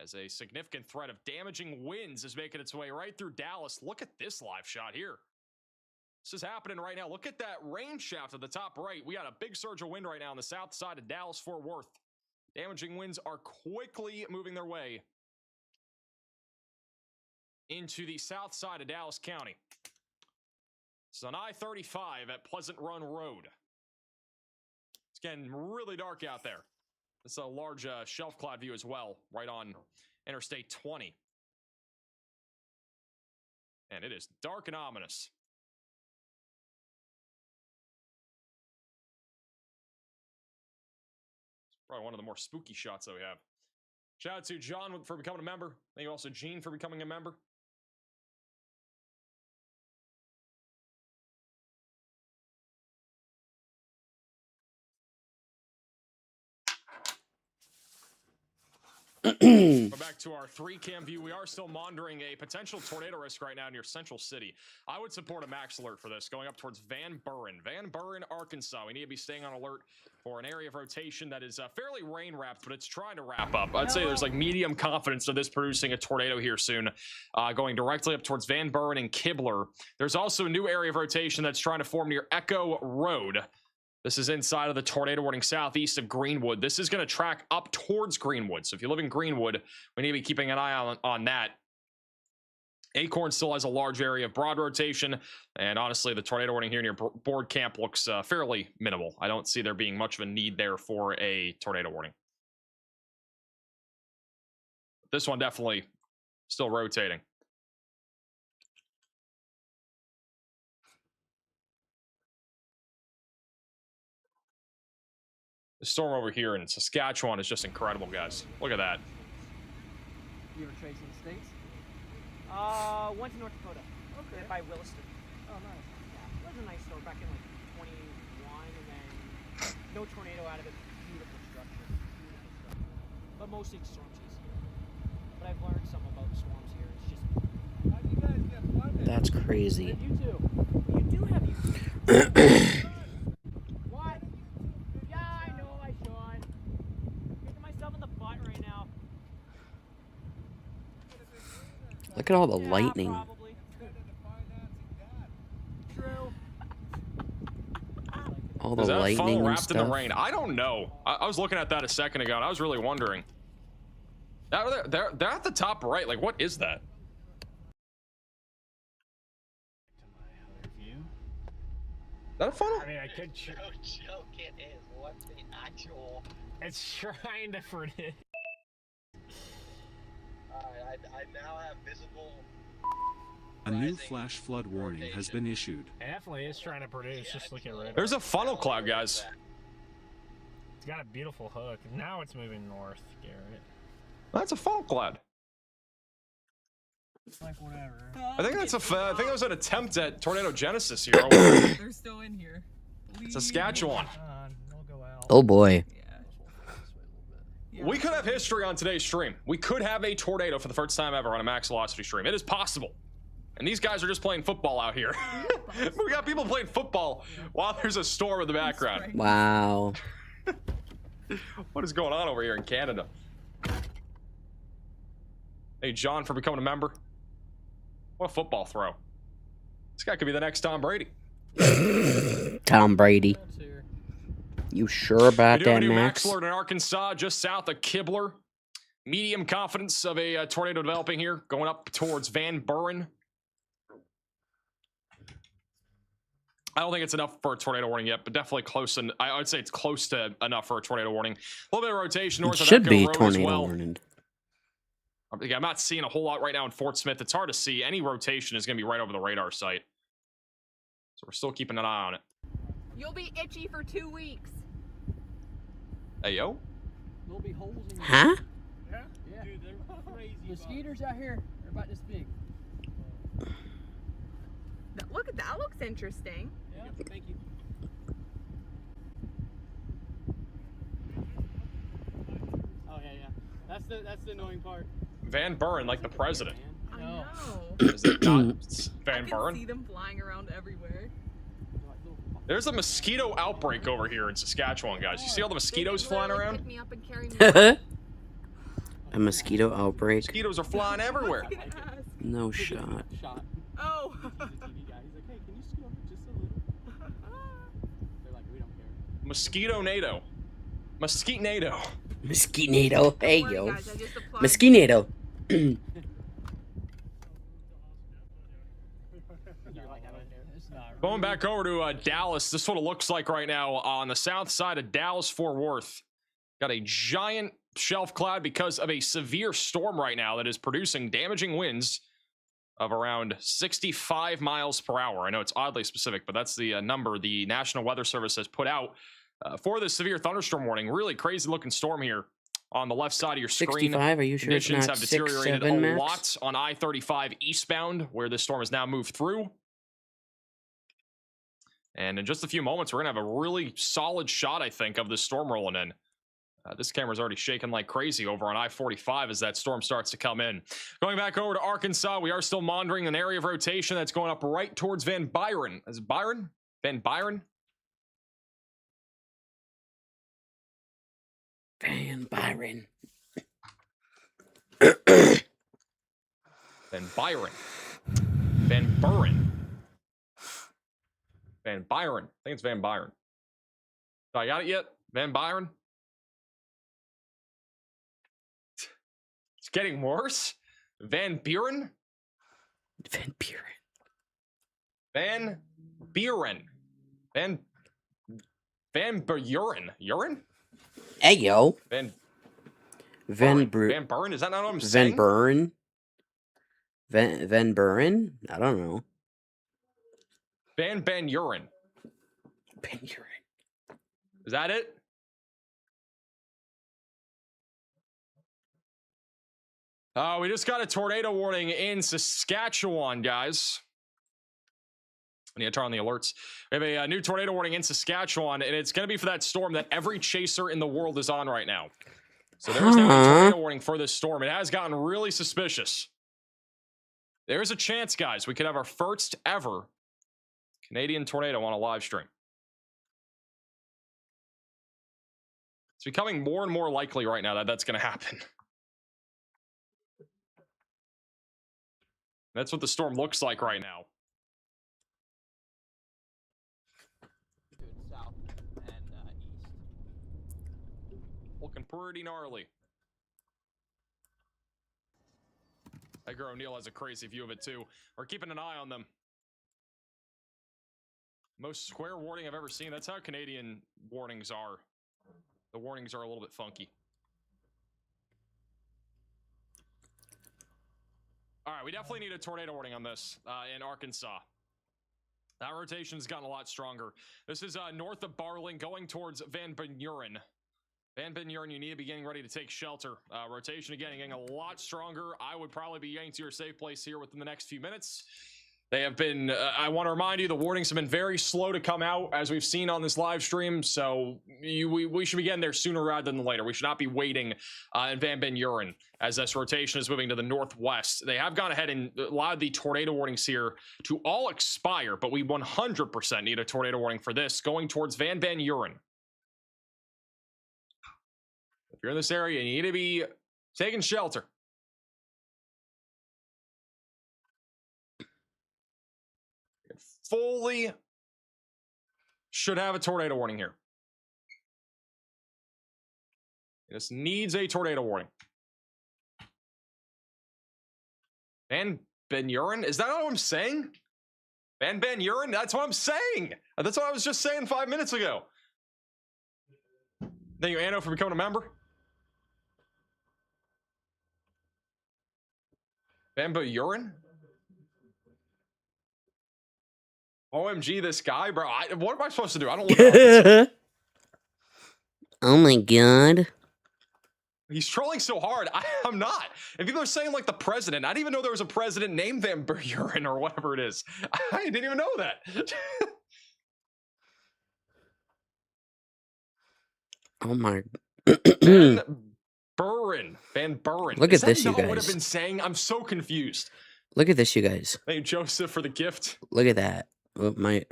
as a significant threat of damaging winds is making its way right through Dallas. Look at this live shot here. This is happening right now. Look at that rain shaft at the top right. We got a big surge of wind right now on the south side of Dallas-Fort Worth. Damaging winds are quickly moving their way into the south side of Dallas County. It's on I-35 at Pleasant Run Road. It's getting really dark out there. It's a large shelf cloud view as well, right on Interstate 20. And it is dark and ominous. It's probably one of the more spooky shots that we have. Shout out to John for becoming a member. Thank you also, Gene, for becoming a member. Back to our 3-cam view. We are still monitoring a potential tornado risk right now near Central City. I would support a max alert for this going up towards Van Buren. Van Buren, Arkansas. We need to be staying on alert for an area of rotation that is fairly rain wrapped, but it's trying to wrap up. I'd say there's like medium confidence of this producing a tornado here soon, going directly up towards Van Buren and Kibler. There's also a new area of rotation that's trying to form near Echo Road. This is inside of the tornado warning southeast of Greenwood. This is going to track up towards Greenwood. So if you live in Greenwood, we need to be keeping an eye on that. Acorn still has a large area of broad rotation. And honestly, the tornado warning here near Board Camp looks fairly minimal. I don't see there being much of a need there for a tornado warning. This one definitely still rotating. The storm over here in Saskatchewan is just incredible, guys. Look at that. You ever trade some states? Went to North Dakota. Okay. By Williston. Oh, nice. Yeah, it was a nice store back in like 21, and then no tornado out of it. Beautiful structure. But mostly storm season. But I've learned some about storms here. It's just. How do you guys get flooded? That's crazy. You too. You do have you. Look at all the lightning. All the is that lightning funnel and wrapped stuff. in the rain? I don't know. I was looking at that a second ago, and I was really wondering. They're at the top right. Like, what is that? Is that a funnel? I mean, I could. No joke, it is. What's the actual? It's trying to predict. I now have visible. A new flash flood warning has been issued. It definitely is trying to produce. Just look at radar. There's a funnel cloud, guys. It's got a beautiful hook. Now it's moving north, Garrett. That's a funnel cloud. Like whatever. I think that's I think it was an attempt at tornado genesis here. They're still in here. Saskatchewan. Oh boy. We could have history on today's stream. We could have a tornado for the first time ever on a max velocity stream. It is possible. And these guys are just playing football out here. We got people playing football while there's a storm in the background. Wow. What is going on over here in Canada? Hey, John, for becoming a member. What a football throw. This guy could be the next Tom Brady. Tom Brady. You sure about that, Max Max? alert in Arkansas, just south of Kibler. Medium confidence of a tornado developing here, going up towards Van Buren. I don't think it's enough for a tornado warning yet, but definitely close. And I would say it's close to enough for a tornado warning. A little bit of rotation north It of should Echo be Road tornado as well. warning. I'm not seeing a whole lot right now in Fort Smith. It's hard to see. Any rotation is going to be right over the radar site. So we're still keeping an eye on it. You'll be itchy for 2 weeks. Hey, yo. There'll be holes in your Huh? Yeah? Yeah. Dude, they're crazy. Mosquitoes out here are about this big. Look at that. Looks interesting. Yeah, thank you. Oh yeah. That's the annoying part. Van Buren, like the president. I know. Is it not Van I can Buren? see them flying around everywhere. There's a mosquito outbreak over here in Saskatchewan, guys. You see all the mosquitoes flying around? Pick me up and carry me. A mosquito outbreak. Mosquitoes are flying everywhere. No shot. Oh. Mosquito-nado. Mosquito-nado. Mosquito. Hey, Don't worry, yo. guys, I just applied- Mosquito. Going back over to Dallas, this is what it looks like right now on the south side of Dallas-Fort Worth. Got a giant shelf cloud because of a severe storm right now that is producing damaging winds of around 65 miles per hour. I know it's oddly specific, but that's the number the National Weather Service has put out for this severe thunderstorm warning. Really crazy looking storm here on the left side of your screen. 65, are you sure it's Conditions not have 6, deteriorated 7 a max? lot on I-35 eastbound, where this storm has now moved through. And in just a few moments, we're going to have a really solid shot, I think, of this storm rolling in. This camera's already shaking like crazy over on I-45 as that storm starts to come in. Going back over to Arkansas, we are still monitoring an area of rotation that's going up right towards Van Buren. Is it Byron? Van Buren? Van Buren. Van Buren. Van Buren. Van Buren. I think it's Van Buren. I got it yet? Van Buren? It's getting worse. Van Buren? Van Buren. Van Buren. Van Buren. Urine? Hey, yo. Van Van Buren? Is that not what I'm Van saying? Buren? Van Buren? I don't know. Van Buren. Van Buren. Is that it? We just got a tornado warning in Saskatchewan, guys. I need to turn on the alerts. We have a new tornado warning in Saskatchewan, and it's going to be for that storm that every chaser in the world is on right now. So there's now a tornado warning for this storm. It has gotten really suspicious. There's a chance, guys, we could have our first ever Canadian tornado on a live stream. It's becoming more and more likely right now that that's going to happen. That's what the storm looks like right now. South and east. Looking pretty gnarly. Edgar O'Neill has a crazy view of it too. We're keeping an eye on them. Most square warning I've ever seen. That's how Canadian warnings are. The warnings are a little bit funky. All right, we definitely need a tornado warning on this in Arkansas. That rotation has gotten a lot stronger. This is north of Barling going towards Van Buren. Van Buren, you need to be getting ready to take shelter. Rotation again, getting a lot stronger. I would probably be getting to your safe place here within the next few minutes. They have been, I want to remind you, the warnings have been very slow to come out, as we've seen on this live stream, so we should be getting there sooner rather than later. We should not be waiting in Van Buren as this rotation is moving to the northwest. They have gone ahead and allowed the tornado warnings here to all expire, but we 100% need a tornado warning for this, going towards Van Buren. If you're in this area, you need to be taking shelter. Fully should have a tornado warning here. This needs a tornado warning. Van Buren? Is that what I'm saying? Van Buren? That's what I'm saying. That's what I was just saying 5 minutes ago. Thank you, Anno, for becoming a member. Van Buren? OMG, this guy, bro. What am I supposed to do? I don't look up. Oh my god. He's trolling so hard. I'm not. And people are saying like the president. I didn't even know there was a president named Van Buren or whatever it is. I didn't even know that. Oh my. Van Buren. Van Buren. Look Is at this, that you not what guys. I've been saying? I'm so confused. Look at this, you guys. Thank you, Joseph, for the gift. Look at that. Oh, my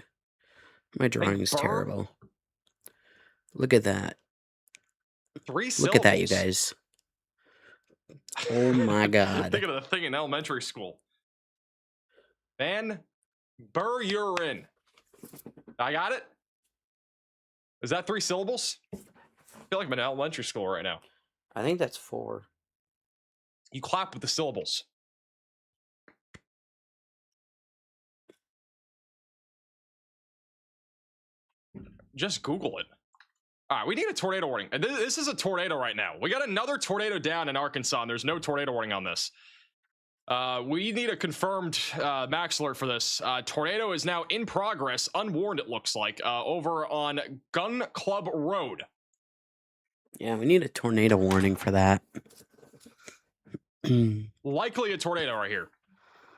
drawing is Burr? terrible. Look at that. 3 syllables. Look at that, you guys. Oh my god. Think of the thing in elementary school. Van Buren. I got it? Is that 3 syllables? I feel like I'm in elementary school right now. I think that's 4. You clap with the syllables. Just Google it. All right, we need a tornado warning. And this is a tornado right now. We got another tornado down in Arkansas, and there's no tornado warning on this. We need a confirmed max alert for this. Tornado is now in progress, unwarned it looks like, over on Gun Club Road. Yeah, we need a tornado warning for that. Likely a tornado right here.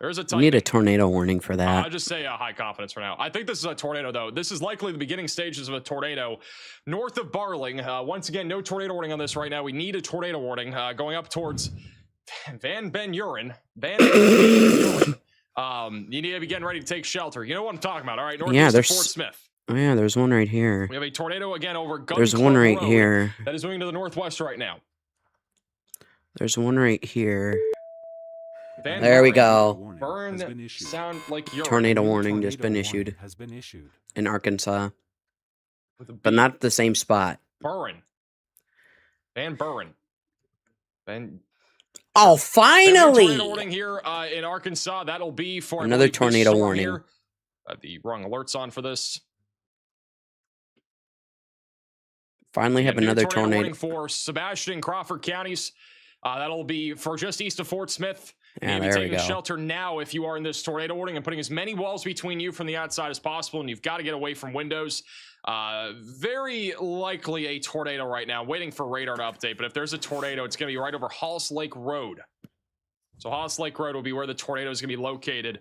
There's a We need a tornado warning for that. I'll just say high confidence for now. I think this is a tornado, though. This is likely the beginning stages of a tornado north of Barling. Once again, no tornado warning on this right now. We need a tornado warning going up towards Van Buren. You need to be getting ready to take shelter. You know what I'm talking about, all right? Northeast of Fort Smith. Oh yeah, there's one right here. We have a tornado again over Gun There's Club one right Road here. that is moving to the northwest right now. There's one right here. Van There we Buren. go. Burn sound like urine. Tornado warning just been issued in Arkansas, but not the same spot. Buren. Van Buren. Oh, Tornado finally! warning here in Arkansas. That'll be for Another I believe, this tornado storm warning. Here. The wrong alerts on for this. Finally have New another tornado tornado. warning for Sebastian and Crawford counties. That'll be for just east of Fort Smith. Yeah, you need to be there we taking go. shelter now if you are in this tornado warning and putting as many walls between you from the outside as possible, and you've got to get away from windows. Very likely a tornado right now. Waiting for radar to update, but if there's a tornado, it's going to be right over Hollis Lake Road. So Hollis Lake Road will be where the tornado is going to be located,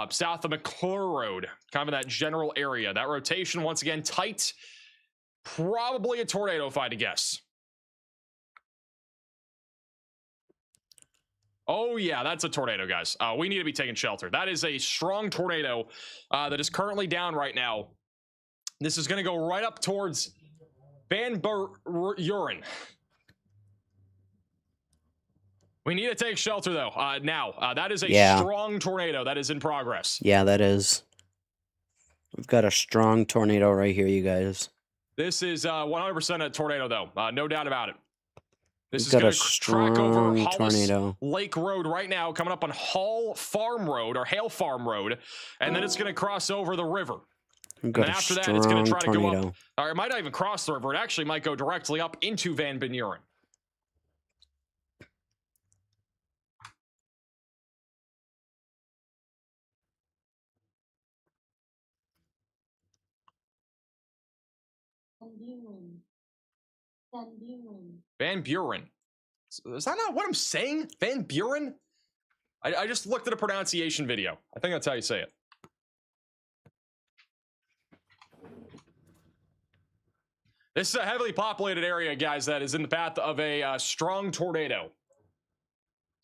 south of McClure Road, kind of in that general area. That rotation, once again, tight. Probably a tornado, if I had to guess. Oh, yeah, that's a tornado, guys. We need to be taking shelter. That is a strong tornado that is currently down right now. This is going to go right up towards Van Buren. We need to take shelter, though, now. That is a strong tornado that is in progress. Yeah, that is. We've got a strong tornado right here, you guys. This is 100% a tornado, though. No doubt about it. This We've is got going a to track over strong Hollis tornado. Lake Road right now, coming up on Hale Farm Road, and then it's going to cross over the river. We've And got then a after that, strong it's going to try to go tornado. up, or it might not even cross the river. It actually might go directly up into Van Buren. Van Buren. Is that not what I'm saying? Van Buren? I just looked at a pronunciation video. I think that's how you say it. This is a heavily populated area, guys, that is in the path of a strong tornado.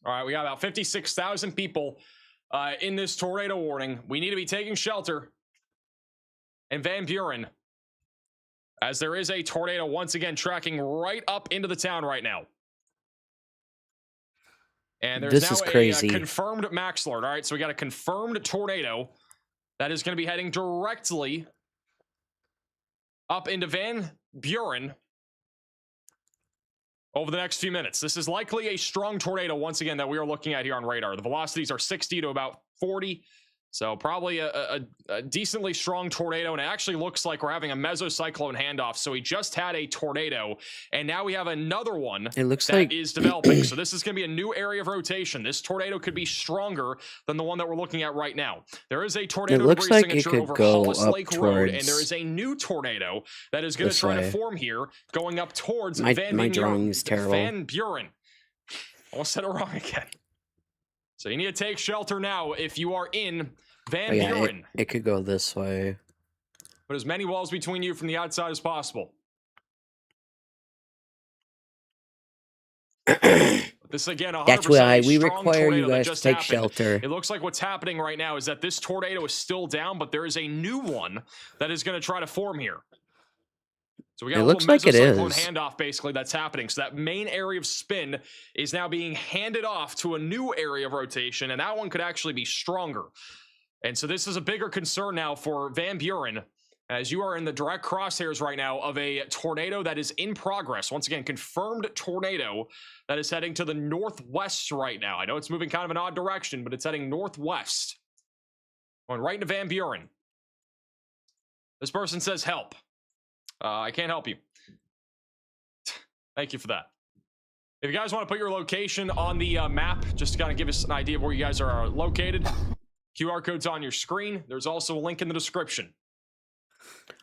All right, we got about 56,000 people in this tornado warning. We need to be taking shelter in Van Buren, as there is a tornado once again tracking right up into the town right now. And there's This now is crazy. a confirmed max alert. All right, so we got a confirmed tornado that is going to be heading directly up into Van Buren over the next few minutes. This is likely a strong tornado once again that we are looking at here on radar. The velocities are 60 to about 40 So probably a decently strong tornado, and it actually looks like we're having a mesocyclone handoff. So we just had a tornado, and now we have another one It looks that like is developing. So this is going to be a new area of rotation. This tornado could be stronger than the one that we're looking at right now. There is a tornado looks debris like it signature could over go Hollis up Lake Road, and towards there is a new tornado that is going to this try to way. form here, going up towards My Van drawing is terrible. Van Buren. Almost said it wrong again. So you need to take shelter now if you are in Van Oh, yeah, Buren. it could go this way. Put as many walls between you from the outside as possible. This again, 100% That's why we strong require you tornado that guys to just take happened. shelter. It looks like what's happening right now is that this tornado is still down, but there is a new one that is going to try to form here. So we got It a looks little like it mesocyclone is. handoff basically that's happening. So that main area of spin is now being handed off to a new area of rotation, and that one could actually be stronger. And so this is a bigger concern now for Van Buren, as you are in the direct crosshairs right now of a tornado that is in progress. Once again, confirmed tornado that is heading to the northwest right now. I know it's moving kind of an odd direction, but it's heading northwest. Going right into Van Buren. This person says help. I can't help you. Thank you for that. If you guys want to put your location on the map, just to kind of give us an idea of where you guys are located, QR code's on your screen. There's also a link in the description.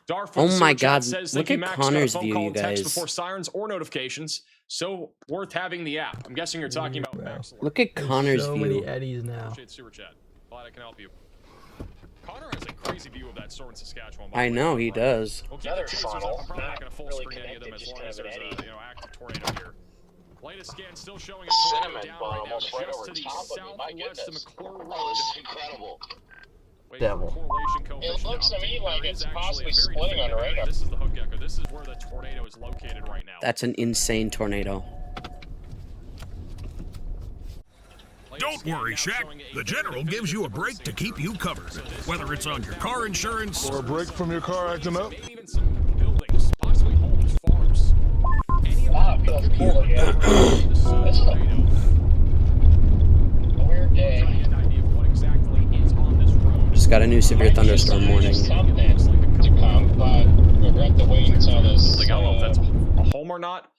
Darth from Oh the my Super Chat God, says, look thank you, at Max, got a Connor's phone view, call you and text guys. before sirens or notifications. So worth having the app. I'm guessing you're talking about Max. Look at Connor's so view. many eddies now. Appreciate Super Chat. Glad I can help you. Connor has a crazy view of that store in Saskatchewan. I know he does. We'll keep the tasers up. I'm probably not going to full screen any of them as long as there's a active tornado here. Latest scan still showing a tornado down right now just to the southwest of McClure Road. This is incredible. Devil. It looks to me like it's possibly splitting on the radar. This is the hook gecko. This is where the tornado is located right now. That's an insane tornado. Don't worry, Shaq. The General gives you a break to keep you covered. Whether it's on your car insurance Or a break from your car acting up. Maybe even some buildings, possibly homes, farms. Any of It feels cool, yeah. This is a weird day. an idea of what exactly is on this road. Just got a new severe thunderstorm warning. Something to come, but we're going to have to wait until this. I don't know if that's a home or not.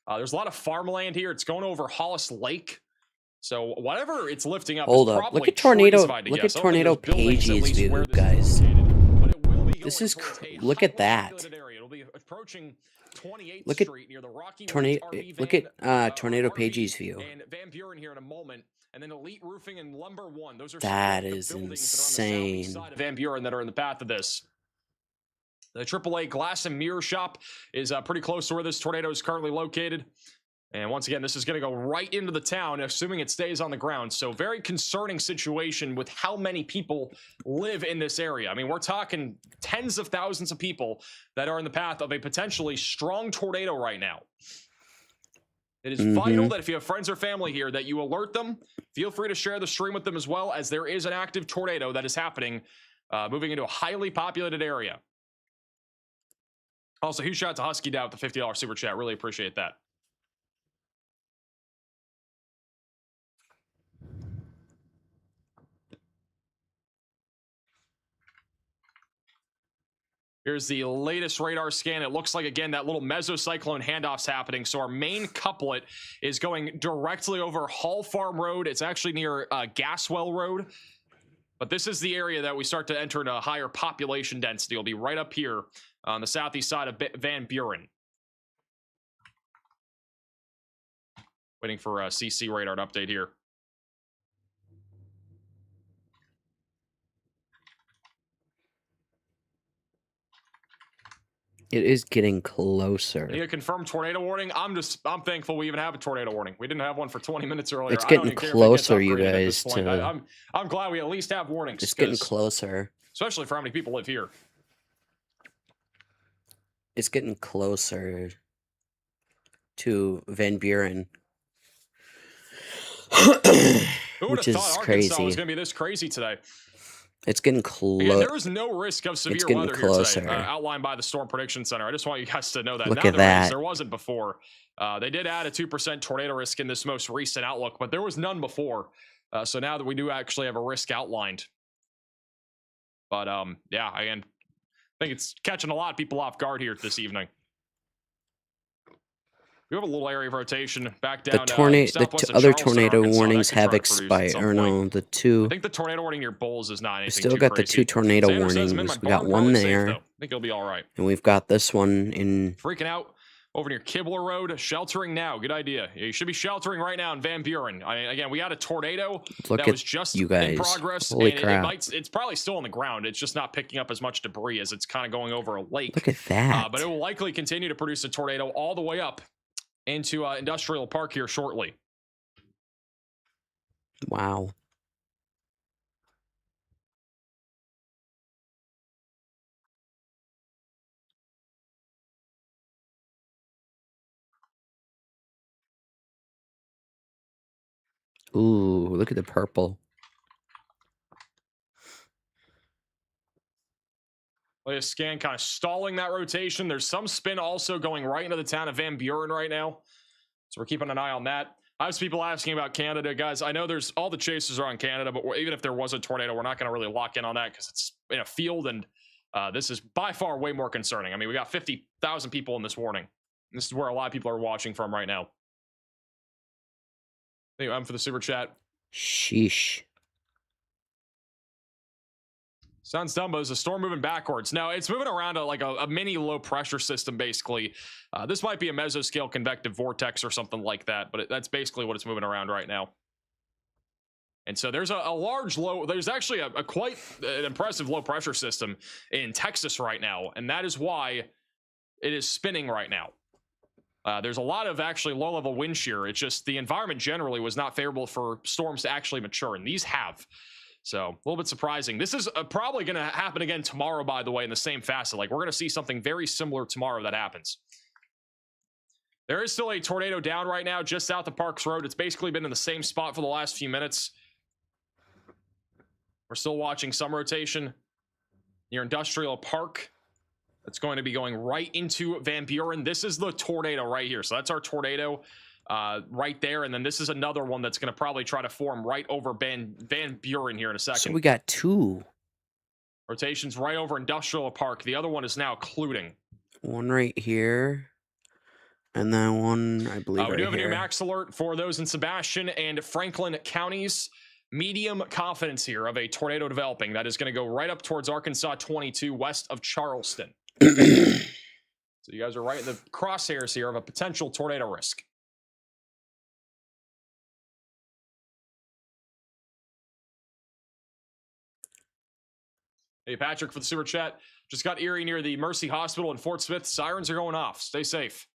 There's a lot of farmland here. It's going over Hollis Lake. So whatever it's lifting up Hold is up. probably Look at tornado. trees, if I had to Look at guess. I don't think tornado there's buildings, at Page's least, view, where this is guys. located, but it will be This going is towards a look at highly that. populated area. It'll be approaching 28th Look at Street near the Rocky tornado. Ridge RV Look van, at tornado RV Page's view. and Van Buren here in a moment, and then Elite Roofing and Lumber One. Those are That some of the is buildings that are on the southeast insane. side of Van Buren that are in the path of this. The AAA Glass and Mirror Shop is pretty close to where this tornado is currently located. And once again, this is going to go right into the town, assuming it stays on the ground. So very concerning situation with how many people live in this area. I mean, we're talking tens of thousands of people that are in the path of a potentially strong tornado right now. It is vital that if you have friends or family here that you alert them. Feel free to share the stream with them as well, as there is an active tornado that is happening, moving into a highly populated area. Also, huge shout out to Husky Dow with the $50 super chat. Really appreciate that. Here's the latest radar scan. It looks like, again, that little mesocyclone handoff's happening. So our main couplet is going directly over Hall Farm Road. It's actually near Gaswell Road. But this is the area that we start to enter into a higher population density. It'll be right up here on the southeast side of Van Buren. Waiting for CC radar to update here. It is getting closer. Need a confirmed tornado warning? I'm thankful we even have a tornado warning. We didn't have one for 20 minutes earlier. It's I don't getting even care if it closer, gets you upgraded at this guys, point. to- I'm glad we at least have warnings. It's getting 'cause- closer. Especially for how many people live here. It's getting closer to Van Buren. Who would Which have is thought Arkansas crazy. was going to be this crazy today? It's getting Again, close. there is no risk of severe getting weather closer. here today, outlined by the Storm Prediction Center. I just want you guys to know that. Look Now at there is. that. There wasn't before. They did add a 2% tornado risk in this most recent outlook, but there was none before. So now that we do actually have a risk outlined. But yeah, again, I think it's catching a lot of people off guard here this evening. We have a little area of rotation back down. The other tornado warnings have expired. Or no, the I two. think the tornado warning near Bulls is not anything. We still too got crazy. the 2 tornado Santa warnings. says, "Man, my We got barn one probably safe, there, though. I think it'll be all right." and we've got this one in. Freaking out over near Kibler Road, sheltering now. Good idea. You should be sheltering right now in Van Buren. I mean, again, we had a tornado Look that at was just you guys. in progress. Holy and crap. it's probably still on the ground. It's just not picking up as much debris as it's kind of going over a lake. Look at that. But it will likely continue to produce a tornado all the way up into Industrial Park here shortly. Wow. Ooh, look at the purple. Latest scan kind of stalling that rotation. There's some spin also going right into the town of Van Buren right now. So we're keeping an eye on that. I have people asking about Canada, guys. I know there's all the chasers are on Canada, but even if there was a tornado, we're not going to really lock in on that because it's in a field, and this is by far way more concerning. I mean, we got 50,000 people in this warning. This is where a lot of people are watching from right now. Thank you, for the super chat. Sheesh. Sounds dumb, but it's a storm moving backwards. No, it's moving around like a mini low pressure system, basically. This might be a mesoscale convective vortex or something like that, but that's basically what it's moving around right now. And so there's a large low, there's actually a quite an impressive low pressure system in Texas right now, and that is why it is spinning right now. There's a lot of actually low level wind shear. It's just the environment generally was not favorable for storms to actually mature, and these have. So a little bit surprising. This is probably going to happen again tomorrow, by the way, in the same facet. Like, we're going to see something very similar tomorrow that happens. There is still a tornado down right now just south of Parks Road. It's basically been in the same spot for the last few minutes. We're still watching some rotation near Industrial Park. That's going to be going right into Van Buren. This is the tornado right here. So that's our tornado right there. And then this is another one that's going to probably try to form right over Van Buren here in a second. So we got 2. Rotations right over Industrial Park. The other one is now occluding. One right here. And then one, I believe, we right do have here. a new max alert for those in Sebastian and Franklin counties. Medium confidence here of a tornado developing. That is going to go right up towards Arkansas 22 west of Charleston. So you guys are right in the crosshairs here of a potential tornado risk. Hey, Patrick, for the super chat. Just got eerie near the Mercy Hospital in Fort Smith. Sirens are going off. Stay safe.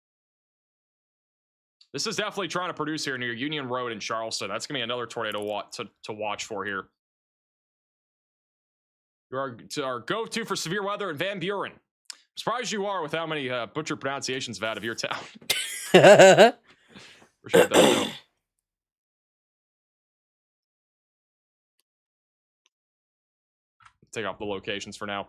This is definitely trying to produce here near Union Road in Charleston. That's going to be another tornado to watch for here. Our go-to for severe weather in Van Buren. I'm surprised you are with how many butcher pronunciations I've had of your town. Appreciate that, though. Take off the locations for now.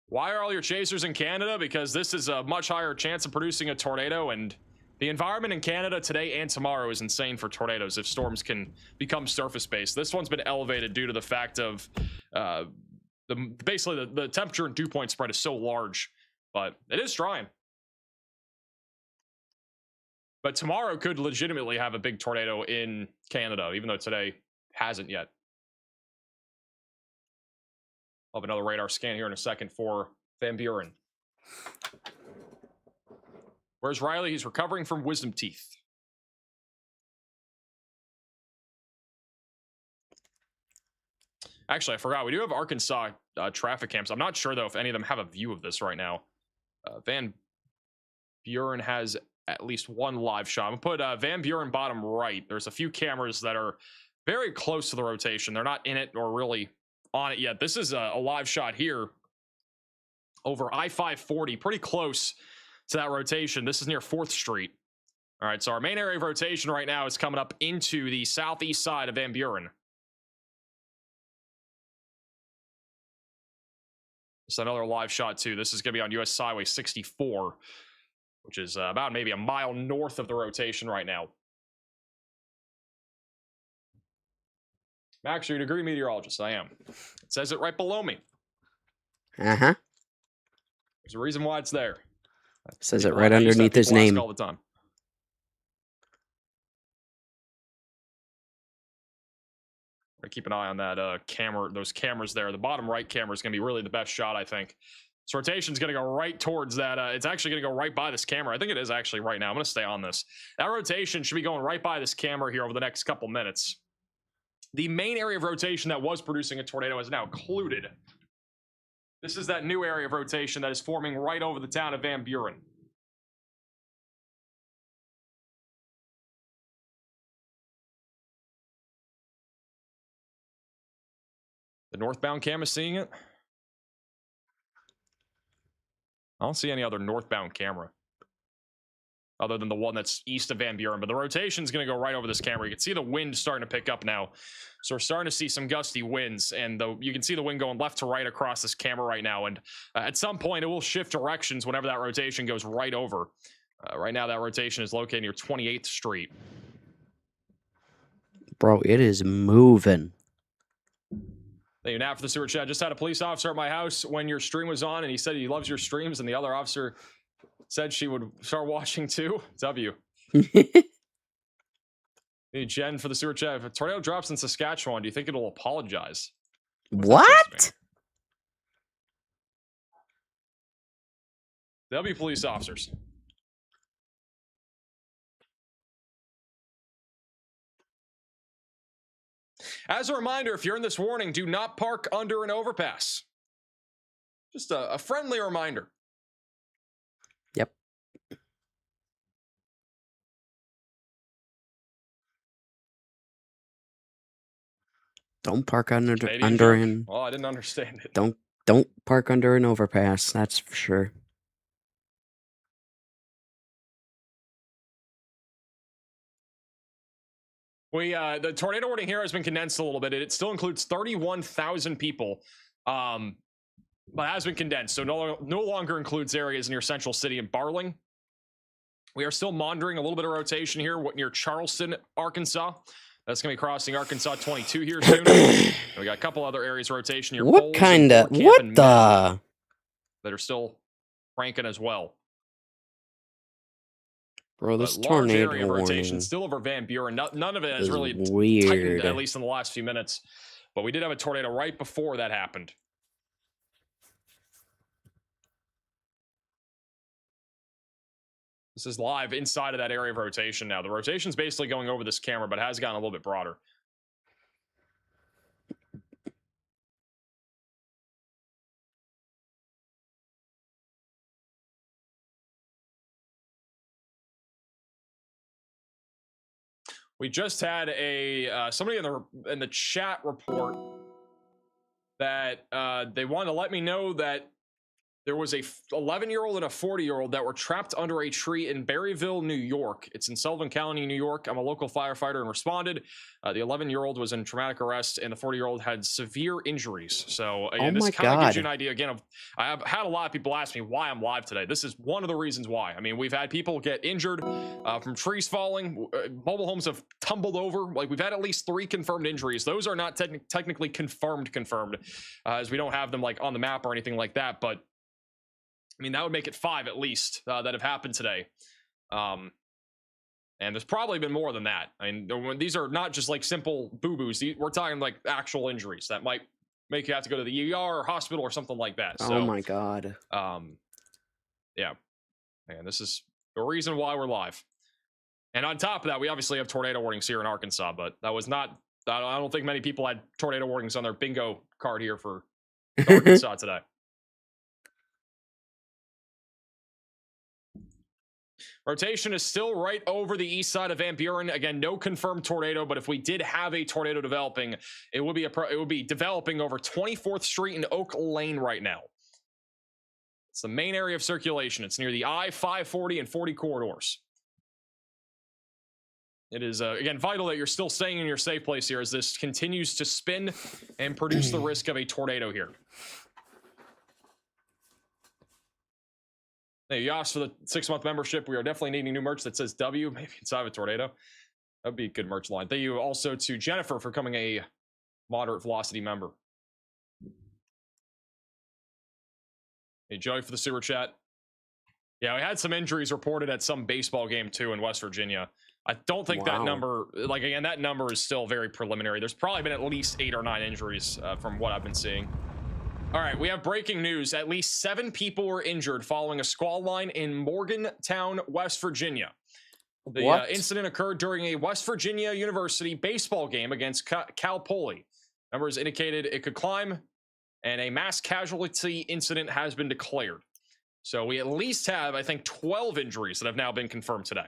Why are all your chasers in Canada? Because this is a much higher chance of producing a tornado, and the environment in Canada today and tomorrow is insane for tornadoes if storms can become surface-based. This one's been elevated due to the fact of basically the temperature and dew point spread is so large, but it is drying. But tomorrow could legitimately have a big tornado in Canada, even though today hasn't yet. I'll have another radar scan here in a second for Van Buren. Where's Riley? He's recovering from wisdom teeth. Actually, I forgot. We do have Arkansas traffic cams. I'm not sure, though, if any of them have a view of this right now. Van Buren has at least one live shot. I'm going to put Van Buren bottom right. There's a few cameras that are very close to the rotation. They're not in it or really on it yet. This is a live shot here over I-540, pretty close to that rotation. This is near 4th Street. All right, so our main area of rotation right now is coming up into the southeast side of Van Buren. It's another live shot, too. This is going to be on US Highway 64, which is about maybe a mile north of the rotation right now. Max, you're a degree meteorologist. I am. It says it right below me. Uh-huh. There's a reason why it's there. Says it People- right I used to have underneath his people ask name. all the time. Keep an eye on that camera, those cameras there. The bottom right camera is going to be really the best shot, I think. This rotation is going to go right towards that. It's actually going to go right by this camera. I think it is actually right now. I'm going to stay on this. That rotation should be going right by this camera here over the next couple minutes. The main area of rotation that was producing a tornado is now occluded. This is that new area of rotation that is forming right over the town of Van Buren. The northbound cam is seeing it. I don't see any other northbound camera other than the one that's east of Van Buren, but the rotation is going to go right over this camera. You can see the wind starting to pick up now. So we're starting to see some gusty winds, and you can see the wind going left to right across this camera right now. And at some point, it will shift directions whenever that rotation goes right over. Right now, that rotation is located near 28th Street. Bro, it is moving. Thank you, Nat, for the super chat. Just had a police officer at my house when your stream was on, and he said he loves your streams, and the other officer said she would start watching too. W. Hey, Jen, for the super chat. If a tornado drops in Saskatchewan, do you think it'll apologize? What? They'll be police officers. As a reminder, if you're in this warning, do not park under an overpass. Just a friendly reminder. Yep. Don't park under Canadian joke? Well, I didn't understand it. Don't park under an overpass. That's for sure. The tornado warning here has been condensed a little bit. It still includes 31,000 people, but has been condensed. So no longer includes areas near Central City and Barling. We are still monitoring a little bit of rotation here near Charleston, Arkansas. That's going to be crossing Arkansas 22 here soon. We got a couple other areas of rotation here. What kind of... What the... That are still cranking as well. Bro, this Large tornado area of rotation warning still over Van Buren. None of it has is really weird. tightened, at least in the last few minutes. But we did have a tornado right before that happened. This is live inside of that area of rotation now. The rotation's basically going over this camera, but has gotten a little bit broader. We just had a somebody in the chat report that they wanted to let me know that there was a 11-year-old and a 40-year-old that were trapped under a tree in Berryville, New York. It's in Sullivan County, New York. I'm a local firefighter and responded. The 11-year-old was in traumatic arrest, and the 40-year-old had severe injuries. So again, this kind of gives you an idea. Again, I have had a lot of people ask me why I'm live today. This is one of the reasons why. I mean, we've had people get injured from trees falling. Mobile homes have tumbled over. Like, we've had at least 3 confirmed injuries. Those are not technically confirmed, as we don't have them like on the map or anything like that. But I mean, that would make it 5 at least that have happened today. And there's probably been more than that. I mean, these are not just like simple boo-boos. We're talking like actual injuries that might make you have to go to the ER or hospital or something like that. Oh So, my god. yeah. And this is the reason why we're live. And on top of that, we obviously have tornado warnings here in Arkansas, but that was not, I don't think many people had tornado warnings on their bingo card here for Arkansas today. Rotation is still right over the east side of Van Buren. Again, no confirmed tornado, but if we did have a tornado developing, it would be developing over 24th Street and Oak Lane right now. It's the main area of circulation. It's near the I-540 and 40 corridors. It is, again, vital that you're still staying in your safe place here as this continues to spin and produce the risk of a tornado here. Hey, Yosh, for the 6-month membership. We are definitely needing new merch that says W, maybe inside of a tornado. That'd be a good merch line. Thank you also to Jennifer for becoming a moderate velocity member. Hey, Joey for the super chat. Yeah, we had some injuries reported at some baseball game too in West Virginia. I don't think that number, like again, that number is still very preliminary. There's probably been at least 8 or 9 injuries from what I've been seeing. All right, we have breaking news. At least 7 people were injured following a squall line in Morgantown, West Virginia. The incident occurred during a West Virginia University baseball game against Cal Poly. Numbers indicated it could climb, and a mass casualty incident has been declared. So we at least have, I think, 12 injuries that have now been confirmed today.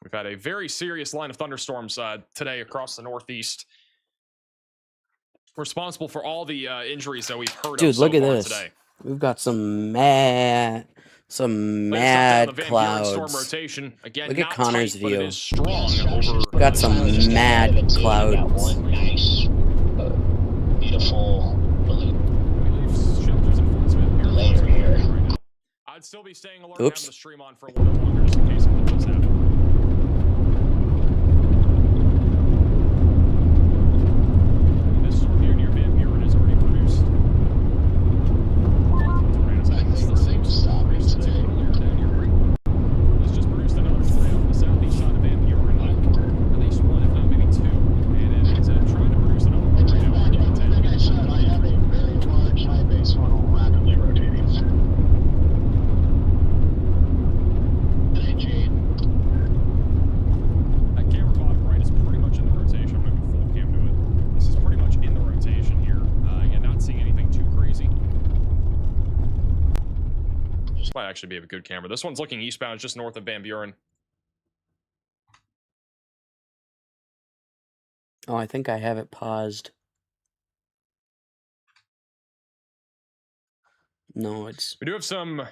We've had a very serious line of thunderstorms today across the Northeast. Responsible for all the injuries that we've heard Dude, of so look at far this. Today. We've got some mad clouds. Storm rotation. Again, Look at Connor's tight, but it view. is strong over. We've got some mad clouds. Nice, beautiful layer here. I'd still be staying alert. Oops. Having the stream on for a little bit longer just in case something does happen. This storm here near Van Buren has already produced. It's the same stop today. It's just produced another tornado on the southeast side of Van Buren. At least one, if not maybe 2. And it's trying to produce another tornado. Like I said, I have a very large high base funnel rapidly rotating. That camera bottom right is pretty much in the rotation. I'm going to go full cam to it. This is pretty much in the rotation here. Again, not seeing anything too crazy. This might actually be a good camera. This one's looking eastbound. It's just north of Van Buren. Oh, I think I have it paused. No, it's... We do have some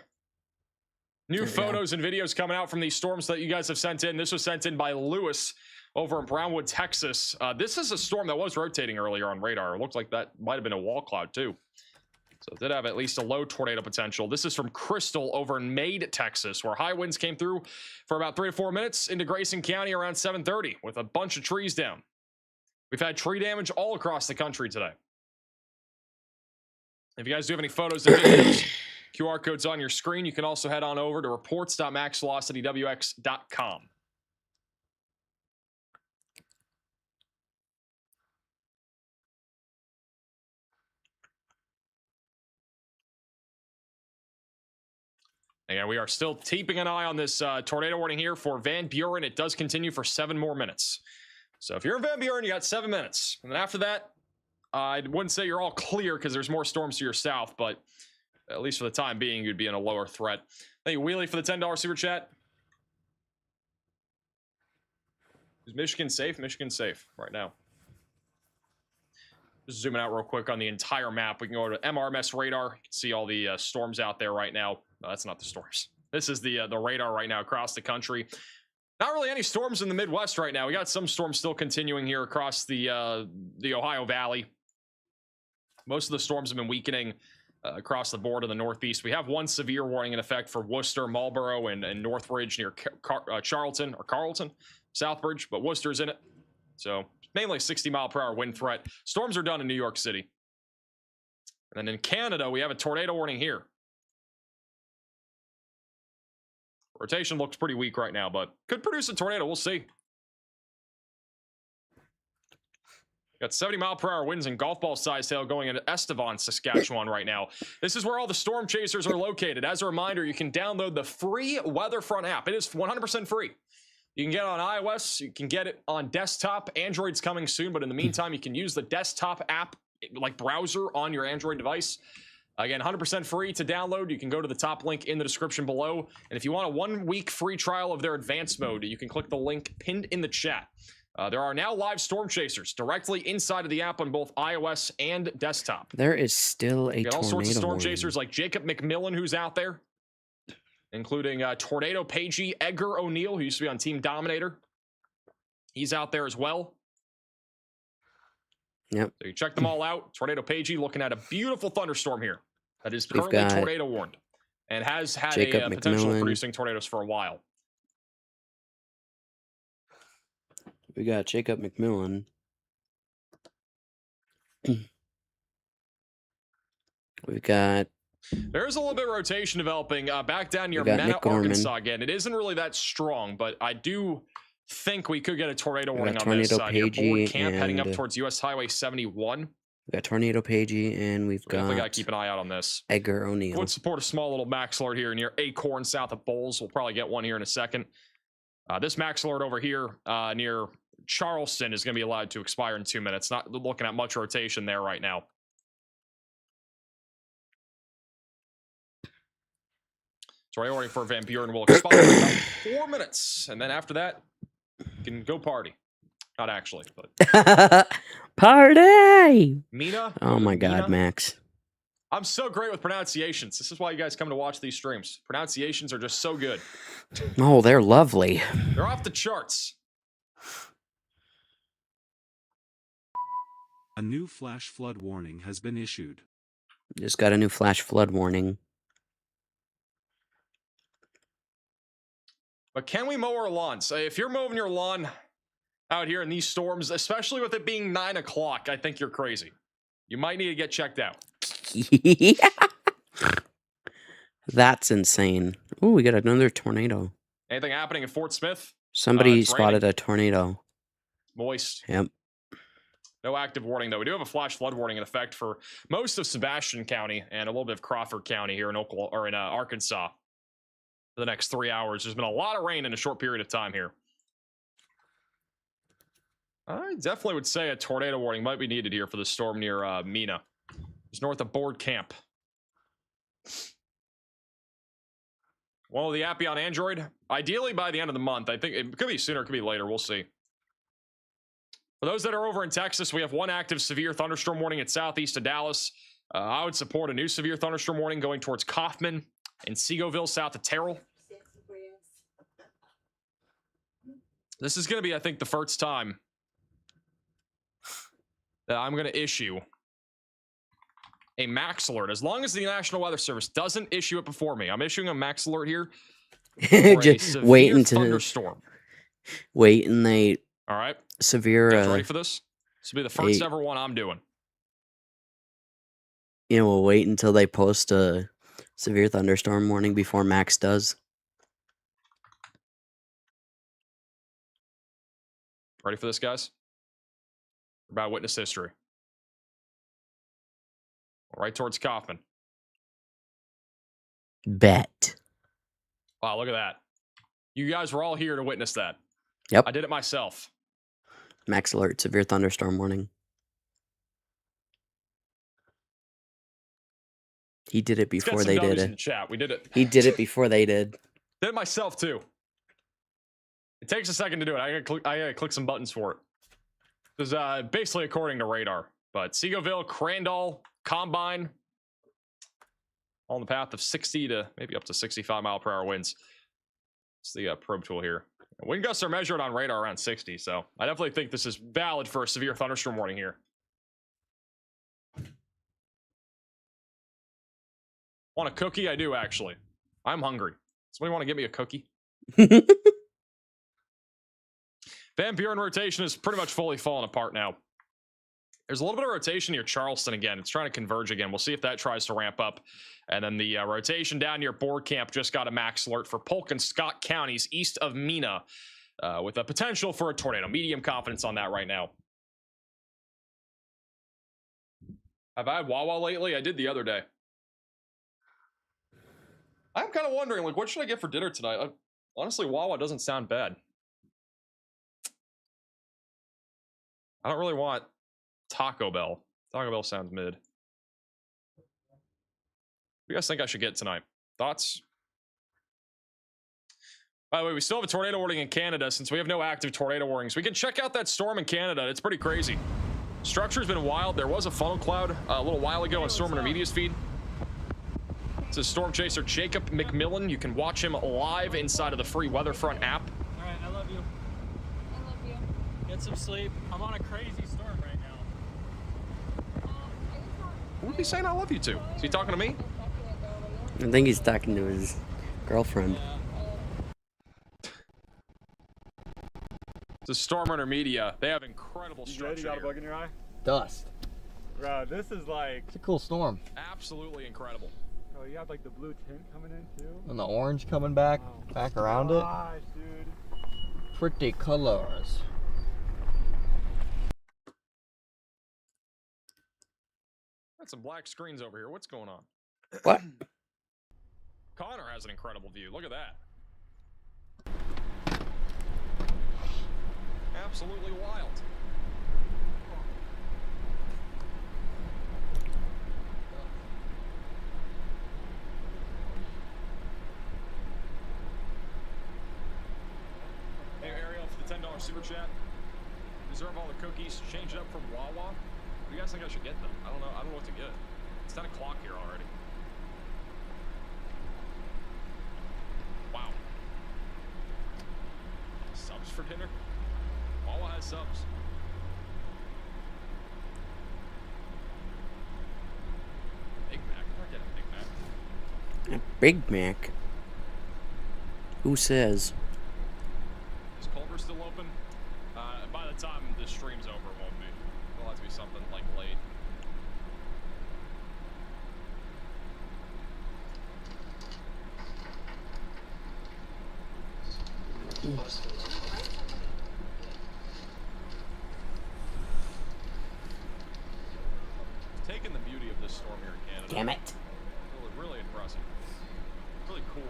new photos and videos coming out from these storms that you guys have sent in. This was sent in by Lewis over in Brownwood, Texas. This is a storm that was rotating earlier on radar. It looks like that might have been a wall cloud too. So it did have at least a low tornado potential. This is from Crystal over in Made, Texas, where high winds came through for about 3 or 4 minutes into Grayson County around 7:30 with a bunch of trees down. We've had tree damage all across the country today. If you guys do have any photos and videos, QR code's on your screen. You can also head on over to reports.maxvelocitywx.com. Again, we are still keeping an eye on this tornado warning here for Van Buren. It does continue for 7 more minutes. So if you're in Van Buren, you got 7 minutes. And then after that, I wouldn't say you're all clear because there's more storms to your south, but at least for the time being, you'd be in a lower threat. Thank you, Wheelie, for the $10 super chat. Is Michigan safe? Michigan's safe right now. Just zooming out real quick on the entire map. We can go to MRMS radar. You can see all the storms out there right now. No, that's not the storms. This is the radar right now across the country. Not really any storms in the Midwest right now. We got some storms still continuing here across the Ohio Valley. Most of the storms have been weakening across the board in the Northeast. We have one severe warning in effect for Worcester, Marlboro, and Northridge near Charlton or Carlton, Southbridge, but Worcester's in it. So mainly 60-mile-per-hour wind threat. Storms are done in New York City. And then in Canada, we have a tornado warning here. Rotation looks pretty weak right now, but could produce a tornado. We'll see. Got 70-mile-per-hour winds and golf ball size hail going into Estevan, Saskatchewan right now. This is where all the storm chasers are located. As a reminder, you can download the free Weatherfront app. It is 100% free. You can get it on iOS. You can get it on desktop. Android's coming soon, but in the meantime, you can use the desktop app, like browser, on your Android device. Again, 100% free to download. You can go to the top link in the description below. And if you want a 1-week free trial of their advanced mode, you can click the link pinned in the chat. There are now live storm chasers directly inside of the app on both iOS and desktop. There is still a tornado all sorts of storm warning. chasers like Jacob McMillan, who's out there, including Tornado Pagey, Edgar O'Neill, who used to be on Team Dominator. He's out there as well. Yep. So you check them all out. Tornado Pagey looking at a beautiful thunderstorm here. that is We've currently got tornado warned and has had Jacob a potential of McMillan. producing tornadoes for a while. We got Jacob McMillan. We've got There's a little bit of rotation developing back down near We got Mena, Nick Gorman. Arkansas again. It isn't really that strong, but I do think we could get a tornado We warning got on this Tornado near Board Pagey Camp heading up and- towards US Highway 71. we got Tornado Pagey, and we've We definitely got to got keep an eye out on this. Edgar O'Neill. Would support a small little max alert here near Acorn, south of Bowles. We'll probably get one here in a second. This max alert over here near Charleston is going to be allowed to expire in 2 minutes. Not looking at much rotation there right now. Tornado warning for Van Buren will expire in about 4 minutes, and then after that, you can go party. Not actually, but Party! Mena. Oh my God, Mena? Max. I'm so great with pronunciations. This is why you guys come to watch these streams. Pronunciations are just so good. Oh, they're lovely. They're off the charts. A new flash flood warning has been issued. Just got a new flash flood warning. But can we mow our lawns? If you're mowing your lawn out here in these storms, especially with it being 9 o'clock, I think you're crazy. You might need to get checked out. That's insane. Ooh, we got another tornado. Anything happening in Fort Smith? Somebody It's spotted raining. a tornado. Moist. Yep. No active warning, though. We do have a flash flood warning in effect for most of Sebastian County and a little bit of Crawford County here in Oklahoma or in Arkansas for the next 3 hours. There's been a lot of rain in a short period of time here. I definitely would say a tornado warning might be needed here for the storm near Mena. It's north of Board Camp. Well, the app be on Android? Ideally by the end of the month. I think it could be sooner, it could be later. We'll see. For those that are over in Texas, we have one active severe thunderstorm warning at southeast of Dallas. I would support a new severe thunderstorm warning going towards Kaufman and Seagoville, south of Terrell. This is going to be, I think, the first time that I'm going to issue a max alert. As long as the National Weather Service doesn't issue it before me, I'm issuing a max alert here. For a Just severe wait until thunderstorm. wait, and they All right. severe. You guys ready for this? This will be the first hey. ever one I'm doing. You know, we'll wait until they post a severe thunderstorm warning before Max does. Ready for this, guys? About witness history. Right towards Kaufman. Bet. Wow, look at that. You guys were all here to witness that. Yep. I did it myself. Max alert, severe thunderstorm warning. He did it Let's get before some they W's did in the it. chat. We did it. He did it before they did. Did it myself too. It takes a second to do it. I gotta click some buttons for it. This is basically according to radar. But Seagoville, Crandall, Combine, all on the path of 60 to maybe up to 65 mile per hour winds. It's the probe tool here. Wind gusts are measured on radar around 60, so I definitely think this is valid for a severe thunderstorm warning here. Want a cookie? I do, actually. I'm hungry. Somebody want to give me a cookie? Van Buren rotation is pretty much fully falling apart now. There's a little bit of rotation near Charleston again. It's trying to converge again. We'll see if that tries to ramp up. And then the rotation down near Board Camp just got a max alert for Polk and Scott counties east of Mena with a potential for a tornado. Medium confidence on that right now. Have I had Wawa lately? I did the other day. I'm kind of wondering, like, what should I get for dinner tonight? Honestly, Wawa doesn't sound bad. I don't really want Taco Bell. Taco Bell sounds mid. What do you guys think I should get tonight? Thoughts? By the way, we still have a tornado warning in Canada. Since we have no active tornado warnings, we can check out that storm in Canada. It's pretty crazy. Structure's been wild. There was a funnel cloud a little while ago on Storm Intermediate's feed. This is Storm Chaser Jacob McMillan. You can watch him live inside of the free Weatherfront app. All right, I love you. I love you. Get some sleep. I'm on a crazy storm right now. Who would be saying I love you to? Is he talking to me? I think he's talking to his girlfriend. It's a Stormrunner Media. They have incredible structure. You got a here. bug in your eye? Dust. Bro, this is like... It's a cool storm. Absolutely incredible. Oh, you have like the blue tint coming in too? And the orange coming back around it. Gosh, dude. Pretty colors. Got some black screens over here. What's going on? What? Connor has an incredible view. Look at that. Absolutely wild. Hey Ariel, for the $10 super chat. Reserve all the cookies. Change it up from Wawa. What do you guys think I should get them? I don't know. I don't know what to get. It's 10 o'clock here already. Wow. Subs for dinner? Wawa has subs. Big Mac? I'm not getting a Big Mac. A Big Mac? Who says? Is Culver still open? By the time the stream's over, it won't be. It'll have to be something like late. Taking the beauty of this storm here in Canada. Damn it. Really impressive. Really cool.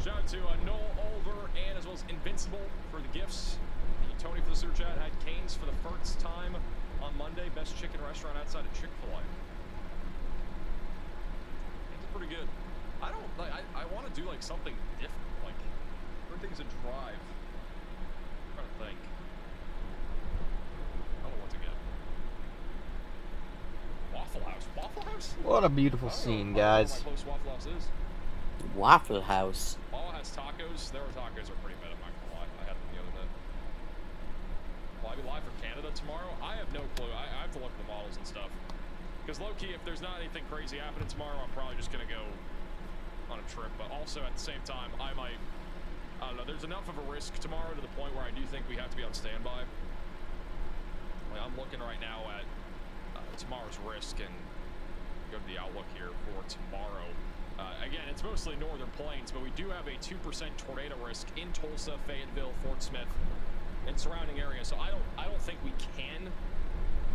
Shout out to Noel Olver and as well as Invincible for the gifts. Tony for the super chat had Canes for the first time on Monday. Best chicken restaurant outside of Chick-fil-A. It's pretty good. I don't like. I want to do like something different, like everything's a drive. I'm trying to think. I don't know what to get. Waffle House. Waffle House? What a beautiful scene, guys. How close Waffle House is. Waffle House. Wawa has tacos. Their tacos are pretty good, I'm not gonna lie. I had them the other day. Will I be live for Canada tomorrow? I have no clue. I have to look at the models and stuff. Because low-key, if there's not anything crazy happening tomorrow, I'm probably just gonna go on a trip. But also, at the same time, I don't know, there's enough of a risk tomorrow to the point where I do think we have to be on standby. Like, I'm looking right now at tomorrow's risk and go to the outlook here for tomorrow. Again, it's mostly northern plains, but we do have a 2% tornado risk in Tulsa, Fayetteville, Fort Smith, and surrounding areas. So I don't think we can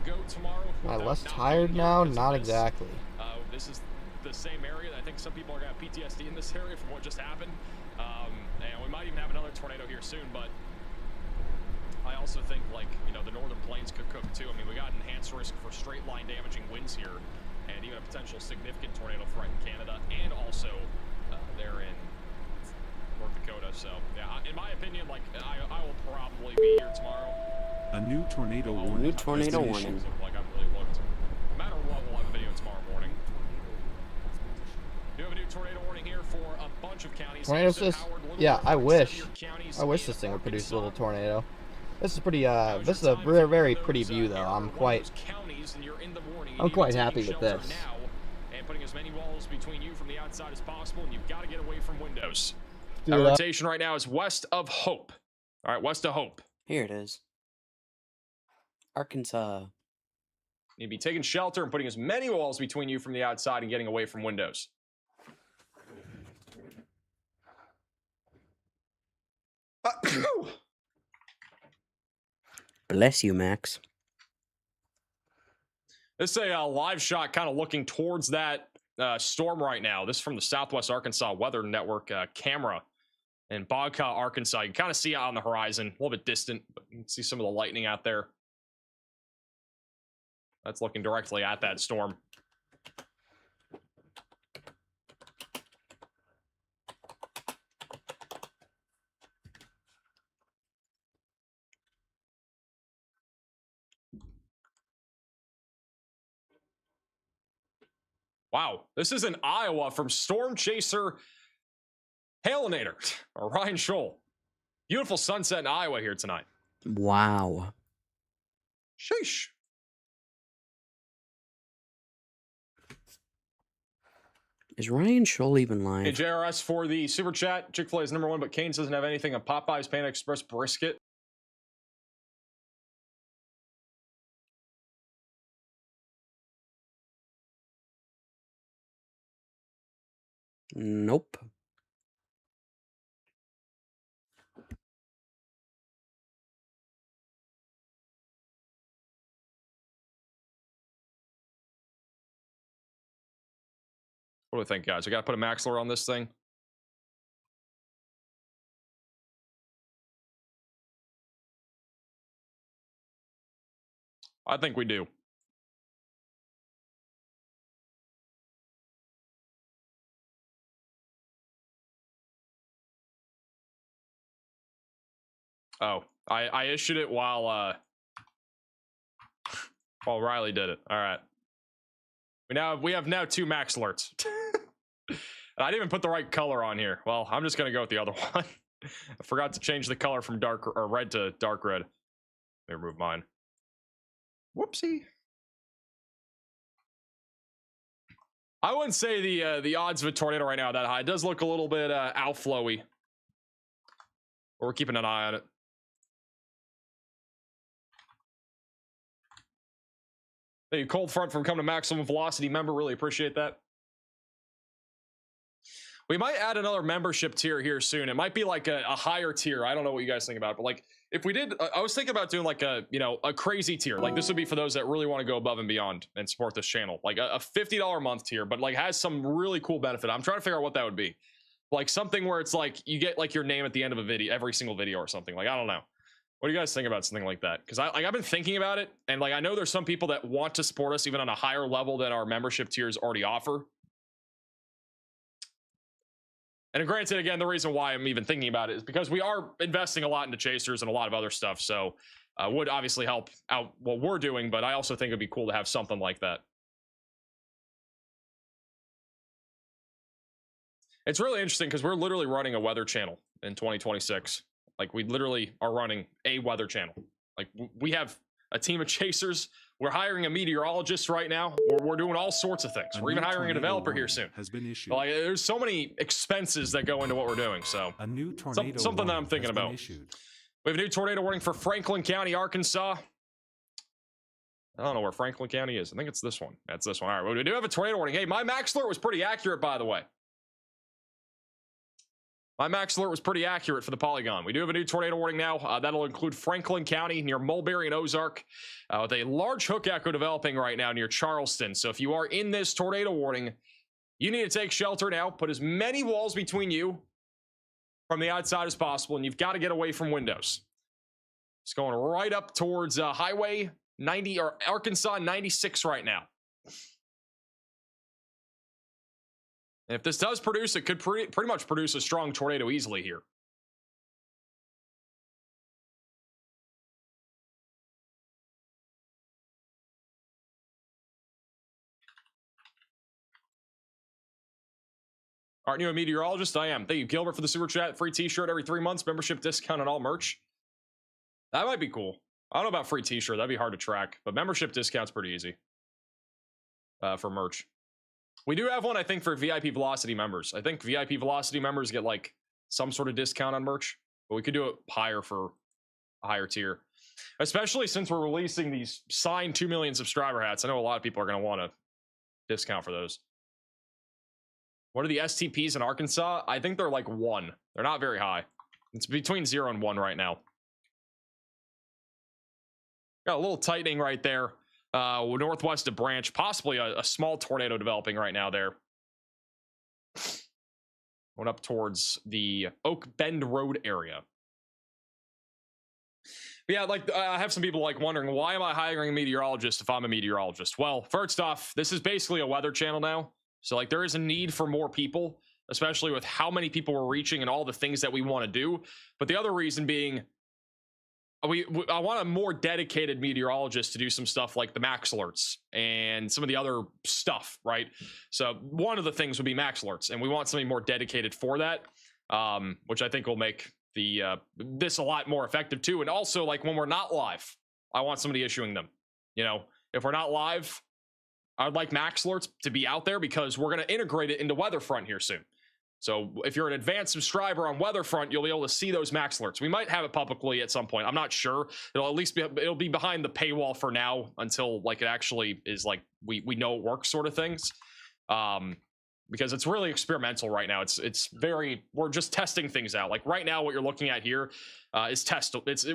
go tomorrow. Am I less tired now? Not exactly. This is the same area. I think some people are gonna have PTSD in this area from what just happened, and we might even have another tornado here soon. But I also think, like, you know, the northern plains could cook too. I mean, we got enhanced risk for straight line damaging winds here, and even a potential significant tornado threat in Canada, and also there in North Dakota. So, yeah, in my opinion, like, I will probably be here tomorrow. A new tornado warning. New tornado has been warning. issued. Like, I've really looked. No matter what, we'll have a video tomorrow morning. We have a new tornado warning here for a bunch of counties. Tornado Houston, system. Howard, Little Yeah, Rock, I wish. Sevier counties This in thing would produce a little Arkansas. tornado. This is pretty. This is a very, very pretty view, though. I'm quite happy with this. And putting as many walls between you from the outside as possible, and you've got to get away from windows. Do Our that. rotation right now is west of Hope. All right, west of Hope. Here it is. Arkansas. You'd be taking shelter and putting as many walls between you from the outside and getting away from windows. Bless you, Max. This is a live shot kind of looking towards that storm right now. This is from the Southwest Arkansas Weather Network camera in Bogca, Arkansas. You can kind of see out on the horizon, a little bit distant, but you can see some of the lightning out there. That's looking directly at that storm. Wow, this is in Iowa from Storm Chaser Hailinator, or Ryan Scholl. Beautiful sunset in Iowa here tonight. Wow. Sheesh. Is Ryan Scholl even live? Hey, JRS for the super chat. Chick-fil-A is #1, but Cane's doesn't have anything. A Popeye's Panda Express brisket. Nope. What do we think, guys? We got to put a Maxler on this thing. I think we do. Oh, I issued it while Riley did it. All right. We have now 2 max alerts. I didn't even put the right color on here. Well, I'm just gonna go with the other one. I forgot to change the color from dark or red to dark red. Let me remove mine. Whoopsie. I wouldn't say the odds of a tornado right now are that high. It does look a little bit outflowy. But we're keeping an eye on it. Thank you, Cold Front, from coming to Maximum Velocity member. Really appreciate that. We might add another membership tier here soon. It might be like a higher tier. I don't know what you guys think about it, but like if we did, I was thinking about doing like a crazy tier. Like this would be for those that really want to go above and beyond and support this channel. Like a $50 a month tier, but like has some really cool benefit. I'm trying to figure out what that would be. Like something where it's like you get like your name at the end of a video, every single video or something. Like I don't know. What do you guys think about something like that? Because I've been thinking about it, and like I know there's some people that want to support us even on a higher level than our membership tiers already offer. And granted, again, the reason why I'm even thinking about it is because we are investing a lot into Chasers and a lot of other stuff. So would obviously help out what we're doing, but I also think it'd be cool to have something like that. It's really interesting because we're literally running a weather channel in 2026. Like we literally are running a weather channel. Like we have a team of chasers. We're hiring a meteorologist right now. We're doing all sorts of things. We're even hiring a developer here soon. Has been issued. Like, there's so many expenses that go into what we're doing. So a new tornado something that I'm thinking about. Issued. We have a new tornado warning for Franklin County, Arkansas. I don't know where Franklin County is. I think it's this one. That's this one. All right. Well, we do have a tornado warning. Hey, my max alert was pretty accurate, by the way. My max alert was pretty accurate for the Polygon. We do have a new tornado warning now. That'll include Franklin County near Mulberry and Ozark, with a large hook echo developing right now near Charleston. So if you are in this tornado warning, you need to take shelter now. Put as many walls between you from the outside as possible, and you've got to get away from windows. It's going right up towards Highway 90 or Arkansas 96 right now. And if this does produce, it could pretty much produce a strong tornado easily here. Aren't you a meteorologist? I am. Thank you, Gilbert, for the super chat. Free t-shirt every 3 months. Membership discount on all merch. That might be cool. I don't know about free t-shirt. That'd be hard to track. But membership discount's pretty easy for merch. We do have one, I think, for VIP Velocity members. I think VIP Velocity members get like some sort of discount on merch, but we could do it higher for a higher tier, especially since we're releasing these signed 2 million subscriber hats. I know a lot of people are going to want a discount for those. What are the STPs in Arkansas? I think they're like 1. They're not very high. It's between 0 and 1 right now. Got a little tightening right there. Northwest of Branch, possibly a small tornado developing right now there. Going up towards the Oak Bend Road area. But yeah, like I have some people like wondering, why am I hiring a meteorologist if I'm a meteorologist? Well, first off, this is basically a weather channel now. So like there is a need for more people, especially with how many people we're reaching and all the things that we want to do. But the other reason being, I want a more dedicated meteorologist to do some stuff like the max alerts and some of the other stuff, right? So one of the things would be max alerts, and we want something more dedicated for that, which I think will make the this a lot more effective too. And also, like when we're not live, I want somebody issuing them. You know, if we're not live, I'd like max alerts to be out there because we're going to integrate it into Weatherfront here soon. So if you're an advanced subscriber on Weatherfront, you'll be able to see those max alerts. We might have it publicly at some point. I'm not sure. It'll at least it'll be behind the paywall for now until like it actually is like we know it works sort of things. Because it's really experimental right now. We're just testing things out. Like right now, what you're looking at here is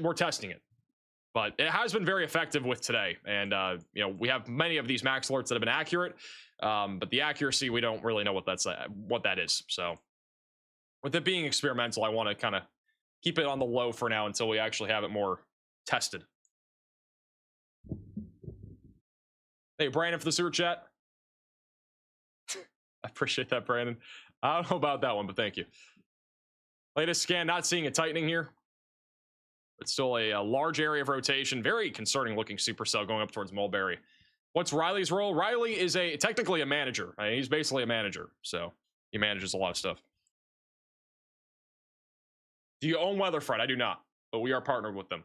we're testing it. But it has been very effective with today. And you know, we have many of these max alerts that have been accurate. But the accuracy, we don't really know what that is. So with it being experimental, I want to kind of keep it on the low for now until we actually have it more tested. Hey, Brandon, for the super chat. I appreciate that, Brandon. I don't know about that one, but thank you. Latest scan, not seeing a tightening here. It's still a large area of rotation. Very concerning looking supercell going up towards Mulberry. What's Riley's role? Riley is technically a manager. I mean, he's basically a manager, so he manages a lot of stuff. Do you own Weatherfront? I do not, but we are partnered with them.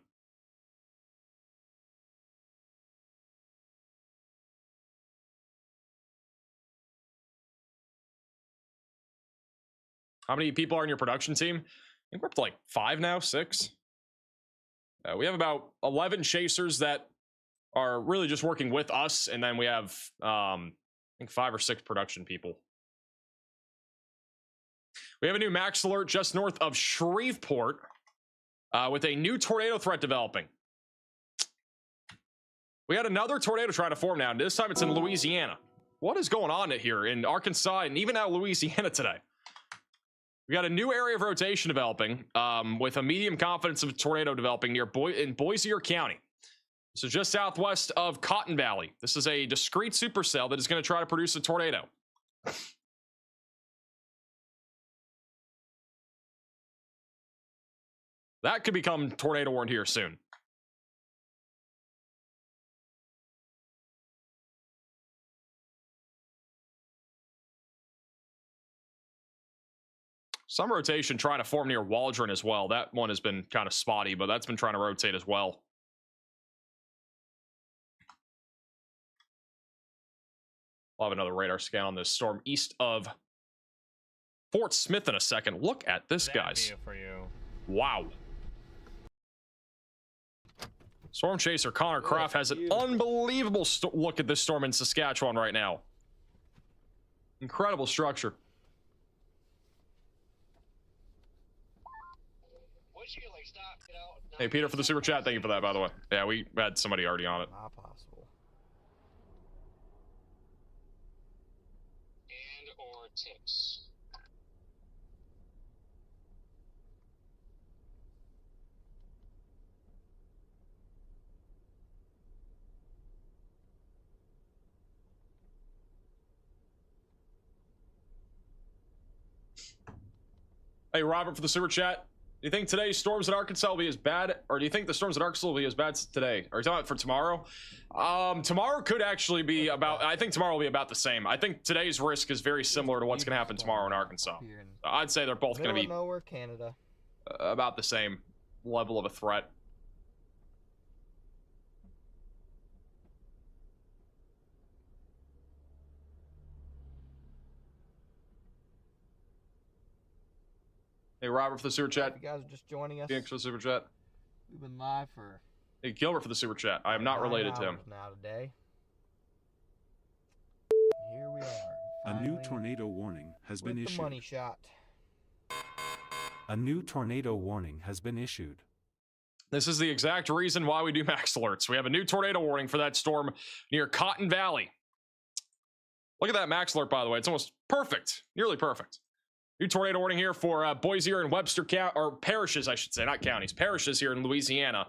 How many people are in your production team? I think we're up to like 5 now, 6. We have about 11 chasers that are really just working with us, and then we have I think 5 or 6 production people. We have a new max alert just north of Shreveport with a new tornado threat developing. We had another tornado trying to form now, and this time it's in Louisiana. What is going on here in Arkansas and even out Louisiana today? We got a new area of rotation developing with a medium confidence of a tornado developing in Boise County. So just southwest of Cotton Valley. This is a discrete supercell that is going to try to produce a tornado. That could become tornado warned here soon. Some rotation trying to form near Waldron as well. That one has been kind of spotty, but that's been trying to rotate as well. I'll have another radar scan on this storm east of Fort Smith in a second. Look at this, guys. For you. Wow. Storm chaser Connor Croft has an unbelievable look at this storm in Saskatchewan right now. Incredible structure. Hey, Peter, for the super chat. Thank you for that, by the way. Yeah, we had somebody already on it. Not possible. And or tips. Hey, Robert, for the super chat. Do you think today's storms in Arkansas will be as bad, or do you think the storms in Arkansas will be as bad today? Are you talking about for tomorrow? Tomorrow could actually be about, I think tomorrow will be about the same. I think today's risk is very similar to what's going to happen tomorrow in Arkansas. I'd say they're both going to be nowhere, Canada. About the same level of a threat. Hey, Robert, for the super chat. You guys are just joining us. Thanks for the super chat. We've been live for. Hey, Gilbert, for the super chat. I am not related to him. Now today. Here we are. A new tornado warning has been issued. The money shot. A new tornado warning has been issued. This is the exact reason why we do max alerts. We have a new tornado warning for that storm near Cotton Valley. Look at that max alert, by the way. It's almost perfect. Nearly perfect. New tornado warning here for Boise and Webster County, or parishes, I should say, not counties, parishes here in Louisiana.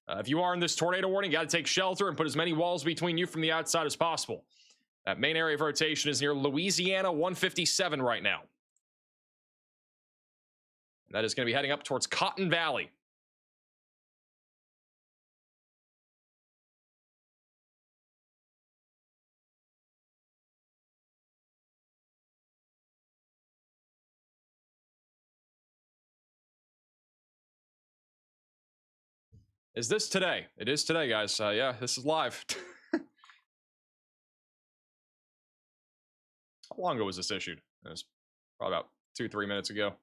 If you are in this tornado warning, you got to take shelter and put as many walls between you from the outside as possible. That main area of rotation is near Louisiana 157 right now. That is going to be heading up towards Cotton Valley. Is this today? It is today, guys. Yeah, this is live. How long ago was this issued? It was probably about 2-3 minutes ago.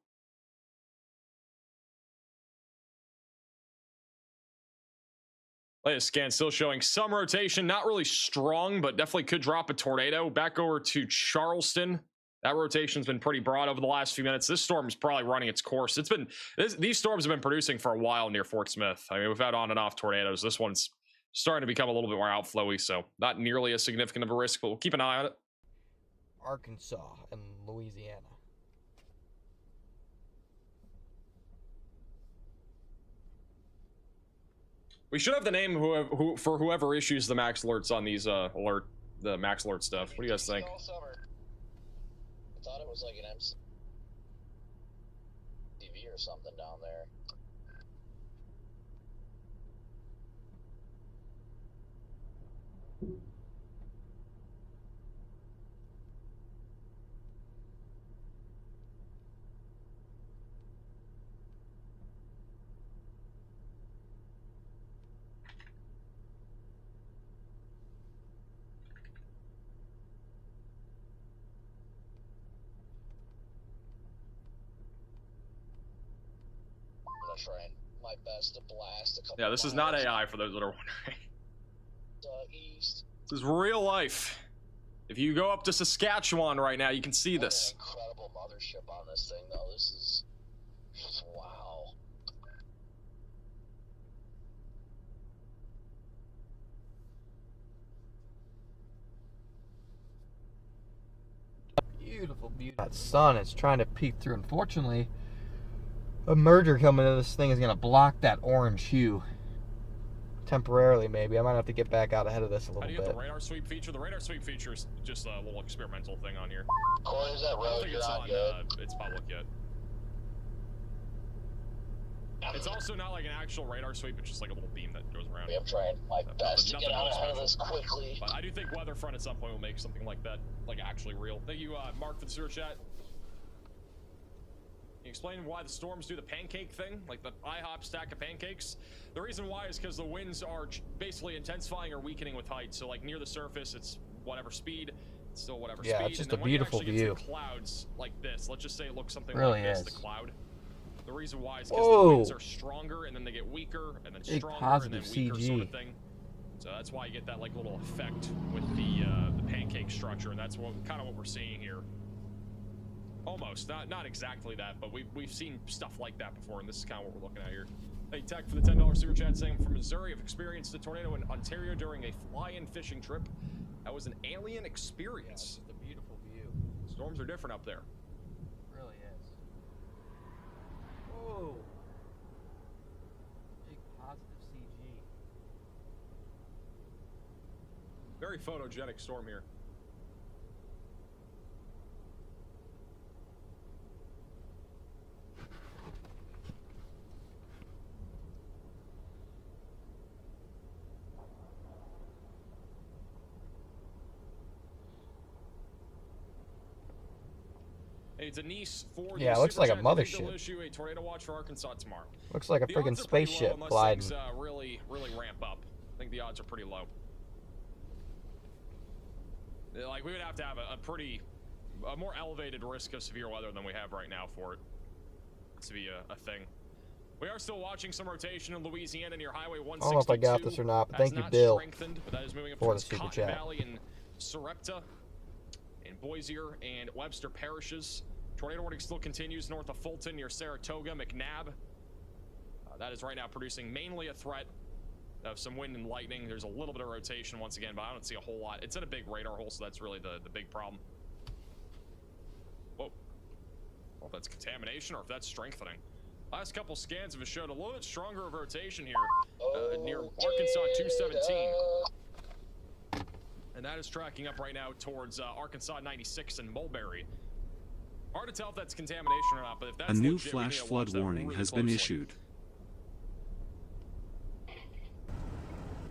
Latest scan still showing some rotation, not really strong, but definitely could drop a tornado. Back over to Charleston. That rotation's been pretty broad over the last few minutes. This storm is probably running its course. These storms have been producing for a while near Fort Smith. I mean, we've had on and off tornadoes. This one's starting to become a little bit more outflowy, so not nearly as significant of a risk, but we'll keep an eye on it. Arkansas and Louisiana. We should have the name for whoever issues the max alerts on these the max alert stuff. What do you guys think? I thought it was like an MCV or something down there. Trying my best to blast a couple. Yeah, this is not AI for those that are wondering. East. This is real life. If you go up to Saskatchewan right now, you can see this. Incredible mothership on this thing, though. This is wow. Beautiful, beautiful. That sun is trying to peek through. Unfortunately, a merger coming into this thing is going to block that orange hue. Temporarily, maybe. I might have to get back out ahead of this a little bit. How do you get the radar sweep feature? The radar sweep feature is just a little experimental thing on here. Corey, is that I don't road think you're it's on on, good? it's public yet. It's also not like an actual radar sweep, it's just like a little beam that goes around. I'm trying my best to Nothing get out really ahead of special. this quickly. But I do think Weatherfront at some point will make something like that, like actually real. Thank you, Mark, for the sewer chat. Can you explain why the storms do the pancake thing? Like the IHOP stack of pancakes? The reason why is because the winds are basically intensifying or weakening with height. So like near the surface, it's whatever speed. It's still whatever speed. It's just and then a beautiful when you actually view. Get to the clouds like this, let's just say it looks something Really like this, is. the cloud. The reason why is because Whoa. the winds are stronger and then they get weaker and then Big stronger positive and then weaker CG. sort of thing. So that's why you get that like little effect with the pancake structure, and that's what kind of what we're seeing here. Almost, not exactly that, but we've seen stuff like that before, and this is kind of what we're looking at here. Hey, Tech for the $10 super chat saying, I'm from Missouri. I've experienced a tornado in Ontario during a fly-in fishing trip. That was an alien experience. It's a beautiful view. Storms are different up there. It really is. Whoa. Big positive CG. Very photogenic storm here. Hey, Denise Ford. Yeah, it looks like a They'll mothership. issue a tornado watch for Arkansas tomorrow. Looks like a The friggin' odds are pretty low spaceship unless gliding. things, really ramp up. I think the odds are pretty low. Like we would have to have a more elevated risk of severe weather than we have right now for it to be a thing. We are still watching some rotation in Louisiana near Highway 162. I don't know if I got this or not, but That's thank you, not Bill, strengthened, but that is moving up for the towards super Cotton chat. Valley and Sarepta and Bossier and Webster parishes. Tornado warning still continues north of Fulton near Saratoga, McNabb. That is right now producing mainly a threat of some wind and lightning. There's a little bit of rotation once again, but I don't see a whole lot. It's in a big radar hole, so that's really the big problem. Whoa. I don't know if that's contamination or if that's strengthening. Last couple scans have showed a little bit stronger of rotation here near Arkansas 217. And that is tracking up right now towards Arkansas 96 and Mulberry. Hard to tell if that's contamination or not, but if that's A new legit, we need flash to flood watch that warning really has been closely. issued.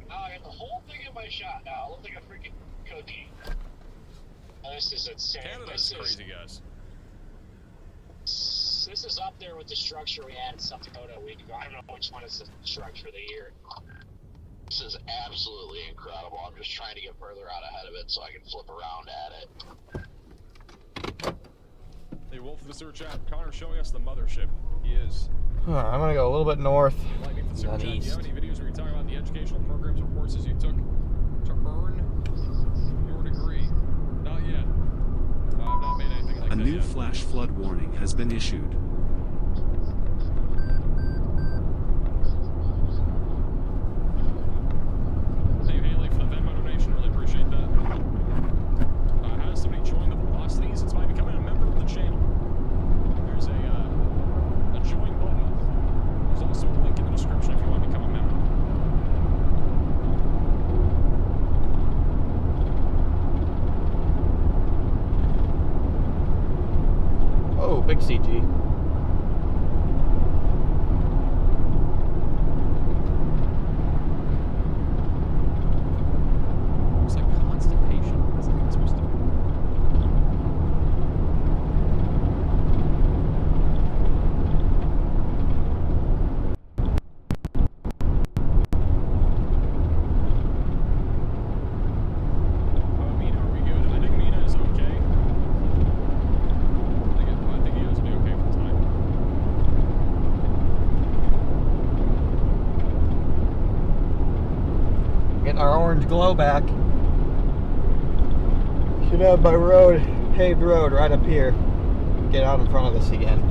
I got the whole thing in my shot now. I look like a freaking cookie. This is insane. Canada is crazy, guys. This is up there with the structure we had in South Dakota a week ago. I don't know which one is the structure of the year. This is absolutely incredible. I'm just trying to get further out ahead of it so I can flip around at it. Hey, Wolf of the Super Chat. Connor's showing us the mothership. He is. I'm gonna go a little bit north, Lightning for the Super not Chat. Do you east. have any videos where you're talking about the educational programs or courses you took to earn your degree? Not yet. I've not made anything like A that new yet. flash flood warning has been issued. Thank you, Haley, for the Venmo donation. Really appreciate that. How does somebody join the Velocities? It's by becoming a member of the channel. There's a join button. There's also a link in the description if you want to become a member. Oh, big CG. Looks like constipation. What's that supposed to be? Mina, are we good? I think Mina is okay. I think he has to be okay for time. Getting our orange glow back. Should have my road, paved road right up here. Get out in front of this again.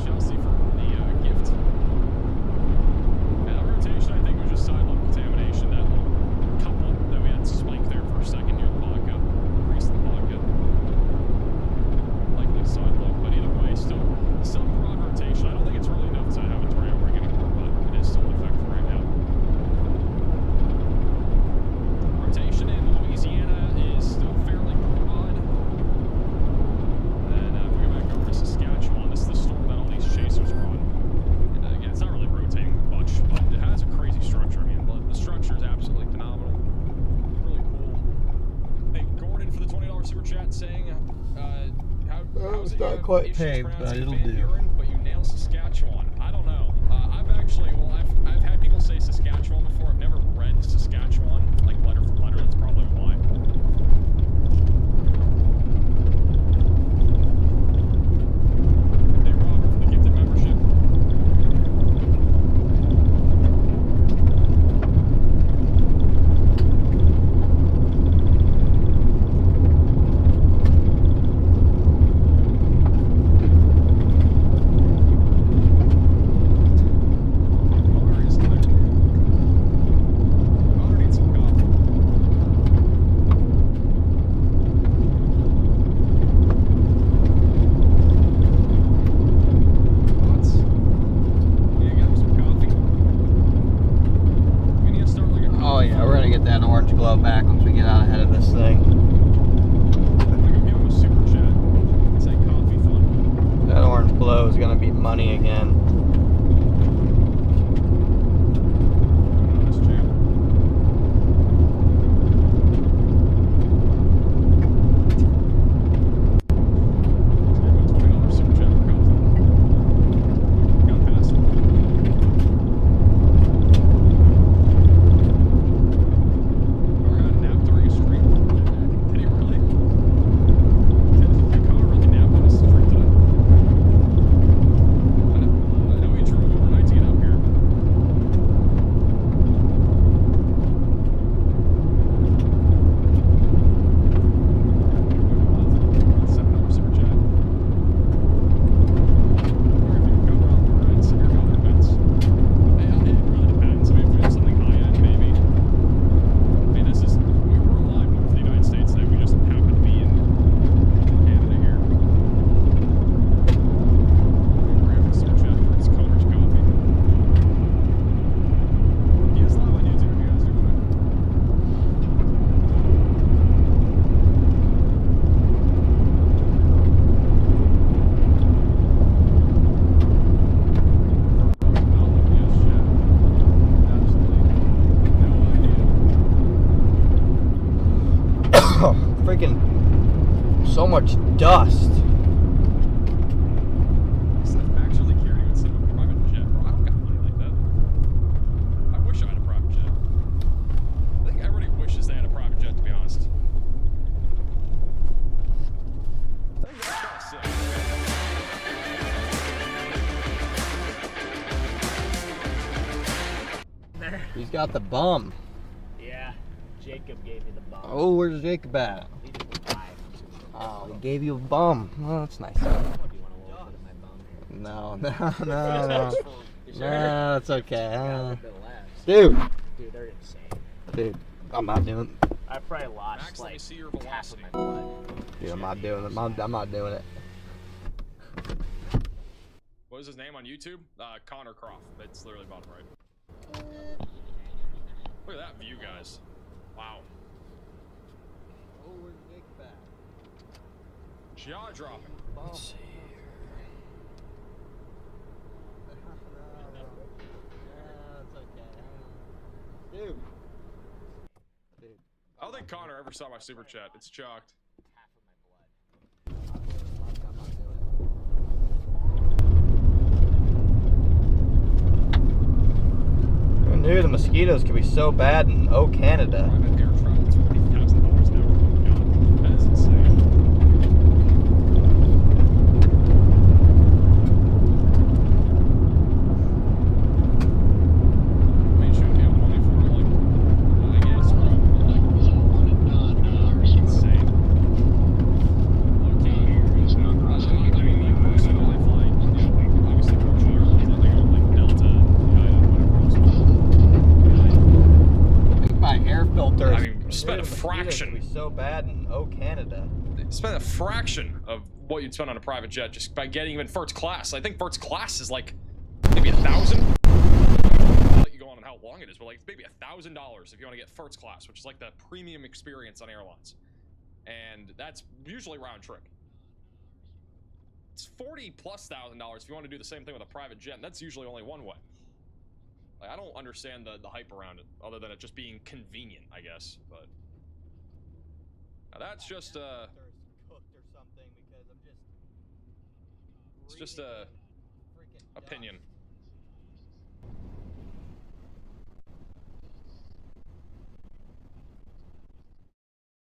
Chelsea for the gift. And that rotation, I think, was just side load contamination. That little couple that we had spike there for a second near the vodka. Grease the vodka. Likely side load, but either way, still broad rotation. I don't think it's really enough to have a tornado ring anymore, but it is still in effect for right now. Rotation in Louisiana is still fairly broad. Then if we go back over to Saskatchewan, this is the storm that all these chasers are on. And again, it's not really rotating much, but it has a crazy structure. I mean, the structure is absolutely phenomenal. Really cool. Hey, Gordon for the $20 super chat saying, how's It's it not you have quite issues paved, but pronouncing it'll Van do. Buren, but you nail Saskatchewan? I don't know. I've had people say Saskatchewan before. I've never read Saskatchewan, like letter for letter. That's probably why. Hey, Robert for the gifted membership. Connor is connected. Connor needs some coffee. Thoughts? You need to get him some coffee? We need to start like a Oh yeah, we're gonna get that orange glow back once we get out ahead of this thing. I'm gonna give him a super chat. Say coffee fun. That orange glow is gonna be money again. On this jam. $20 super chat for coffee. Got past it. Connor got a nap during a stream. Did he really? Did Connor really nap on a stream today? I know he drove overnight to get up here. $7 super chat. Or if you can go around the rents, your other events. It really depends. I mean, if we have something high end, maybe. I mean, we're alive north of the United States today. We just happen to be in Canada here. Griffin super chat for his Connor's coffee. He is live on YouTube if you guys do want to. Freaking So much dust. Actually carried with some private jet, bro. I don't got money like that. I wish I had a private jet. I think everybody wishes they had a private jet, to be honest. I think that's kind of sick. He's got the bum. Yeah, Jacob gave me the bum. Oh, where's Jacob at? Oh, he gave you a bum. Oh, that's nice. No, no, no, no. No, it's okay. Dude. Dude, they're insane. Dude, I'm not doing it. I probably lost Max, let me like see your half of velocity. my blood. Dude, I'm not doing it. I'm not doing it. What is his name on YouTube? Connor Croft. It's literally bottom right. Look at that view, guys. Wow. Oh, where's Jacob at? Jaw dropping. Let's see here. Dude. I don't think Connor ever saw my super chat. It's chalked. Who knew the mosquitoes could be so bad in Canada? Private air travel, $20,000 now. Oh my god, that is insane. I mean, shouldn't be able to money for it, like, I guess, bro. It's insane. Okay, I mean, like, personally, I fly, obviously, commercial airlines, I think, like, Delta, United, whatever else. My air filters. I mean, spend a fraction. Could be so bad in Canada. Spend a fraction of what you'd spend on a private jet just by getting even first class. I think first class is like maybe $1,000. I'll let you go on how long it is, but like maybe $1,000 if you want to get first class, which is like the premium experience on airlines, and that's usually round trip. It's $40,000+ if you want to do the same thing with a private jet, and that's usually only one way. Like, I don't understand the hype around it, other than it just being convenient, I guess. But now that's just it's just a opinion.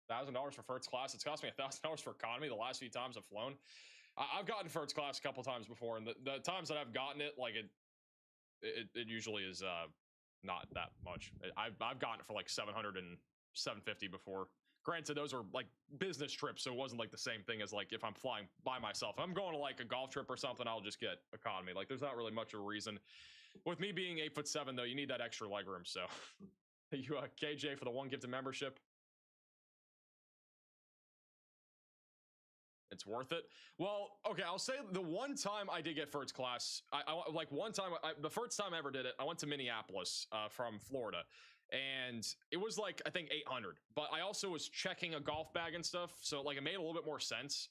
$1,000 for first class. It's cost me $1,000 for economy the last few times I've flown. I've gotten first class a couple times before, and the times that I've gotten it, like it usually is not that much. I've gotten it for like $700 and $750 before. Granted, those are like business trips, so it wasn't like the same thing as like if I'm flying by myself. If I'm going to like a golf trip or something, I'll just get economy. Like there's not really much of a reason. With me being 8'7" though, you need that extra legroom. So you KJ for the one gifted membership. It's worth it. Well, okay, I'll say the one time I did get first class, like one time, the first time I ever did it, I went to Minneapolis from Florida, and it was like, I think 800, but I also was checking a golf bag and stuff, so like it made a little bit more sense,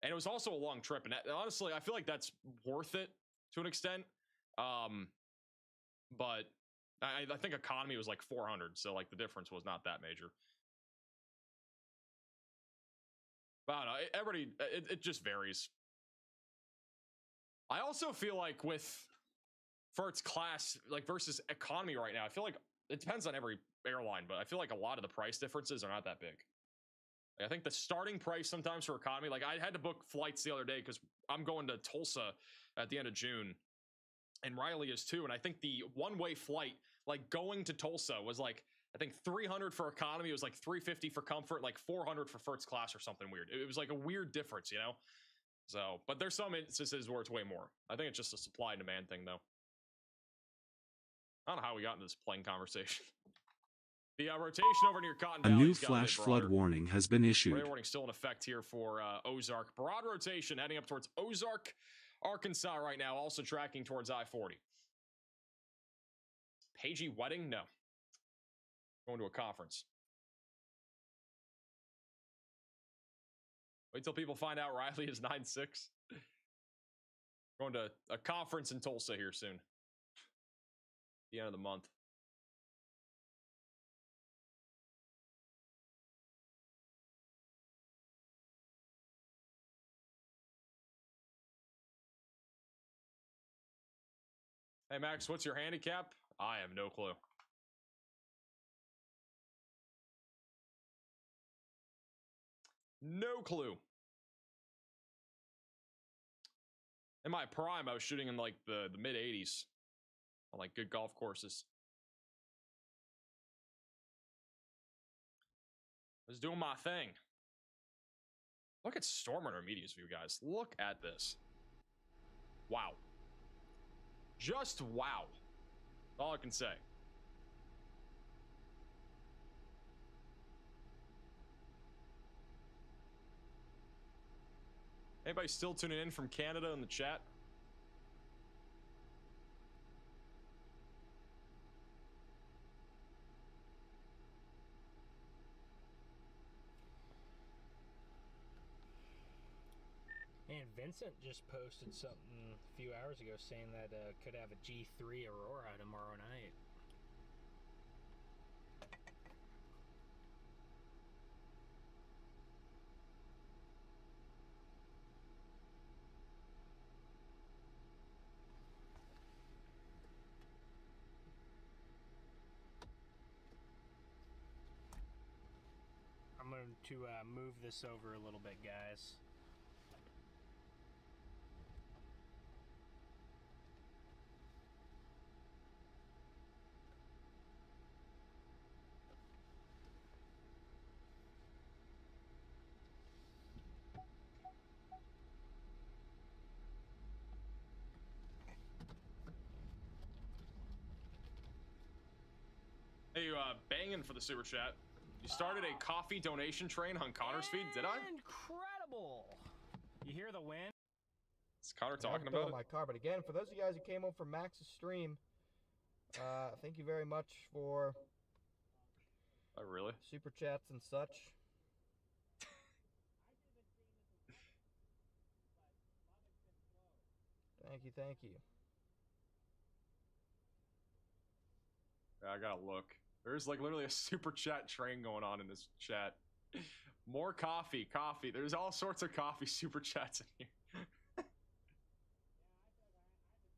and it was also a long trip, and honestly, I feel like that's worth it to an extent, but I think economy was like 400, so like the difference was not that major. But I don't know, everybody, it just varies. I also feel like with first class, like versus economy right now, I feel like it depends on every airline, but I feel like a lot of the price differences are not that big. Like, I think the starting price sometimes for economy, like I had to book flights the other day because I'm going to Tulsa at the end of June, and Riley is too. And I think the one-way flight, like going to Tulsa, was like, I think 300 for economy, it was like 350 for comfort, like 400 for first class or something weird. It was like a weird difference, you know? So, but there's some instances where it's way more. I think it's just a supply and demand thing, though. I don't know how we got into this plane conversation. The rotation over near Cotton A Valley new flash flood warning has been issued. Radar warning still in effect here for Ozark. Broad rotation heading up towards Ozark, Arkansas right now, also tracking towards I-40. Pagey wedding? No. Going to a conference. Wait till people find out Riley is 9'6". Going to a conference in Tulsa here soon. The end of the month. Hey, Max, what's your handicap? I have no clue. No clue. In my prime, I was shooting in like the mid 80s on like good golf courses. I was doing my thing. Look at Storm Intermediate's view, guys. Look at this. Wow. Just wow. That's all I can say. Anybody still tuning in from Canada in the chat? And Vincent just posted something a few hours ago saying that could have a G3 Aurora tomorrow night. I'm going to move this over a little bit, guys. Hey, banging for the super chat. You started a coffee donation train on Connor's feed, did I? Incredible! You hear the wind? Is Connor I talking haven't put about on it? my car, but again, for those of you guys who came home from Max's stream, thank you very much for Oh, really? super chats and such. Thank you, thank you. Yeah, I gotta look. There's like literally a super chat train going on in this chat. More coffee. There's all sorts of coffee super chats in here.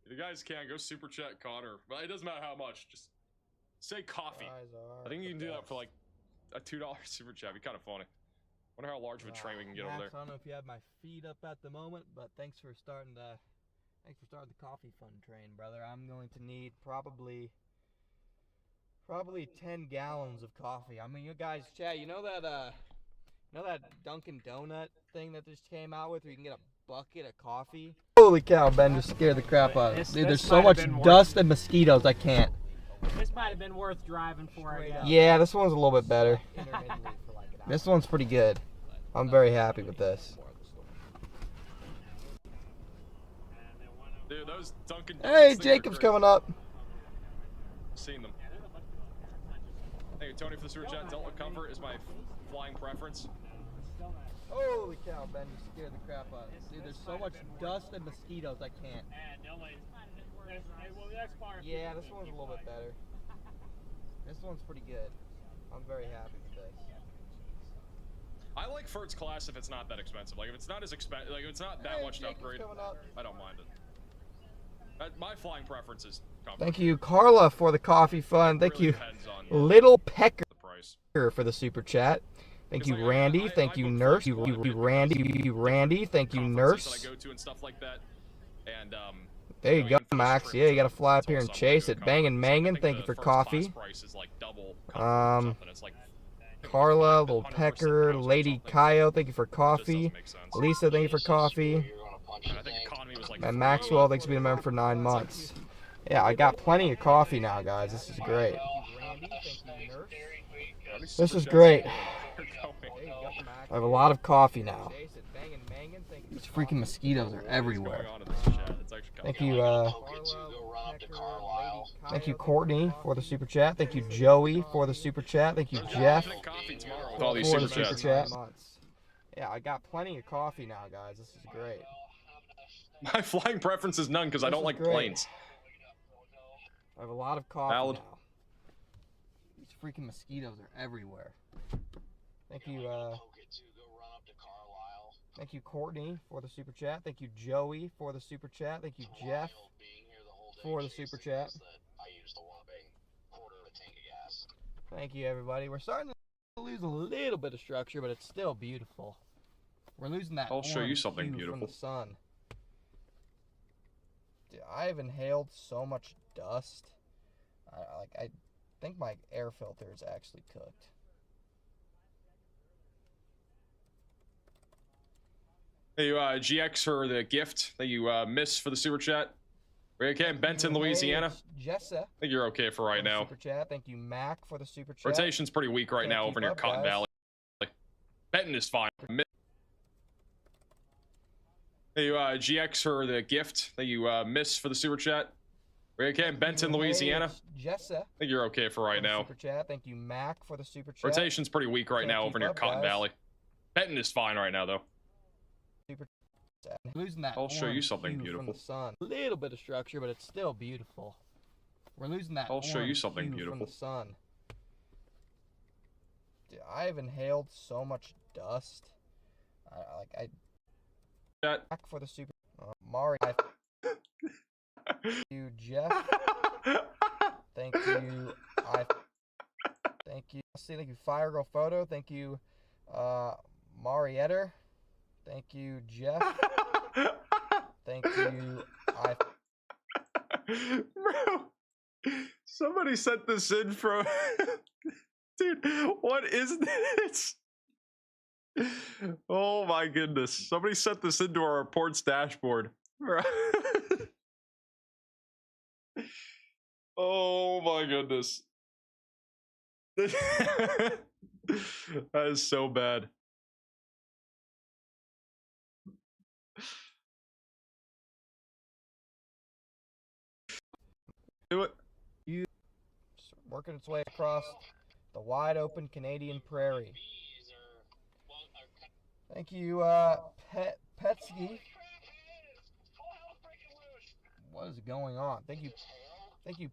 You guys can go super chat Connor, but it doesn't matter how much. Just say coffee. I think you can do that for like a $2 super chat. It'd be kind of funny. Wonder how large of a train we can get over Max, there. I don't know if you have my feet up at the moment, but thanks for starting the coffee fun train, brother. I'm going to need probably 10 gallons of coffee. I mean, you guys, chat, you know that Dunkin' Donut thing that just came out with where you can get a bucket of coffee? Holy cow, Ben just scared the crap out of me. Dude, there's so much dust and mosquitoes, I can't. This might have been worth driving for, I guess. Yeah, this one's a little bit better. This one's pretty good. I'm very happy with this. Dude, those Dunkin' Donuts Hey, things are Jacob's crazy. coming up. Seen them. Thank you, Tony, for the super chat. Delta Comfort is my flying preference. Holy cow, Ben, you scared the crap out of me. Dude, there's so much dust and mosquitoes, I can't. Yeah, this one's a little bit better. This one's pretty good. I'm very happy with this. I like first class if it's not that expensive. Like if it's not as expensive, like if it's not that much to upgrade, I don't mind it. My flying preference is comfort. Thank you, Carla, for the coffee fun. Thank you, Little Pecker, for the super chat. Thank you, Randy. Thank you, Nurse. Randy. Thank you, Nurse. That I go to and stuff like that. And There you go, Max. Yeah, you gotta fly up here and chase it. Bangin' Mangin', thank you for coffee. Carla, Little Pecker, Lady Kaio, thank you for coffee. Lisa, thank you for coffee. And Maxwell, thanks for being a member for 9 months. Yeah, I got plenty of coffee now, guys. This is great. This is great. I have a lot of coffee now. These freaking mosquitoes are everywhere. Thank you, Courtney, for the super chat. Thank you, Joey, for the super chat. Thank you, Jeff, all these for the super super chats. chat. Yeah, I got plenty of coffee now, guys. This is great. My flying preference is none because I don't like great. planes. I have a lot of coffee Valid. now. These freaking mosquitoes are everywhere. Thank you, thank you, Courtney, for the super chat. Thank you, Joey, for the super chat. Thank you, Jeff, for the super chat. Thank you, everybody. We're starting to lose a little bit of structure, but it's still beautiful. We're losing that. I'll show you orange something hue beautiful. from the sun. Dude, I have inhaled so much dust. I think my air filter is actually cooked. Hey, GX for the gift that you missed for the super chat. We're okay in Benton, Louisiana. Jessa. I think you're okay for right now. Super chat. Thank you, Mac, for the super chat. Rotation's pretty weak right now over near Cotton Valley. Benton is fine. Hey, GX for the gift that you missed for the super chat. We're okay in Benton, Louisiana. Jessa. I think you're okay for right now. Super chat. Thank you, Mac, for the super chat. Rotation's pretty weak right now over near Cotton Valley. Benton is fine right now, though. Losing that. I'll show you something hue beautiful. From the sun. A little bit of structure, but it's still beautiful. We're losing that. I'll show you orange something hue beautiful. From the sun. Dude, I have inhaled so much dust. Back for the super. Mari. You, Jeff. Thank you. Thank you. Thank you, Fire Girl Photo. Thank you, Marietter. Thank you, Jeff. Thank you. Bro, somebody sent this in from. Dude, what is this? Oh my goodness. Somebody sent this into our reports dashboard. Oh my goodness. That is so bad. Do it. You working its way across the wide open Canadian prairie. Thank you, Petsky. What is going on? Thank you,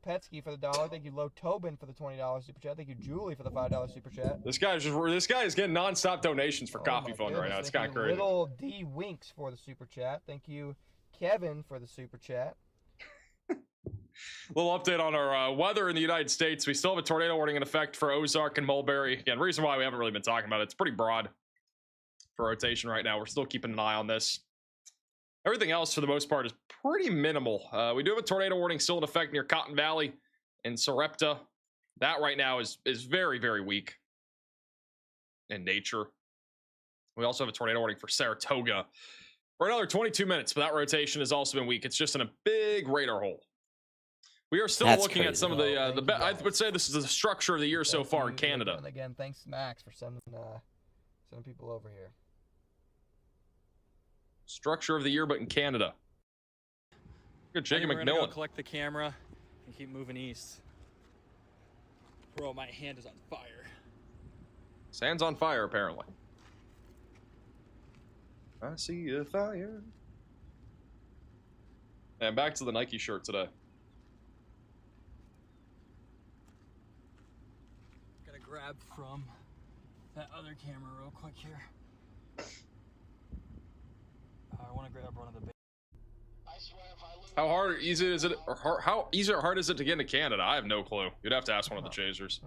Petsky, for the $1. Thank you, Lo Tobin, for the $20 super chat. Thank you, Julie, for the $5 super chat. This guy is getting non-stop donations for Coffee Fund right now. It's kind of crazy. Little D Winks for the super chat. Thank you, Kevin, for the super chat. Little update on our weather in the United States. We still have a tornado warning in effect for Ozark and Mulberry. Again, reason why we haven't really been talking about it. It's pretty broad for rotation right now. We're still keeping an eye on this. Everything else, for the most part, is pretty minimal. We do have a tornado warning still in effect near Cotton Valley and Sarepta. That right now is very, very weak in nature. We also have a tornado warning for Saratoga for another 22 minutes, but that rotation has also been weak. It's just in a big radar hole. We are still looking at some of the I would say this is the structure of the year so far in Canada. And again, thanks Max for sending people over here. Structure of the year, but in Canada. Good, Jacob We're gonna go McMillan. collect the camera and keep moving east. Bro, my hand is on fire. Sand's on fire, apparently. I see a fire. And back to the Nike shirt today. Gotta grab from that other camera real quick here. I want to grab one of the. How hard easy is it, or how easy or hard is it to get into Canada? I have no clue. You'd have to ask one of the chasers.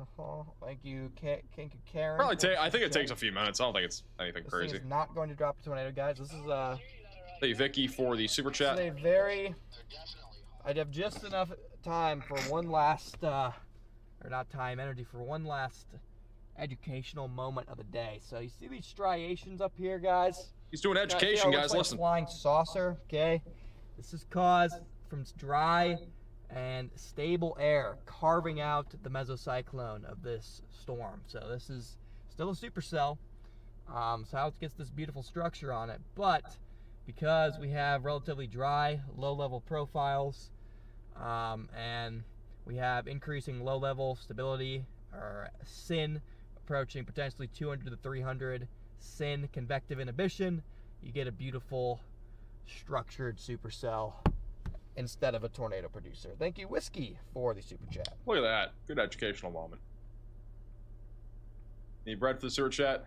Thank you, Karen. Probably I think it takes a few minutes. I don't think it's anything This crazy. thing is not going to drop a tornado, guys. This is Thank you, Vicky, for the super This chat. is I'd have just enough time for one last, or not time, energy for one last educational moment of the day. So you see these striations up here, guys? He's doing education, guys. Like Listen. Flying saucer, okay? This is caused from dry and stable air carving out the mesocyclone of this storm. So this is still a supercell. So how it gets this beautiful structure on it, but because we have relatively dry, low-level profiles, and we have increasing low-level stability, or SIN, approaching potentially 200 to 300 SIN convective inhibition, you get a beautiful structured supercell instead of a tornado producer. Thank you, Whiskey, for the super chat. Look at that. Good educational moment. Need bread for the super chat?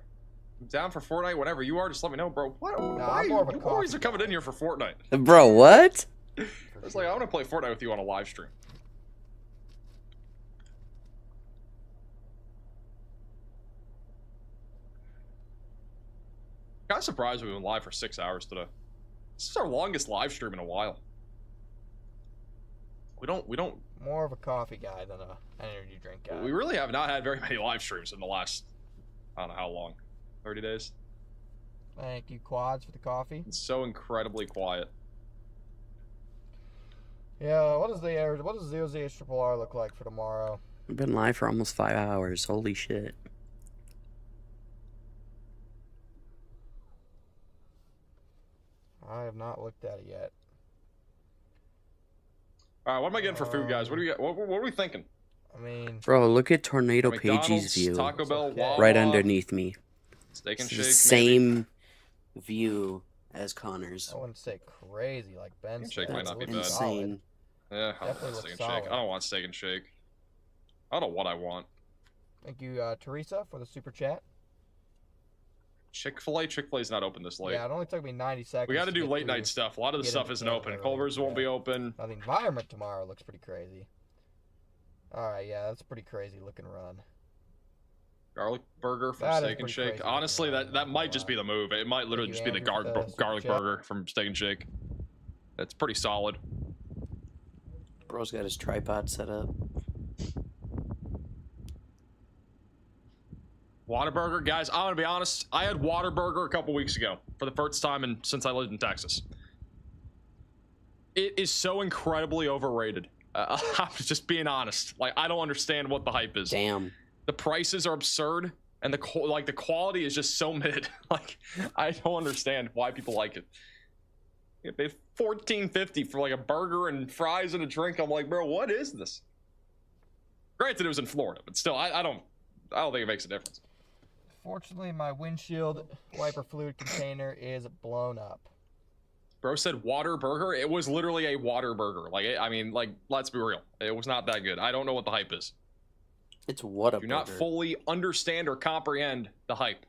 I'm down for Fortnite, whatever you are, just let me know, bro. What? Why I'm more of a you always are coming in here for Fortnite? Bro, what? I was like, I want to play Fortnite with you on a live stream. Kind of surprised we've been live for 6 hours today. This is our longest live stream in a while. We don't. More of a coffee guy than a energy drink guy. We really have not had very many live streams in the last, I don't know how long, 30 days. Thank you, Quads, for the coffee. It's so incredibly quiet. Yeah, what does ZOZHRRR look like for tomorrow? We've been live for almost 5 hours. Holy shit. I have not looked at it yet. All right, what am I getting for food, guys? What do we got? What are we thinking? I mean, Bro, look at Tornado McDonald's, Page's view. Taco Bell, Wawa, right underneath me. Steak and It's Shake. the same view as Connor's. I wouldn't say crazy like Ben. Steak might not be bad. Insane. Yeah, I don't want steak and shake. I don't want steak and shake. I don't know what I want. Thank you, Teresa, for the super chat. Chick-fil-A? Chick-fil-A's not open this late. Yeah, it only took me 90 seconds. We got to do get late through- night stuff. A lot of the get stuff into isn't Canada open. early. Culver's won't be open. Now, the environment tomorrow looks pretty crazy. Alright, yeah, that's a pretty crazy looking run. Garlic burger from That is Steak and pretty Shake. crazy. Honestly, that might just be the move. It might literally Thank just you, be the Andrew, for the garlic super chat. burger from Steak and Shake. That's pretty solid. Bro's got his tripod set up. Whataburger, guys, I'm gonna be honest. I had Whataburger a couple weeks ago for the first time since I lived in Texas. It is so incredibly overrated. I'm just being honest. Like, I don't understand what the hype is. Damn. The prices are absurd, and the quality is just so mid. Like, I don't understand why people like it. You pay $14.50 for like a burger and fries and a drink. I'm like, bro, what is this? Granted, it was in Florida, but still, I don't think it makes a difference. Fortunately, my windshield wiper fluid container is blown up. Bro said water burger. It was literally a water burger. Like, I mean, like, let's be real. It was not that good. I don't know what the hype is. It's what a Do not burger. fully understand or comprehend the hype.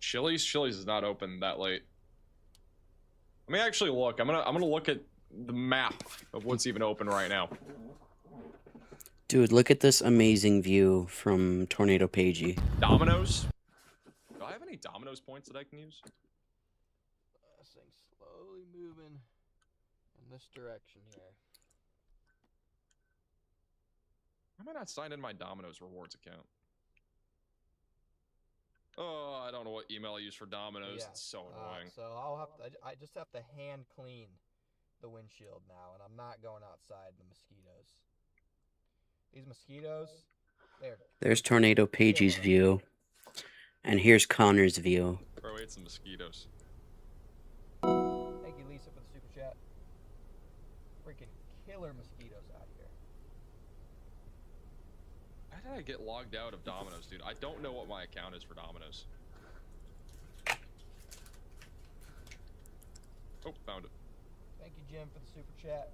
Chili's is not open that late. Let me actually look. I'm gonna look at the map of what's even open right now. Dude, look at this amazing view from Tornado Pagey. Domino's. Do I have any Domino's points that I can use? This thing's slowly moving in this direction here. Why am I not signed in my Domino's rewards account? Oh, I don't know what email I use for Domino's. Yeah, It's so annoying. So I'll have to, I just have to hand clean the windshield now, and I'm not going outside the mosquitoes. These mosquitoes, There's Tornado Pagey's view. And here's Connor's view. Bro, it's the mosquitoes. Thank you, Lisa, for the super chat. Freaking killer mosquitoes out here. How did I get logged out of Domino's, dude? I don't know what my account is for Domino's. Oh, found it. Thank you, Jim, for the super chat.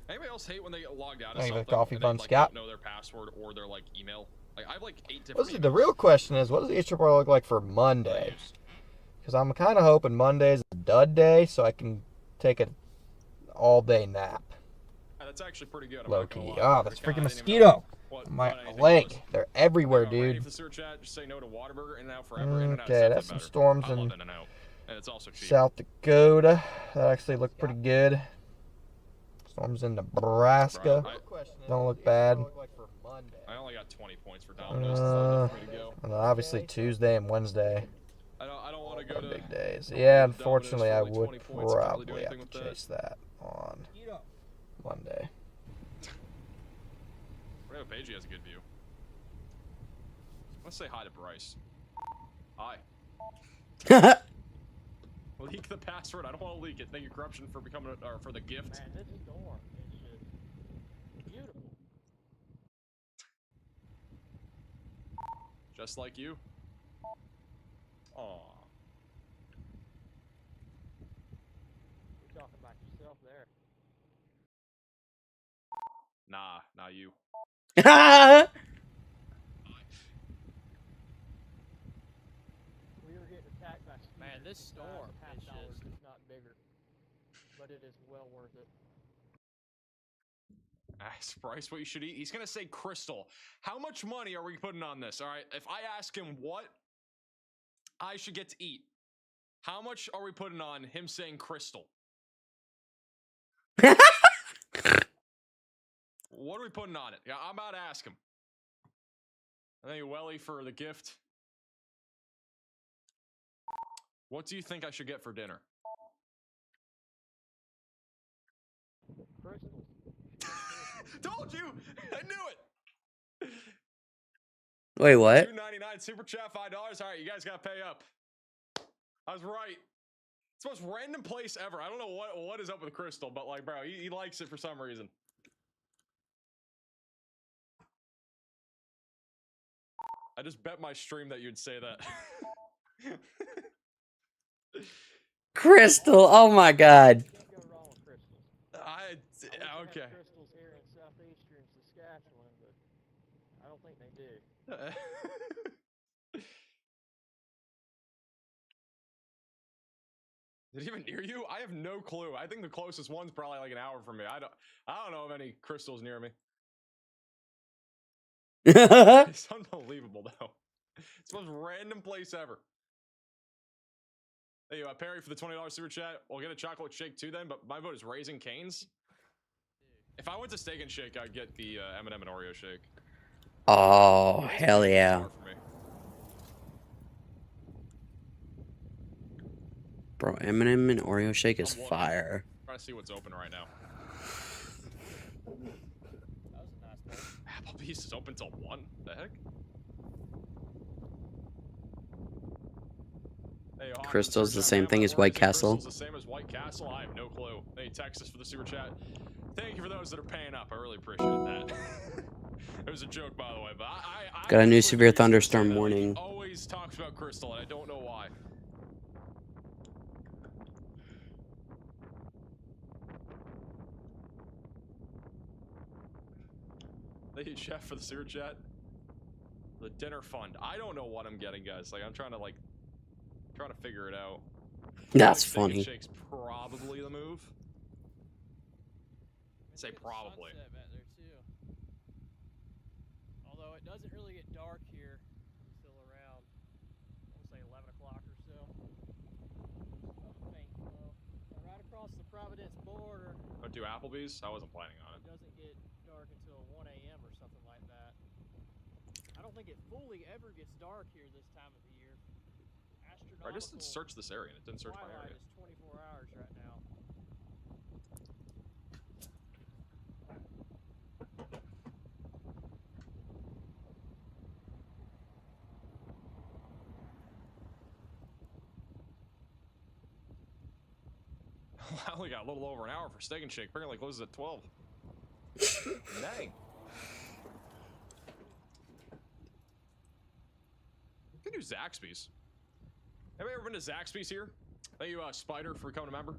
Anybody else hate when they get logged out of Thank you for something the coffee and bun, they, like, Scott. don't know their password or their like email? Like, I have like 8 different What's the real question is, what does the HRR look like for Monday? Because I'm kind of hoping Monday's a dud day, so I can take an all-day nap. That's actually pretty good. I'm Low not gonna key. lie. Ah, that's Kinda, freaking I didn't even mosquito. know what My anything leg. was. They're everywhere, Ready dude. for the search chat? Just say no to Whataburger, In-N-Out forever. In-N-Out Okay, is that's some better. storms I love in In-N-Out. And it's also cheap. South Dakota. That actually looked pretty good. Storms in Nebraska. Don't look bad. I only got 20 points for Domino's. That's not enough for me to go. And then obviously Tuesday and Wednesday. I don't want to go to big days. Yeah, Domino's unfortunately, for I only would 20 points. Can't really do probably anything have to with that. chase that on Monday. Tornado Pagey has a good view. Let's say hi to Bryce. Hi. Leak the password. I don't want to leak it. Thank you, Corruption, for becoming or for the gift. Man, this storm is just beautiful. Just like you. Aww. Nah, not you. We were getting attacked by Man, this storm is just it's not bigger, but it is well worth it. Ask Bryce what you should eat. He's gonna say Crystal. How much money are we putting on this? All right, if I ask him what I should get to eat, how much are we putting on him saying Crystal? What are we putting on it? Yeah, I'm about to ask him. Thank you, Welly, for the gift. What do you think I should get for dinner? Crystals. Told you! I knew it! Wait, what? $2.99 super chat, $5. All right, you guys gotta pay up. I was right. It's the most random place ever. I don't know what is up with Crystal, but like, bro, he likes it for some reason. I just bet my stream that you'd say that. Crystal, oh my god. Okay. Crystals here in southeastern Saskatchewan, but I don't think they do. Is it even near you? I have no clue. I think the closest one's probably like an hour from me. I don't know of any crystals near me. It's unbelievable though. It's the most random place ever. Hey, Perry for the $20 super chat. We'll get a chocolate shake too then, but my vote is Raising Cane's. If I went to Steak and Shake, I'd get the M&M and Oreo shake. Oh, hell yeah. Bro, M&M and Oreo shake is fire. I'm trying to see what's open right now. Applebee's is open till 1? The heck? Hey, Crystal's the same thing as White Castle. Crystal's the same as White Castle? I have no clue. Hey, Texas for the super chat. Thank you for those that are paying up. I really appreciate that. It was a joke, by the way, but I Got a new severe thunderstorm warning. He always talks about Crystal, and I don't know why. Thank you, Chef, for the super chat. The dinner fund. I don't know what I'm getting, guys. Like, I'm trying to figure it out. That's Steak and funny. Shake's probably the move. I'd say probably. Back there too. Although it doesn't really get dark here until around, I want to say 11 o'clock or so. Faint glow. Right across the Providence border. Don't do Applebee's? I wasn't planning on it. It doesn't get dark until 1 a.m. or something like that. I don't think it fully ever gets dark here this time of the year. I just searched this area and it didn't search my area. Twilight is 24 hours right now. I only got a little over an hour for Steak and Shake. Apparently closes at 12. Dang. We could do Zaxby's. Have you ever been to Zaxby's here? Thank you, Spider, for becoming a member.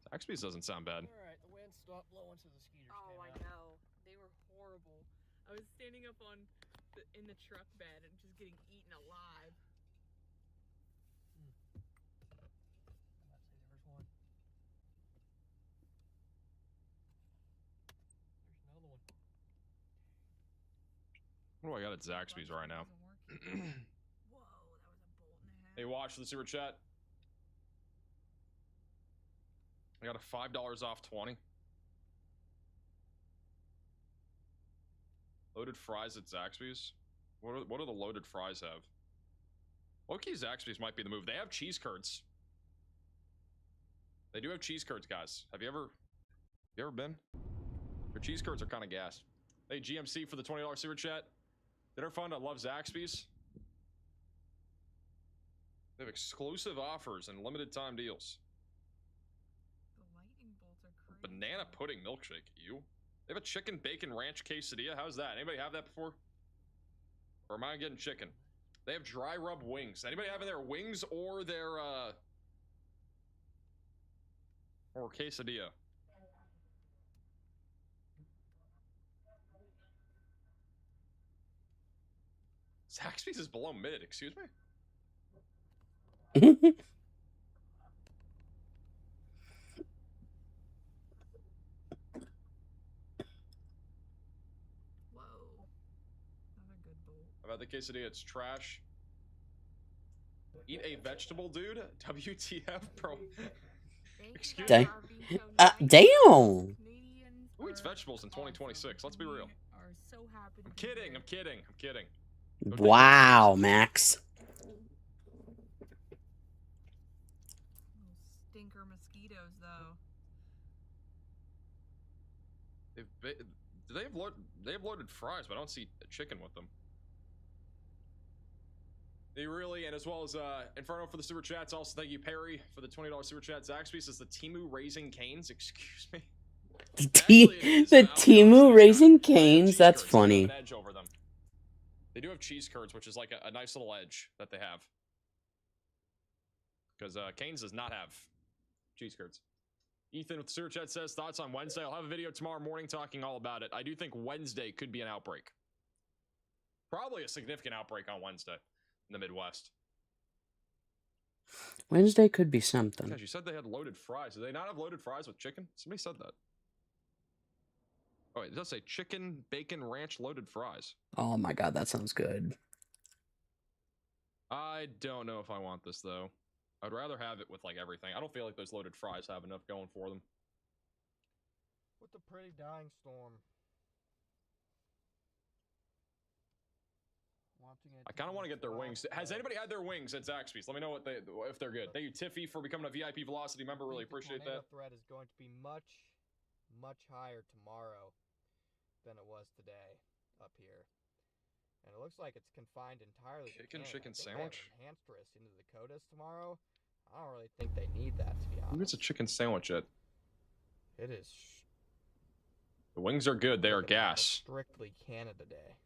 Zaxby's doesn't sound bad. Alright, the wind stopped blowing, so the skeeters Oh, came I out. know. They were horrible. I was standing up in the truck bed and just getting eaten alive. There's one. There's another one. What do I got at Zaxby's right now? Hey, watch the super chat. I got a $5 off 20. Loaded fries at Zaxby's. What do the loaded fries have? Low-key Zaxby's might be the move. They have cheese curds. They do have cheese curds, guys. Have you ever been? Their cheese curds are kind of gas. Hey, GMC for the $20 super chat. Dinner fund. I love Zaxby's. They have exclusive offers and limited time deals. The lightning bolts are crazy. Banana pudding milkshake. You? They have a chicken bacon ranch quesadilla. How's that? Anybody have that before? Or am I getting chicken? They have dry rub wings. Anybody having their wings or their or quesadilla? Zaxby's is below mid. Excuse me. About the quesadilla, it's trash. Eat a vegetable, dude. WTF, bro? Excuse Dang. me. Damn. Who eats vegetables in 2026? Let's be real. I'm kidding. I'm kidding. I'm kidding. Wow, Max. Stinker mosquitoes, though. They have loaded fries, but I don't see chicken with them. They really, and as well as Inferno for the super chats. Also, thank you, Perry, for the $20 super chat. Zaxby's says the Temu Raising Canes. Excuse me. The Temu Raising Canes. That's funny. An edge over them. They do have cheese curds, which is like a nice little edge that they have. Because Canes does not have cheese curds. Ethan with the super chat says thoughts on Wednesday. I'll have a video tomorrow morning talking all about it. I do think Wednesday could be an outbreak. Probably a significant outbreak on Wednesday in the Midwest. Wednesday could be something. Gosh, you said they had loaded fries. Do they not have loaded fries with chicken? Somebody said that. Oh, wait, it does say chicken, bacon, ranch, loaded fries. Oh my god, that sounds good. I don't know if I want this, though. I'd rather have it with, like, everything. I don't feel like those loaded fries have enough going for them. With the pretty dying storm. I kind of want to get their wings. Has anybody had their wings at Zaxby's? Let me know if they're good. Thank you, Tiffy, for becoming a VIP Velocity member. Really appreciate that. The threat is going to be much higher tomorrow than it was today up here. And it looks like it's confined entirely to Canada. Chicken sandwich? Enhanced risk into the Dakotas tomorrow. I don't really think they need that, to be honest. Who gets a chicken sandwich yet? It is The wings are good. They are gas. strictly Canada Day.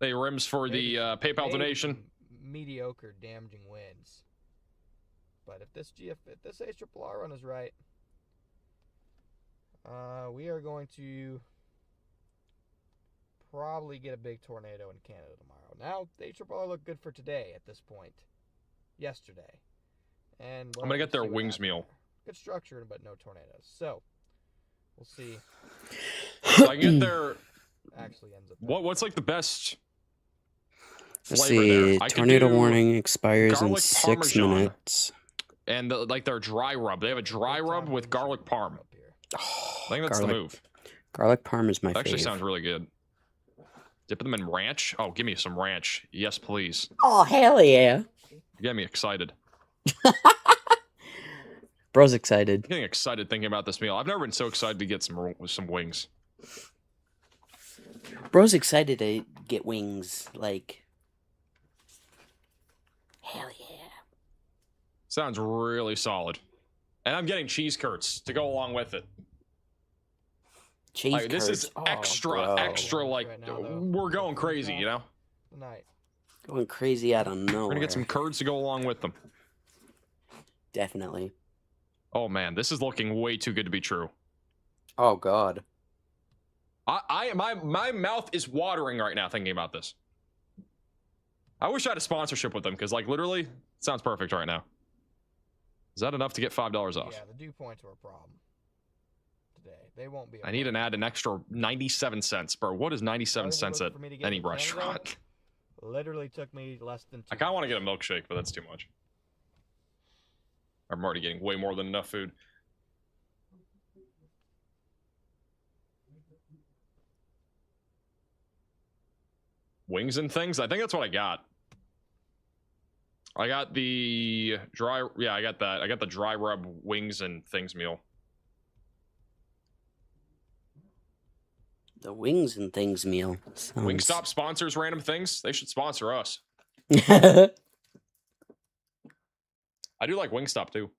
Hey, Rims for the PayPal donation. Mediocre, damaging wins. But if this ARRR run is right, we are going to probably get a big tornado in Canada tomorrow. Now, the ARRR looked good for today at this point. Yesterday. And I'm going to get their wings meal. Good structure, but no tornadoes. So, we'll see. So I can get their... Actually ends up... What's like the best... Let's flavor see. there? Tornado warning expires in garlic 6 Parmesan. minutes. And like their dry rub. They have a dry rub with garlic parm. I think that's the move. Garlic parm is my That actually fave. sounds really good. Dip them in ranch. Oh, give me some ranch. Yes, please. Oh, hell yeah. You get me excited. Bro's excited. I'm getting excited thinking about this meal. I've never been so excited to get some wings. Bro's excited to get wings. Like, hell yeah. Sounds really solid. And I'm getting cheese curds to go along with it. Cheese This is curds. Oh, extra, bro. like, we're going crazy, you know? Tonight. Going crazy out of nowhere. We're gonna get some curds to go along with them. Definitely. Oh man, this is looking way too good to be true. Oh god. My mouth is watering right now thinking about this. I wish I had a sponsorship with them because, like, literally, it sounds perfect right now. Is that enough to get $5 off? Yeah, the dew points were a problem today. They won't be. I need to add an extra 97 cents, bro. What is 97 cents at any restaurant? Literally took me less than 2 I kind of want to get a milkshake, but that's too much. I'm already getting way more than enough food. Wings and things? I think that's what I got. I got the dry... Yeah, I got that. I got the dry rub wings and things meal. The wings and things meal. Sounds... Wingstop sponsors random things. They should sponsor us. I do like Wingstop too.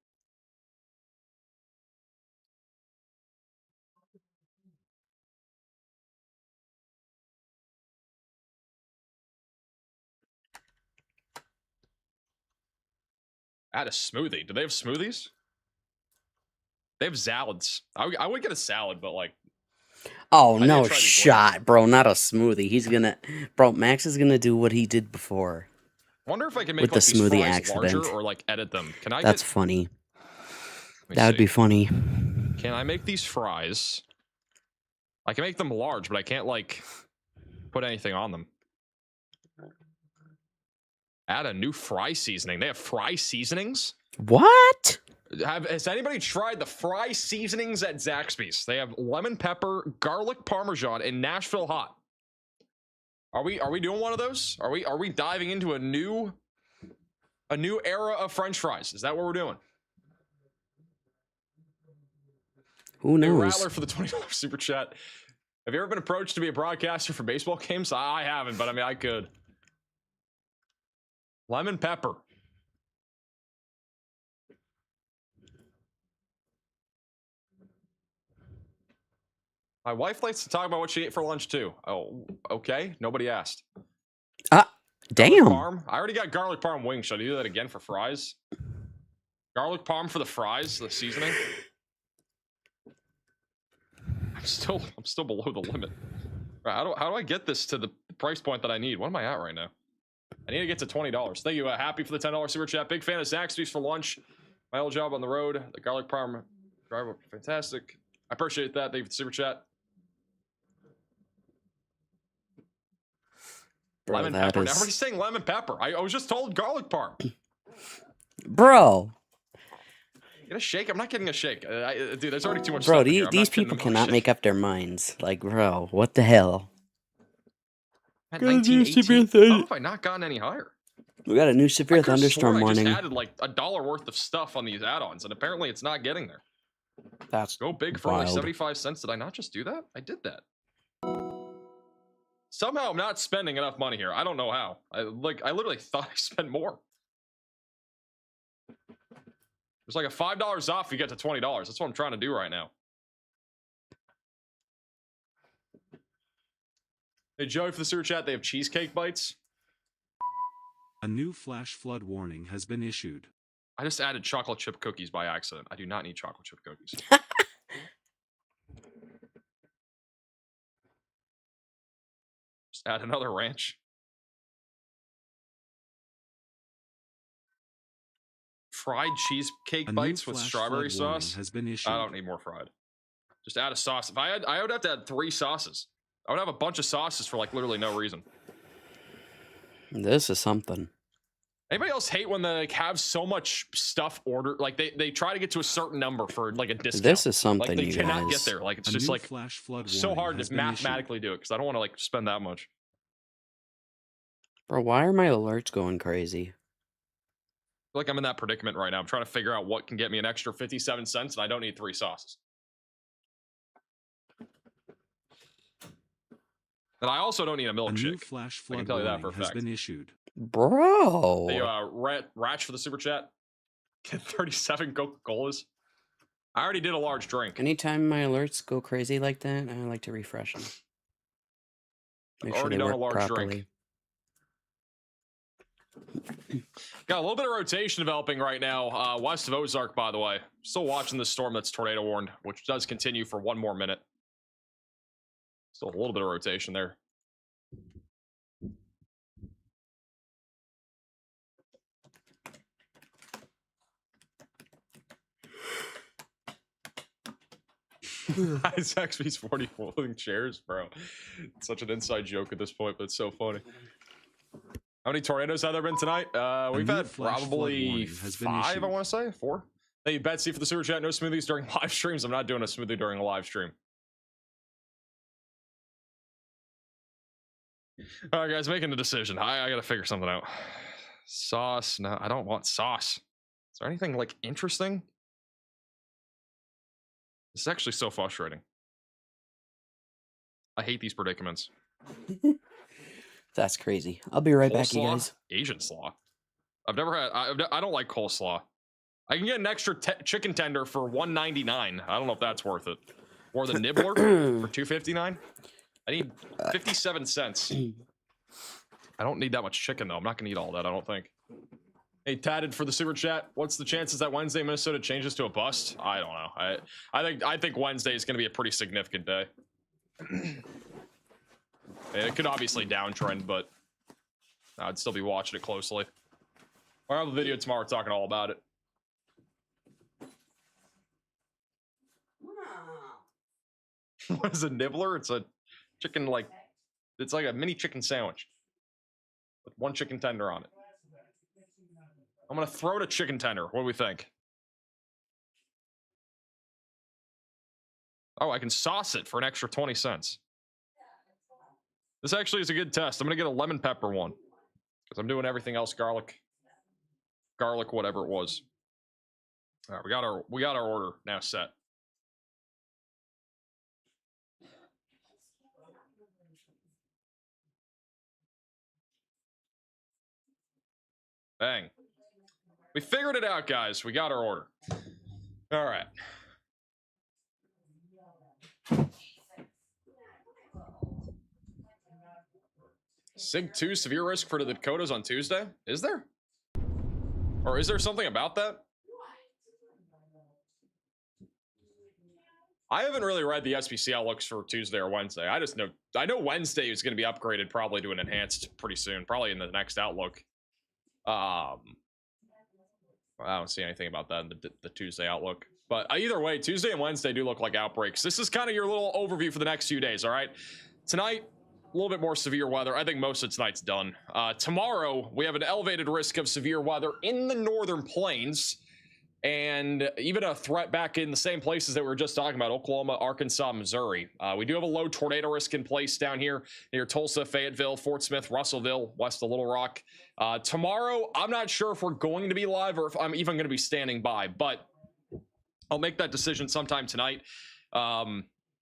Add a smoothie. Do they have smoothies? They have salads. I would get a salad, but like... Oh, did no try these shot, bro. Not a smoothie. He's gonna... Bro, Max is gonna do what he did before. Wonder if I can make With like the these smoothie fries accident. larger or like edit them. Can I That's get... funny. Let me That would see. be funny. Can I make these fries? I can make them large, but I can't like put anything on them. Add a new fry seasoning. They have fry seasonings? What? Has anybody tried the fry seasonings at Zaxby's? They have lemon pepper, garlic parmesan, and Nashville hot. Are we doing one of those? Are we diving into a new era of French fries? Is that what we're doing? Who Hey, knows? Rattler for the $20 super chat. Have you ever been approached to be a broadcaster for baseball games? I haven't, but I mean I could. Lemon pepper. My wife likes to talk about what she ate for lunch too. Oh, okay. Nobody asked. Damn. Parm. I already got garlic parm wings. Should I do that again for fries? Garlic parm for the fries, the seasoning. I'm still below the limit. Right, how do I get this to the price point that I need? What am I at right now? I need to get to $20. Thank you. Happy for the $10 super chat. Big fan of Zaxby's for lunch. My old job on the road. The garlic parm drive up, fantastic. I appreciate that. Thank you for the super chat. Bro, Lemon that pepper. is- Everybody's saying lemon pepper. I was just told garlic parm. Bro. Get a shake? I'm not getting a shake. Dude, there's already too much Bro, stuff in here. I'm these not getting people a cannot milkshake. make up their minds. Like, bro, what the hell? At Gotta do 1918. severe How have I not gotten any higher? We got a new severe I could've thunderstorm sworn I warning. just added like $1 worth of stuff on these add-ons, and apparently it's not getting there. That's Go big for only wild. 75 cents. Did I not just do that? I did that. Somehow I'm not spending enough money here. I don't know how. I literally thought I spent more. There's like a $5 off if you get to $20. That's what I'm trying to do right now. Hey, Joey, for the super chat, they have cheesecake bites. A new flash flood warning has been issued. I just added chocolate chip cookies by accident. I do not need chocolate chip cookies. Just add another ranch. Fried cheesecake A new bites with flash strawberry flood warning sauce. has been issued. I don't need more fried. Just add a sauce. If I would have to add 3 sauces. I would have a bunch of sauces for like literally no reason. This is something. Anybody else hate when they like have so much stuff ordered? Like they try to get to a certain number for like a discount. This is something, Like they you cannot guys. get there. Like it's A just new like flash flood so warning hard has to been issued. mathematically do it because I don't want to like spend that much. Bro, why are my alerts going crazy? I feel like I'm in that predicament right now. I'm trying to figure out what can get me an extra 57 cents, and I don't need 3 sauces. And I also don't need a A new milkshake. flash I can flood tell you that warning for a has fact. been issued. Bro. Hey, Ratch for the super chat. Get 37 Coca-Colas. I already did a large drink. Anytime my alerts go crazy like that, I like to refresh them. Make sure Already they done a work large properly. drink. Got a little bit of rotation developing right now. West of Ozark, by the way. Still watching the storm that's tornado warned, which does continue for 1 more minute. Still a little bit of rotation there. Zaxby's 40 folding chairs, bro. It's such an inside joke at this point, but it's so funny. How many tornadoes have there been tonight? We've new had flash flood probably warning has been 5, I issued. want to say. 4. Thank you, Betsy, for the super chat. No smoothies during live streams. I'm not doing a smoothie during a live stream. All right, guys, making a decision. I got to figure something out. Sauce. No, I don't want sauce. Is there anything, like, interesting? This is actually so frustrating. I hate these predicaments. That's crazy. I'll be right back, you Coleslaw? guys. Asian slaw. I've never had. I don't like coleslaw. I can get an extra chicken tender for $1.99. I don't know if that's worth it. Or the nibbler for $2.59. I need 57 cents. I don't need that much chicken though. I'm not gonna eat all that. I don't think. Hey, Tatted for the super chat. What's the chances that Wednesday Minnesota changes to a bust? I don't know. I think Wednesday is gonna be a pretty significant day. It could obviously downtrend, but I'd still be watching it closely. I'll have a video tomorrow talking all about it. What is a nibbler? It's a chicken, like, it's like a mini chicken sandwich with one chicken tender on it. I'm gonna throw it a chicken tender. What do we think? Oh, I can sauce it for an extra 20 cents. This actually is a good test. I'm gonna get a lemon pepper one because I'm doing everything else garlic, whatever it was. All right, we got our order now set. Bang. We figured it out, guys. We got our order. All right. Sig 2 severe risk for the Dakotas on Tuesday? Is there? Or is there something about that? I haven't really read the SPC outlooks for Tuesday or Wednesday. I know Wednesday is going to be upgraded probably to an enhanced pretty soon, probably in the next outlook. I don't see anything about that in the Tuesday outlook. But either way, Tuesday and Wednesday do look like outbreaks. This is kind of your little overview for the next few days, all right? Tonight, a little bit more severe weather. I think most of tonight's done. Tomorrow, we have an elevated risk of severe weather in the northern plains, and even a threat back in the same places that we were just talking about, Oklahoma, Arkansas, Missouri. We do have a low tornado risk in place down here near Tulsa, Fayetteville, Fort Smith, Russellville, west of Little Rock. Tomorrow, I'm not sure if we're going to be live or if I'm even going to be standing by, but I'll make that decision sometime tonight.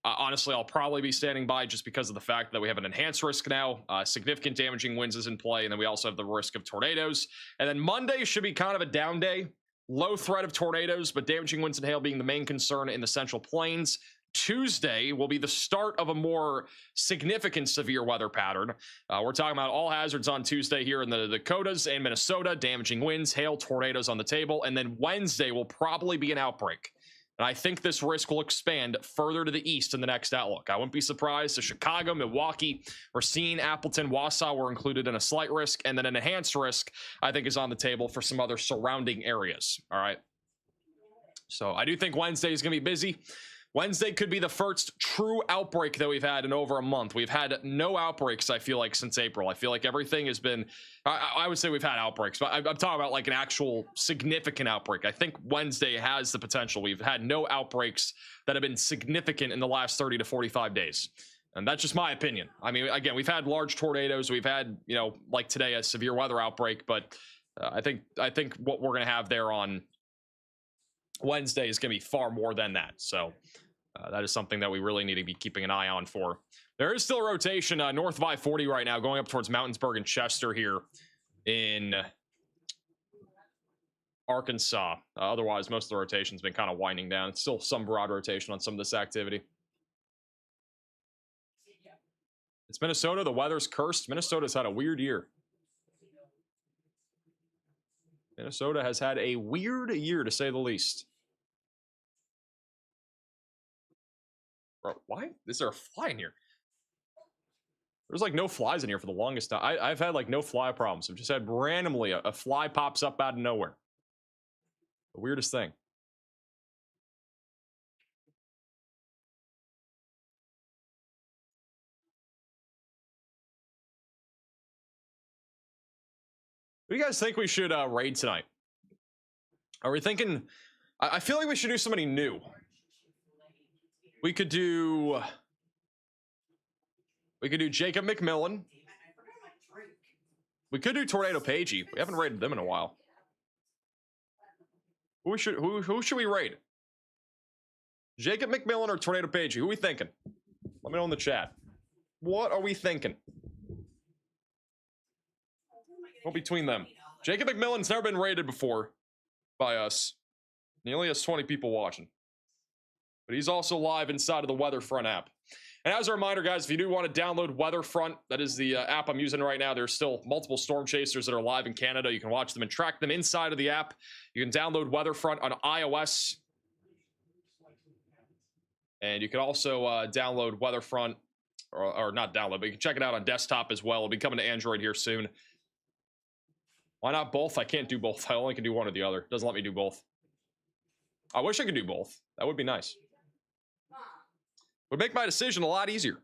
Honestly, I'll probably be standing by just because of the fact that we have an enhanced risk now. Significant damaging winds is in play, and then we also have the risk of tornadoes. And then Monday should be kind of a down day. Low threat of tornadoes, but damaging winds and hail being the main concern in the Central Plains. Tuesday will be the start of a more significant severe weather pattern. We're talking about all hazards on Tuesday here in the Dakotas and Minnesota, damaging winds, hail, tornadoes on the table. And then Wednesday will probably be an outbreak. And I think this risk will expand further to the east in the next outlook. I wouldn't be surprised if Chicago, Milwaukee, Racine, Appleton, Wausau were included in a slight risk, and then an enhanced risk, I think, is on the table for some other surrounding areas. All right. So I do think Wednesday is going to be busy. Wednesday could be the first true outbreak that we've had in over a month. We've had no outbreaks, I feel like, since April. I feel like everything has been, I would say we've had outbreaks, but I'm talking about like an actual significant outbreak. I think Wednesday has the potential. We've had no outbreaks that have been significant in the last 30 to 45 days. And that's just my opinion. I mean, again, we've had large tornadoes. We've had, you know, like today, a severe weather outbreak, but I think what we're going to have there on Wednesday is going to be far more than that. So that is something that we really need to be keeping an eye on for. There is still a rotation north of I-40 right now going up towards Mountainsburg and Chester here in Arkansas. Otherwise, most of the rotation's been kind of winding down. It's still some broad rotation on some of this activity. It's Minnesota. The weather's cursed. Minnesota's had a weird year. Minnesota has had a weird year, to say the least. Bro, why is there a fly in here? There's like no flies in here for the longest time. I've had like no fly problems. I've just had randomly a fly pops up out of nowhere. The weirdest thing. What do you guys think we should raid tonight? Are we thinking? I feel like we should do somebody new. We could do Jacob McMillan. We could do Tornado Pagey. We haven't raided them in a while. Who should we raid? Jacob McMillan or Tornado Pagey? Who are we thinking? Let me know in the chat. What are we thinking? What between them? Jacob McMillan's never been raided before by us. He only has 20 people watching. But he's also live inside of the Weatherfront app. And as a reminder, guys, if you do want to download Weatherfront, that is the app I'm using right now. There's still multiple storm chasers that are live in Canada. You can watch them and track them inside of the app. You can download Weatherfront on iOS. And you can also download Weatherfront or not download, but you can check it out on desktop as well. It'll be coming to Android here soon. Why not both? I can't do both. I only can do one or the other. Doesn't let me do both. I wish I could do both. That would be nice. Would make my decision a lot easier.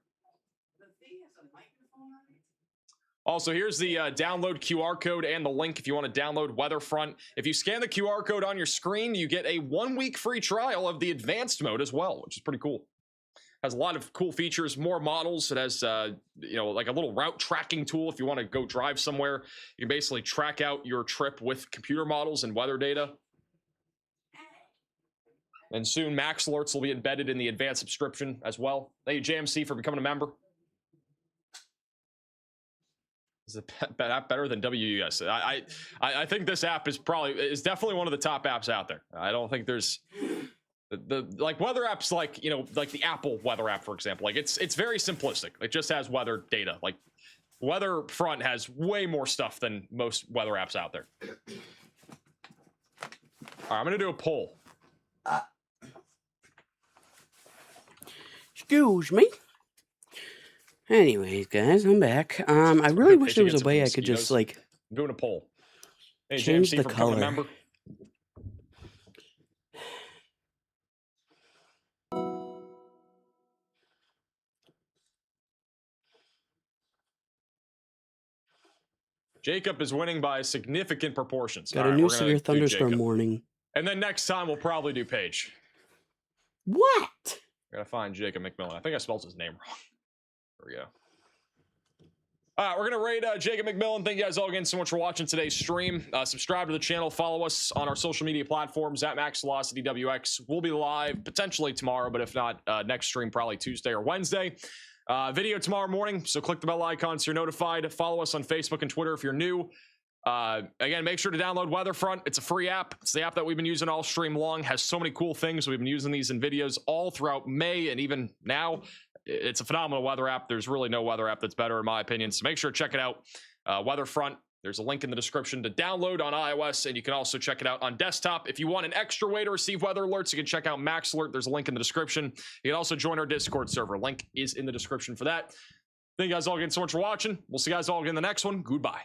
Also, here's the download QR code and the link if you want to download Weatherfront. If you scan the QR code on your screen, you get a 1-week free trial of the advanced mode as well, which is pretty cool. Has a lot of cool features, more models. It has, like a little route tracking tool. If you want to go drive somewhere, you can basically track out your trip with computer models and weather data. And soon, Max Alerts will be embedded in the advanced subscription as well. Thank you, JMC, for becoming a member. Is the app better than WUS? I think this app is definitely one of the top apps out there. I don't think there's the like weather apps like like the Apple weather app, for example. Like it's very simplistic. It just has weather data. Like Weatherfront has way more stuff than most weather apps out there. All right, I'm gonna do a poll. Excuse me. Anyways, guys, I'm back. I really wish there was a way I could just like I'm doing a poll. Hey, change JMC the for becoming a color. member. Jacob is winning by significant proportions. Got All a right, new we're gonna severe do thunderstorm Jacob. warning. And then next time we'll probably do Paige. What? I gotta find Jacob McMillan. I think I spelled his name wrong. There we go. All right, we're gonna raid Jacob McMillan. Thank you guys all again so much for watching today's stream. Subscribe to the channel. Follow us on our social media platforms at MaxVelocityWX. We'll be live potentially tomorrow, but if not, next stream probably Tuesday or Wednesday. Video tomorrow morning, so click the bell icon so you're notified. Follow us on Facebook and Twitter if you're new. Again, make sure to download Weatherfront. It's a free app. It's the app that we've been using all stream long. Has so many cool things. We've been using these in videos all throughout May and even now. It's a phenomenal weather app. There's really no weather app that's better in my opinion. So make sure to check it out. Weatherfront. There's a link in the description to download on iOS, and you can also check it out on desktop. If you want an extra way to receive weather alerts, you can check out Max Alert. There's a link in the description. You can also join our Discord server. Link is in the description for that. Thank you guys all again so much for watching. We'll see you guys all again in the next one. Goodbye.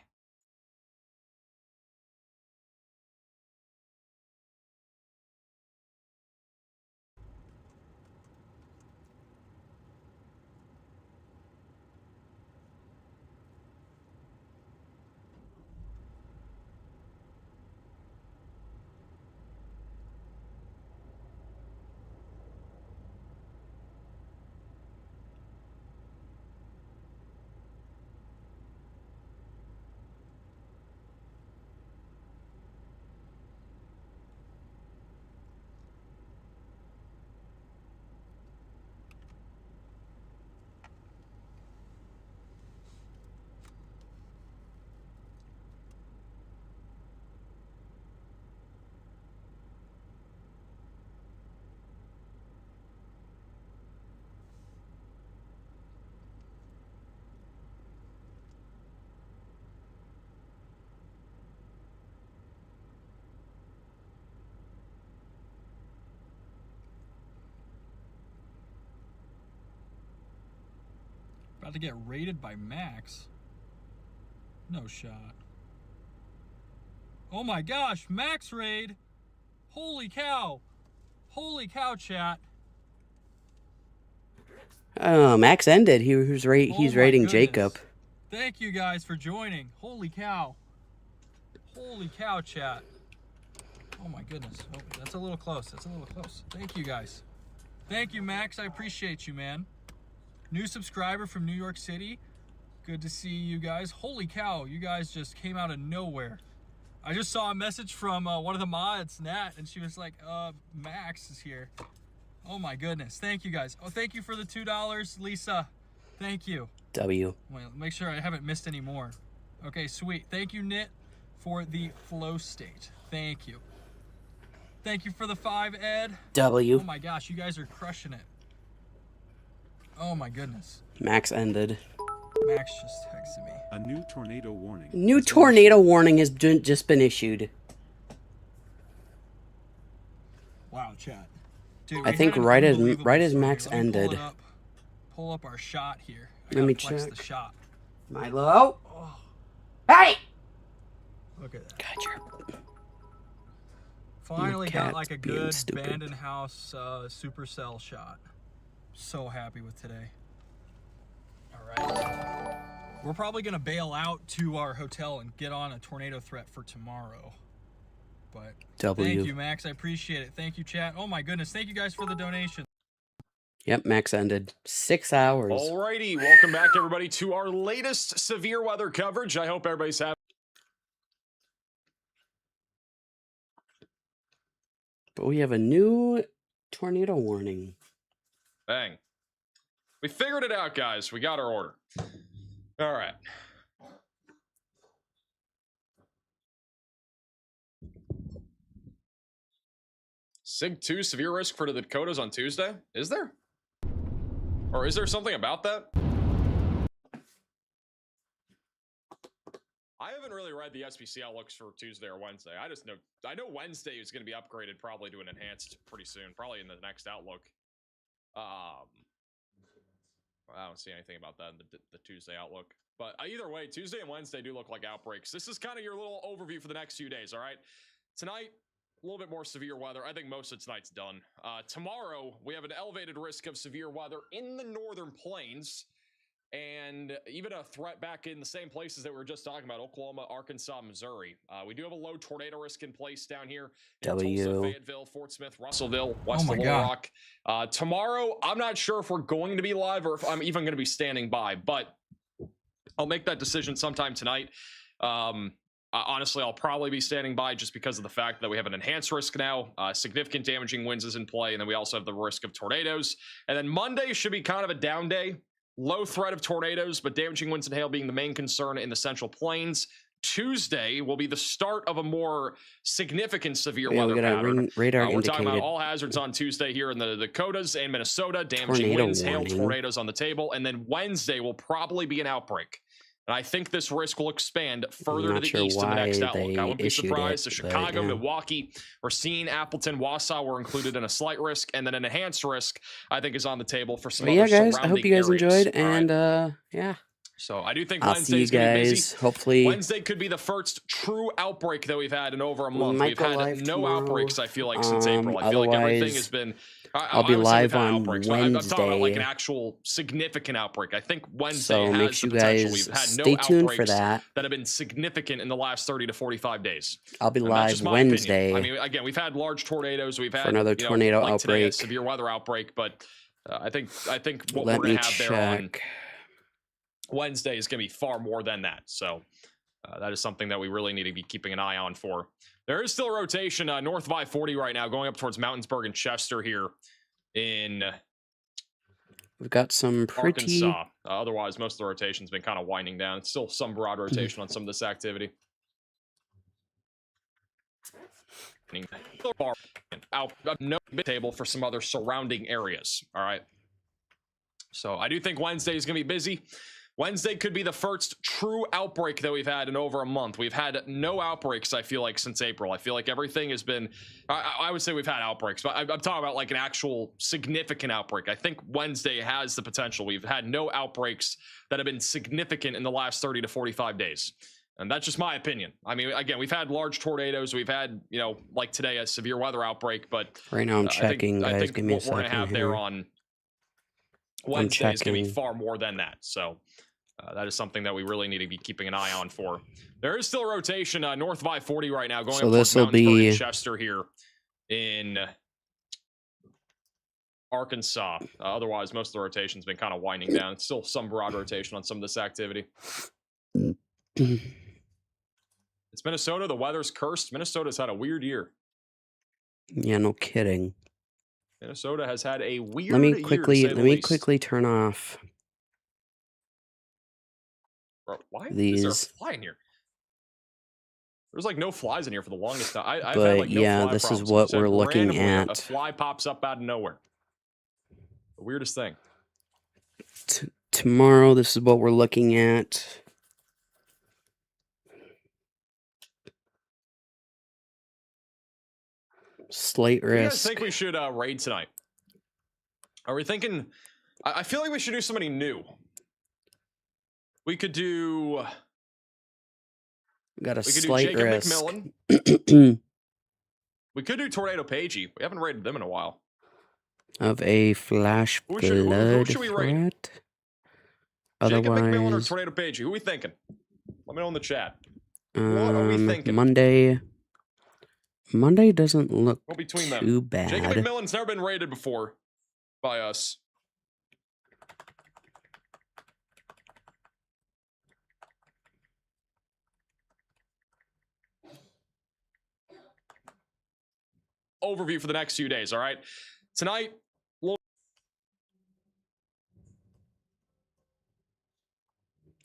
About to get raided by Max. No shot. Oh my gosh, Max raid. Holy cow. Holy cow, chat. Oh, Max ended. He's raiding Jacob. Thank you guys for joining. Holy cow. Holy cow, chat. Oh my goodness. Oh, that's a little close. That's a little close. Thank you guys. Thank you, Max. I appreciate you, man. New subscriber from New York City. Good to see you guys. Holy cow, you guys just came out of nowhere. I just saw a message from one of the mods, Nat, and she was like, Max is here. Oh my goodness. Thank you guys. Oh, thank you for the $2, Lisa. Thank you. W. Wait, make sure I haven't missed any more. Okay, sweet. Thank you, Nit, for the flow state. Thank you. Thank you for the 5, Ed. W. Oh my gosh, you guys are crushing it. Oh my goodness. Max ended. Max just texted me. A new tornado warning. New tornado warning has just been issued. Wow, chat. Dude, I think right as Max ended. pull up our shot here. Let me flex check. the shot. Milo. Hey! Look at that. God, Finally got cat's like a being good stupid. abandoned house supercell shot. So happy with today. All right. We're probably going to bail out to our hotel and get on a tornado threat for tomorrow. But thank you, Max. I appreciate it. Thank you, chat. Oh my goodness. Thank you guys for the donation. Yep, Max ended 6 hours. Alrighty, welcome back everybody to our latest severe weather coverage. I hope everybody's happy. But we have a new tornado warning. Bang. We figured it out, guys. We got our order. All right. SIG 2 severe risk for the Dakotas on Tuesday? Is there? Or is there something about that? I haven't really read the SPC outlooks for Tuesday or Wednesday. I know Wednesday is going to be upgraded probably to an enhanced pretty soon, probably in the next outlook. I don't see anything about that in the Tuesday outlook. But either way, Tuesday and Wednesday do look like outbreaks. This is kind of your little overview for the next few days, all right? Tonight, a little bit more severe weather. I think most of tonight's done. Tomorrow, we have an elevated risk of severe weather in the northern plains. And even a threat back in the same places that we were just talking about, Oklahoma, Arkansas, Missouri. We do have a low tornado risk in place down here in Tulsa, Fayetteville, Fort Smith, Russellville, west of Little Rock. Tomorrow, I'm not sure if we're going to be live or if I'm even going to be standing by, but I'll make that decision sometime tonight. Honestly, I'll probably be standing by just because of the fact that we have an enhanced risk now. Significant damaging winds is in play, and then we also have the risk of tornadoes. And then Monday should be kind of a down day. Low threat of tornadoes, but damaging winds and hail being the main concern in the Central Plains. Tuesday will be the start of a more significant severe weather pattern. We're talking about all hazards on Tuesday here in the Dakotas and Minnesota. Damaging winds, hail, tornadoes on the table. And then Wednesday will probably be an outbreak. And I think this risk will expand further to the east in the next outlook. I wouldn't be surprised if Chicago, Milwaukee, Racine, Appleton, Wausau were included in a slight risk, and then an enhanced risk, I think, is on the table for some other guys, I hope you guys areas. enjoyed, and yeah. So I do think I'll see you Wednesday's going to be busy. Hopefully, Wednesday could be the first true outbreak that we've had in over a month. We've had no outbreaks, I feel like, since April. I feel like everything has been... I'll be live on Wednesday. I'm talking about like an actual significant outbreak. I think Wednesday so has the potential. We've had no tuned for that have been significant in the last 30 to 45 days. I'll be live Wednesday. I mean, again, we've had large tornadoes. We've had another tornado like outbreak. Today, a severe weather outbreak. But I think what Let we're going me to have check. there on Wednesday is going to be far more than that. So that is something that we really need to be keeping an eye on for. There is still a rotation north of I-40 right now, going up towards Mountainsburg and Chester here in we've got some pretty Arkansas. Otherwise, most of the rotation's been kind of winding down. It's still some broad rotation on some of this activity. Out no table for some other surrounding areas. All right. So I do think Wednesday is going to be busy. Wednesday could be the first true outbreak that we've had in over a month. We've had no outbreaks, I feel like, since April. I feel like everything has been... I would say we've had outbreaks, but I'm talking about like an actual significant outbreak. I think Wednesday has the potential. We've had no outbreaks that have been significant in the last 30 to 45 days. And that's just my opinion. I mean, again, we've had large tornadoes. We've had, like today, a severe weather outbreak. But right now I'm checking, guys. I think Give me a what we're going to have there on Wednesday is going to be far more than that. So that is something that we really need to be keeping an eye on for. There is still a rotation north of I-40 right now, going up towards Mountainsburg and Chester here in Arkansas. Otherwise, most of the rotation's been kind of winding down. It's still some broad rotation on some of this activity. It's Minnesota. The weather's cursed. Minnesota's had a weird year. Yeah, no kidding. Minnesota has had a weird Let me year, quickly to say the least. turn off Bro, why these. is there a fly in here? There's like no flies in here for the longest time. I've But had like no yeah, fly this is problems. what It's we're like looking randomly at. A fly pops up out of nowhere. The weirdest thing. Tomorrow, this is what we're looking at. Slight What do you guys risk. think we should raid tonight? Are we thinking I feel like we should do somebody new. We could do... Got a we could do slight Jacob risk. McMillan. We could do Tornado Pagey. We haven't rated them in a while. Of a flash Who flood should we rate? threat. Jacob McMillan or Otherwise, Tornado Pagey? Who are we thinking? Let me know in the chat. What are we thinking? Monday doesn't look Go between them. too bad. Jacob McMillan's never been rated before by us. Overview for the next few days, all right? Tonight,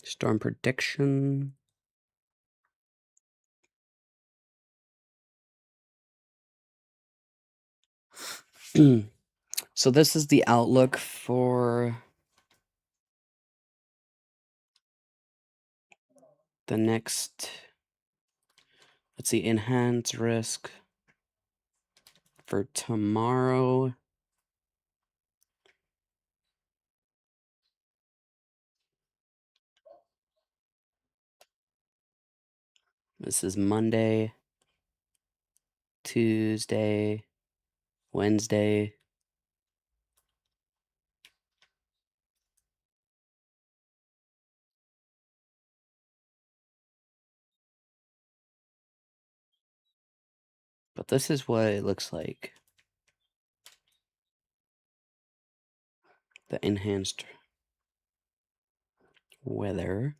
Storm prediction. So this is the outlook for the next, let's see, enhanced risk for tomorrow. This is Monday, Tuesday, Wednesday. But this is what it looks like. The enhanced weather.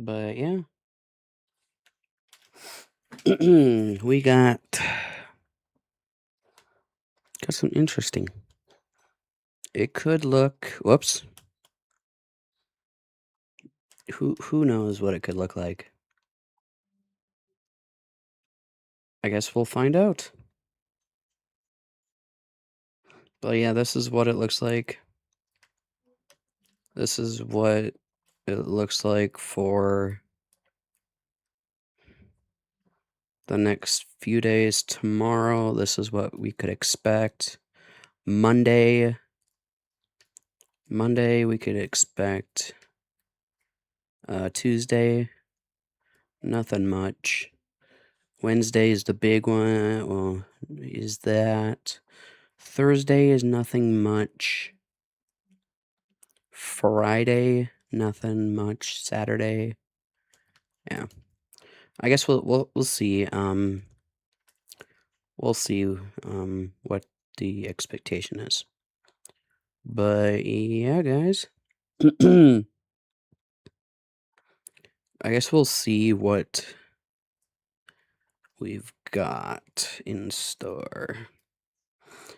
But yeah. We got some interesting. It could look, whoops. Who knows what it could look like? I guess we'll find out. But yeah, this is what it looks like. This is what it looks like for the next few days. Tomorrow, this is what we could expect. Monday, we could expect. Tuesday, nothing much. Wednesday is the big one. Well, is that. Thursday is nothing much. Friday, nothing much. Saturday, yeah. I guess we'll see. We'll see what the expectation is. But yeah, guys. I guess we'll see what we've got in store.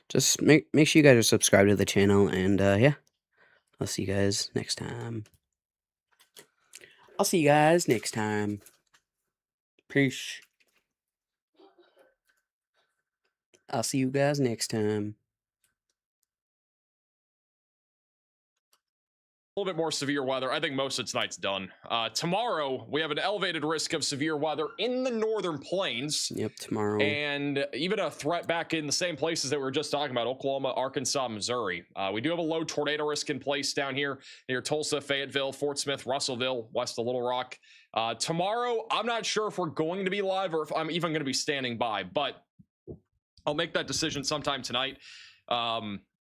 Just make sure you guys are subscribed to the channel, and yeah, I'll see you guys next time. Peace. I'll see you guys next time. a little bit more severe weather. I think most of tonight's done. Tomorrow, we have an elevated risk of severe weather in the northern plains. Yep, tomorrow. And even a threat back in the same places that we were just talking about, Oklahoma, Arkansas, Missouri. We do have a low tornado risk in place down here near Tulsa, Fayetteville, Fort Smith, Russellville, west of Little Rock. Tomorrow, I'm not sure if we're going to be live or if I'm even going to be standing by, but I'll make that decision sometime tonight.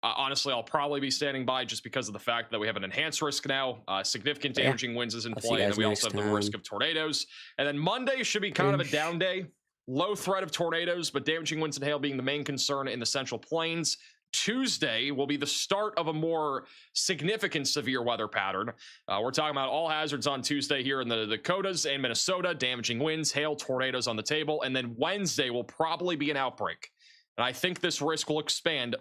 Honestly, I'll probably be standing by just because of the fact that we have an enhanced risk now. Significant damaging winds is in play, and then we also have the risk of tornadoes. And then Monday should be kind of a down day. Low threat of tornadoes, but damaging winds and hail being the main concern in the Central Plains. Tuesday will be the start of a more significant severe weather pattern. We're talking about all hazards on Tuesday here in the Dakotas and Minnesota, damaging winds, hail, tornadoes on the table. And then Wednesday will probably be an outbreak. And I think this risk will expand